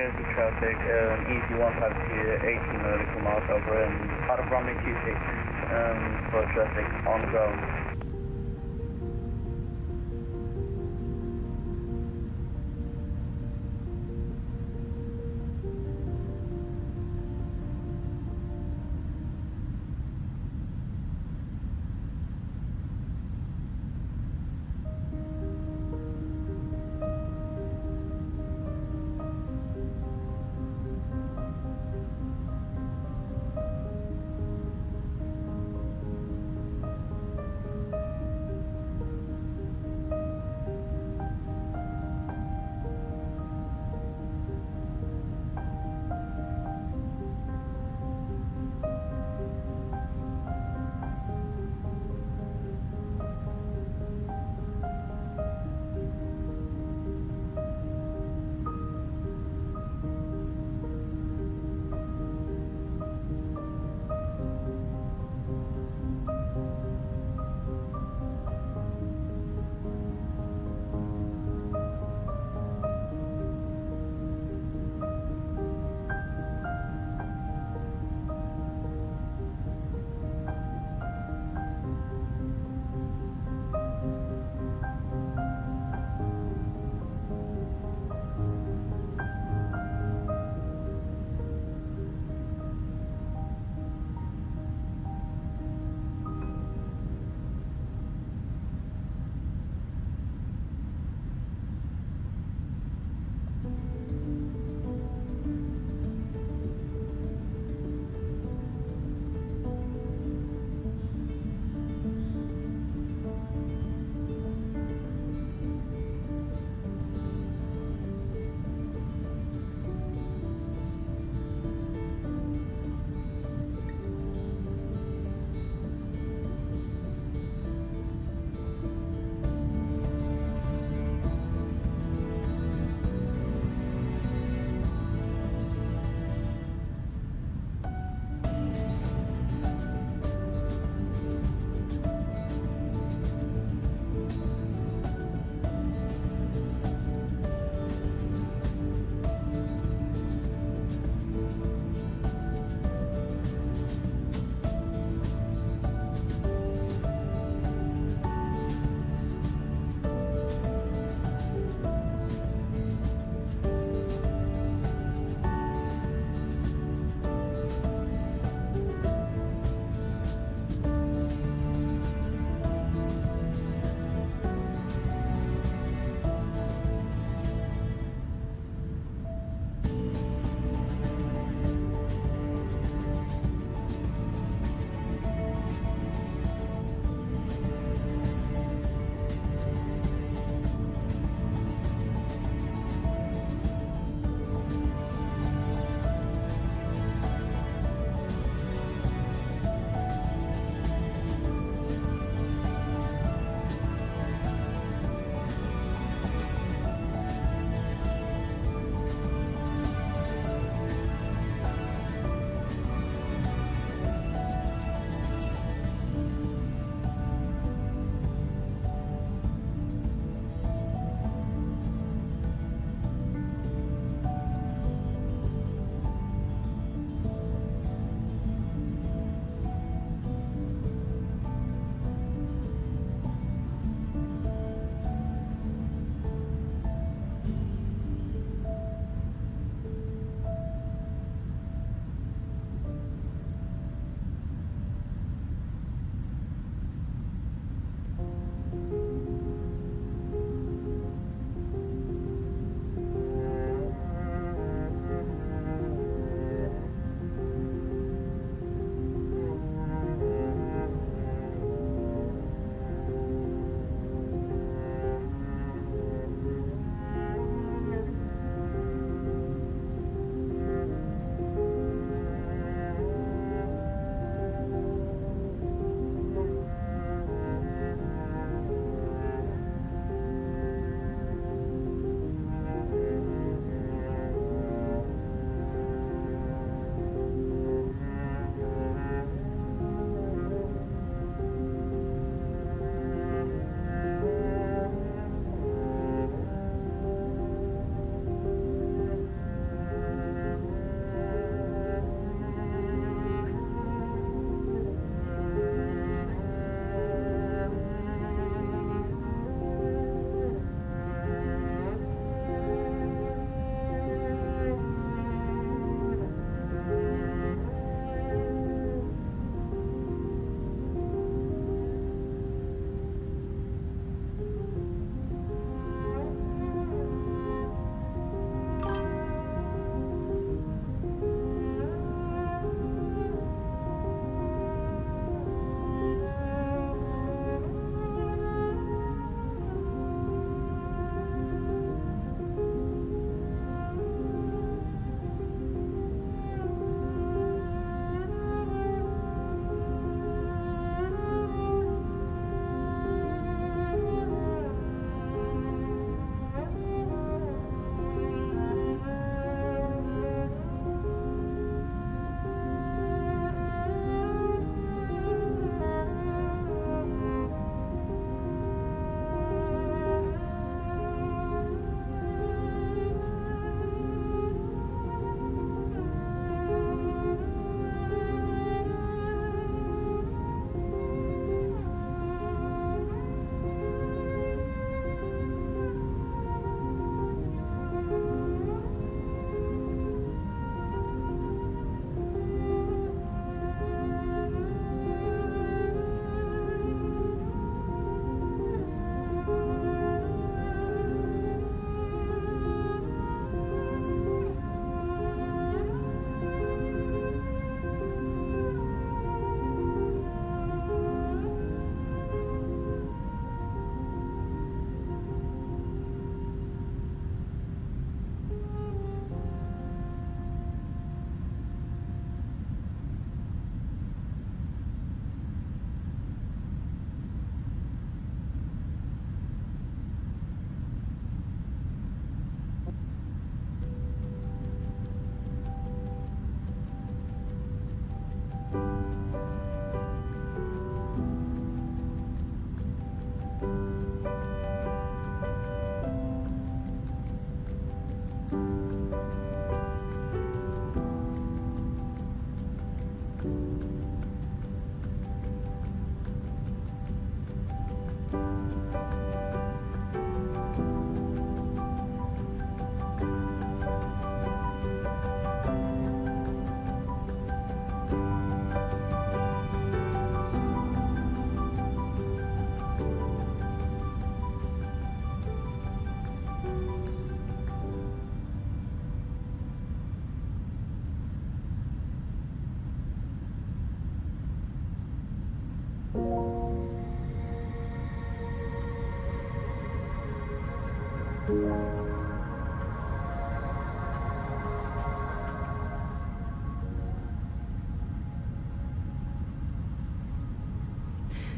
here's the traffic, easy 152, 18 nautical miles over and out of runway 26 for traffic on ground.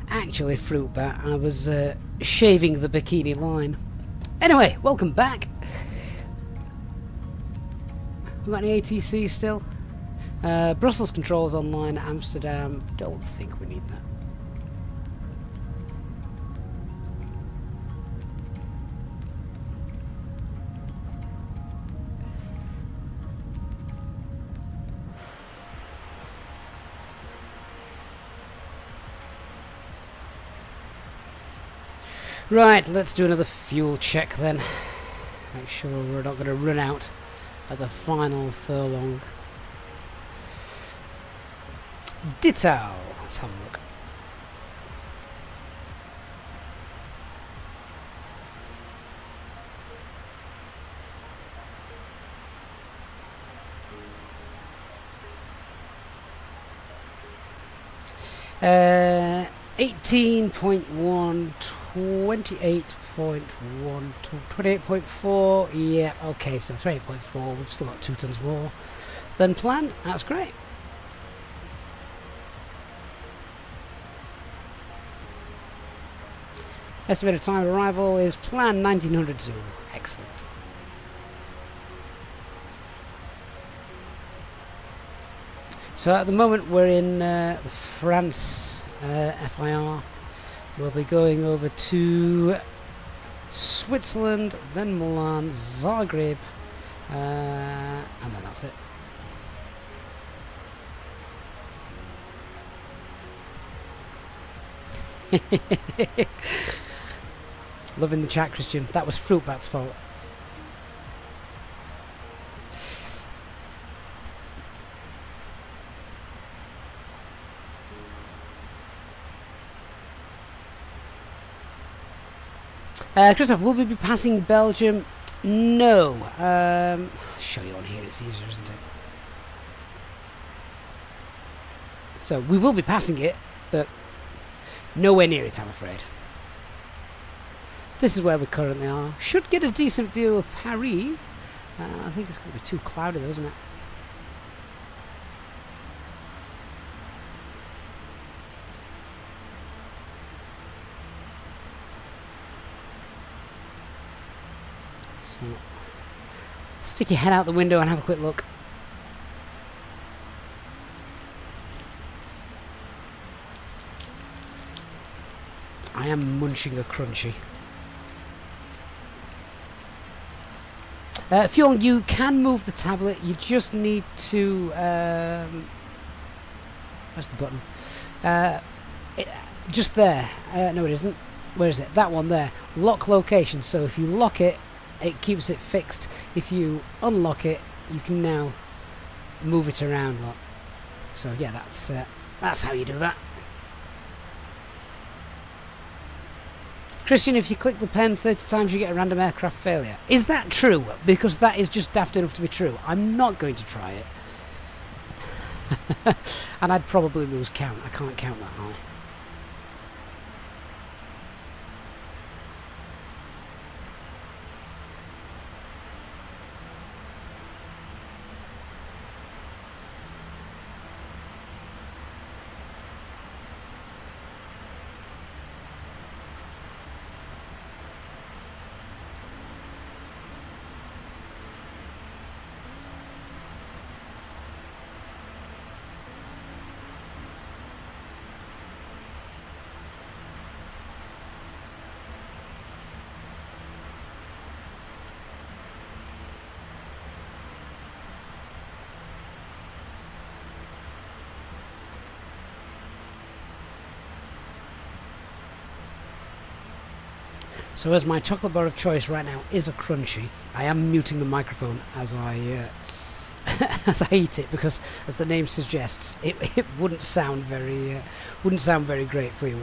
Actually, fruit bat, I was shaving the bikini line. Anyway, welcome back. We got any ATC still? Brussels controls online. Amsterdam. Don't think we need that. Right, let's do another fuel check then. Make sure we're not going to run out at the final furlong. Ditto! Let's have a look. Uh, 18.1, 28.1, 28.4, yeah, okay, so 28.4, we've still got 2 tons more than planned, that's great. Estimated time of arrival is planned 1900 Zulu, excellent. So at the moment we're in France, FIR. We'll be going over to Switzerland, then Milan, Zagreb, and then that's it. Loving the chat, Christian. That was Fruitbat's fault. Christoph, will we be passing Belgium? No. I'll show you on here, it's easier, isn't it? So, we will be passing it, but nowhere near it, I'm afraid. This is where we currently are. Should get a decent view of Paris. I think it's going to be too cloudy though, isn't it? So, stick your head out the window and have a quick look. I am munching a crunchy. Fjorn, you can move the tablet, you just need to... where's the button? Just there. No, it isn't. Where is it? That one there. Lock location. So if you lock it, it keeps it fixed. If you unlock it, you can now move it around. Look. So yeah, that's how you do that. Christian, if you click the pen 30 times you get a random aircraft failure. Is that true? Because that is just daft enough to be true. I'm not going to try it. And I'd probably lose count. I can't count that high. So as my chocolate bar of choice right now is a crunchy, I am muting the microphone as I as I eat it, because as the name suggests, it wouldn't sound very great for you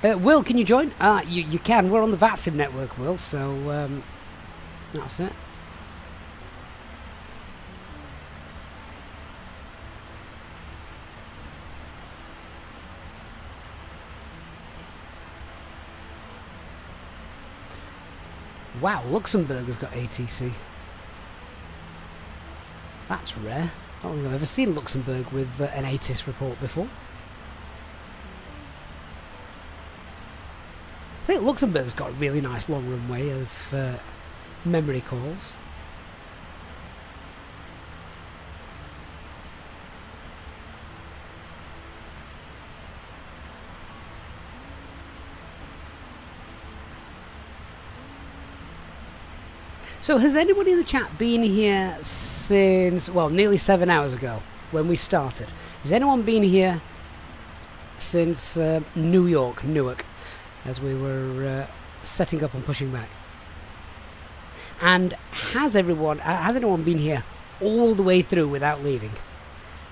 all. Will, can you join? You can. We're on the VATSIM network, Will, so that's it. Wow, Luxembourg has got ATC. That's rare. I don't think I've ever seen Luxembourg with an ATIS report before. I think Luxembourg's got a really nice long runway of memory calls. So has anybody in the chat been here since, well, nearly 7 hours ago when we started? Has anyone been here since Newark, as we were setting up and pushing back? And has anyone been here all the way through without leaving?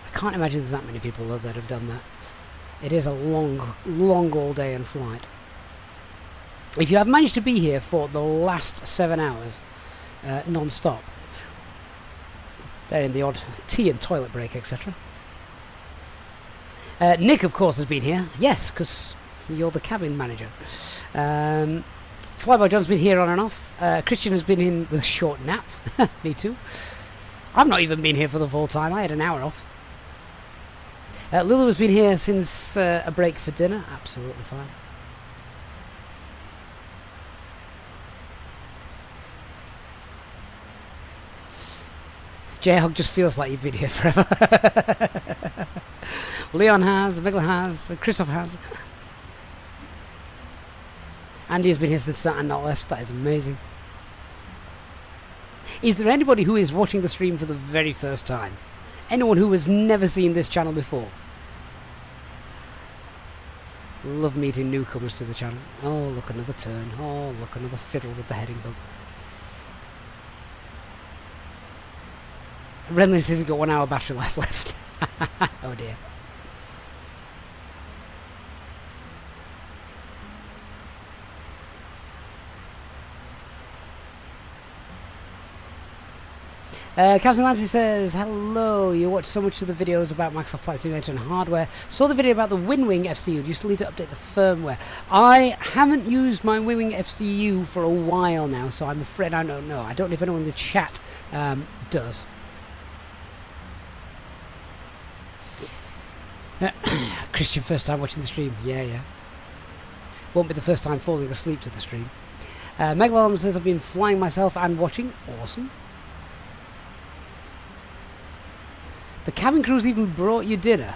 I can't imagine there's that many people that have done that. It is a long all day and flight. If you have managed to be here for the last 7 hours, non-stop, in the odd tea and toilet break, etc. Nick, of course, has been here. Yes, because you're the cabin manager. Flyby John's been here on and off. Christian has been in with a short nap. Me too. I've not even been here for the full time. I had an hour off. Lulu has been here since a break for dinner. Absolutely fine. J-Hog just feels like you've been here forever. Leon has, Miguel has, Christoph has. Andy has been here since and not left. That is amazing. Is there anybody who is watching the stream for the very first time? Anyone who has never seen this channel before? Love meeting newcomers to the channel. Oh, look, another turn. Oh, look, another fiddle with the heading bug. Renly says he's got 1 hour battery life left. Oh dear. Captain Lancy says, hello, you watch so much of the videos about Microsoft Flight Simulator and hardware. Saw the video about the WinWing FCU. Do you still need to update the firmware? I haven't used my WinWing FCU for a while now, so I'm afraid I don't know. I don't know if anyone in the chat does. Christian, first time watching the stream. Yeah. Won't be the first time falling asleep to the stream. Megalon says, I've been flying myself and watching. Awesome. The cabin crew's even brought you dinner.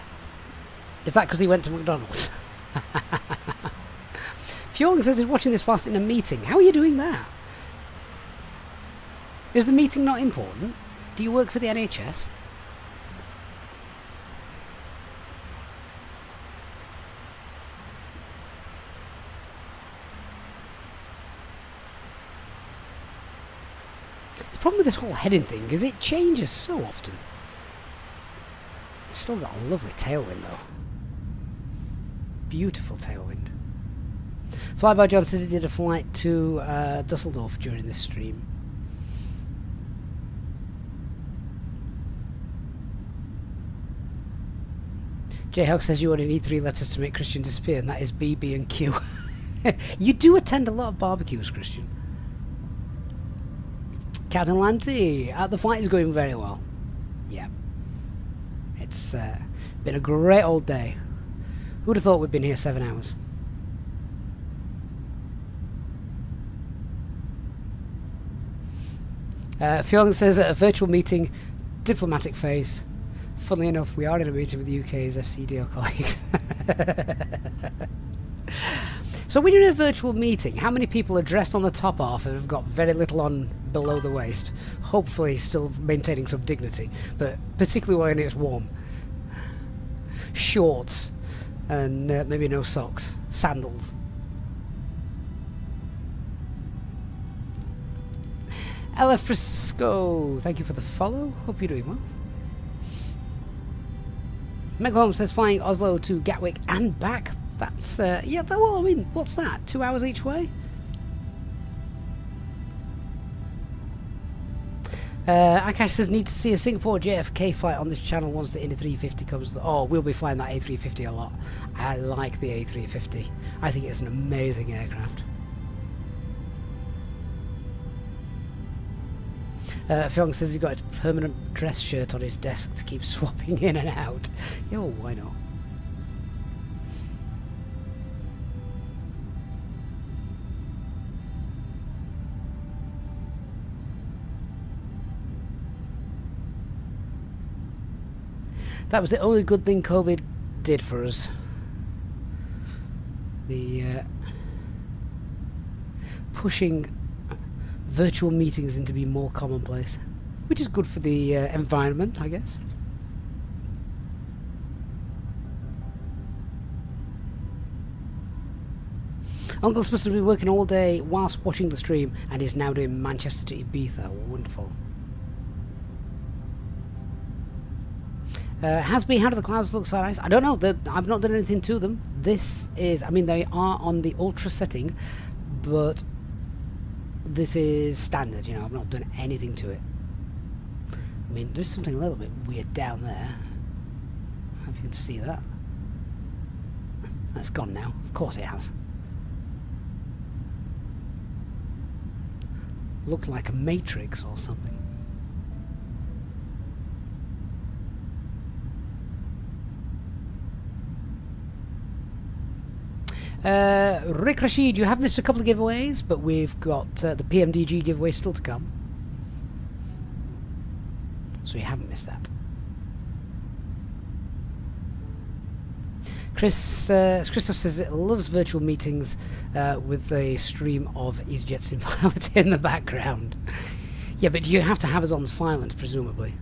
Is that because he went to McDonald's? Fjorling says he's watching this whilst in a meeting. How are you doing that? Is the meeting not important? Do you work for the NHS? The problem with this whole heading thing is it changes so often. It's still got a lovely tailwind though. Beautiful tailwind. Flyby John says he did a flight to Dusseldorf during this stream. J-Hawk says you only need 3 letters to make Christian disappear, and that is B, B and Q. You do attend a lot of barbecues, Christian. Captain Lanty, the flight is going very well. Yeah. It's been a great old day. Who'd have thought we'd been here 7 hours? Fjorling says at a virtual meeting, diplomatic phase. Funnily enough, we are in a meeting with the UK's FCDO colleagues. So when you're in a virtual meeting, how many people are dressed on the top half and have got very little on below the waist? Hopefully still maintaining some dignity, but particularly when it's warm. Shorts, And maybe no socks. Sandals. Ella Frisco, thank you for the follow. Hope you're doing well. Megalome says flying Oslo to Gatwick and back. That's, yeah, well, I mean, what's that? 2 hours each way? Akash says, need to see a Singapore JFK flight on this channel once the Indy 350 comes. Oh, we'll be flying that A350 a lot. I like the A350. I think it's an amazing aircraft. Fyong says he's got a permanent dress shirt on his desk to keep swapping in and out. Yeah, well, why not? That was the only good thing COVID did for us. The pushing virtual meetings into being more commonplace, which is good for the environment, I guess. Uncle's supposed to be working all day whilst watching the stream and is now doing Manchester to Ibiza. Wonderful. Hasby, how do the clouds look so nice? I don't know. I've not done anything to them. This is, I mean, they are on the ultra setting, but this is standard, you know. I've not done anything to it. I mean, there's something a little bit weird down there. I don't know if you can see that. That's gone now. Of course it has. Looked like a matrix or something. Rick Rashid, you have missed a couple of giveaways, but we've got the PMDG giveaway still to come. So you haven't missed that. Christoph says it loves virtual meetings with a stream of EasyJet in pilot in the background. Yeah, but you have to have us on silent, presumably.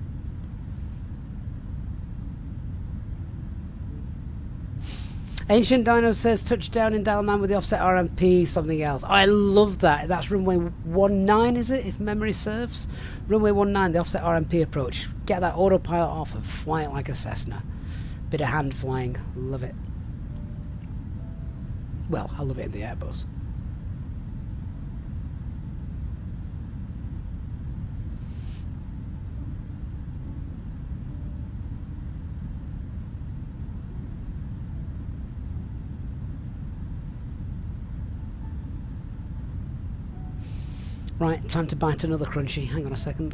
Ancient Dino says touchdown in Dalaman with the offset RMP, something else. I love that. That's runway 19, is it, if memory serves? Runway 19, the offset RMP approach. Get that autopilot off and fly it like a Cessna. Bit of hand flying. Love it. Well, I love it in the Airbus. Right, time to bite another crunchy. Hang on a second.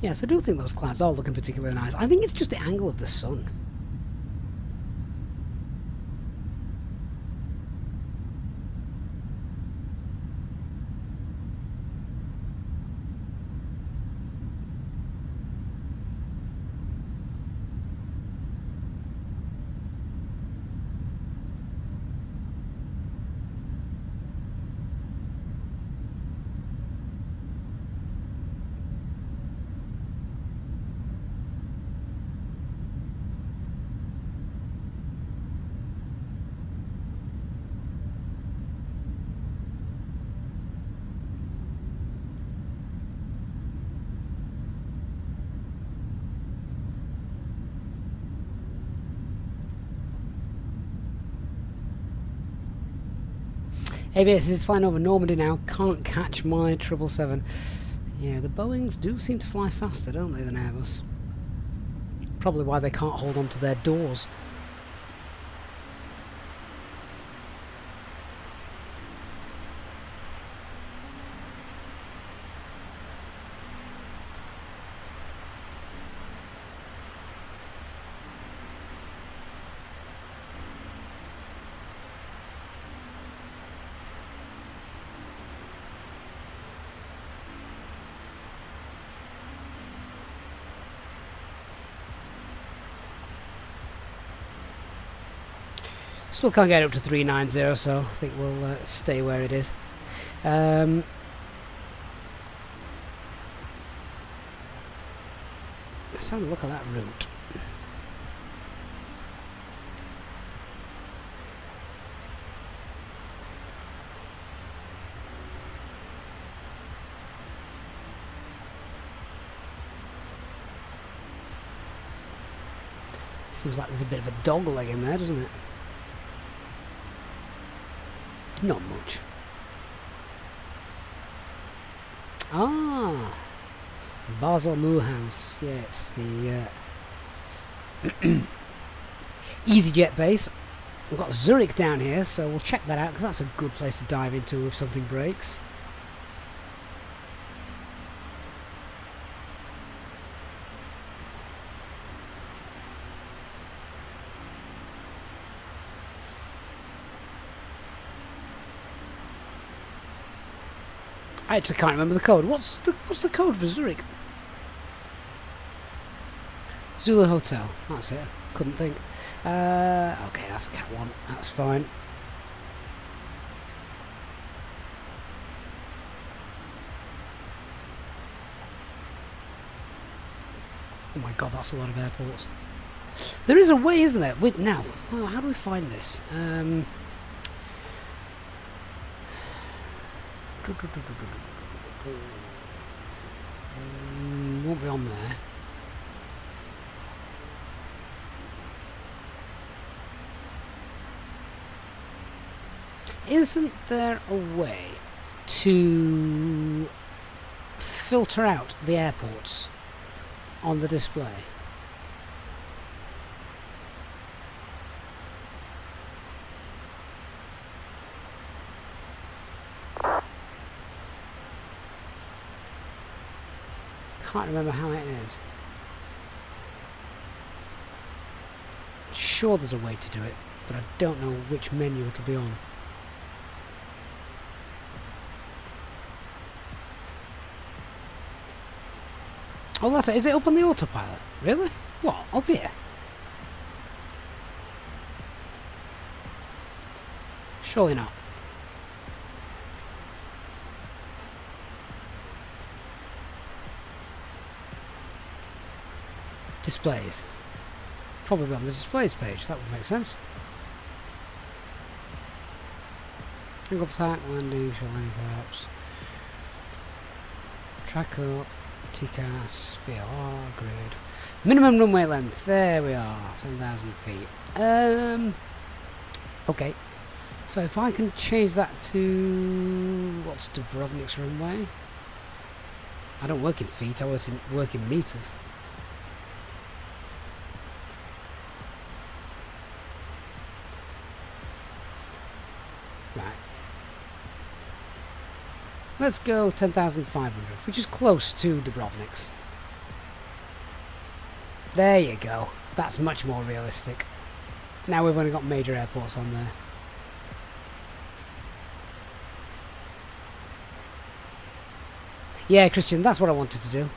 Yes, I do think those clouds are looking particularly nice. I think it's just the angle of the sun. AVS is flying over Normandy now. Can't catch my 777. Yeah, the Boeings do seem to fly faster, don't they, than Airbus? Probably why they can't hold on to their doors. Still can't get up to 390, so I think we'll stay where it is. Let's have a look at that route. Seems like there's a bit of a dog leg in there, doesn't it? Not much. Ah, Basel Moorhouse. Yeah, it's the EasyJet base. We've got Zurich down here, so we'll check that out because that's a good place to dive into if something breaks. I actually can't remember the code. What's the code for Zurich? Zulu Hotel. That's it. Couldn't think. Okay, that's Cat 1. That's fine. Oh my god, that's a lot of airports. There is a way, isn't there? Wait, now, how do we find this? Won't be on there. Isn't there a way to filter out the airports on the display? Can't remember how it is. Sure there's a way to do it, but I don't know which menu it'll be on. Oh, that's it. Is it up on the autopilot? Really? What? Up here? Surely not. Displays. Probably on the displays page. That would make sense. Single attack, landing, show landing perhaps. Track up, TCAS, VLR, grid. Minimum runway length. There we are. 7,000 feet. Okay. So if I can change that to what's Dubrovnik's runway? I don't work in feet. I work in meters. Right. Let's go 10,500, which is close to Dubrovnik's. There you go. That's much more realistic. Now we've only got major airports on there. Yeah, Christian, that's what I wanted to do.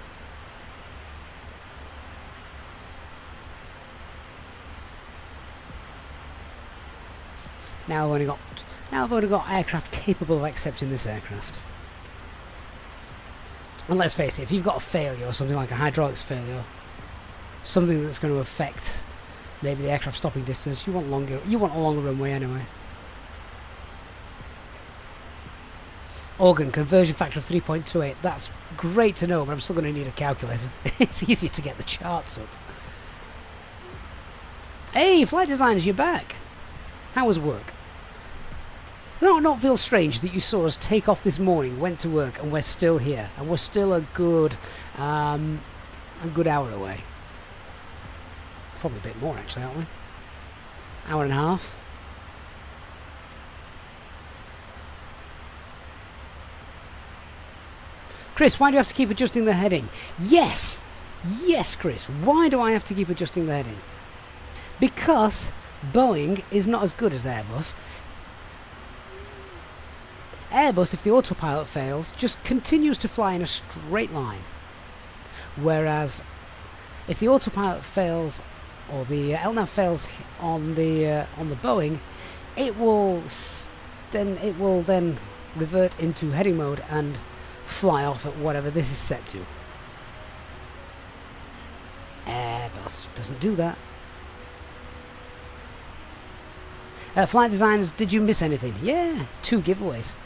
Now I've only got aircraft capable of accepting this aircraft. And let's face it, if you've got a failure or something like a hydraulics failure, something that's going to affect maybe the aircraft stopping distance, you want a longer runway anyway. Organ conversion factor of 3.28. That's great to know, but I'm still going to need a calculator. It's easier to get the charts up. Hey, flight designers, you're back. How was work? Does it not feel strange that you saw us take off this morning, went to work, and we're still here, and we're still a good hour away? Probably a bit more, actually, aren't we? Hour and a half. Chris, why do you have to keep adjusting the heading? Yes! Yes, Chris. Why do I have to keep adjusting the heading? Because Boeing is not as good as Airbus. Airbus, if the autopilot fails, just continues to fly in a straight line. Whereas, if the autopilot fails, or the LNAV fails on the Boeing, it will then revert into heading mode and fly off at whatever this is set to. Airbus doesn't do that. Flight Designs, did you miss anything? Yeah, 2 giveaways.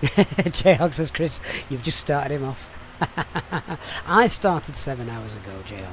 Jayhawk says, Chris, you've just started him off. I started 7 hours ago, Jayhawk.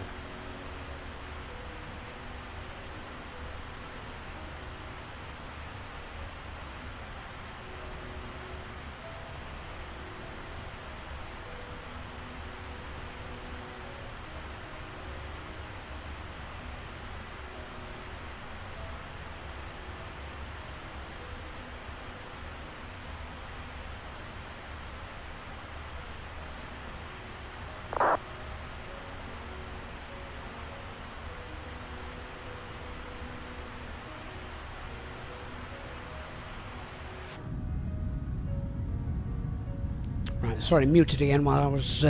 Right, sorry, muted again while I was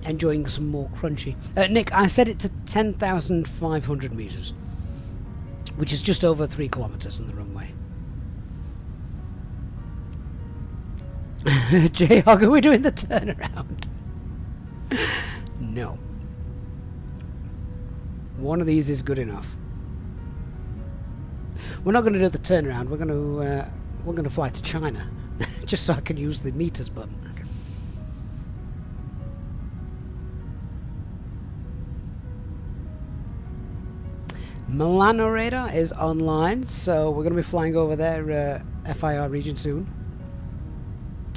enjoying some more crunchy. Nick, I set it to 10,500 metres, which is just over 3 kilometres on the runway. Jayhawk, are we doing the turnaround? No. One of these is good enough. We're not going to do the turnaround. We're going to fly to China, just so I can use the meters button. Milano radar is online, so we're going to be flying over their FIR region soon.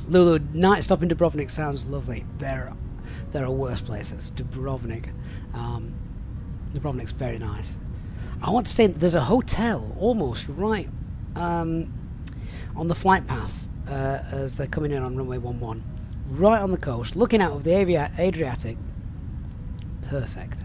Lulu, night stop in Dubrovnik sounds lovely. There are worse places. Dubrovnik's very nice. I want to stay. There's a hotel almost right on the flight path as they're coming in on runway 11, right on the coast, looking out of the Adriatic. Perfect.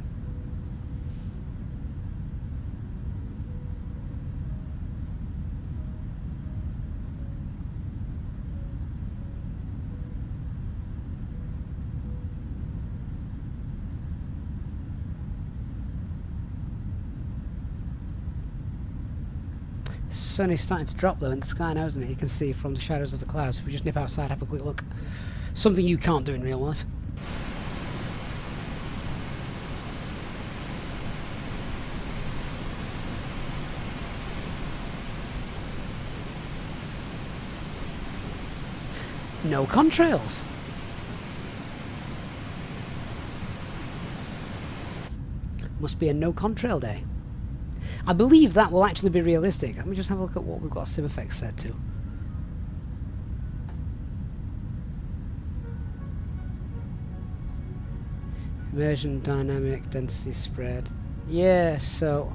Sun is starting to drop though in the sky now, isn't it? You can see from the shadows of the clouds. If we just nip outside, have a quick look. Something you can't do in real life. No contrails. Must be a no contrail day. I believe that will actually be realistic. Let me just have a look at what we've got sim effects set to. Immersion, dynamic, density spread. Yeah, so...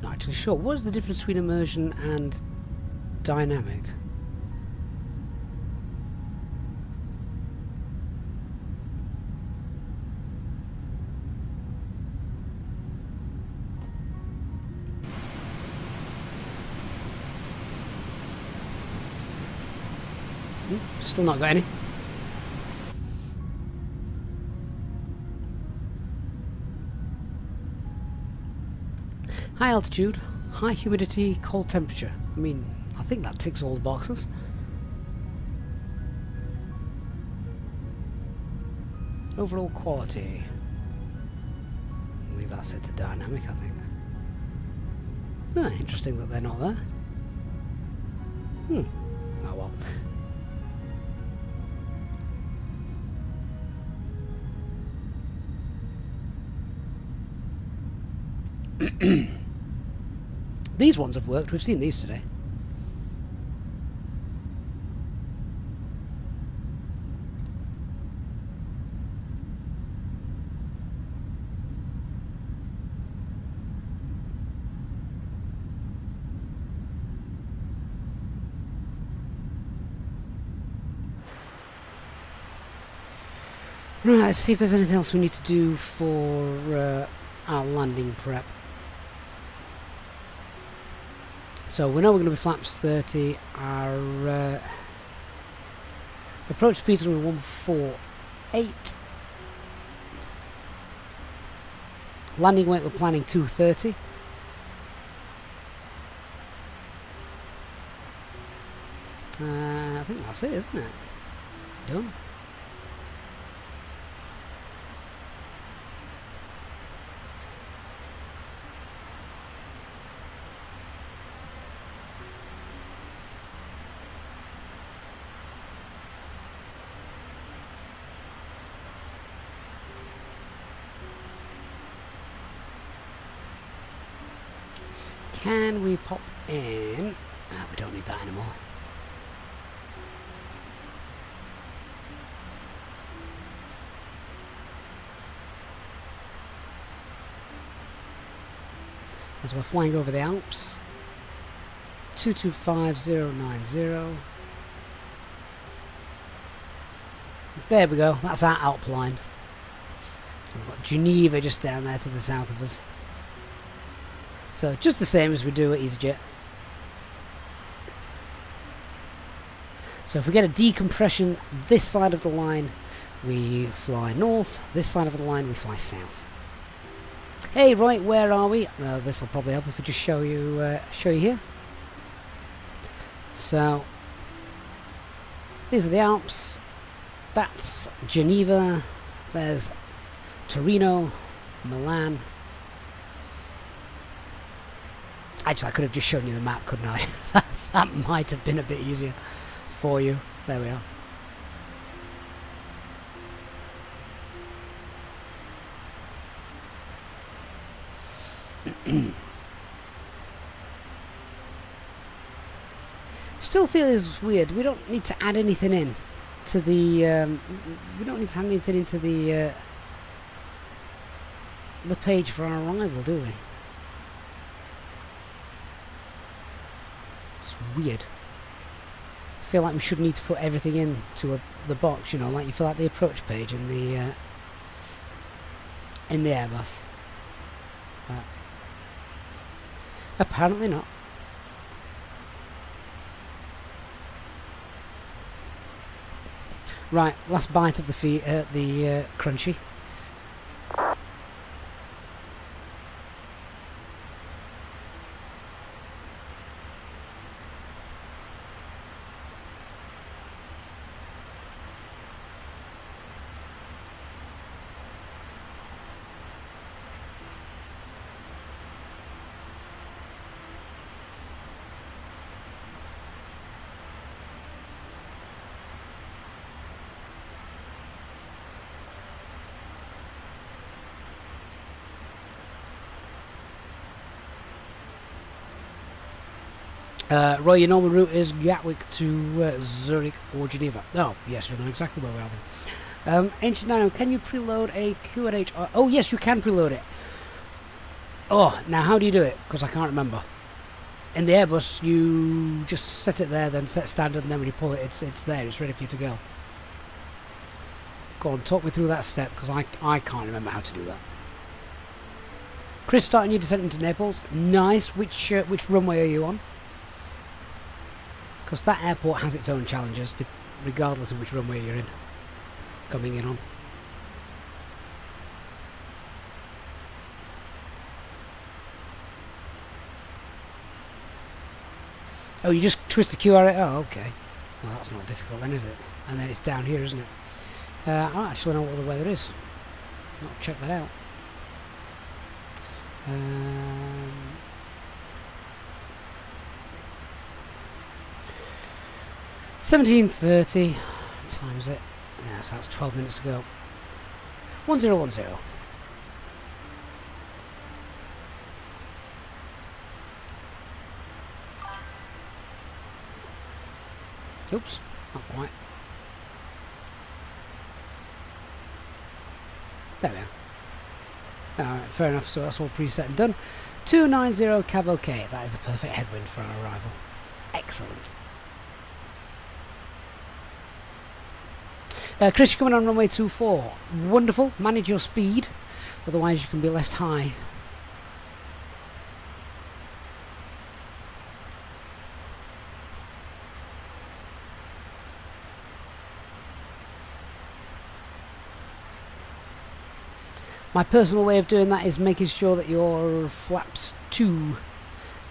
Not actually sure. What is the difference between immersion and dynamic? Still not got any. High altitude, high humidity, cold temperature. I mean, I think that ticks all the boxes. Overall quality. I'll leave that set to dynamic, I think. Interesting that they're not there. Oh well. These ones have worked. We've seen these today. Right, let's see if there's anything else we need to do for our landing prep. So we know we're going to be flaps 30. Our approach speed is going to be 148. Landing weight we're planning 230. I think that's it, isn't it? Done. Can we pop in? Oh, we don't need that anymore. As we're flying over the Alps, 225090. There we go, that's our Alp line. We've got Geneva just down there to the south of us. So just the same as we do at EasyJet. So if we get a decompression this side of the line, we fly north. This side of the line, we fly south. Hey, right, where are we? This will probably help if we just show you here. So these are the Alps. That's Geneva. There's Torino, Milan. Actually, I could have just shown you the map, couldn't I? That might have been a bit easier for you. There we are. Still feels weird. We don't need to add anything in to the. We don't need to add anything into the page for our arrival, do we? It's weird. I feel like we should need to put everything into the box, you know, like you fill out the approach page in the Airbus. But apparently not. Right, last bite of the crunchy. Roy, your normal route is Gatwick to Zurich or Geneva. Oh, yes, you know exactly where we are then. Ancient Dino, can you preload a QNH? Oh, yes, you can preload it. Oh, now how do you do it? Because I can't remember. In the Airbus, you just set it there, then set standard, and then when you pull it, it's there. It's ready for you to go. Go on, talk me through that step, because I can't remember how to do that. Chris, starting your descent into Naples. Nice. Which runway are you on? Because that airport has its own challenges, regardless of which runway you're coming in on. Oh, you just twist the QR. Oh, okay. Well, that's not difficult then, is it? And then it's down here, isn't it? I don't actually know what the weather is. I'll check that out. 17:30 times it. Yeah, so that's 12 minutes ago. 1010. Oops, not quite. There we are. Alright, fair enough, so that's all preset and done. 290 cav OK. That is a perfect headwind for our arrival. Excellent. Chris, you're coming on runway 24. Wonderful. Manage your speed, otherwise you can be left high. My personal way of doing that is making sure that your flaps 2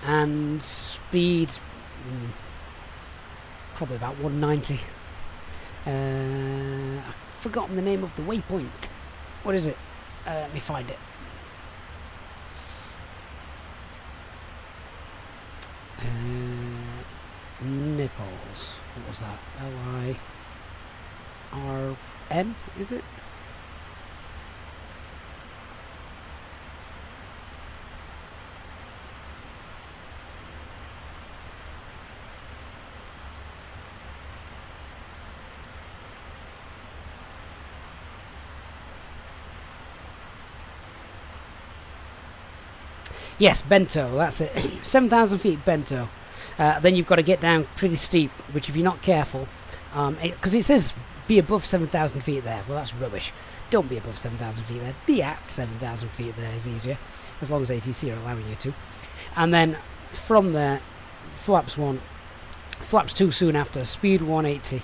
and speed probably about 190. I've forgotten the name of the waypoint. What is it? Let me find it. Nipples. What was that? L-I-R-M, is it? Yes, bento, that's it. 7,000 feet bento. Then you've got to get down pretty steep, which if you're not careful, because it says be above 7,000 feet there. Well, that's rubbish. Don't be above 7,000 feet there. Be at 7,000 feet there is easier, as long as ATC are allowing you to. And then from there, flaps 1, flaps 2 soon after, speed 180.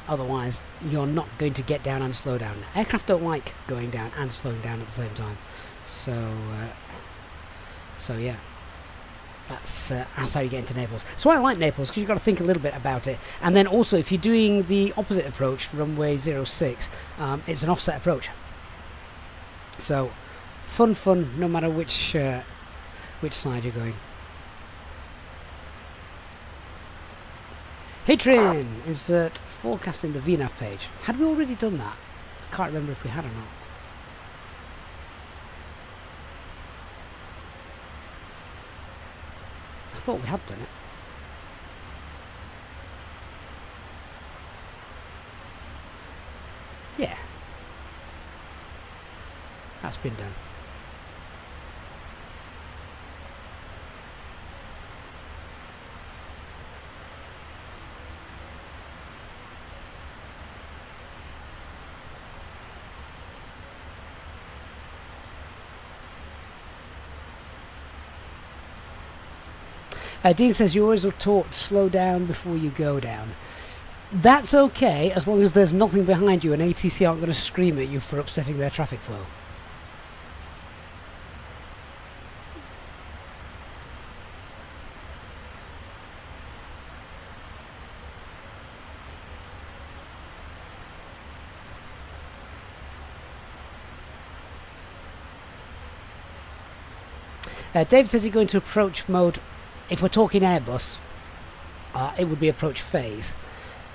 Otherwise, you're not going to get down and slow down. Aircraft don't like going down and slowing down at the same time. So yeah, that's how you get into Naples. So I like Naples because you've got to think a little bit about it. And then also, if you're doing the opposite approach, runway 06, it's an offset approach. So fun, no matter which side you're going. Hatrin, insert forecasting the VNAV page. Had we already done that? I can't remember if we had or not. I thought we had done it. Yeah. That's been done. Dean says you always are taught to slow down before you go down. That's okay as long as there's nothing behind you and ATC aren't going to scream at you for upsetting their traffic flow. David says you're going to approach mode. If we're talking Airbus, it would be approach phase.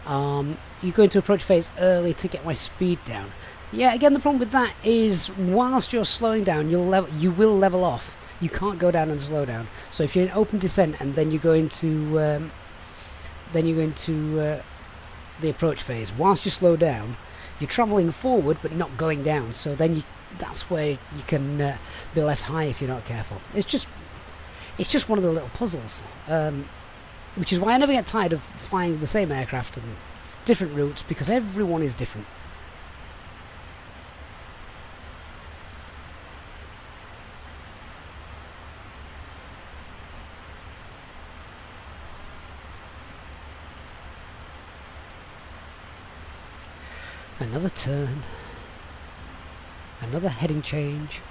You're going to approach phase early to get my speed down. Yeah, again, the problem with that is whilst you're slowing down, you will level off. You can't go down and slow down. So if you're in open descent and then you go into the approach phase, whilst you slow down, you're travelling forward but not going down. So then that's where you can be left high if you're not careful. It's just one of the little puzzles, which is why I never get tired of flying the same aircraft and different routes, because everyone is different. Another turn, another heading change.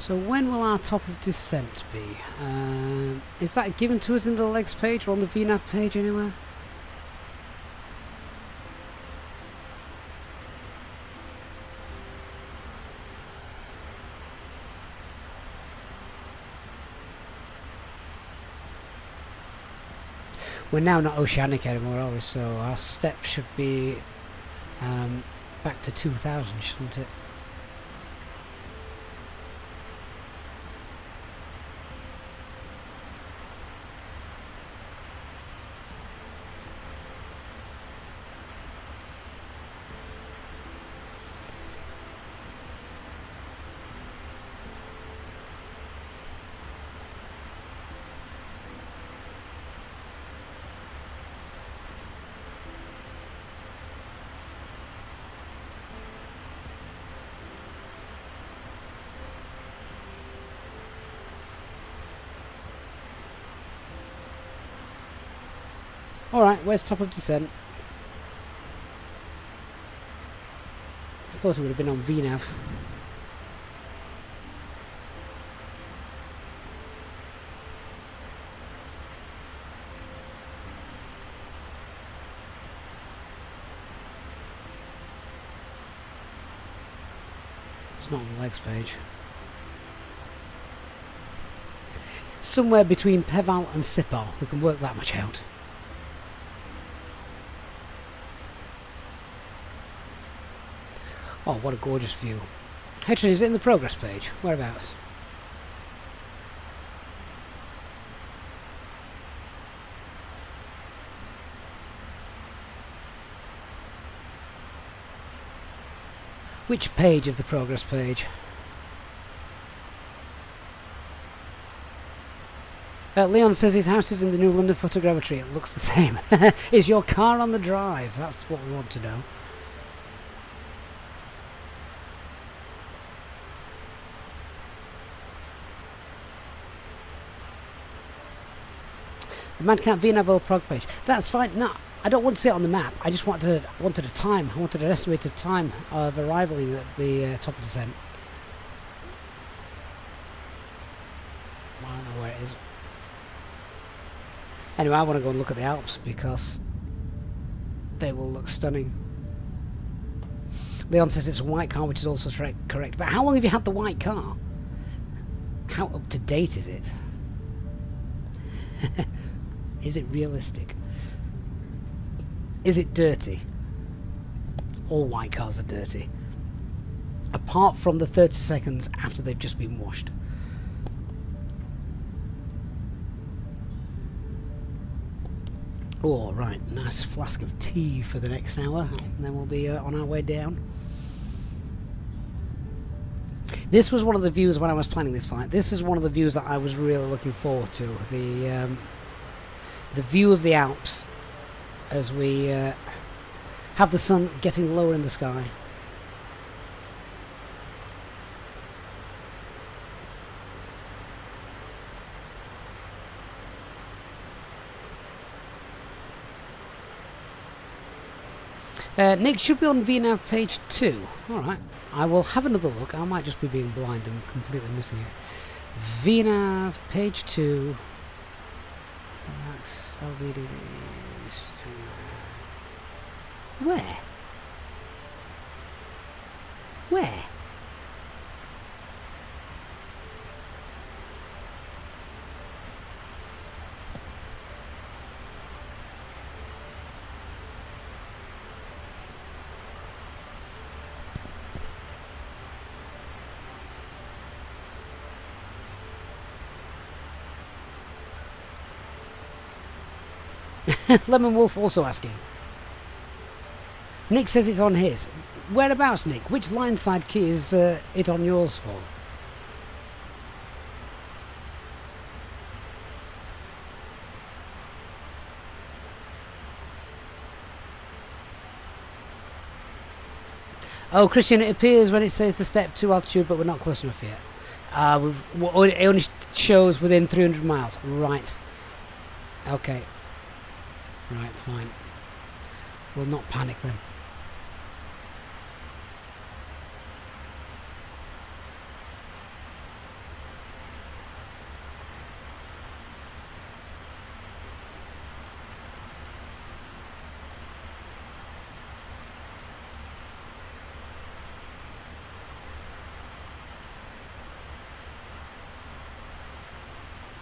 So when will our top of descent be? Is that given to us in the legs page or on the VNAV page anywhere? We're now not oceanic anymore, are we? So our step should be back to 2000, shouldn't it? Alright, where's top of descent? I thought it would have been on VNAV. It's not on the legs page. Somewhere between Peval and Sipal, we can work that much out. Oh, what a gorgeous view. Hatred, is it in the progress page? Whereabouts? Which page of the progress page? Leon says his house is in the new London photogrammetry. It looks the same. Is your car on the drive? That's what we want to know. The Madcap VNAV prog page. That's fine. No, I don't want to see it on the map. I just wanted a time. I wanted an estimated time of arriving at the top of descent. I don't know where it is. Anyway, I want to go and look at the Alps because they will look stunning. Leon says it's a white car, which is also correct. But how long have you had the white car? How up to date is it? Is it realistic? Is it dirty? All white cars are dirty. Apart from the 30 seconds after they've just been washed. Oh, right. Nice flask of tea for the next hour. And then we'll be on our way down. This was one of the views when I was planning this flight. This is one of the views that I was really looking forward to. The view of the Alps as we have the sun getting lower in the sky. Nick should be on VNAV page 2. Alright, I will have another look. I might just be being blind and completely missing it. VNAV page 2. Max LDD. Where? Where? Lemon Wolf also asking. Nick says it's on his. Whereabouts, Nick? Which line side key is it on yours for? Oh, Christian, it appears when it says the step 2 altitude, but we're not close enough yet. It only shows within 300 miles. Right. Okay. Right, fine. We'll not panic then.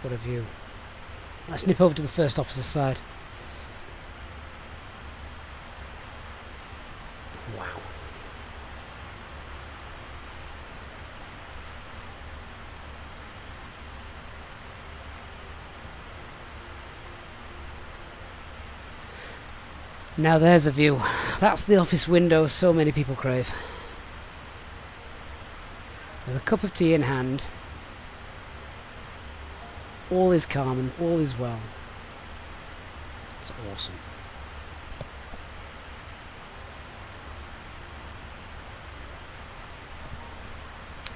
What a view. Let's nip over to the first officer's side. Wow. Now there's a view. That's the office window so many people crave. With a cup of tea in hand, all is calm and all is well. It's awesome.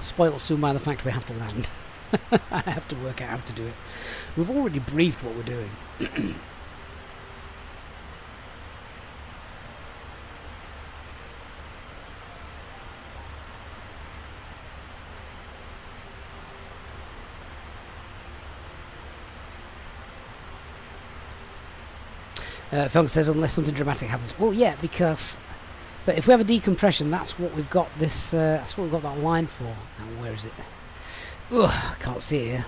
Spoiled soon by the fact we have to land. I have to work out how to do it. We've already briefed what we're doing. Funk says unless something dramatic happens. Well, yeah, because. But if we have a decompression, that's what we've got this. That's what we've got that line for. Now, where is it? Ugh, I can't see it here.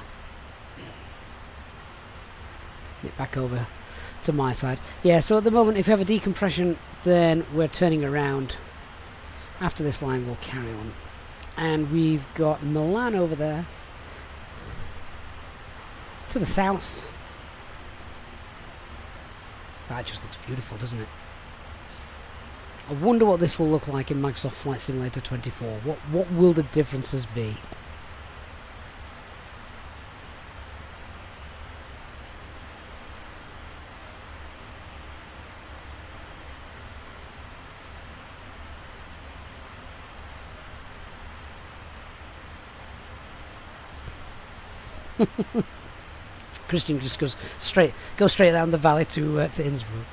Get back over to my side. Yeah. So at the moment, if we have a decompression, then we're turning around. After this line, we'll carry on, and we've got Milan over there to the south. That just looks beautiful, doesn't it? I wonder what this will look like in Microsoft Flight Simulator 24. What will the differences be? Christian just goes straight down the valley to Innsbruck.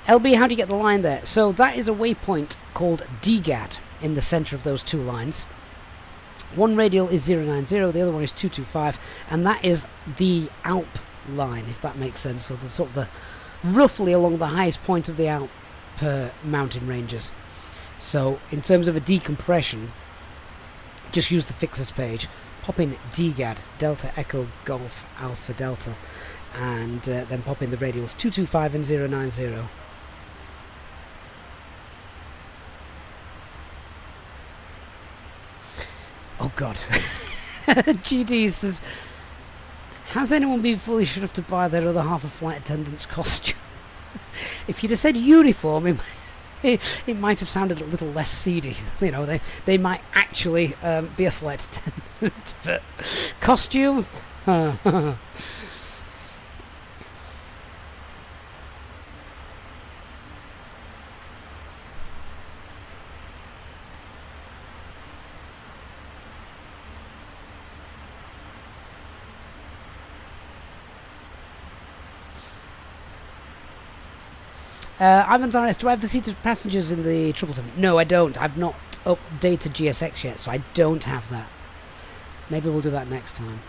LB, how do you get the line there? So that is a waypoint called DGAD in the centre of those two lines. One radial is 090, the other one is 225, and that is the Alp line, if that makes sense. So the sort of the roughly along the highest point of the Alp mountain ranges. So in terms of a decompression, just use the fixers page. Pop in DGAD, Delta Echo Golf Alpha Delta, and then pop in the radials 225 and 090. Oh God. GD says, has anyone been foolish enough to buy their other half a flight attendant's costume? If you'd have said uniform, it might have sounded a little less seedy. You know, they might actually be a flight attendant, but costume? Ivan's RS, do I have the seated passengers in the 777? No, I don't. I've not updated GSX yet, so I don't have that. Maybe we'll do that next time.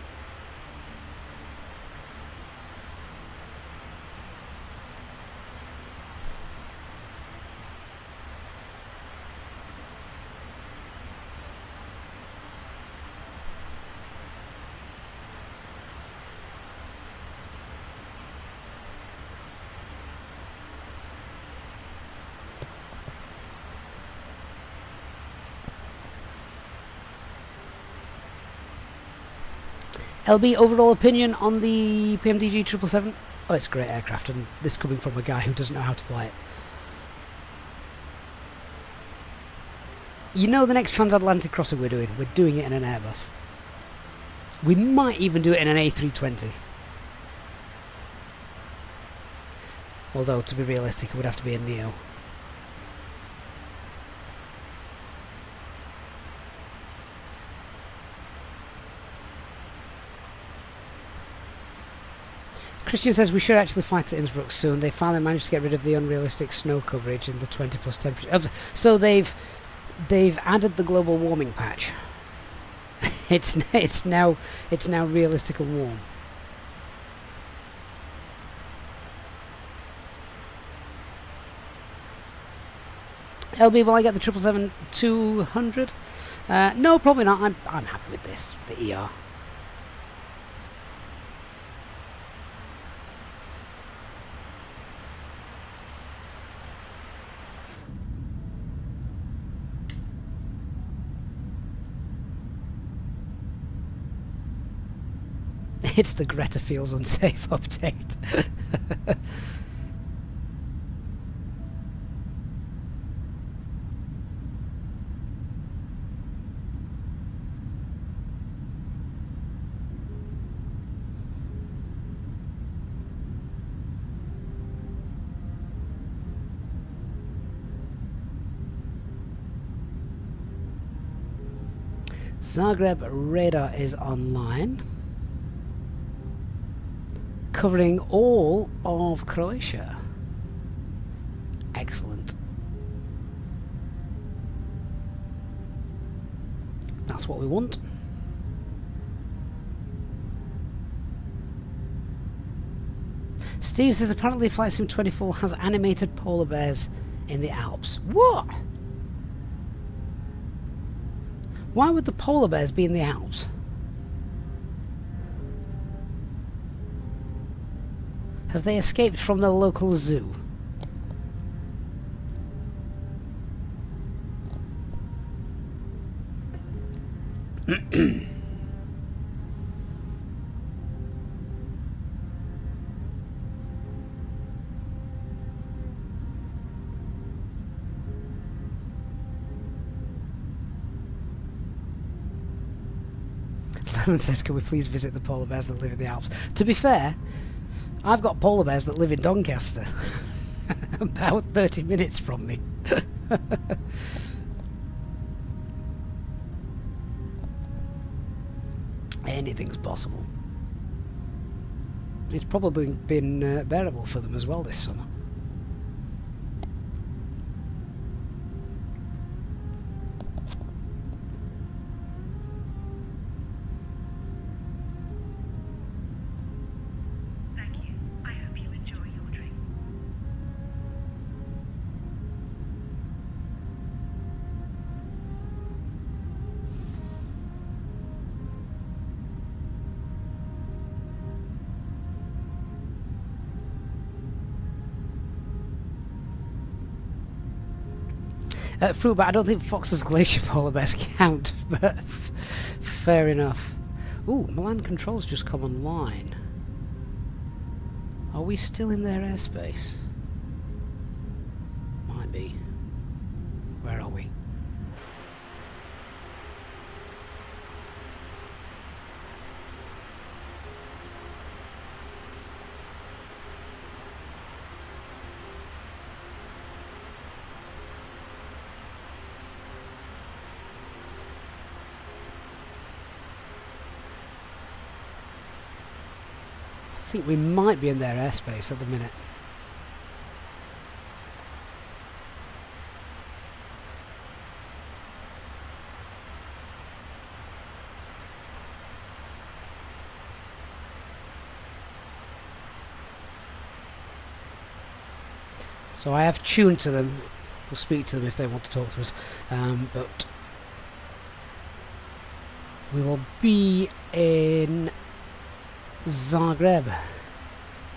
LB, overall opinion on the PMDG 777? Oh, it's a great aircraft, and this coming from a guy who doesn't know how to fly it. You know the next transatlantic crossing we're doing it in an Airbus. We might even do it in an A320. Although, to be realistic, it would have to be a Neo. Christian says we should actually fly to Innsbruck soon. They finally managed to get rid of the unrealistic snow coverage in the 20 plus temperature. So they've added the global warming patch. It's now realistic and warm. LB, will I get the 777-200? No, probably not. I'm happy with this. The ER. It's the Greta feels unsafe update. Zagreb radar is online, covering all of Croatia. Excellent. That's what we want. Steve says apparently Flight Sim 24 has animated polar bears in the Alps. What? Why would the polar bears be in the Alps? Have they escaped from the local zoo? Lemon says, can we please visit the polar bears that live in the Alps? To be fair, I've got polar bears that live in Doncaster. About 30 minutes from me. Anything's possible. It's probably been bearable for them as well this summer. Fruit, but I don't think Fox's Glacier polar bears count, but fair enough. Ooh, Milan Control's just come online. Are we still in their airspace? Might be. Where are we? I think we might be in their airspace at the minute. So I have tuned to them. We'll speak to them if they want to talk to us. But we will be in Zagreb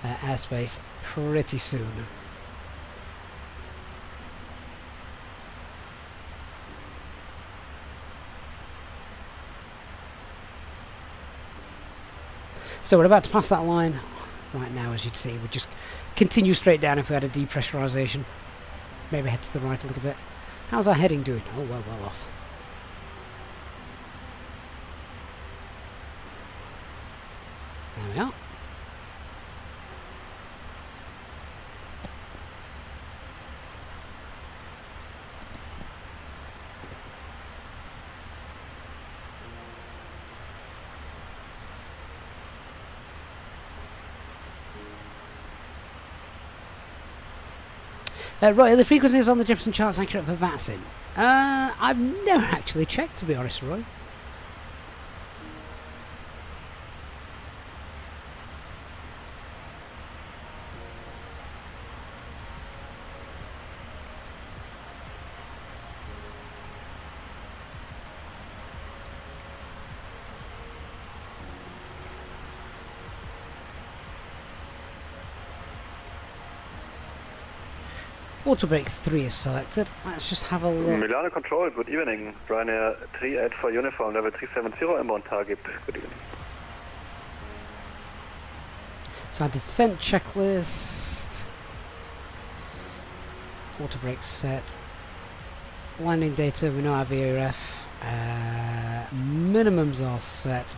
airspace pretty soon. So we're about to pass that line right now, as you'd see. We'd just continue straight down if we had a depressurization. Maybe head to the right a little bit. How's our heading doing? Oh, well off. There we are. Roy, are the frequencies on the Jefferson charts accurate for VATSIM? I've never actually checked, to be honest, Roy. Auto brake 3 is selected. Let's just have a look. Milano Control, good evening. Ryanair 38 for uniform, level 370 inbound target. Good evening. So our descent checklist, auto brake set, landing data, we know our VRF, minimums are set.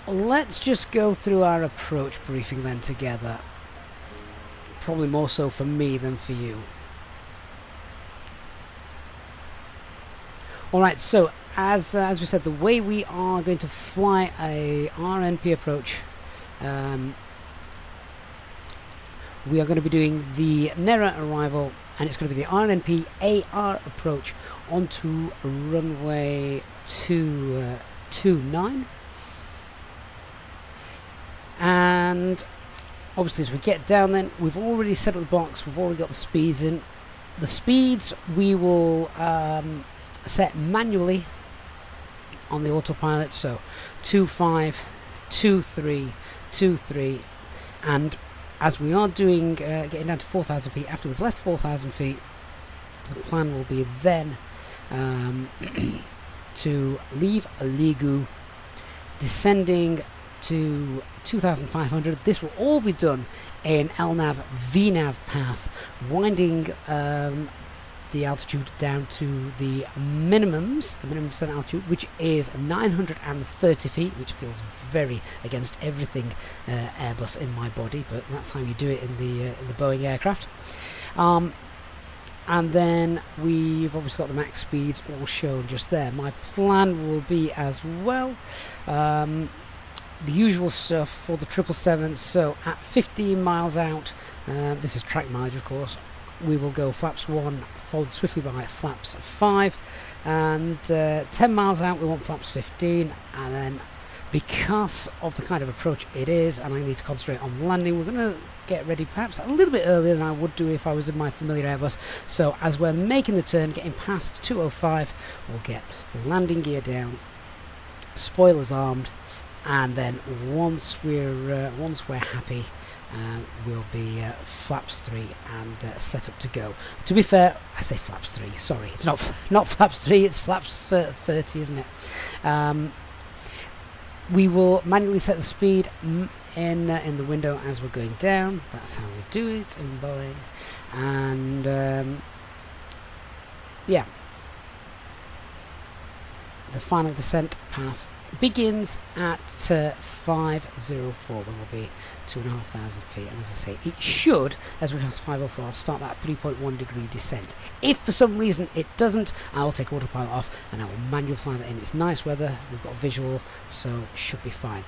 Let's just go through our approach briefing then together. Probably more so for me than for you. Alright, so as we said, the way we are going to fly a RNP approach, we are going to be doing the NERA arrival, and it's going to be the RNP AR approach onto runway 29. And obviously as we get down then, we've already set up the box, we've already got the speeds in. The speeds we will set manually on the autopilot, so 25, 23, 23, and as we are doing getting down to 4,000 feet, after we've left 4,000 feet, the plan will be then to leave Aligu, descending to 2,500. This will all be done in LNAV VNAV path, winding the altitude down to the minimum descent altitude, which is 930 feet, which feels very against everything Airbus in my body, but that's how you do it in the Boeing aircraft. And then we've obviously got the max speeds all shown just there. My plan will be as well the usual stuff for the 777. So at 15 miles out, this is track mileage of course, we will go flaps 1 followed swiftly by flaps 5, and 10 miles out we want flaps 15, and then because of the kind of approach it is and I need to concentrate on landing, we're going to get ready perhaps a little bit earlier than I would do if I was in my familiar Airbus. So as we're making the turn, getting past 205, we'll get landing gear down, spoilers armed, and then once we're happy, we'll be flaps 3 and set up to go. To be fair, I say flaps 3. Sorry, it's not flaps 3. It's flaps 30, isn't it? We will manually set the speed in the window as we're going down. That's how we do it in Boeing. And yeah, the final descent path begins at 504 when we'll be 2,500 feet, and as I say, it should, as we pass 504, start that 3.1 degree descent. If for some reason it doesn't, I'll take autopilot off and I will manually fly that in. It's nice weather, we've got visual, so it should be fine.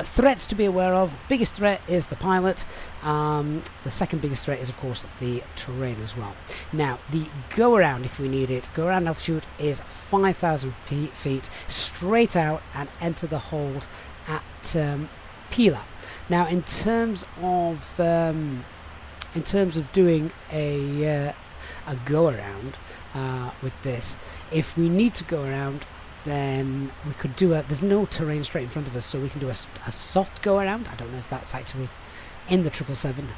Threats to be aware of: biggest threat is the pilot. The second biggest threat is of course the terrain as well. Now the go around, if we need it, go around altitude is 5,000 feet straight out and enter the hold at PLAP. Now in terms of doing a go around with this, if we need to go around, then we could do there's no terrain straight in front of us, so we can do a soft go around. I don't know if that's actually in the 777,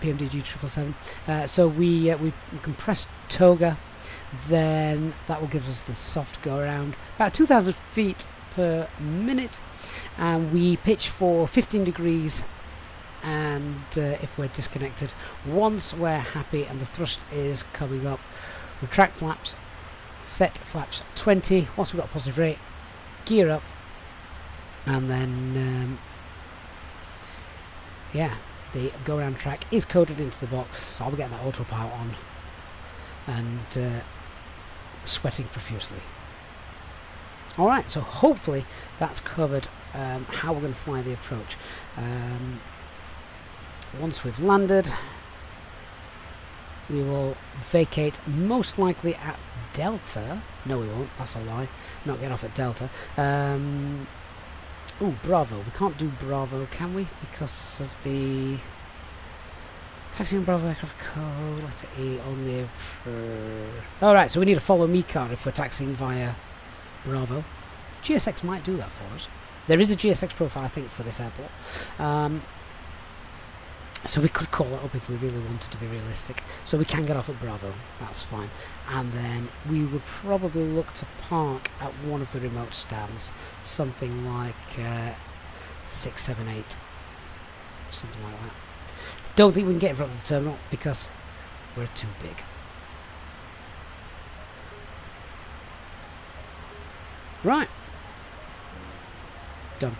PMDG 777. So we can press toga, then that will give us the soft go around, about 2,000 feet per minute, and we pitch for 15 degrees, and if we're disconnected, once we're happy and the thrust is coming up, retract flaps, set flaps 20. Once we've got a positive rate, gear up, and then yeah, the go around track is coded into the box, so I'll be getting that autopilot on and sweating profusely. Alright, so hopefully that's covered how we're going to fly the approach. Once we've landed, we will vacate, most likely at Delta. No, we won't, that's a lie. Not get off at Delta. Oh, Bravo. We can't do Bravo, can we? Because of the taxiing Bravo aircraft code, letter E, only alright, so we need a follow me card if we're taxiing via Bravo. GSX might do that for us. There is a GSX profile, I think, for this airport. So we could call it up if we really wanted to be realistic. So we can get off at Bravo, that's fine. And then we would probably look to park at one of the remote stands, something like 678. Something like that. Don't think we can get in front of the terminal because we're too big. Right. Done.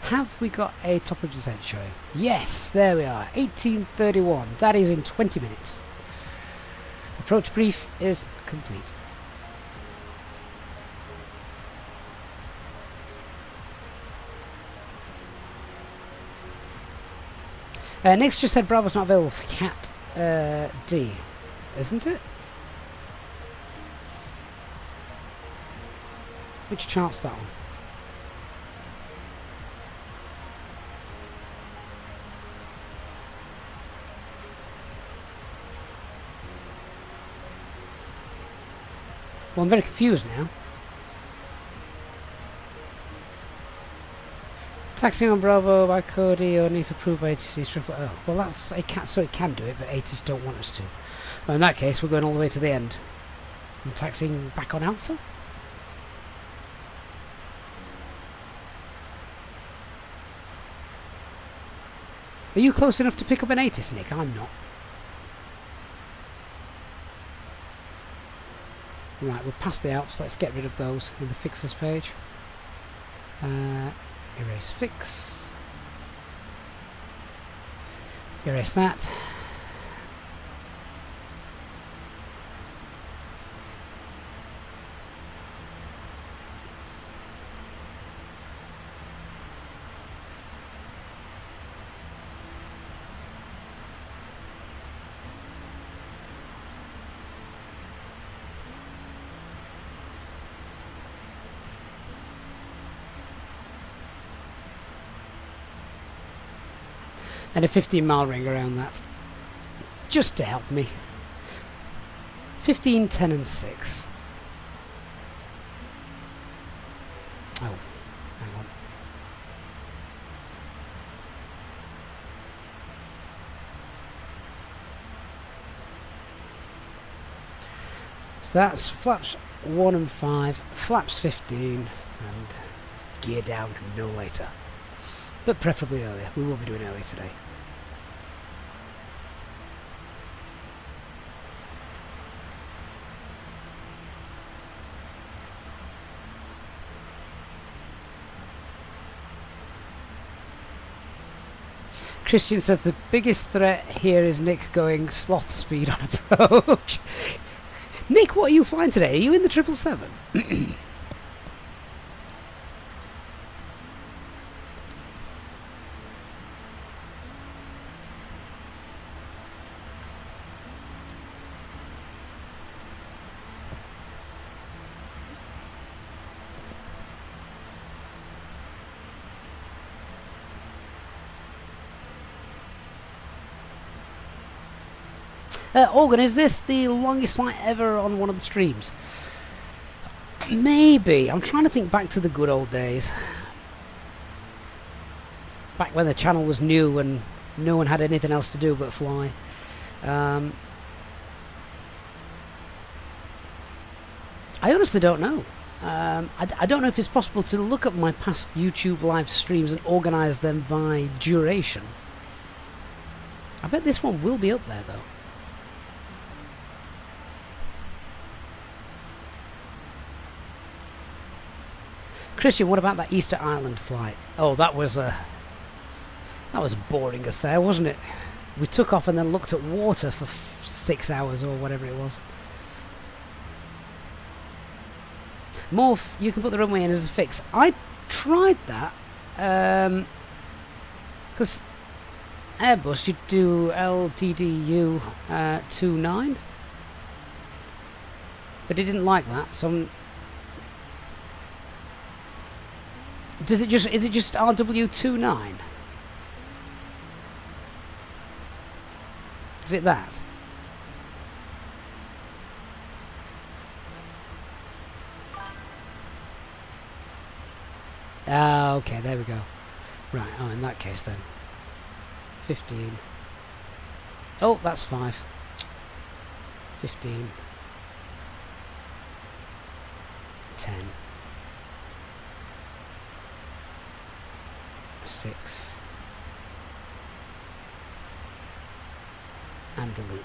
Have we got a top of descent showing? Yes, there we are. 1831. That is in 20 minutes. Approach brief is complete. Nick's just said Bravo's not available for Cat D, isn't it? Which chart's that one? Well, I'm very confused now. Taxiing on Bravo by Cody or need approved by ATC's triple. Oh, well, that's a cat, so it can do it, but ATCs don't want us to. Well, in that case, we're going all the way to the end. I'm taxiing back on Alpha. Are you close enough to pick up an ATIS, Nick? I'm not. Right, we've passed the Alps. Let's get rid of those in the fixes page. Erase fix. Erase that. And a 15-mile ring around that, just to help me. 15, 10 and 6. Oh, hang on. So that's flaps 1 and 5, flaps 15, and gear down no later. But preferably earlier. We will be doing early today. Christian says the biggest threat here is Nick going sloth speed on approach. Nick, what are you flying today? Are you in the 777? Organ, is this the longest flight ever on one of the streams? Maybe. I'm trying to think back to the good old days. Back when the channel was new and no one had anything else to do but fly. I honestly don't know. I don't know if it's possible to look at my past YouTube live streams and organise them by duration. I bet this one will be up there though. Christian, what about that Easter Island flight? Oh, that was a boring affair, wasn't it? We took off and then looked at water for 6 hours or whatever it was. Morph, you can put the runway in as a fix. I tried that because Airbus, you do LDDU 29, but it didn't like that. So is it just RW29? Is it that? Ah, okay, there we go. Right, oh, in that case then. 15. Oh, that's 5. 15. 10, 6, and delete.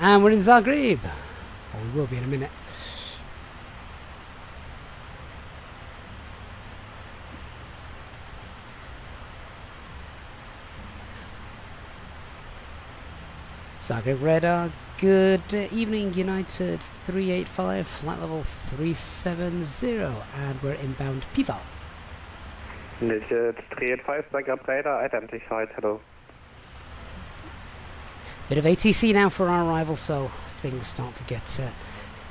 And we're in Zagreb. Or we will be in a minute. Zagreb radar. Good evening, United 385, flight level 370, and we're inbound PVAL. United 385, Zagreb radar, identified, hello. Bit of ATC now for our arrival, so things start to get a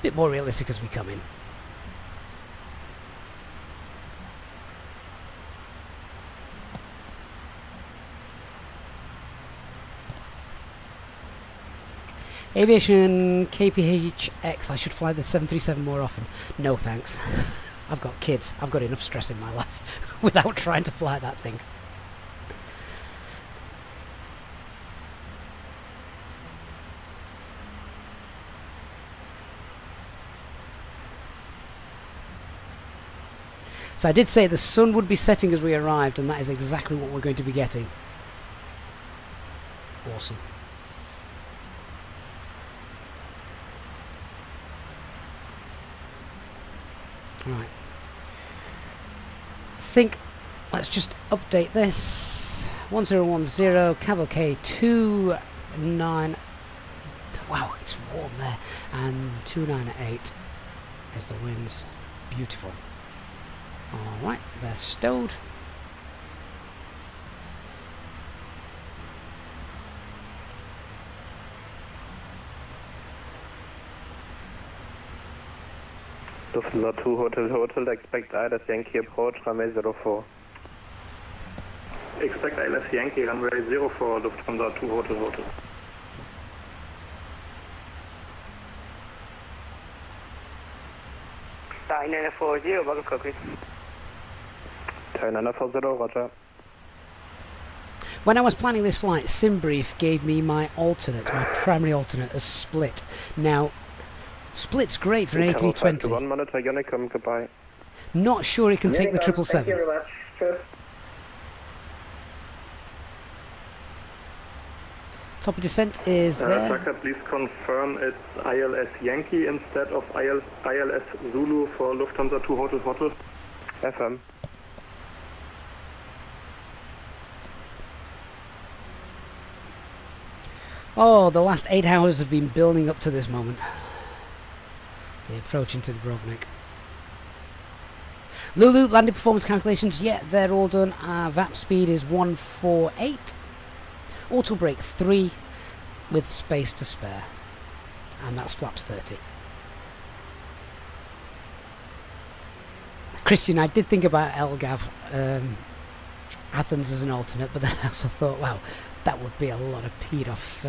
bit more realistic as we come in. Aviation KPHX, I should fly the 737 more often. No thanks. I've got kids. I've got enough stress in my life without trying to fly that thing. So I did say the sun would be setting as we arrived, and that is exactly what we're going to be getting. Awesome. Right. Let's just update this. 1010, Cavalcade 29. Wow, it's warm there. And 298 is the winds. Beautiful. Alright, they're stowed. Lufthansa 2 Hotel, expect ILS Yankee approach, runway 04. Expect ILS Yankee, runway 04, Lufthansa 2 Hotel. 940, welcome copy. 940, roger. When I was planning this flight, SimBrief gave me my alternate, my primary alternate, as split. Now, split's great for an A320. One monitor Unicom, goodbye. Not sure it can take the 777. Thank you very much. Sure. Top of descent is there. Tucker, please confirm it's ILS Yankee instead of ILS Zulu for Lufthansa 2 Hotel. FM. Oh, the last 8 hours have been building up to this moment. The approach into Dubrovnik. Lulu, landing performance calculations, yeah, they're all done. VAP speed is 148. Auto brake 3 with space to spare. And that's flaps 30. Christian, I did think about Elgav, Athens as an alternate, but then I also thought, wow, that would be a lot of peed off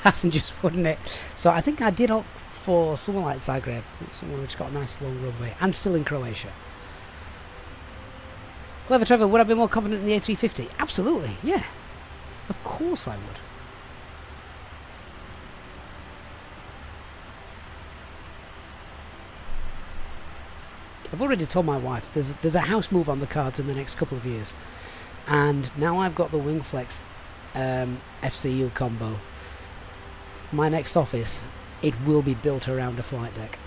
passengers, wouldn't it? So I think I did opt for somewhere like Zagreb, somewhere which got a nice long runway, and still in Croatia. Clever Trevor, would I be more confident in the A350? Absolutely, yeah. Of course I would. I've already told my wife there's a house move on the cards in the next couple of years, and now I've got the Wingflex FCU combo. My next office, it will be built around a flight deck.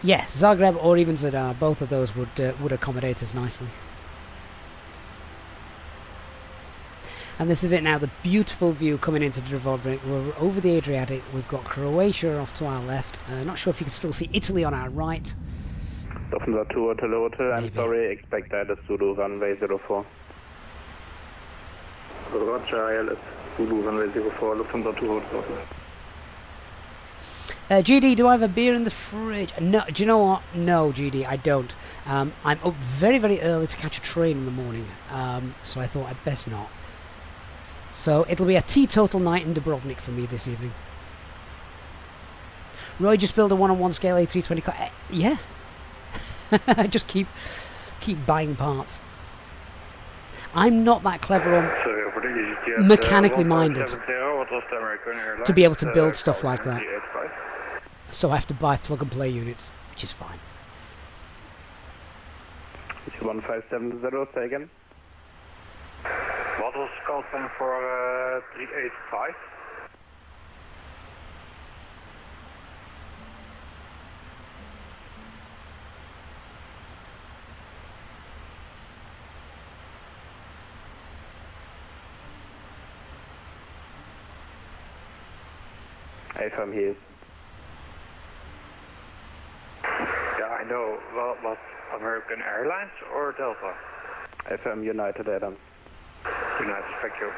Yeah, Zagreb or even Zadar, both of those would accommodate us nicely. And this is it now, the beautiful view coming into Dubrovnik. We're over the Adriatic, we've got Croatia off to our left. Not sure if you can still see Italy on our right. Lufthansa 2 Hotel, I'm sorry, expect ILS Zulu, runway 04. Roger, ILS Zulu, runway 04, Lufthansa 2 Hotel. GD, do I have a beer in the fridge? No, do you know what? No, GD, I don't. I'm up very, very early to catch a train in the morning, so I thought I'd best not. So it'll be a teetotal night in Dubrovnik for me this evening. Roy just built a 1-on-1 scale A320 car. Yeah. Just keep buying parts. I'm not that clever on Sorry, over the EasyJet, mechanically minded 170, what was the American Airlines? to be able to build stuff like that. 85. So I have to buy plug and play units, which is fine. 1570, say again. What was call sign for 385? AFM here. Yeah, I know. Well, what, American Airlines or Delta? FM United Adams. United, thank you.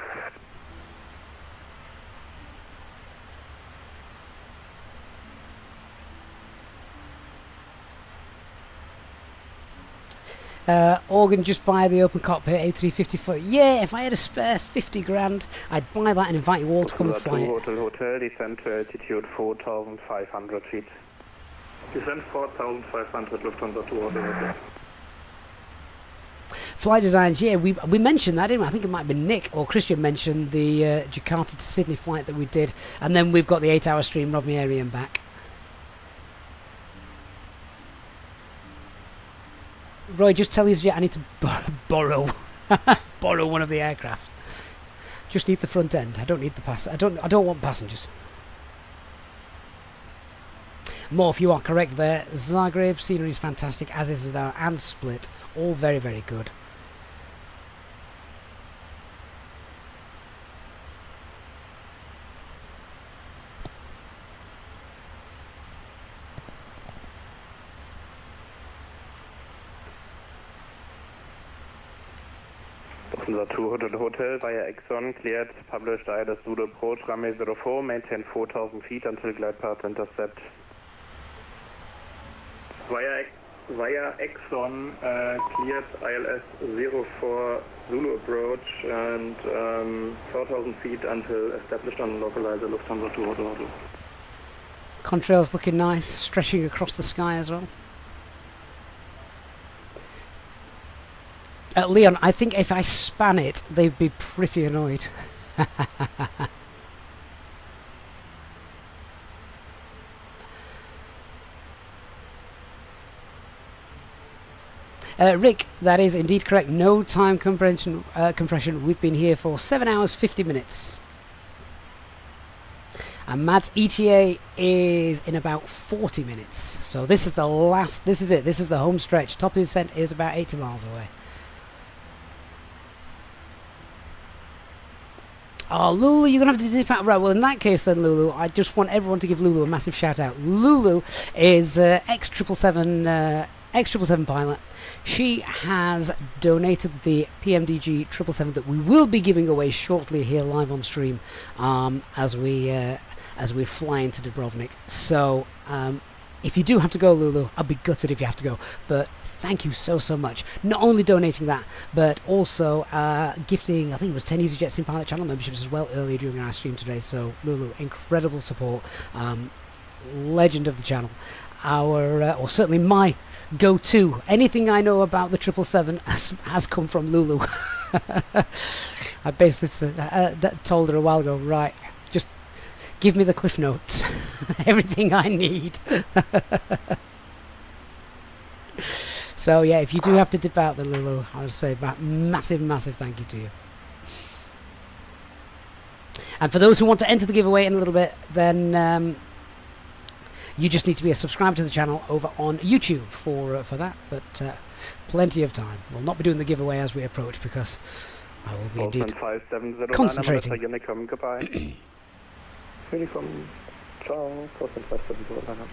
Organ, just buy the open cockpit A350 Yeah, if I had a spare 50 grand, I'd buy that and invite you all to come and fly it. Hotel, descend to altitude 4,500 feet. Descend 4,500, Lufthansa 200. Flight designs, yeah, we mentioned that, didn't we? I think it might have been Nick or Christian mentioned the Jakarta to Sydney flight that we did, and then we've got the 8-hour stream Rodney area and back. Roy, just tell EasyJet I need to borrow borrow one of the aircraft. Just need the front end. I don't need the I don't want passengers. Morph, you are correct there. Zagreb scenery is fantastic, as is Zadar and Split, all very, very good. Lufthansa 200 Hotel via Exxon, cleared, published ILS Zulu approach, runway 04, maintain 4,000 feet until glide path intercept. Via Exxon, cleared ILS 04 Zulu approach and 4,000 feet until established on localizer Lufthansa 200. Contrails looking nice, stretching across the sky as well. Leon, I think if I span it, they'd be pretty annoyed. Rick, that is indeed correct. No time compression. We've been here for 7 hours 50 minutes. And Matt's ETA is in about 40 minutes. So this is the last. This is it. This is the home stretch. Top of descent is about 80 miles away. Oh, Lulu, you're going to have to dip out. Right, well, in that case then, Lulu, I just want everyone to give Lulu a massive shout-out. Lulu is ex-777 pilot. She has donated the PMDG 777 that we will be giving away shortly here live on stream as we fly into Dubrovnik. So, if you do have to go, Lulu, I'll be gutted if you have to go. But thank you so much. Not only donating that, but also gifting, I think it was 10 EasyJet Sim Pilot channel memberships as well earlier during our stream today. So, Lulu, incredible support. Legend of the channel. Or certainly my go-to. Anything I know about the 777 has come from Lulu. I basically told her a while ago, right, just give me the cliff notes. Everything I need. So yeah, if you do have to dip out then, Lulu, I would say massive thank you to you. And for those who want to enter the giveaway in a little bit, then you just need to be a subscriber to the channel over on YouTube for that. But plenty of time. We'll not be doing the giveaway as we approach because I will be indeed concentrating. Uniform, goodbye. Uniform, ciao, 570.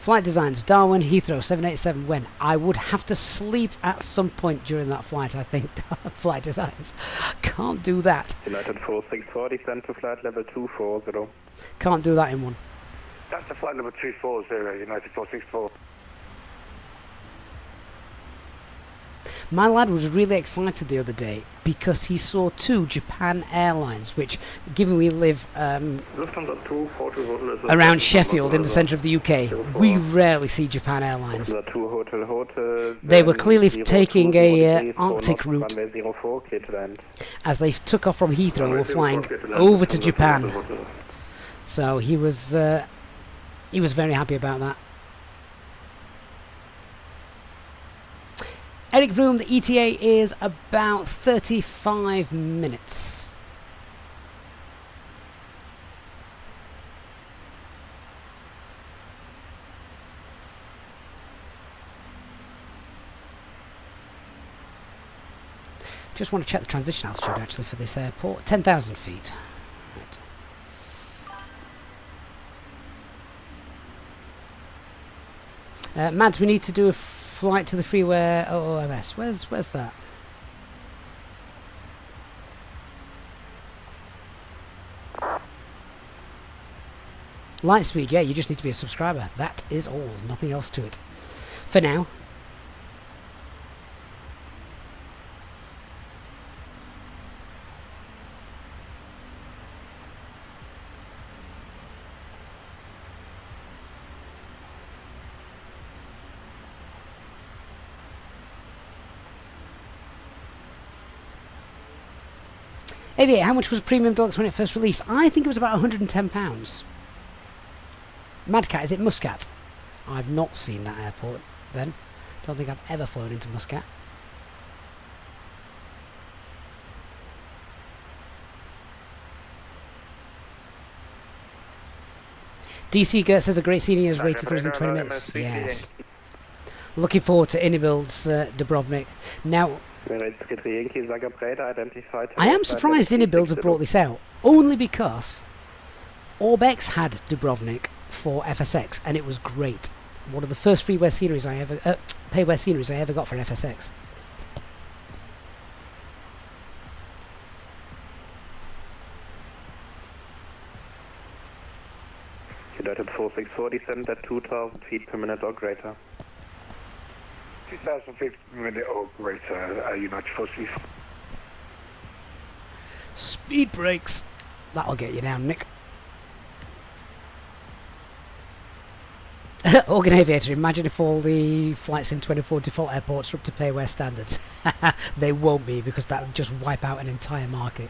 Flight designs, Darwin, Heathrow, 787, when? I would have to sleep at some point during that flight, I think. Flight designs. Can't do that. United 464, descend to flight level 240. Can't do that in one. That's the flight number 240, United 464. My lad was really excited the other day because he saw 2 Japan Airlines, which, given we live Lufthansa 2 Hotel Hotel is around Sheffield in the centre of the UK, we rarely see Japan Airlines. Lufthansa 2 Hotel Hotel. They were clearly taking a Arctic route Runway 04, clear to land. as they took off from Heathrow and were flying over to Japan. So he was very happy about that. Eric Vroom, the ETA is about 35 minutes. Just want to check the transition altitude actually for this airport. 10,000 feet. Right. Mads, we need to do a flight to the freeway OOMS. Where's that? Lightspeed, yeah, you just need to be a subscriber. That is all. Nothing else to it. For now. Aviator, how much was Premium Deluxe when it first released? I think it was about £110. Madcat, is it Muscat? I've not seen that airport then. Don't think I've ever flown into Muscat. DC Gert says a great senior is waiting for us in 20 minutes. Yes. Looking forward to Innibuild's Dubrovnik. Now, I am surprised Innibuilds have brought this out, only because Orbex had Dubrovnik for FSX, and it was great. One of the first payware sceneries I ever got for FSX. United 464 descend at 2,000 feet per minute or greater. 2,000 feet per minute or greater, United 464. Speed brakes. That'll get you down, Nick. Organ Aviator, imagine if all the Flight Sim 24 default airports are up to payware standards. They won't be, because that would just wipe out an entire market.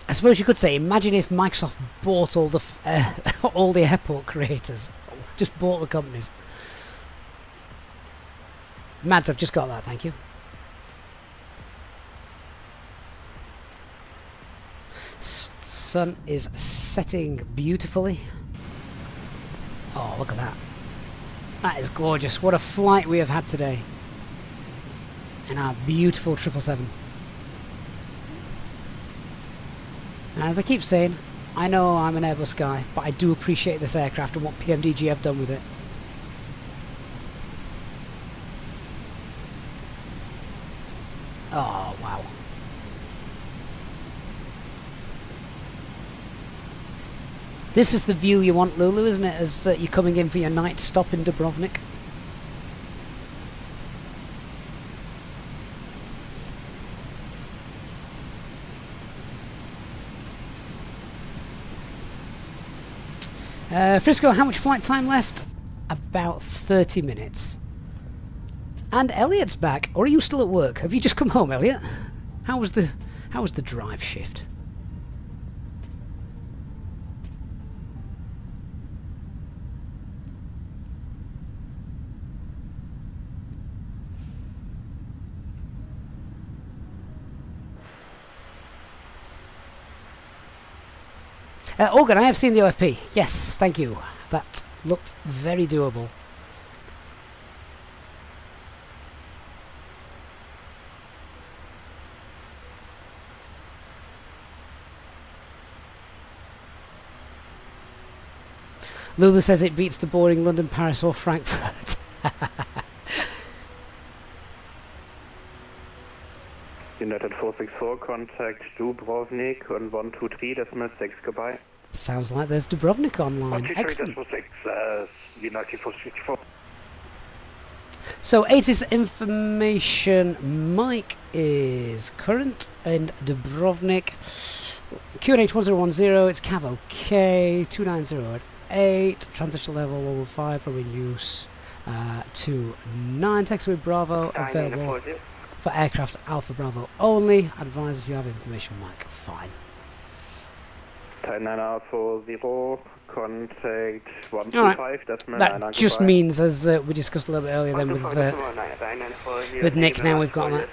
I suppose you could say, imagine if Microsoft bought all the all the airport creators, just bought the companies. Mads, I've just got that, thank you. Sun is setting beautifully. Oh, look at that. That is gorgeous. What a flight we have had today. In our beautiful 777. And as I keep saying, I know I'm an Airbus guy, but I do appreciate this aircraft and what PMDG have done with it. Oh, wow. This is the view you want, Lulu, isn't it, as you're coming in for your night stop in Dubrovnik? Frisco, how much flight time left? About 30 minutes. And Elliot's back, or are you still at work? Have you just come home, Elliot? How was the drive shift? Organ, I have seen the OFP. Yes, thank you. That looked very doable. Lulu says it beats the boring London, Paris or Frankfurt. United 464, contact Dubrovnik on 123.6, goodbye. Sounds like there's Dubrovnik online. Excellent. 123.6, United 464. So, ATIS information, Mike is current in Dubrovnik. QNH 1010, it's Cav OK, 290 at 8, transition level 115 for in use, 29, taxiway Bravo, available for aircraft Alpha Bravo only, advises you have information, Mike, fine. 940, contact 125, Alright, decimal that just means, as we discussed a little bit earlier then with Nick, now we've got that,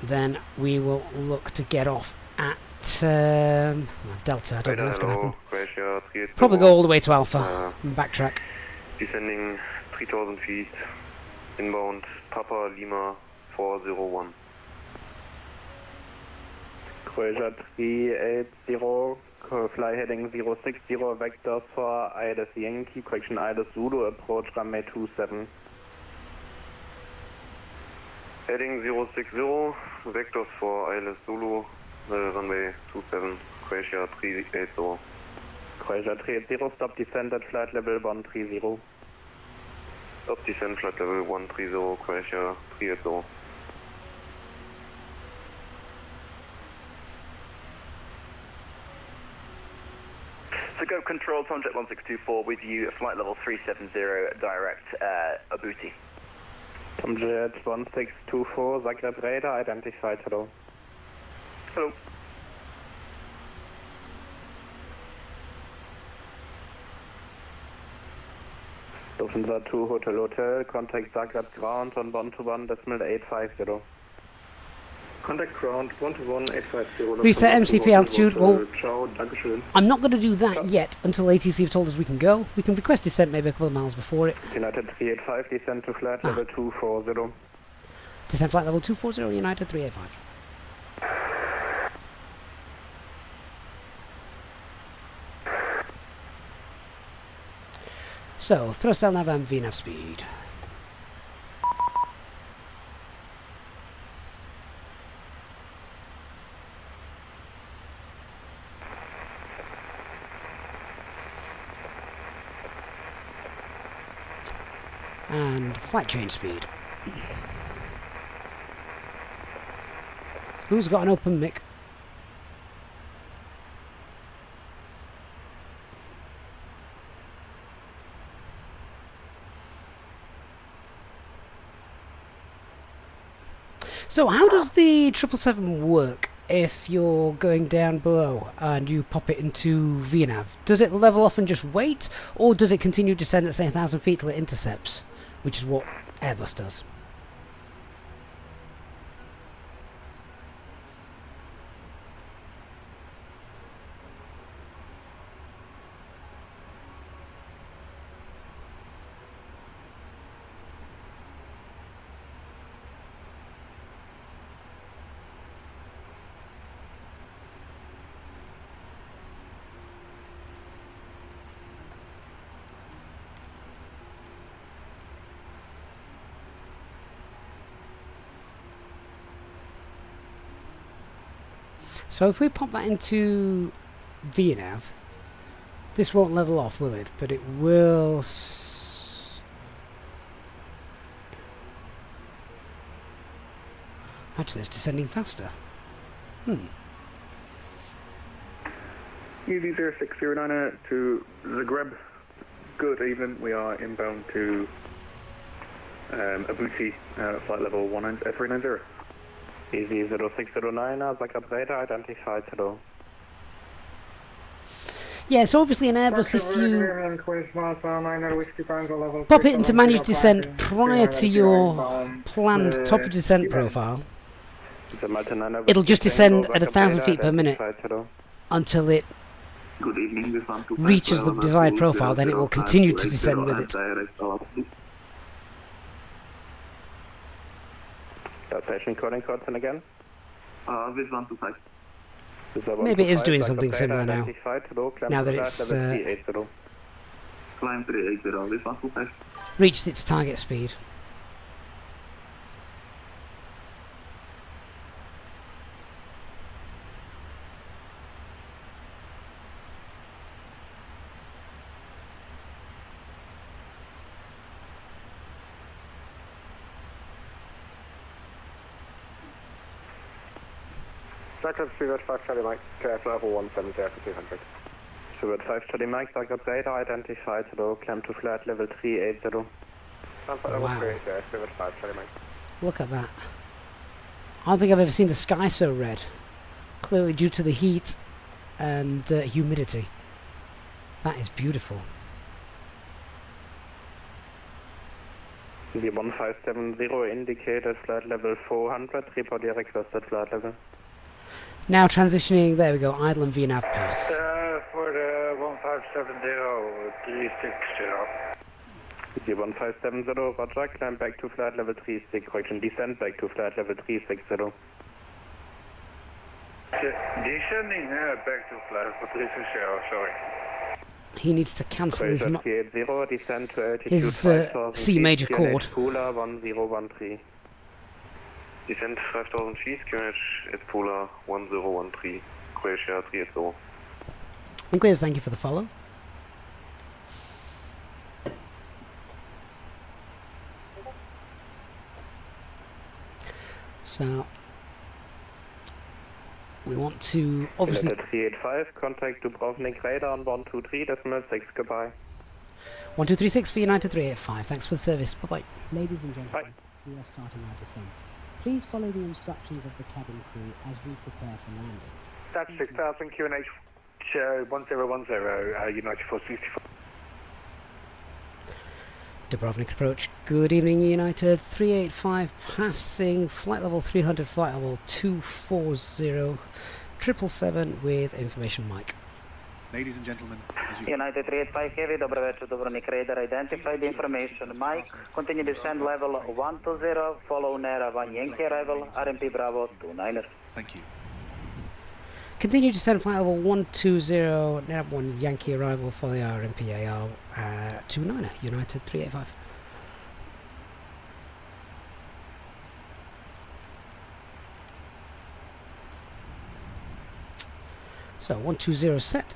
then we will look to get off at Delta. I don't think that's going to happen. Probably go all the way to Alpha and backtrack. Descending 3000 feet, inbound Papa Lima 401. Croatia 380, fly heading 060, vectors for ILS Yankee, correction ILS Zulu, approach runway 27. Heading 060, vectors for ILS Zulu, runway 27, Croatia 380. Croatia 380, stop descent at flight level 130. Stop descent flight level 130, Croatia 380. So go control, Tomjet 1624 with you, flight level 370, direct Abuti. Tomjet 1624, Zagreb radar, identified, hello. Hello. Lufthansa 2 Hotel Hotel, contact Zagreb ground on 121.850. Contact ground 121.850. Reset MCP altitude. Well, ciao, dankeschön. I'm not going to do that yet until ATC have told us we can go. We can request descent maybe a couple of miles before it. United 385, descent to flight level 240. Descent flight level 240, United 385. So, thrust LNAV and VNAV speed. And flight change speed. Who's got an open mic? So how does the 777 work if you're going down below and you pop it into VNAV? Does it level off and just wait, or does it continue to descend at say 1,000 feet till it intercepts, which is what Airbus does? So if we pop that into VNAV, this won't level off, will it? But it will... Actually, it's descending faster. EV 0609 to Zagreb. Good evening. We are inbound to Abuti, flight level 390. EV 0609, Zagreb radar, identified, hello. Yeah, so obviously in Airbus, if you pop it into managed descent prior to your planned top of descent profile, it'll just descend at 1,000 feet per minute until it reaches the desired profile, then it will continue to descend with it. Station coding Codson again. Maybe it is doing something similar now. Now that it's reached its target speed. Zagreb Stewart 5 Charlie Mike, KF level 170 for 200. Stewart 5 Charlie Mike, Zagreb radar identified, hello, climb to flight level 380. Wow. Stewart 5 Charlie Mike. Look at that. I don't think I've ever seen the sky so red. Clearly due to the heat and humidity. That is beautiful. The 1570 indicated flight level 400, report your requested flight level. Now transitioning, there we go, idle and VNAV path. For the 1570, 360. The 1570, roger, climb back to flight level 36, correction, descend back to flight level 360. Descending back to flight level 360, sorry. He needs to cancel his, descend to altitude his C major chord. Polar 1013. Descend 5000 feet, QNH at Polar 1013, Croatia 380. Inquiries, thank you for the follow. So, we want to obviously... 385, contact Dubrovnik radar on 123.6, goodbye. 1236 for United 385, thanks for the service, bye-bye. Ladies and gentlemen, we are starting our descent. Please follow the instructions of the cabin crew as we prepare for landing. That's 6000 QNH 1010, United 464. Dubrovnik approach, good evening United 385, passing flight level 300, flight level 240, 777 with information mic. Ladies and gentlemen, as you... United 385 Heavy, dobro večer, Dubrovnik radar, identified information, Mike, continue descend level 120, follow NERA 1 Yankee arrival, RMP Bravo 29er. Thank you. Continue to descend flight level 120, NERA 1 Yankee arrival for the RMPAR 29er, United 385. So 120 set.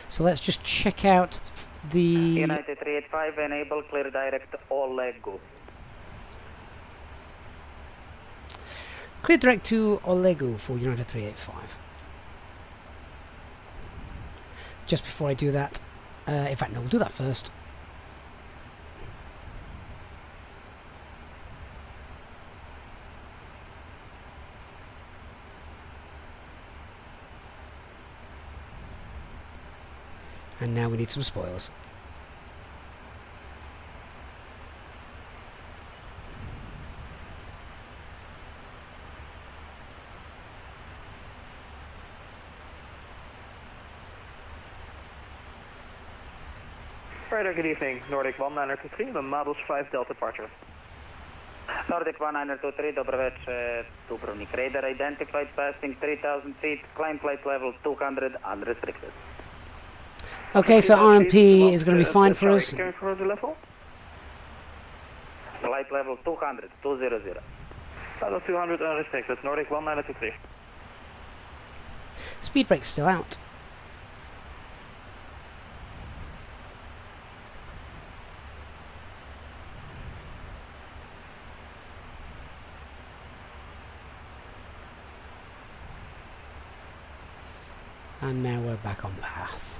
So let's just check out the... United 385, enable clear direct Olegu. Clear direct to Olegu for United 385. Just before I do that, in fact no, we'll do that first. And now we need some spoilers. Radar, good evening. Nordic 1923, the Models 5 Delta departure. Nordic 1923, dobro večer, Dubrovnik radar, identified passing 3000 feet, climb flight level 200, unrestricted. Okay, so RMP is going to be fine for us. Flight level 200, 200. Level 200 unrestricted, Nordic 1923. Speed brake's still out. And now we're back on path.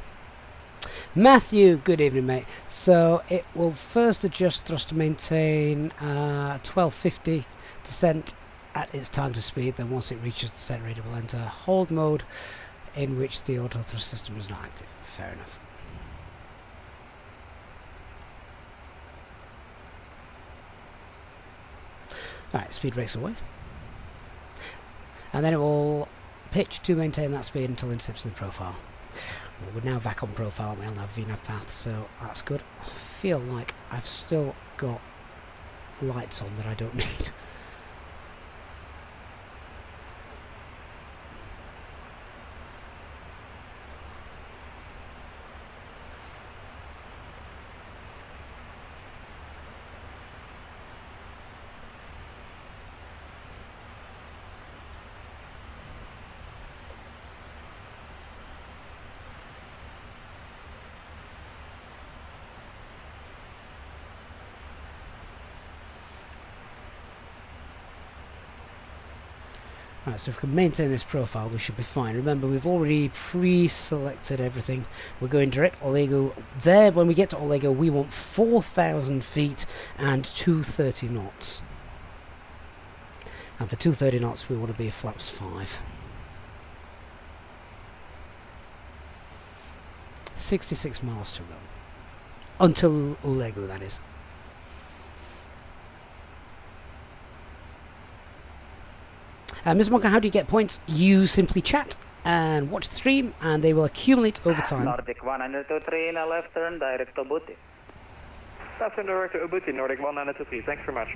Matthew, good evening mate. So it will first adjust thrust to maintain 1250 descent at its targeted speed, then once it reaches the descent rate it will enter hold mode in which the auto thrust system is not active. Fair enough. Alright, speed brakes away. And then it will pitch to maintain that speed until intercepts in the profile. We're now back on profile and we'll have VNAV path, so that's good. I feel like I've still got lights on that I don't need. Right, so if we can maintain this profile, we should be fine. Remember, we've already pre-selected everything. We're going direct Olego. There, when we get to Olego, we want 4,000 feet and 230 knots. And for 230 knots, we want to be flaps 5. 66 miles to run. Until Olego, that is. Mr. Monka, how do you get points? You simply chat and watch the stream, and they will accumulate over time. Nordic 123 in a left turn, direct to Ubuti. Left turn direct to Ubuti, Nordic 1923. Thanks very much.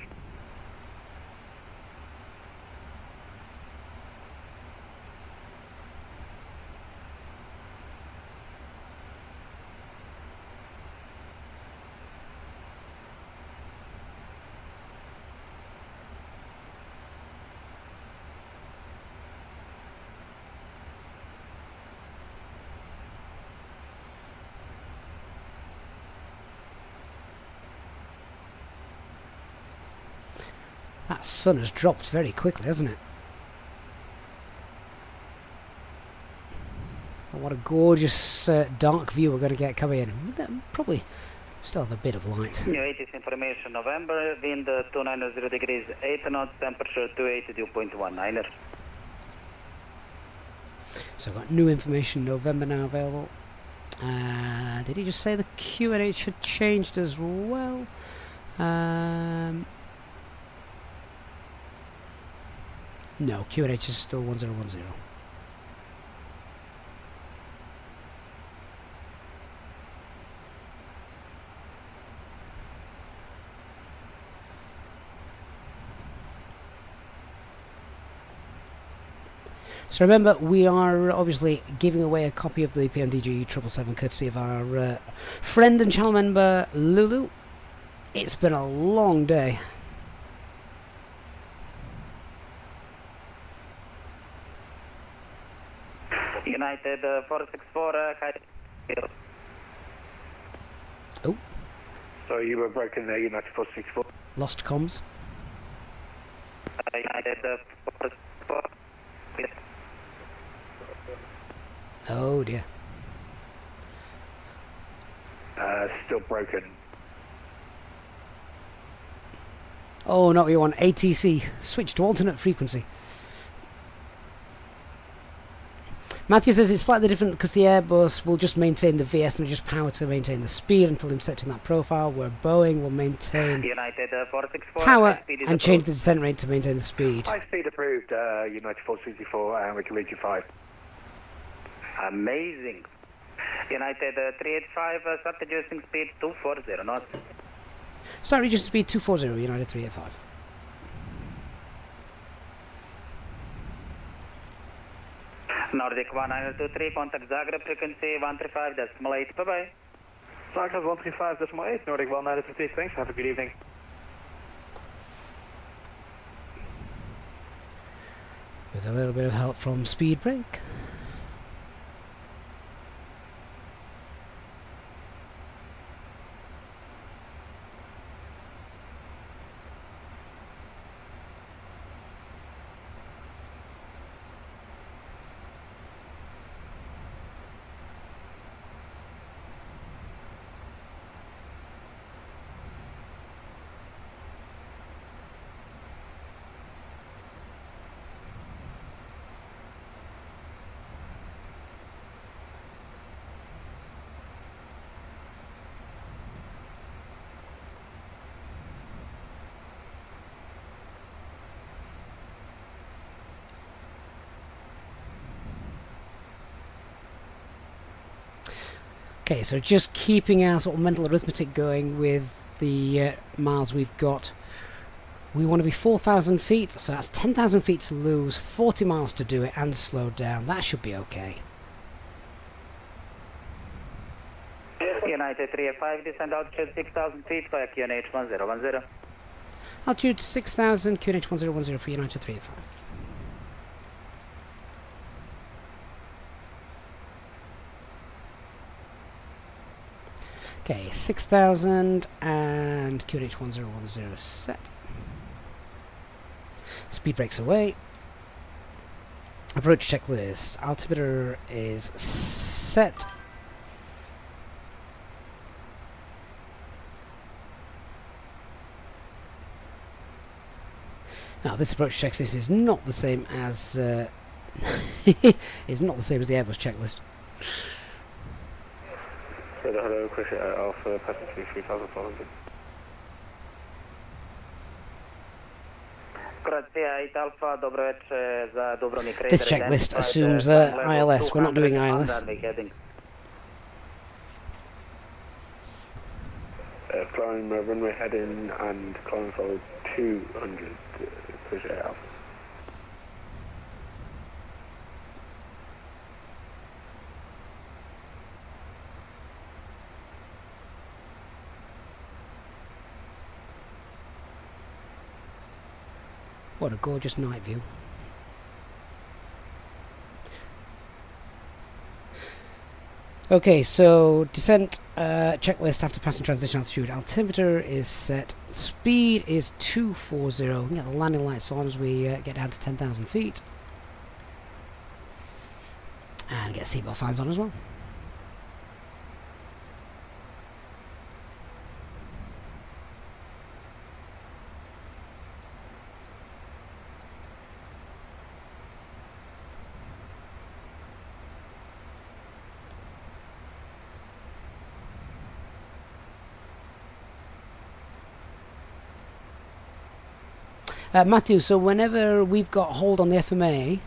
That sun has dropped very quickly, hasn't it? Oh, what a gorgeous dark view we're going to get coming in. We'll probably still have a bit of light. New 80s information, November, wind 290 degrees, 8 knots, temperature 280, dew point 19er. So I've got new information, November now available. Did he just say the QNH had changed as well? No, QNH is still 1010. So remember, we are obviously giving away a copy of the PMDG 777 courtesy of our friend and channel member Lulu. It's been a long day. United 464, Oh. So you were broken there, United 464. Lost comms. United 464. Oh dear. Still broken. Oh, not what you want. ATC. Switch to alternate frequency. Matthew says it's slightly different because the Airbus will just maintain the VS and just power to maintain the speed until intercepting that profile, where Boeing will maintain United 464, power and change the descent rate to maintain the speed. High speed approved, United 464, and we can reach you 5. Amazing. United 385, start reducing speed 240 knots. Start reducing speed 240, United 385. Nordic 1923, contact Zagreb, frequency 135.8, bye-bye. Zagreb 135.8, Nordic 1923, thanks, have a good evening. With a little bit of help from speed brake. Okay, so just keeping our sort of mental arithmetic going with the miles we've got. We want to be 4,000 feet, so that's 10,000 feet to lose, 40 miles to do it, and slow down. That should be okay. United 385, descend altitude 6,000 feet via QNH 1010. Altitude 6,000, QNH 1010 for United 385. Okay, 6,000 and QNH 1010 set. Speed brakes away. Approach checklist. Altimeter is set. Now this approach checklist is not the same as is not the same as the Airbus checklist. Hello, Croatia Alpha, passenger 3400. This checklist assumes ILS. We're not doing ILS. Climb runway heading and climb forward 200, Croatia Alpha. What a gorgeous night view. Okay, so descent checklist after passing transition altitude. Altimeter is set. Speed is 240. We can get the landing lights on as we get down to 10,000 feet. And get seatbelt signs on as well. Matthew, so whenever we've got hold on the FMA,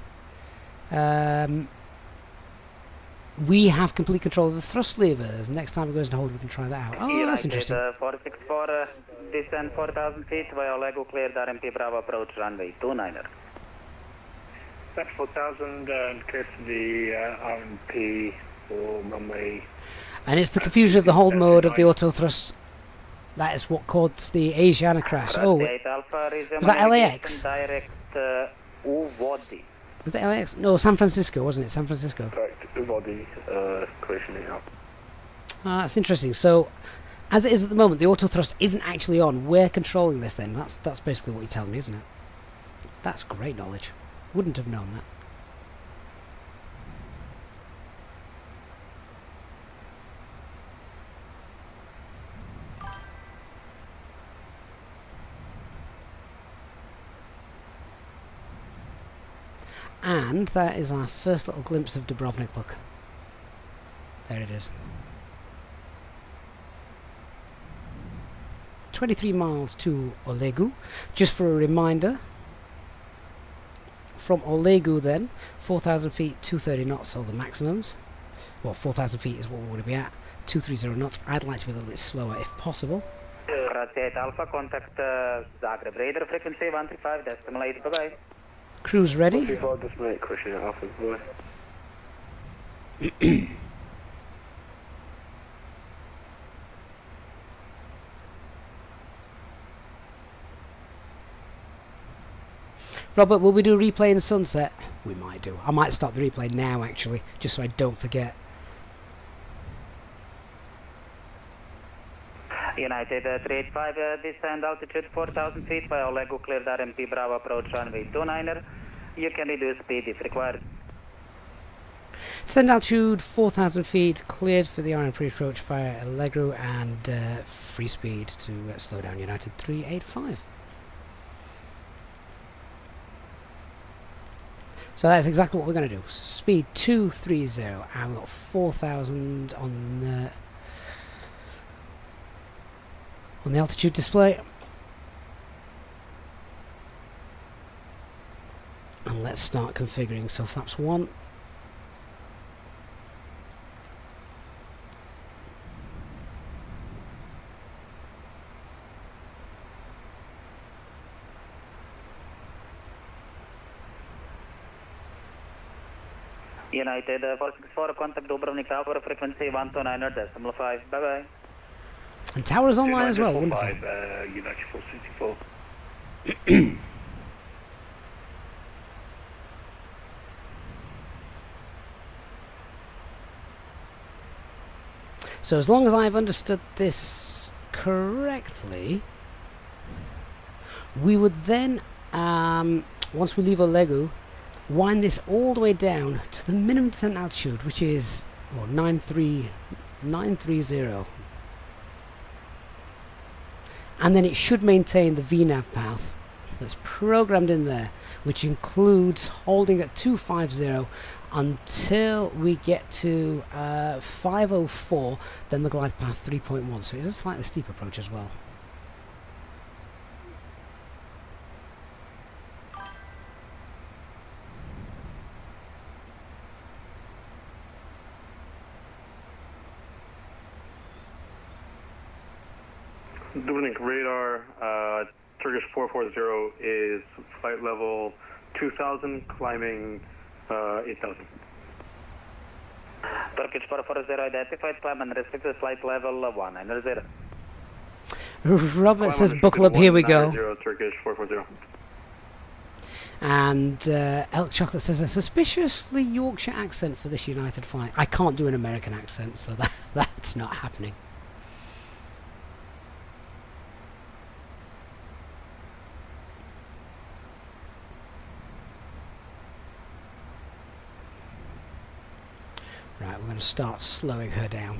we have complete control of the thrust levers. Next time it goes to hold, we can try that out. Oh, that's interesting. 464, descend 4,000 feet via Lego, cleared RMP Bravo, approach runway 29er. That's 4,000 and clear to the RMP for runway. And it's the confusion of the hold mode of the auto thrust. That is what caused the Asiana crash. Oh, was that LAX? Direct Was that LAX? No, San Francisco, wasn't it? San Francisco. Correct, Uvodi, Croatian out. That's interesting. So, as it is at the moment, the auto thrust isn't actually on. We're controlling this then. That's basically what you're telling me, isn't it? That's great knowledge. Wouldn't have known that. And that is our first little glimpse of Dubrovnik. Look, there it is. 23 miles to Olegu. Just for a reminder, from Olegu then, 4,000 feet, 230 knots, so the maximums. Well, 4,000 feet is what we're going to be at. 230 knots. I'd like to be a little bit slower if possible. Alpha, contact Zagreb radar frequency 135, decimal 8, bye-bye. Cruise ready. Before this mate, Croatian Alpha, boy. Robert, will we do replay in sunset? We might do. I might start the replay now, actually, just so I don't forget. United 385, descend altitude 4,000 feet via Olegu, cleared RMP Bravo, approach runway 29er. You can reduce speed if required. Descend altitude 4,000 feet, cleared for the RMP approach via Allegro, and free speed to slow down. United 385. So that's exactly what we're going to do. Speed 230, and we've got 4,000 on the altitude display. And let's start configuring. So flaps 1. United 464, contact Dubrovnik Tower, frequency 129er, decimal 5, bye-bye. And Tower's online as well, wonderful. United 464. So as long as I've understood this correctly, we would then, once we leave Olegu, wind this all the way down to the minimum descent altitude, which is 930, and then it should maintain the VNAV path that's programmed in there, which includes holding at 250 until we get to 504, then the glide path 3.1, so it's a slightly steep approach as well. Dubrovnik radar, Turkish 440 is flight level 2000, climbing 8000. Turkish 440 identified, climb and restricted flight level 190. Robert says buckle up, here we go. Turkish 440. And Elk Chocolate says a suspiciously Yorkshire accent for this United flight. I can't do an American accent, so that's not happening. Right, we're going to start slowing her down.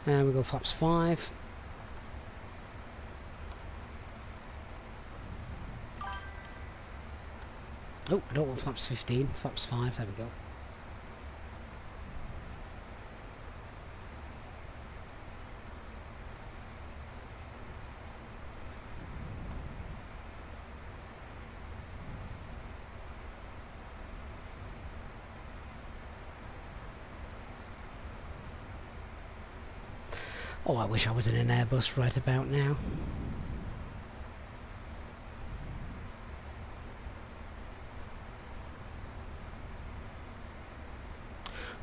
And we go flaps 5. Oh, I don't want flaps 15, flaps 5, there we go. Oh, I wish I was in an Airbus right about now.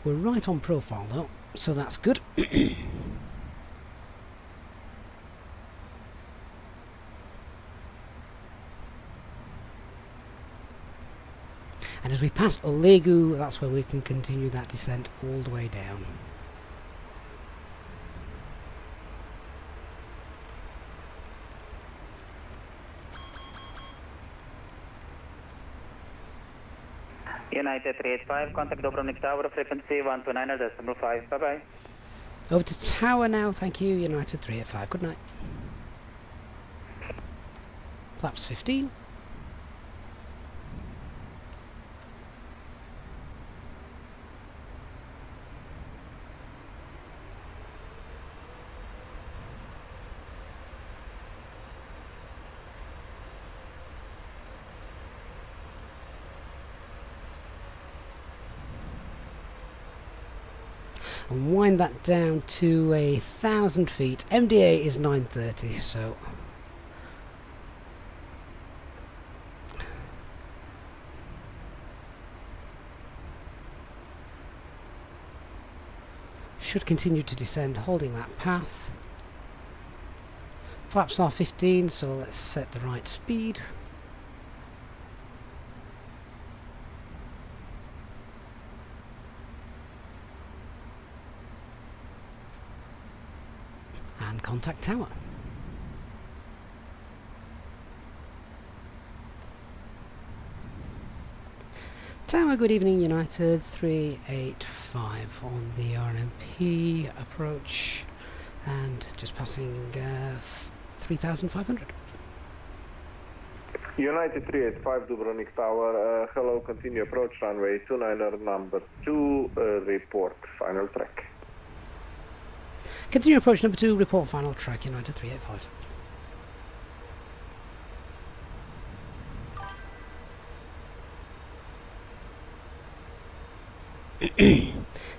We're right on profile though, so that's good. And as we pass Olegu, that's where we can continue that descent all the way down. United 385, contact Dubrovnik Tower, frequency 129.5, bye-bye. Over to tower now, thank you, United 385, good night. Flaps 15. And wind that down to 1,000 feet. MDA is 930, so should continue to descend, holding that path. Flaps are 15, so let's set the right speed. And contact tower. Tower, good evening, United 385 on the RNMP approach and just passing 3,500. United 385 Dubrovnik Tower, hello, continue approach runway 29er number 2, report final track. Continue approach number 2, report final track, United 385.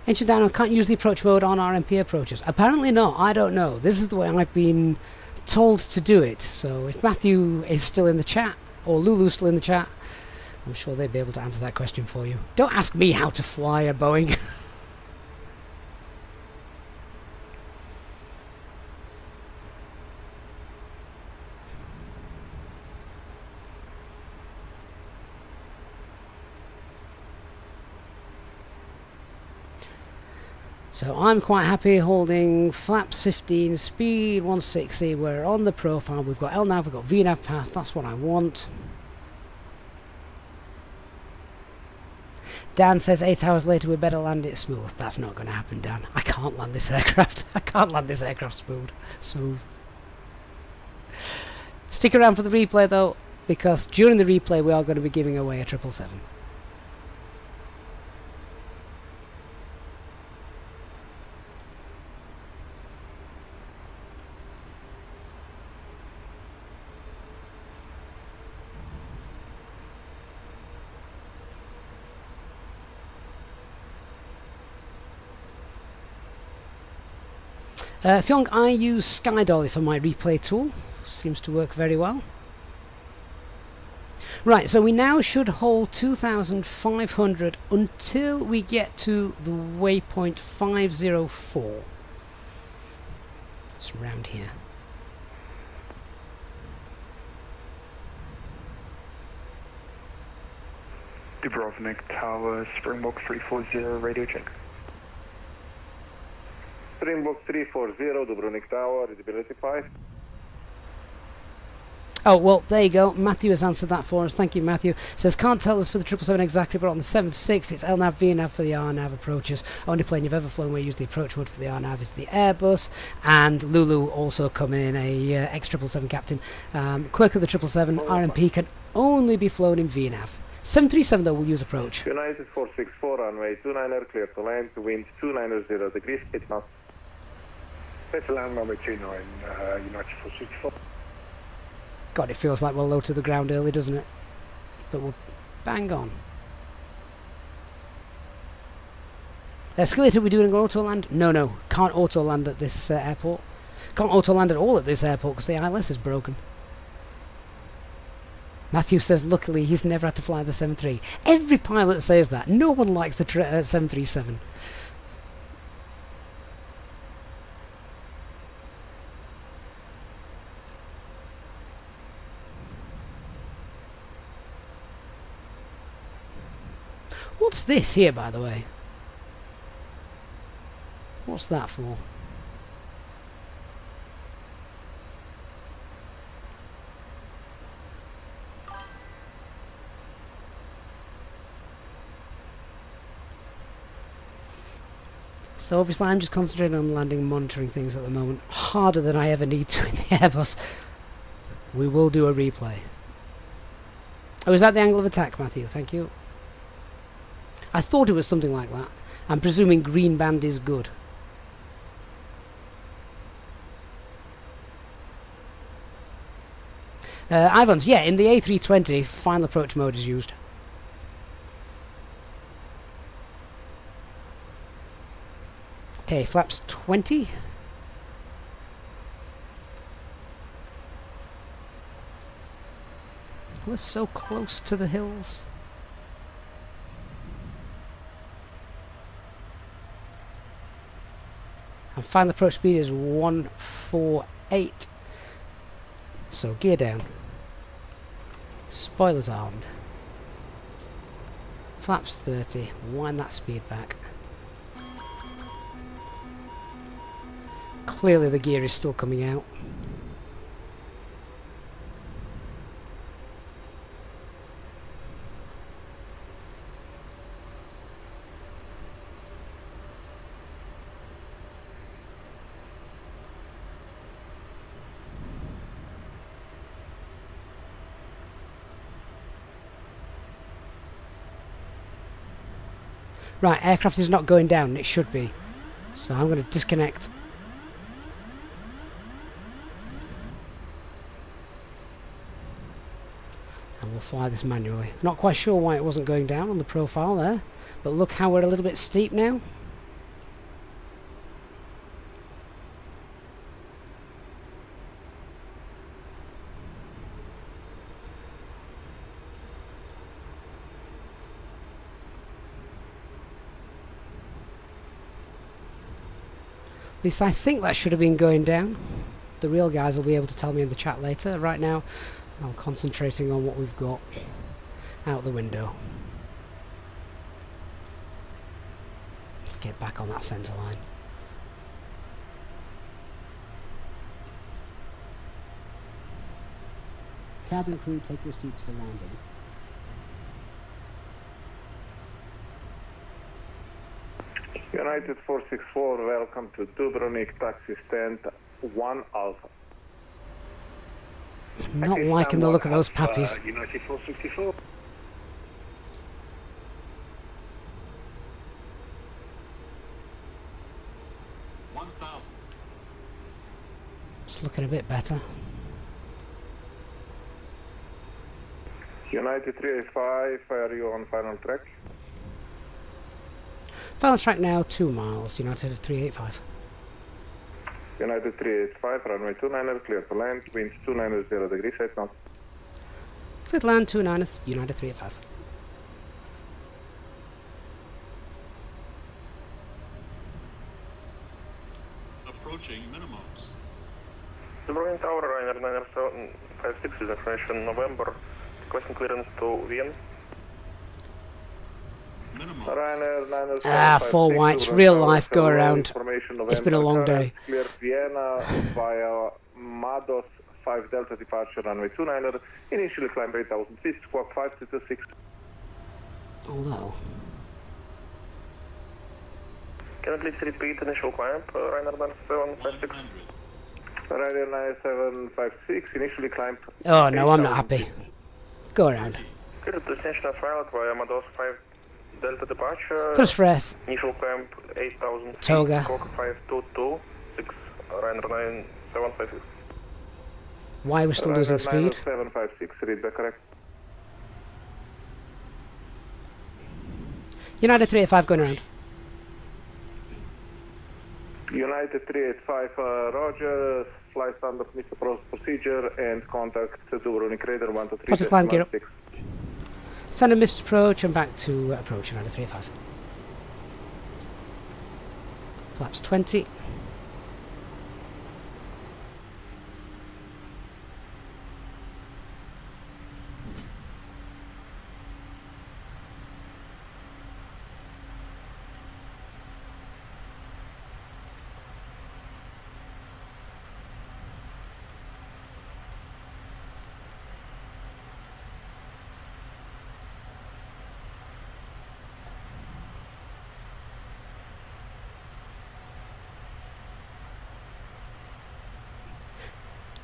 Ancient Dino can't use the approach mode on RMP approaches. Apparently not, I don't know. This is the way I've been told to do it. So if Matthew is still in the chat, or Lulu's still in the chat, I'm sure they'd be able to answer that question for you. Don't ask me how to fly a Boeing. So I'm quite happy holding flaps 15, speed 160. We're on the profile. We've got LNAV, we've got VNAV path. That's what I want. Dan says 8 hours later we better land it smooth. That's not going to happen, Dan. I can't land this aircraft. I can't land this aircraft smooth. Stick around for the replay though, because during the replay we are going to be giving away a 777. Fyong, I use Skydolly for my replay tool. Seems to work very well. Right, so we now should hold 2,500 until we get to the waypoint 504. It's around here. Dubrovnik Tower, Springbok 340, radio check. Springbok 340, Dubrovnik Tower, visibility 5. Oh, well, there you go. Matthew has answered that for us. Thank you, Matthew. Says, can't tell us for the 777 exactly, but on the 76, it's LNAV, VNAV for the RNAV approaches. Only plane you've ever flown where you use the approach mode for the RNAV is the Airbus. And Lulu also coming in, a ex-777 captain. Quirk of the 777, RMP can only be flown in VNAV. 737, though, will use approach. United 464, runway 29er, clear to land, wind 290 degrees, 8 knots. Clear to land, runway 29, United 464. God, it feels like we're low to the ground early, doesn't it? But we're bang on. Escalator, we doing an auto land? No. Can't auto land at this airport. Can't auto land at all at this airport because the ILS is broken. Matthew says, luckily, he's never had to fly the 73. Every pilot says that. No one likes the 737. What's this here, by the way? What's that for? So obviously I'm just concentrating on landing and monitoring things at the moment. Harder than I ever need to in the Airbus. We will do a replay. Oh, is that the angle of attack, Matthew? Thank you. I thought it was something like that. I'm presuming green band is good. Ivans, yeah, in the A320, final approach mode is used. Okay, flaps 20. We're so close to the hills. And final approach speed is 148. So gear down. Spoilers armed. Flaps 30. Wind that speed back. Clearly the gear is still coming out. Right, aircraft is not going down, and it should be. So I'm going to disconnect. And we'll fly this manually. Not quite sure why it wasn't going down on the profile there, but look how we're a little bit steep now. At least I think that should have been going down. The real guys will be able to tell me in the chat later. Right now, I'm concentrating on what we've got out the window. Let's it back on that centre line. Cabin crew, take your seats for landing. United 464, welcome to Dubrovnik, taxi stand 1 Alpha. Not liking the look of those puppies. United 464. It's looking a bit better. United 385, are you on final track? Final track now, 2 miles, United 385. United 385, runway 29er, clear to land, winds 290 degrees, set now. Clear to land, 29, United 385. Approaching minimums. Dubrovnik Tower, Ryanair 9756 is information November, requesting clearance to Vienna. Ryanair 9756. 4 whites, real life go around. It's been a long day. Clear Vienna via Mados 5 Delta departure, runway 29er, initially climb 8000 feet, squawk 5226. Although... Can you please repeat initial climb, Ryanair 9756? Ryanair 9756, initially climb. Oh no, I'm not happy. Go around. Clear to destination of pilot via Mados 5 Delta departure. First ref. Initial climb 8000 feet, Toga. squawk 5226, Ryanair 9756. Why we're still losing speed? 9756, read the correct. United 385 going around. United 385, Roger, fly standard Mr. procedure and contact Dubrovnik Radar 123. Positive climb, gear up. Send a missed approach and back to approach United 385. Flaps 20.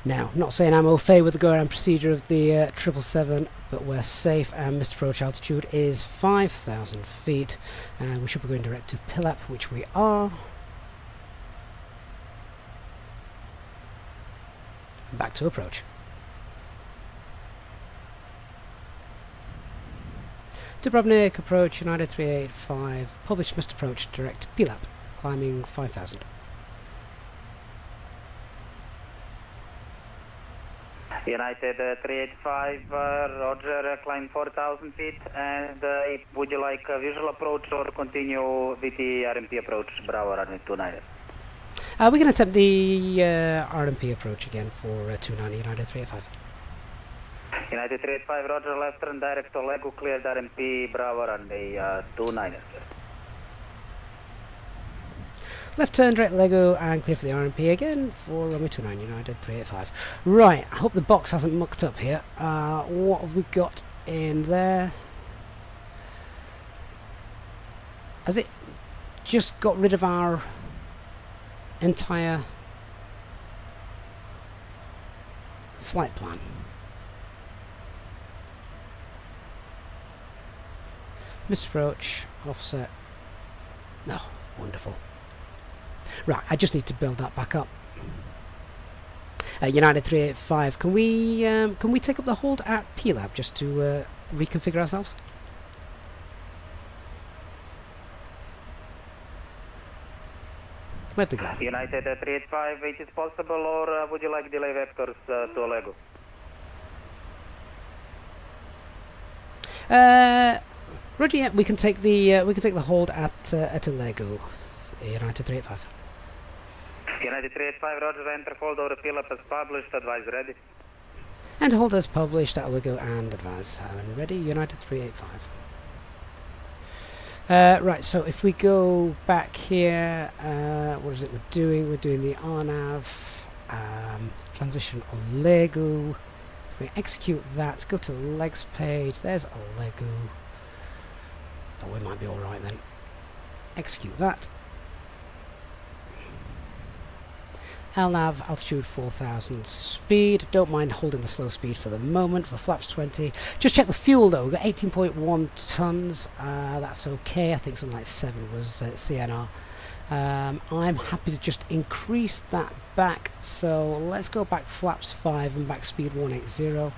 Now, not saying I'm au fait with the go-around procedure of the 777, but we're safe and missed approach altitude is 5,000 feet and we should be going direct to Pilap, which we are. And back to approach. Dubrovnik approach, United 385, published missed approach direct Pilap, climbing 5,000. United 385, Roger, climb 4,000 feet, and would you like a visual approach or continue with the RMP approach, Bravo, runway 29? We can attempt the RMP approach again for 29 United 385. United 385, Roger, left turn direct to Lego, cleared RMP, Bravo, runway 29. Left turn, direct Lego, and clear for the RMP again for runway 29, United 385. Right, I hope the box hasn't mucked up here. What have we got in there? Has it just got rid of our entire flight plan? Missed approach, offset. No, wonderful. Right, I just need to build that back up. United 385, can we take up the hold at P-Lab just to reconfigure ourselves? We have to go. United 385, it is possible, or would you like delay vectors to Lego? Roger, yeah, we can take the hold at Lego. United 385. United 385, Roger, enter hold over Philip as published, advise ready. Enter hold as published, at Lego and advise. Ready, United 385. Right, so if we go back here, what is it we're doing? We're doing the RNAV, transition Olegu. If we execute that, go to the legs page, there's Olegu. Oh, we might be alright then. Execute that. LNAV, altitude 4000, speed. Don't mind holding the slow speed for the moment for flaps 20. Just check the fuel though, we've got 18.1 tons. That's okay, I think something like 7 was CNR. I'm happy to just increase that back, so let's go back flaps 5 and back speed 180. And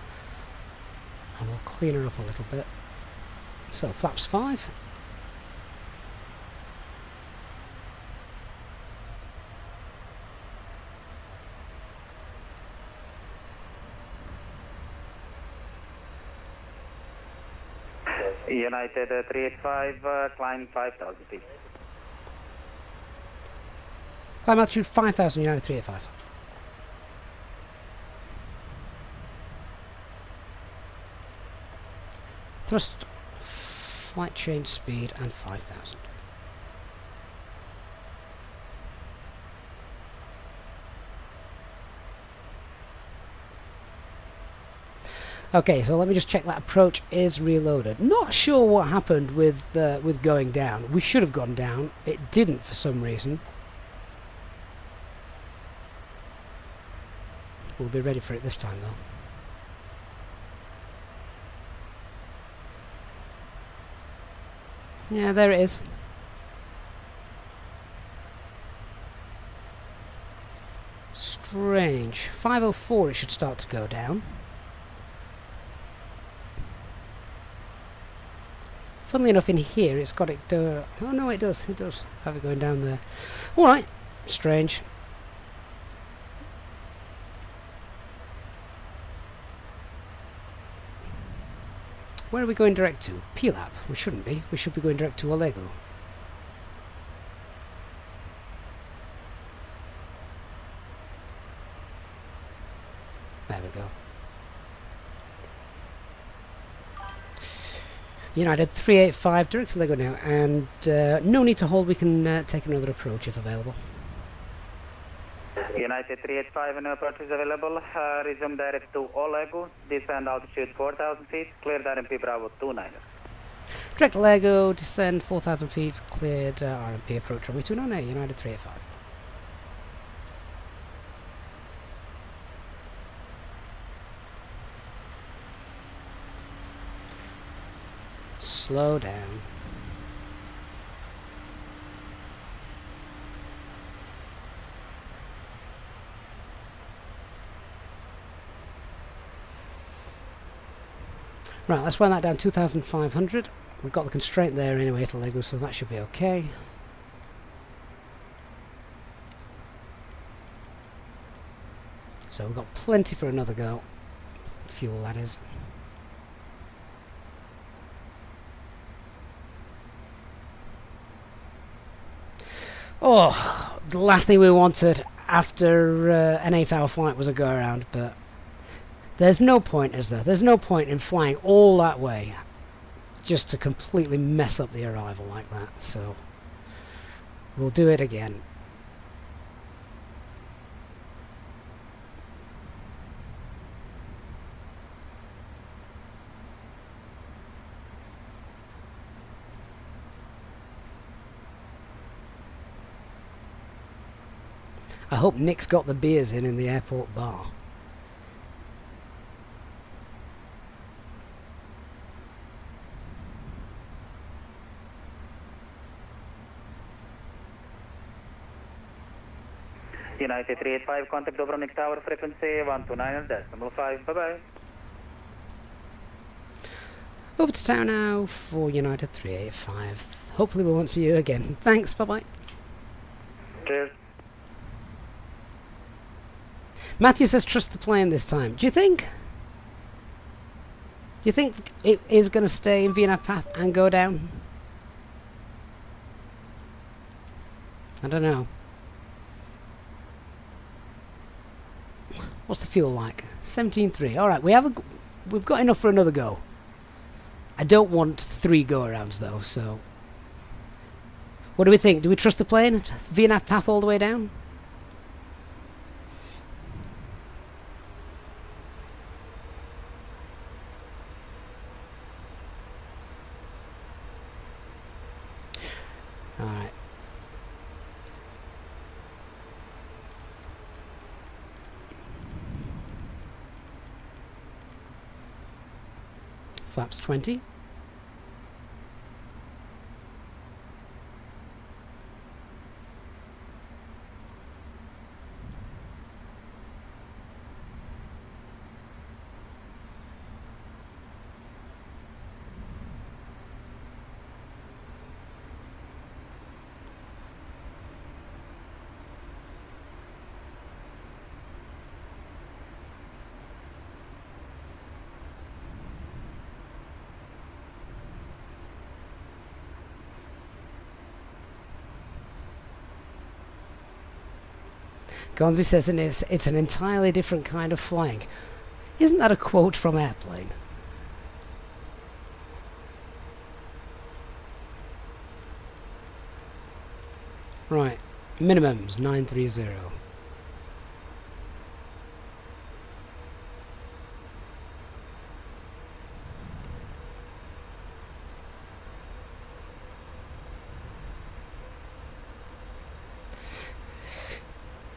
we'll clean her up a little bit. So flaps 5. United 385, climb 5,000 feet. Climb altitude 5,000, United 385. Thrust, flight change speed, and 5,000. Okay, so let me just check that approach is reloaded. Not sure what happened with going down. We should have gone down. It didn't for some reason. We'll be ready for it this time though. Yeah, there it is. Strange. 504 it should start to go down. Funnily enough, in here it's got it. Oh no, it does. It does have it going down there. All right. Strange. Where are we going direct to? PLAB. We shouldn't be. We should be going direct to Olegu. There we go. United 385, direct to Lego now, and no need to hold, we can take another approach if available. United 385, an approach is available, resume direct to Olegu, descend altitude 4,000 feet, cleared RMP Bravo 29er. Direct Lego, descend 4,000 feet, cleared RMP approach runway 29er, United 385. Slow down. Right, let's run that down 2,500. We've got the constraint there anyway to Lego, so that should be okay. So we've got plenty for another go. Fuel, that is. Oh, the last thing we wanted after an 8-hour flight was a go around, but there's no point, is there? There's no point in flying all that way just to completely mess up the arrival like that, so we'll do it again. I hope Nick's got the beers in the airport bar. United 385, contact Dubrovnik Tower, frequency 129.5, bye-bye. Over to town now for United 385. Hopefully we won't see you again. Thanks, bye-bye. Cheers. Matthew says trust the plane this time. Do you think? Do you think it is going to stay in VNAV path and go down? I don't know. What's the fuel like? 17.3. All right, we've got enough for another go. I don't want 3 go-arounds though, so What do we think? Do we trust the plane? VNAV path all the way down? Alright. Flaps 20. Gonzi says it's an entirely different kind of flying. Isn't that a quote from Airplane? Right, minimums 930.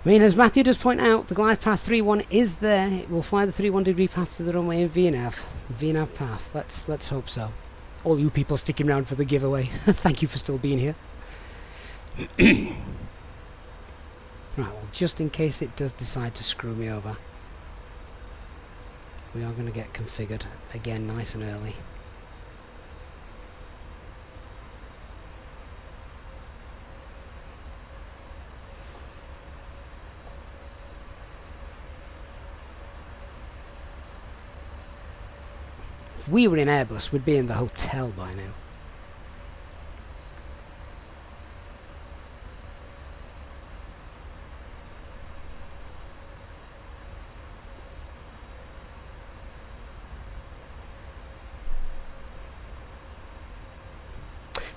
I mean, as Matthew does point out, the glide path 31 is there. It will fly the 31 degree path to the runway in VNAV. VNAV path. Let's hope so. All you people sticking around for the giveaway, thank you for still being here. Right, well, just in case it does decide to screw me over, we are going to get configured again nice and early. If we were in Airbus, we'd be in the hotel by now.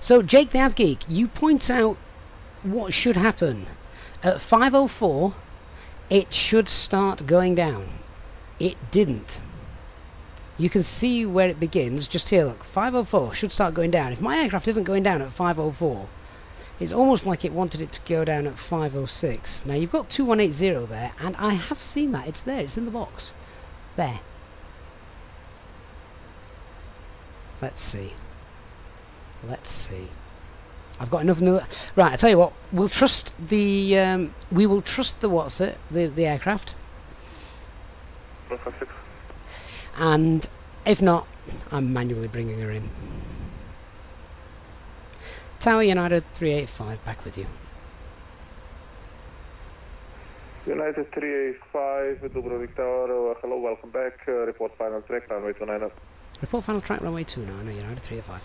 So, Jake the Avgeek, you point out what should happen. At 5:04, it should start going down. It didn't. You can see where it begins. Just here, look. 5:04 should start going down. If my aircraft isn't going down at 5:04, it's almost like it wanted it to go down at 5:06. Now, you've got 2180 there, and I have seen that. It's there. It's in the box. There. Let's see. Let's see. I've got enough. Right, I tell you what. We'll trust the. We will trust the the aircraft. 156. And if not, I'm manually bringing her in. Tower United 385, back with you. United 385, Dubrovnik Tower, hello, welcome back. Report final track, runway 29. Report final track, runway 29, United 385.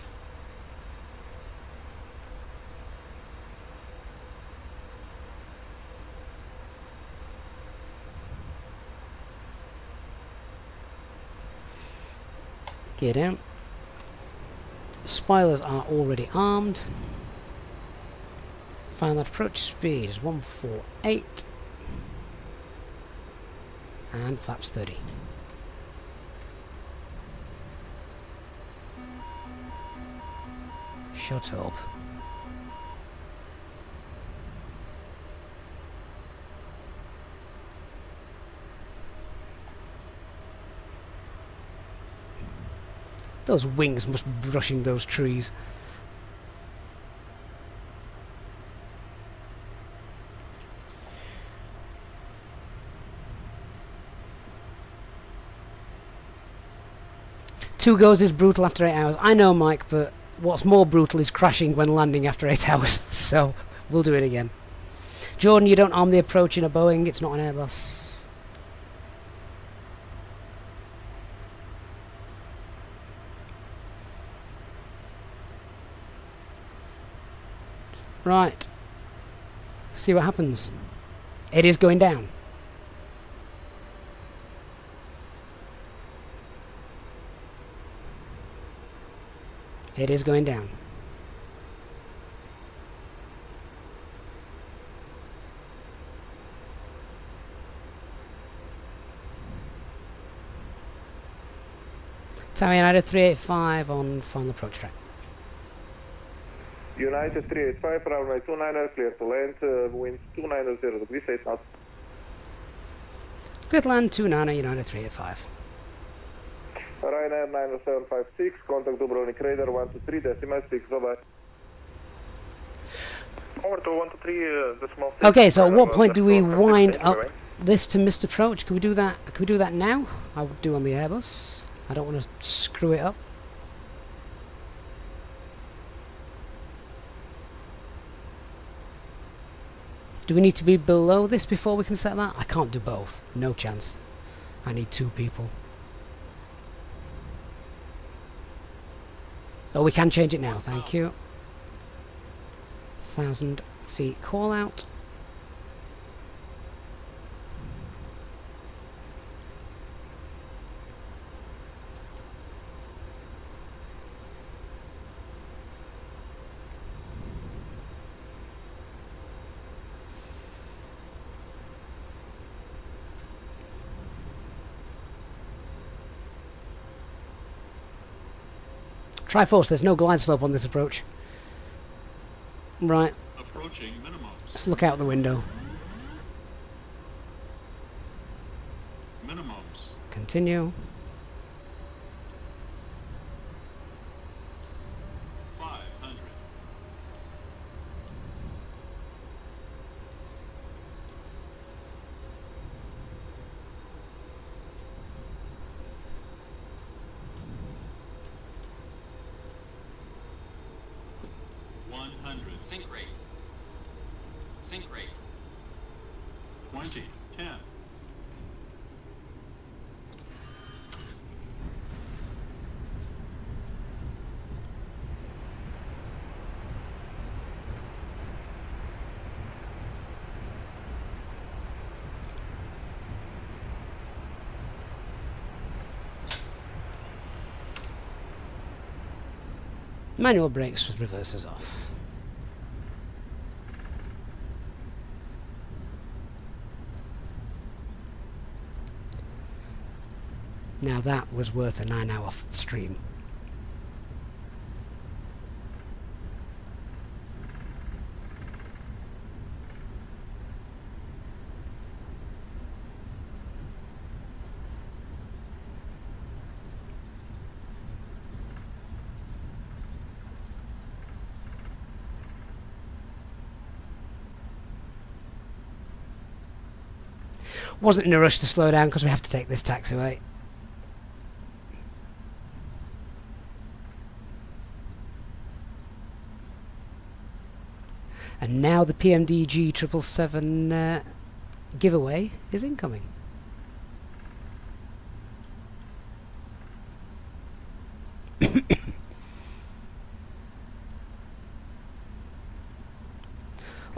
Gear down. Spoilers are already armed. Final approach speed is 148. And flaps 30. Shut up. Those wings must be brushing those trees. Two goes is brutal after 8 hours. I know, Mike, but what's more brutal is crashing when landing after 8 hours. So, we'll do it again. Jordan, you don't arm the approach in a Boeing. It's not an Airbus. Right. See what happens. It is going down. It is going down. Tower United 385 on final approach track. United 385, runway 29, clear to land, winds 290 degrees, 8 knots. Good land 29 United 385. Ryanair 90756, contact Dubrovnik radar 123.6, bye bye. Over to 123 decimal. Okay, so at what point do we wind up this to missed approach? Can we do that? Can we do that now? I would do on the Airbus. I don't want to screw it up. Do we need to be below this before we can set that? I can't do both. No chance. I need 2 people. Oh, we can change it now. Thank you. 1,000 feet call out. Triforce, there's no glide slope on this approach. Right. Approaching minimums. Let's look out the window. Minimums. Continue. 500. Sync rate. Sync rate. 20. 10. Manual brakes with reversers off. Now that was worth a 9-hour stream. Wasn't in a rush to slow down because we have to take this taxiway. And now the PMDG 777 giveaway is incoming.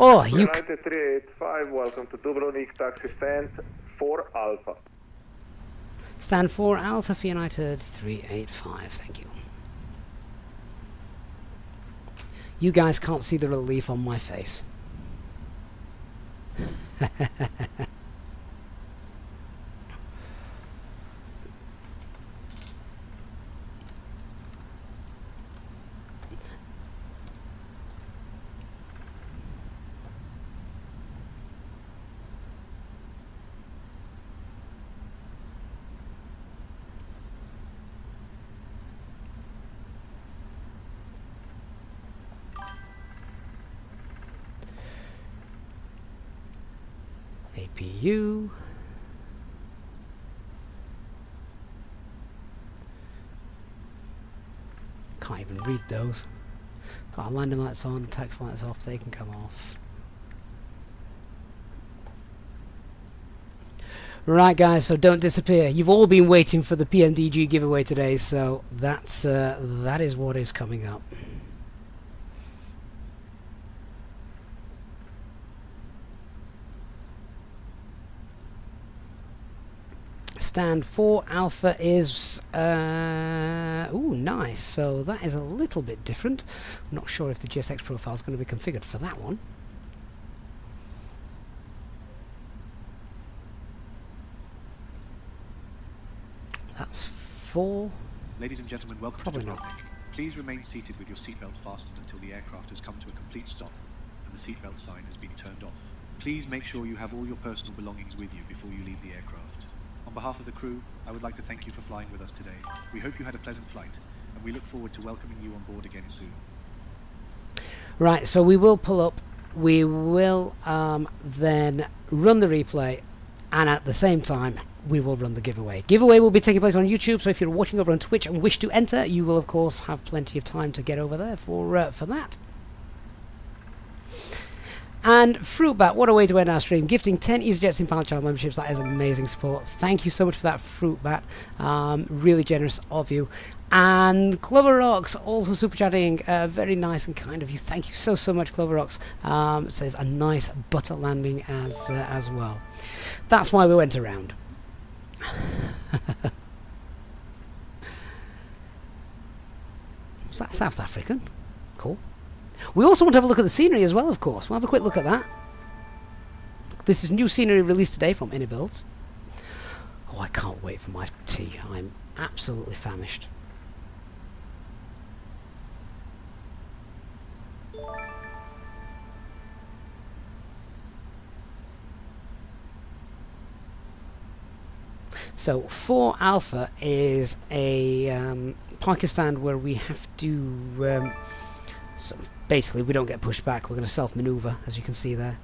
Oh, you United 385, welcome to Dubrovnik, taxi stand 4 Alpha. Stand 4 Alpha for United 385, thank you. You guys can't see the relief on my face. APU. Can't even read those. Got our landing lights on, taxi lights off, they can come off. Right guys, so don't disappear. You've all been waiting for the PMDG giveaway today, so that's that is what is coming up. Stand 4 Alpha is ooh, nice. So that is a little bit different. I'm not sure if the GSX profile is going to be configured for that one. That's 4. Ladies and gentlemen, welcome Probably to not. Dubrovnik. Please remain seated with your seatbelt fastened until the aircraft has come to a complete stop and the seatbelt sign has been turned off. Please make sure you have all your personal belongings with you before you leave the aircraft. On behalf of the crew, I would like to thank you for flying with us today. We hope you had a pleasant flight, and we look forward to welcoming you on board again soon. Right, so we will pull up, we will then run the replay, and at the same time we will run the giveaway. Giveaway will be taking place on YouTube, so if you're watching over on Twitch and wish to enter, you will of course have plenty of time to get over there for that. And Fruitbat, what a way to end our stream. Gifting 10 EasyJet Pilot Channel memberships. That is amazing support. Thank you so much for that, Fruitbat. Really generous of you. And Clover Rocks also super chatting. Very nice and kind of you. Thank you so much, Clover Rocks. Says a nice butter landing as well. That's why we went around. Was that South African? Cool. We also want to have a look at the scenery as well, of course. We'll have a quick look at that. This is new scenery released today from Anybuilds. Oh, I can't wait for my tea. I'm absolutely famished. So 4 Alpha is a parking stand where we have to so basically we don't get pushed back, we're going to self-maneuver, as you can see there.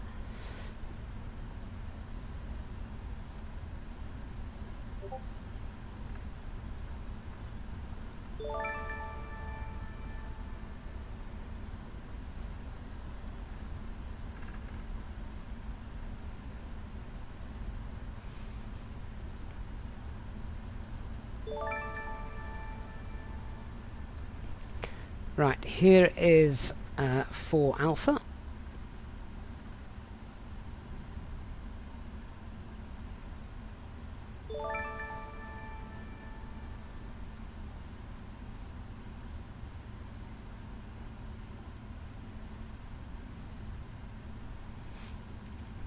Right, here is 4 Alpha.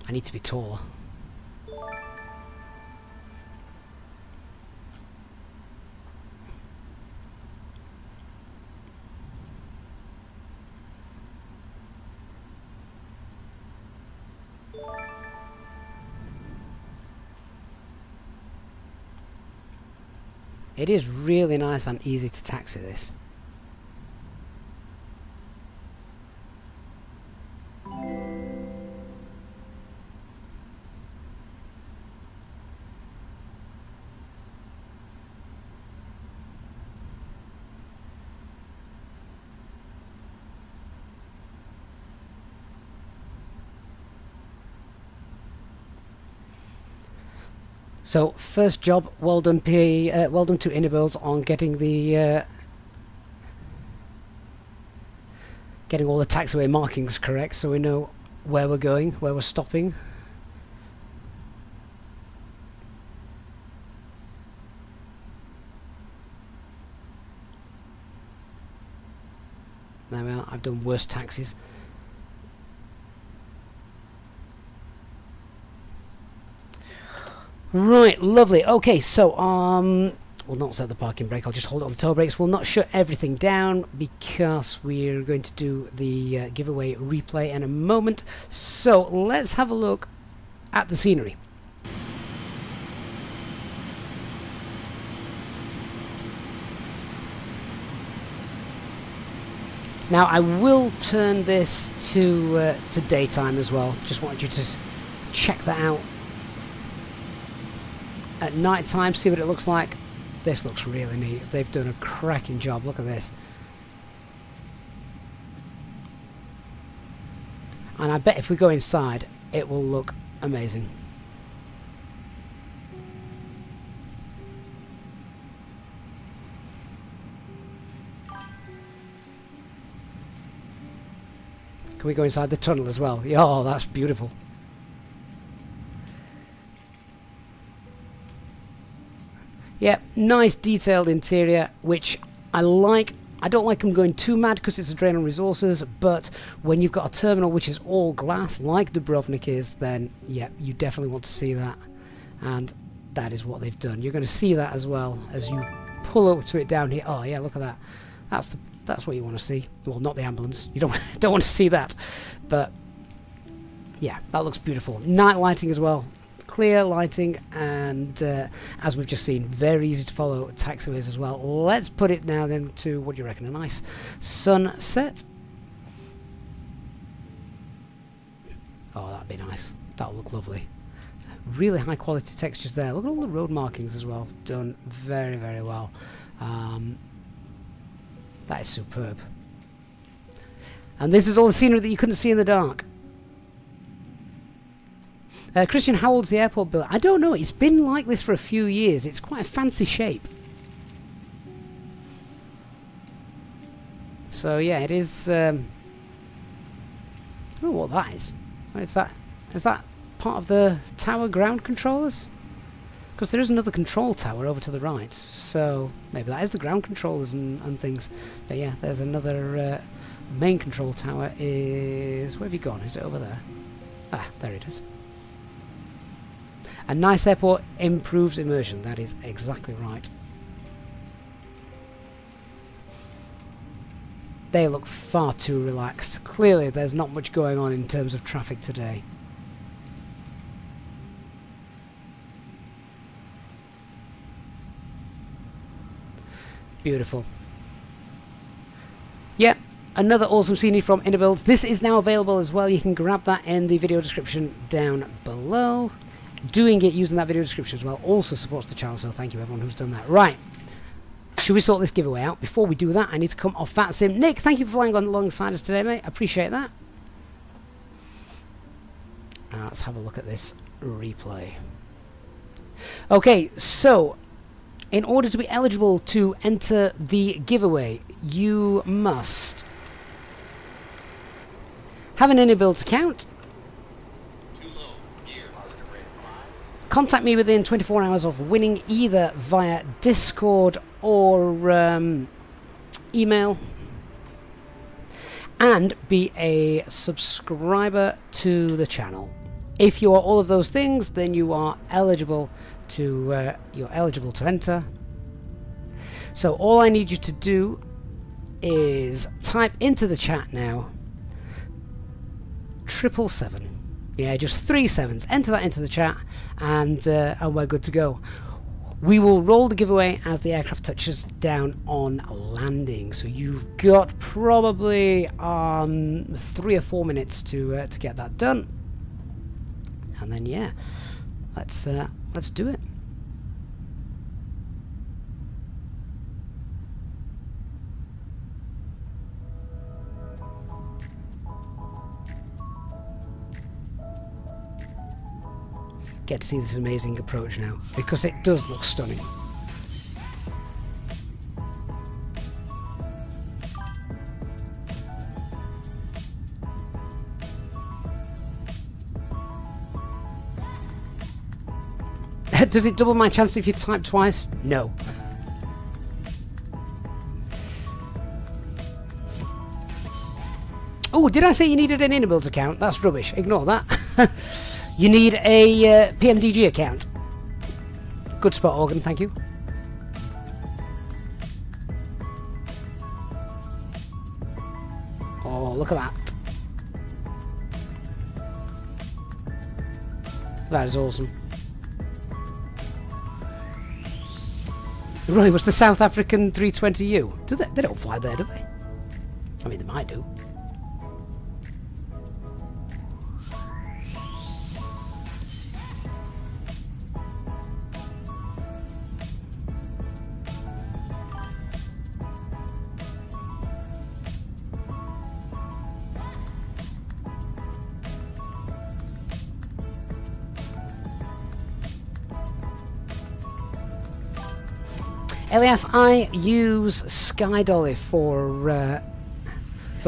I need to be taller. It is really nice and easy to taxi this. So first job, well done well done to Anybuilds on getting the getting all the taxiway markings correct, so we know where we're going, where we're stopping. There we are. I've done worse taxis. Right, lovely. Okay, so we'll not set the parking brake. I'll just hold it on the toe brakes. We'll not shut everything down because we're going to do the giveaway replay in a moment. So let's have a look at the scenery. Now I will turn this to daytime as well. Just wanted you to check that out. At night time, see what it looks like. This looks really neat. They've done a cracking job. Look at this. And I bet if we go inside, it will look amazing. Can we go inside the tunnel as well? Oh, that's beautiful. Yeah, nice detailed interior, which I like. I don't like them going too mad because it's a drain on resources, but when you've got a terminal which is all glass, like Dubrovnik is, then yeah, you definitely want to see that. And that is what they've done. You're going to see that as well as you pull up to it down here. Oh yeah, look at that. That's what you want to see. Well, not the ambulance. You don't want to see that. But yeah, that looks beautiful. Night lighting as well. Clear lighting, and as we've just seen, very easy to follow taxiways as well. Let's put it now then to, what do you reckon, a nice sunset? Oh, that'd be nice. That'll look lovely. Really high quality textures there. Look at all the road markings as well. Done very, very well. That is superb. And this is all the scenery that you couldn't see in the dark. Christian, how old's the airport building? I don't know. It's been like this for a few years. It's quite a fancy shape. So yeah, it is. I don't know what that is. Is that part of the tower ground controllers? Because there is another control tower over to the right. So maybe that is the ground controllers and things. But yeah, there's another main control tower. Where have you gone? Is it over there? Ah, there it is. A nice airport improves immersion. That is exactly right. They look far too relaxed. Clearly there's not much going on in terms of traffic today. Beautiful. Yeah, another awesome scenery from Innerbuilds. This is now available as well. You can grab that in the video description down below. Doing it using that video description as well also supports the channel, so thank you everyone who's done that. Right, should we sort this giveaway out? Before we do that, I need to come off that sim. Nick, thank you for flying alongside us today, mate. Appreciate that. Let's have a look at this replay. Okay, so in order to be eligible to enter the giveaway, you must have an Innerbuilds account. Contact me within 24 hours of winning, either via Discord or email, and be a subscriber to the channel. If you are all of those things, then you are eligible to enter. So all I need you to do is type into the chat now 777. Yeah, just 3 sevens. Enter that into the chat, and we're good to go. We will roll the giveaway as the aircraft touches down on landing. So you've got probably 3 or 4 minutes to get that done. And then yeah, let's do it. Get to see this amazing approach now, because it does look stunning. Does it double my chance if you type twice? No. Oh, did I say you needed an Innerbuilds account? That's rubbish. Ignore that. You need a PMDG account. Good spot, Organ, thank you. Oh, look at that. That is awesome. Right, was the South African 320U? Do they don't fly there, do they? I mean, they might do. Elias, I use SkyDolly for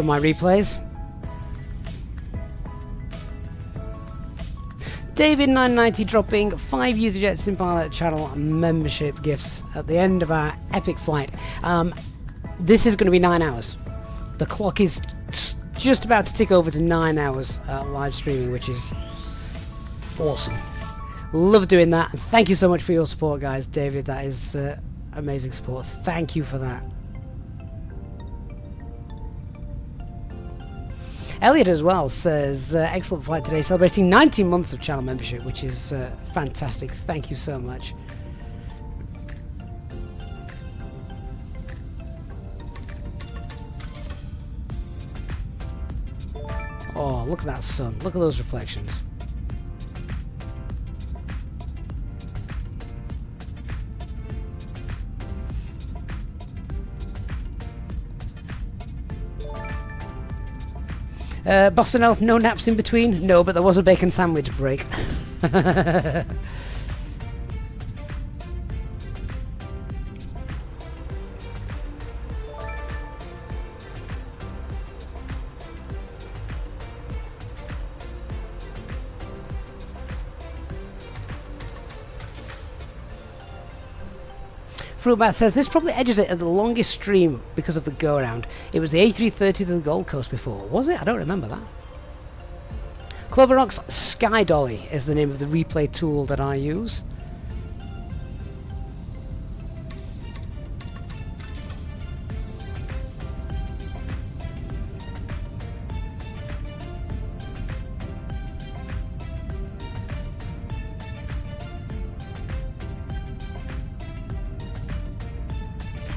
my replays. David990 dropping 5 EasyJet SimPilot channel membership gifts at the end of our epic flight. This is going to be 9 hours. The clock is just about to tick over to 9 hours live streaming, which is awesome. Love doing that. Thank you so much for your support, guys. David, that is amazing support. Thank you for that. Elliot as well says, excellent flight today, celebrating 19 months of channel membership, which is fantastic. Thank you so much. Oh, look at that sun. Look at those reflections. Boston Elf, no naps in between? No, but there was a bacon sandwich break. Fruitbat says, this probably edges it at the longest stream because of the go-around. It was the A330 to the Gold Coast before. Was it? I don't remember that. Cloverrock's Sky Dolly is the name of the replay tool that I use.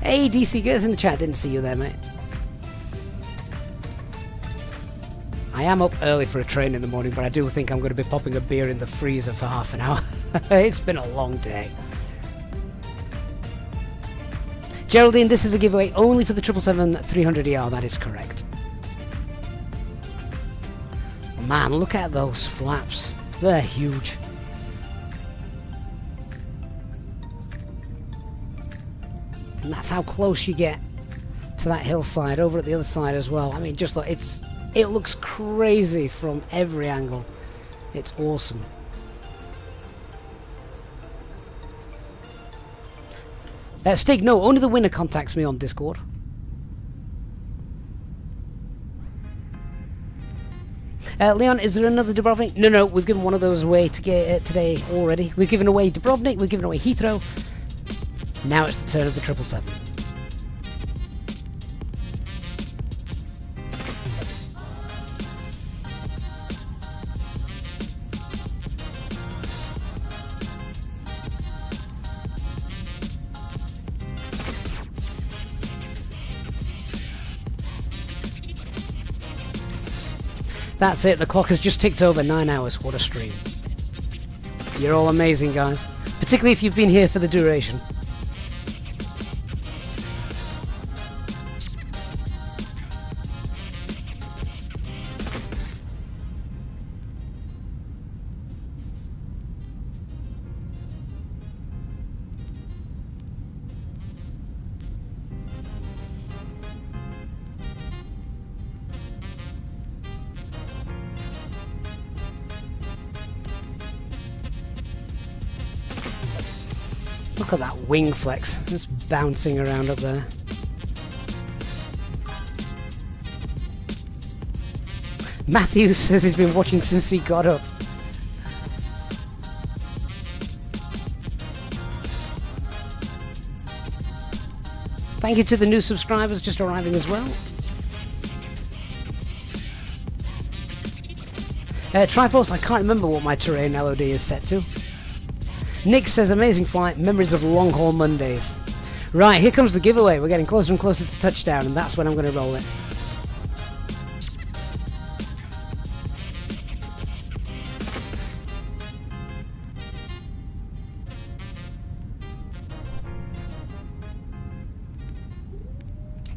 Hey DC, get us in the chat. Didn't see you there, mate. I am up early for a train in the morning, but I do think I'm going to be popping a beer in the freezer for half an hour. It's been a long day. Geraldine, this is a giveaway only for the 777-300ER. That is correct. Man, look at those flaps. They're huge. And that's how close you get to that hillside over at the other side as well. I mean, just like it looks crazy from every angle. It's awesome. Stig, no, only the winner contacts me on Discord. Leon, is there another Dubrovnik? No, we've given one of those away to get today already. We've given away Dubrovnik, we've given away Heathrow. Now it's the turn of the 777. That's it, the clock has just ticked over 9 hours. What a stream. You're all amazing, guys. Particularly if you've been here for the duration. Look at that wing flex, just bouncing around up there. Matthews says he's been watching since he got up. Thank you to the new subscribers just arriving as well. Triforce, I can't remember what my terrain LOD is set to. Nick says, amazing flight, memories of long haul Mondays. Right, here comes the giveaway. We're getting closer and closer to touchdown, and that's when I'm going to roll it.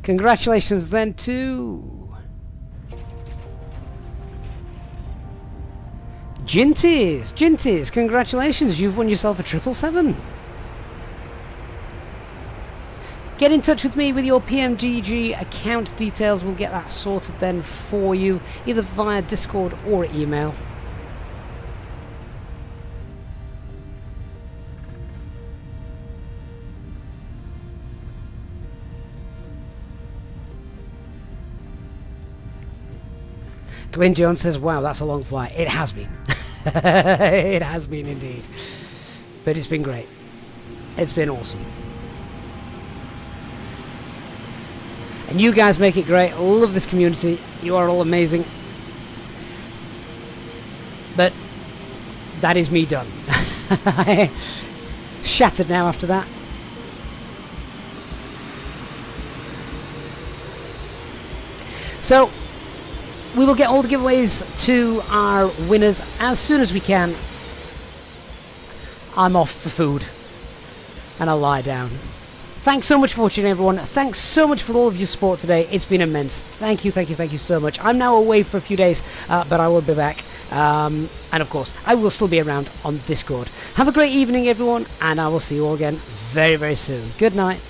Congratulations then to Jinties, congratulations, you've won yourself a 777. Get in touch with me with your PMDG account details. We'll get that sorted then for you, either via Discord or email. Glenn Jones says, wow, that's a long flight. It has been. It has been indeed. But it's been great. It's been awesome. And you guys make it great. I love this community. You are all amazing. But that is me done. Shattered now after that. So we will get all the giveaways to our winners as soon as we can. I'm off for food and I'll lie down. Thanks so much for watching, everyone. Thanks so much for all of your support today. It's been immense. Thank you so much. I'm now away for a few days, but I will be back. And of course, I will still be around on Discord. Have a great evening, everyone, and I will see you all again very, very soon. Good night.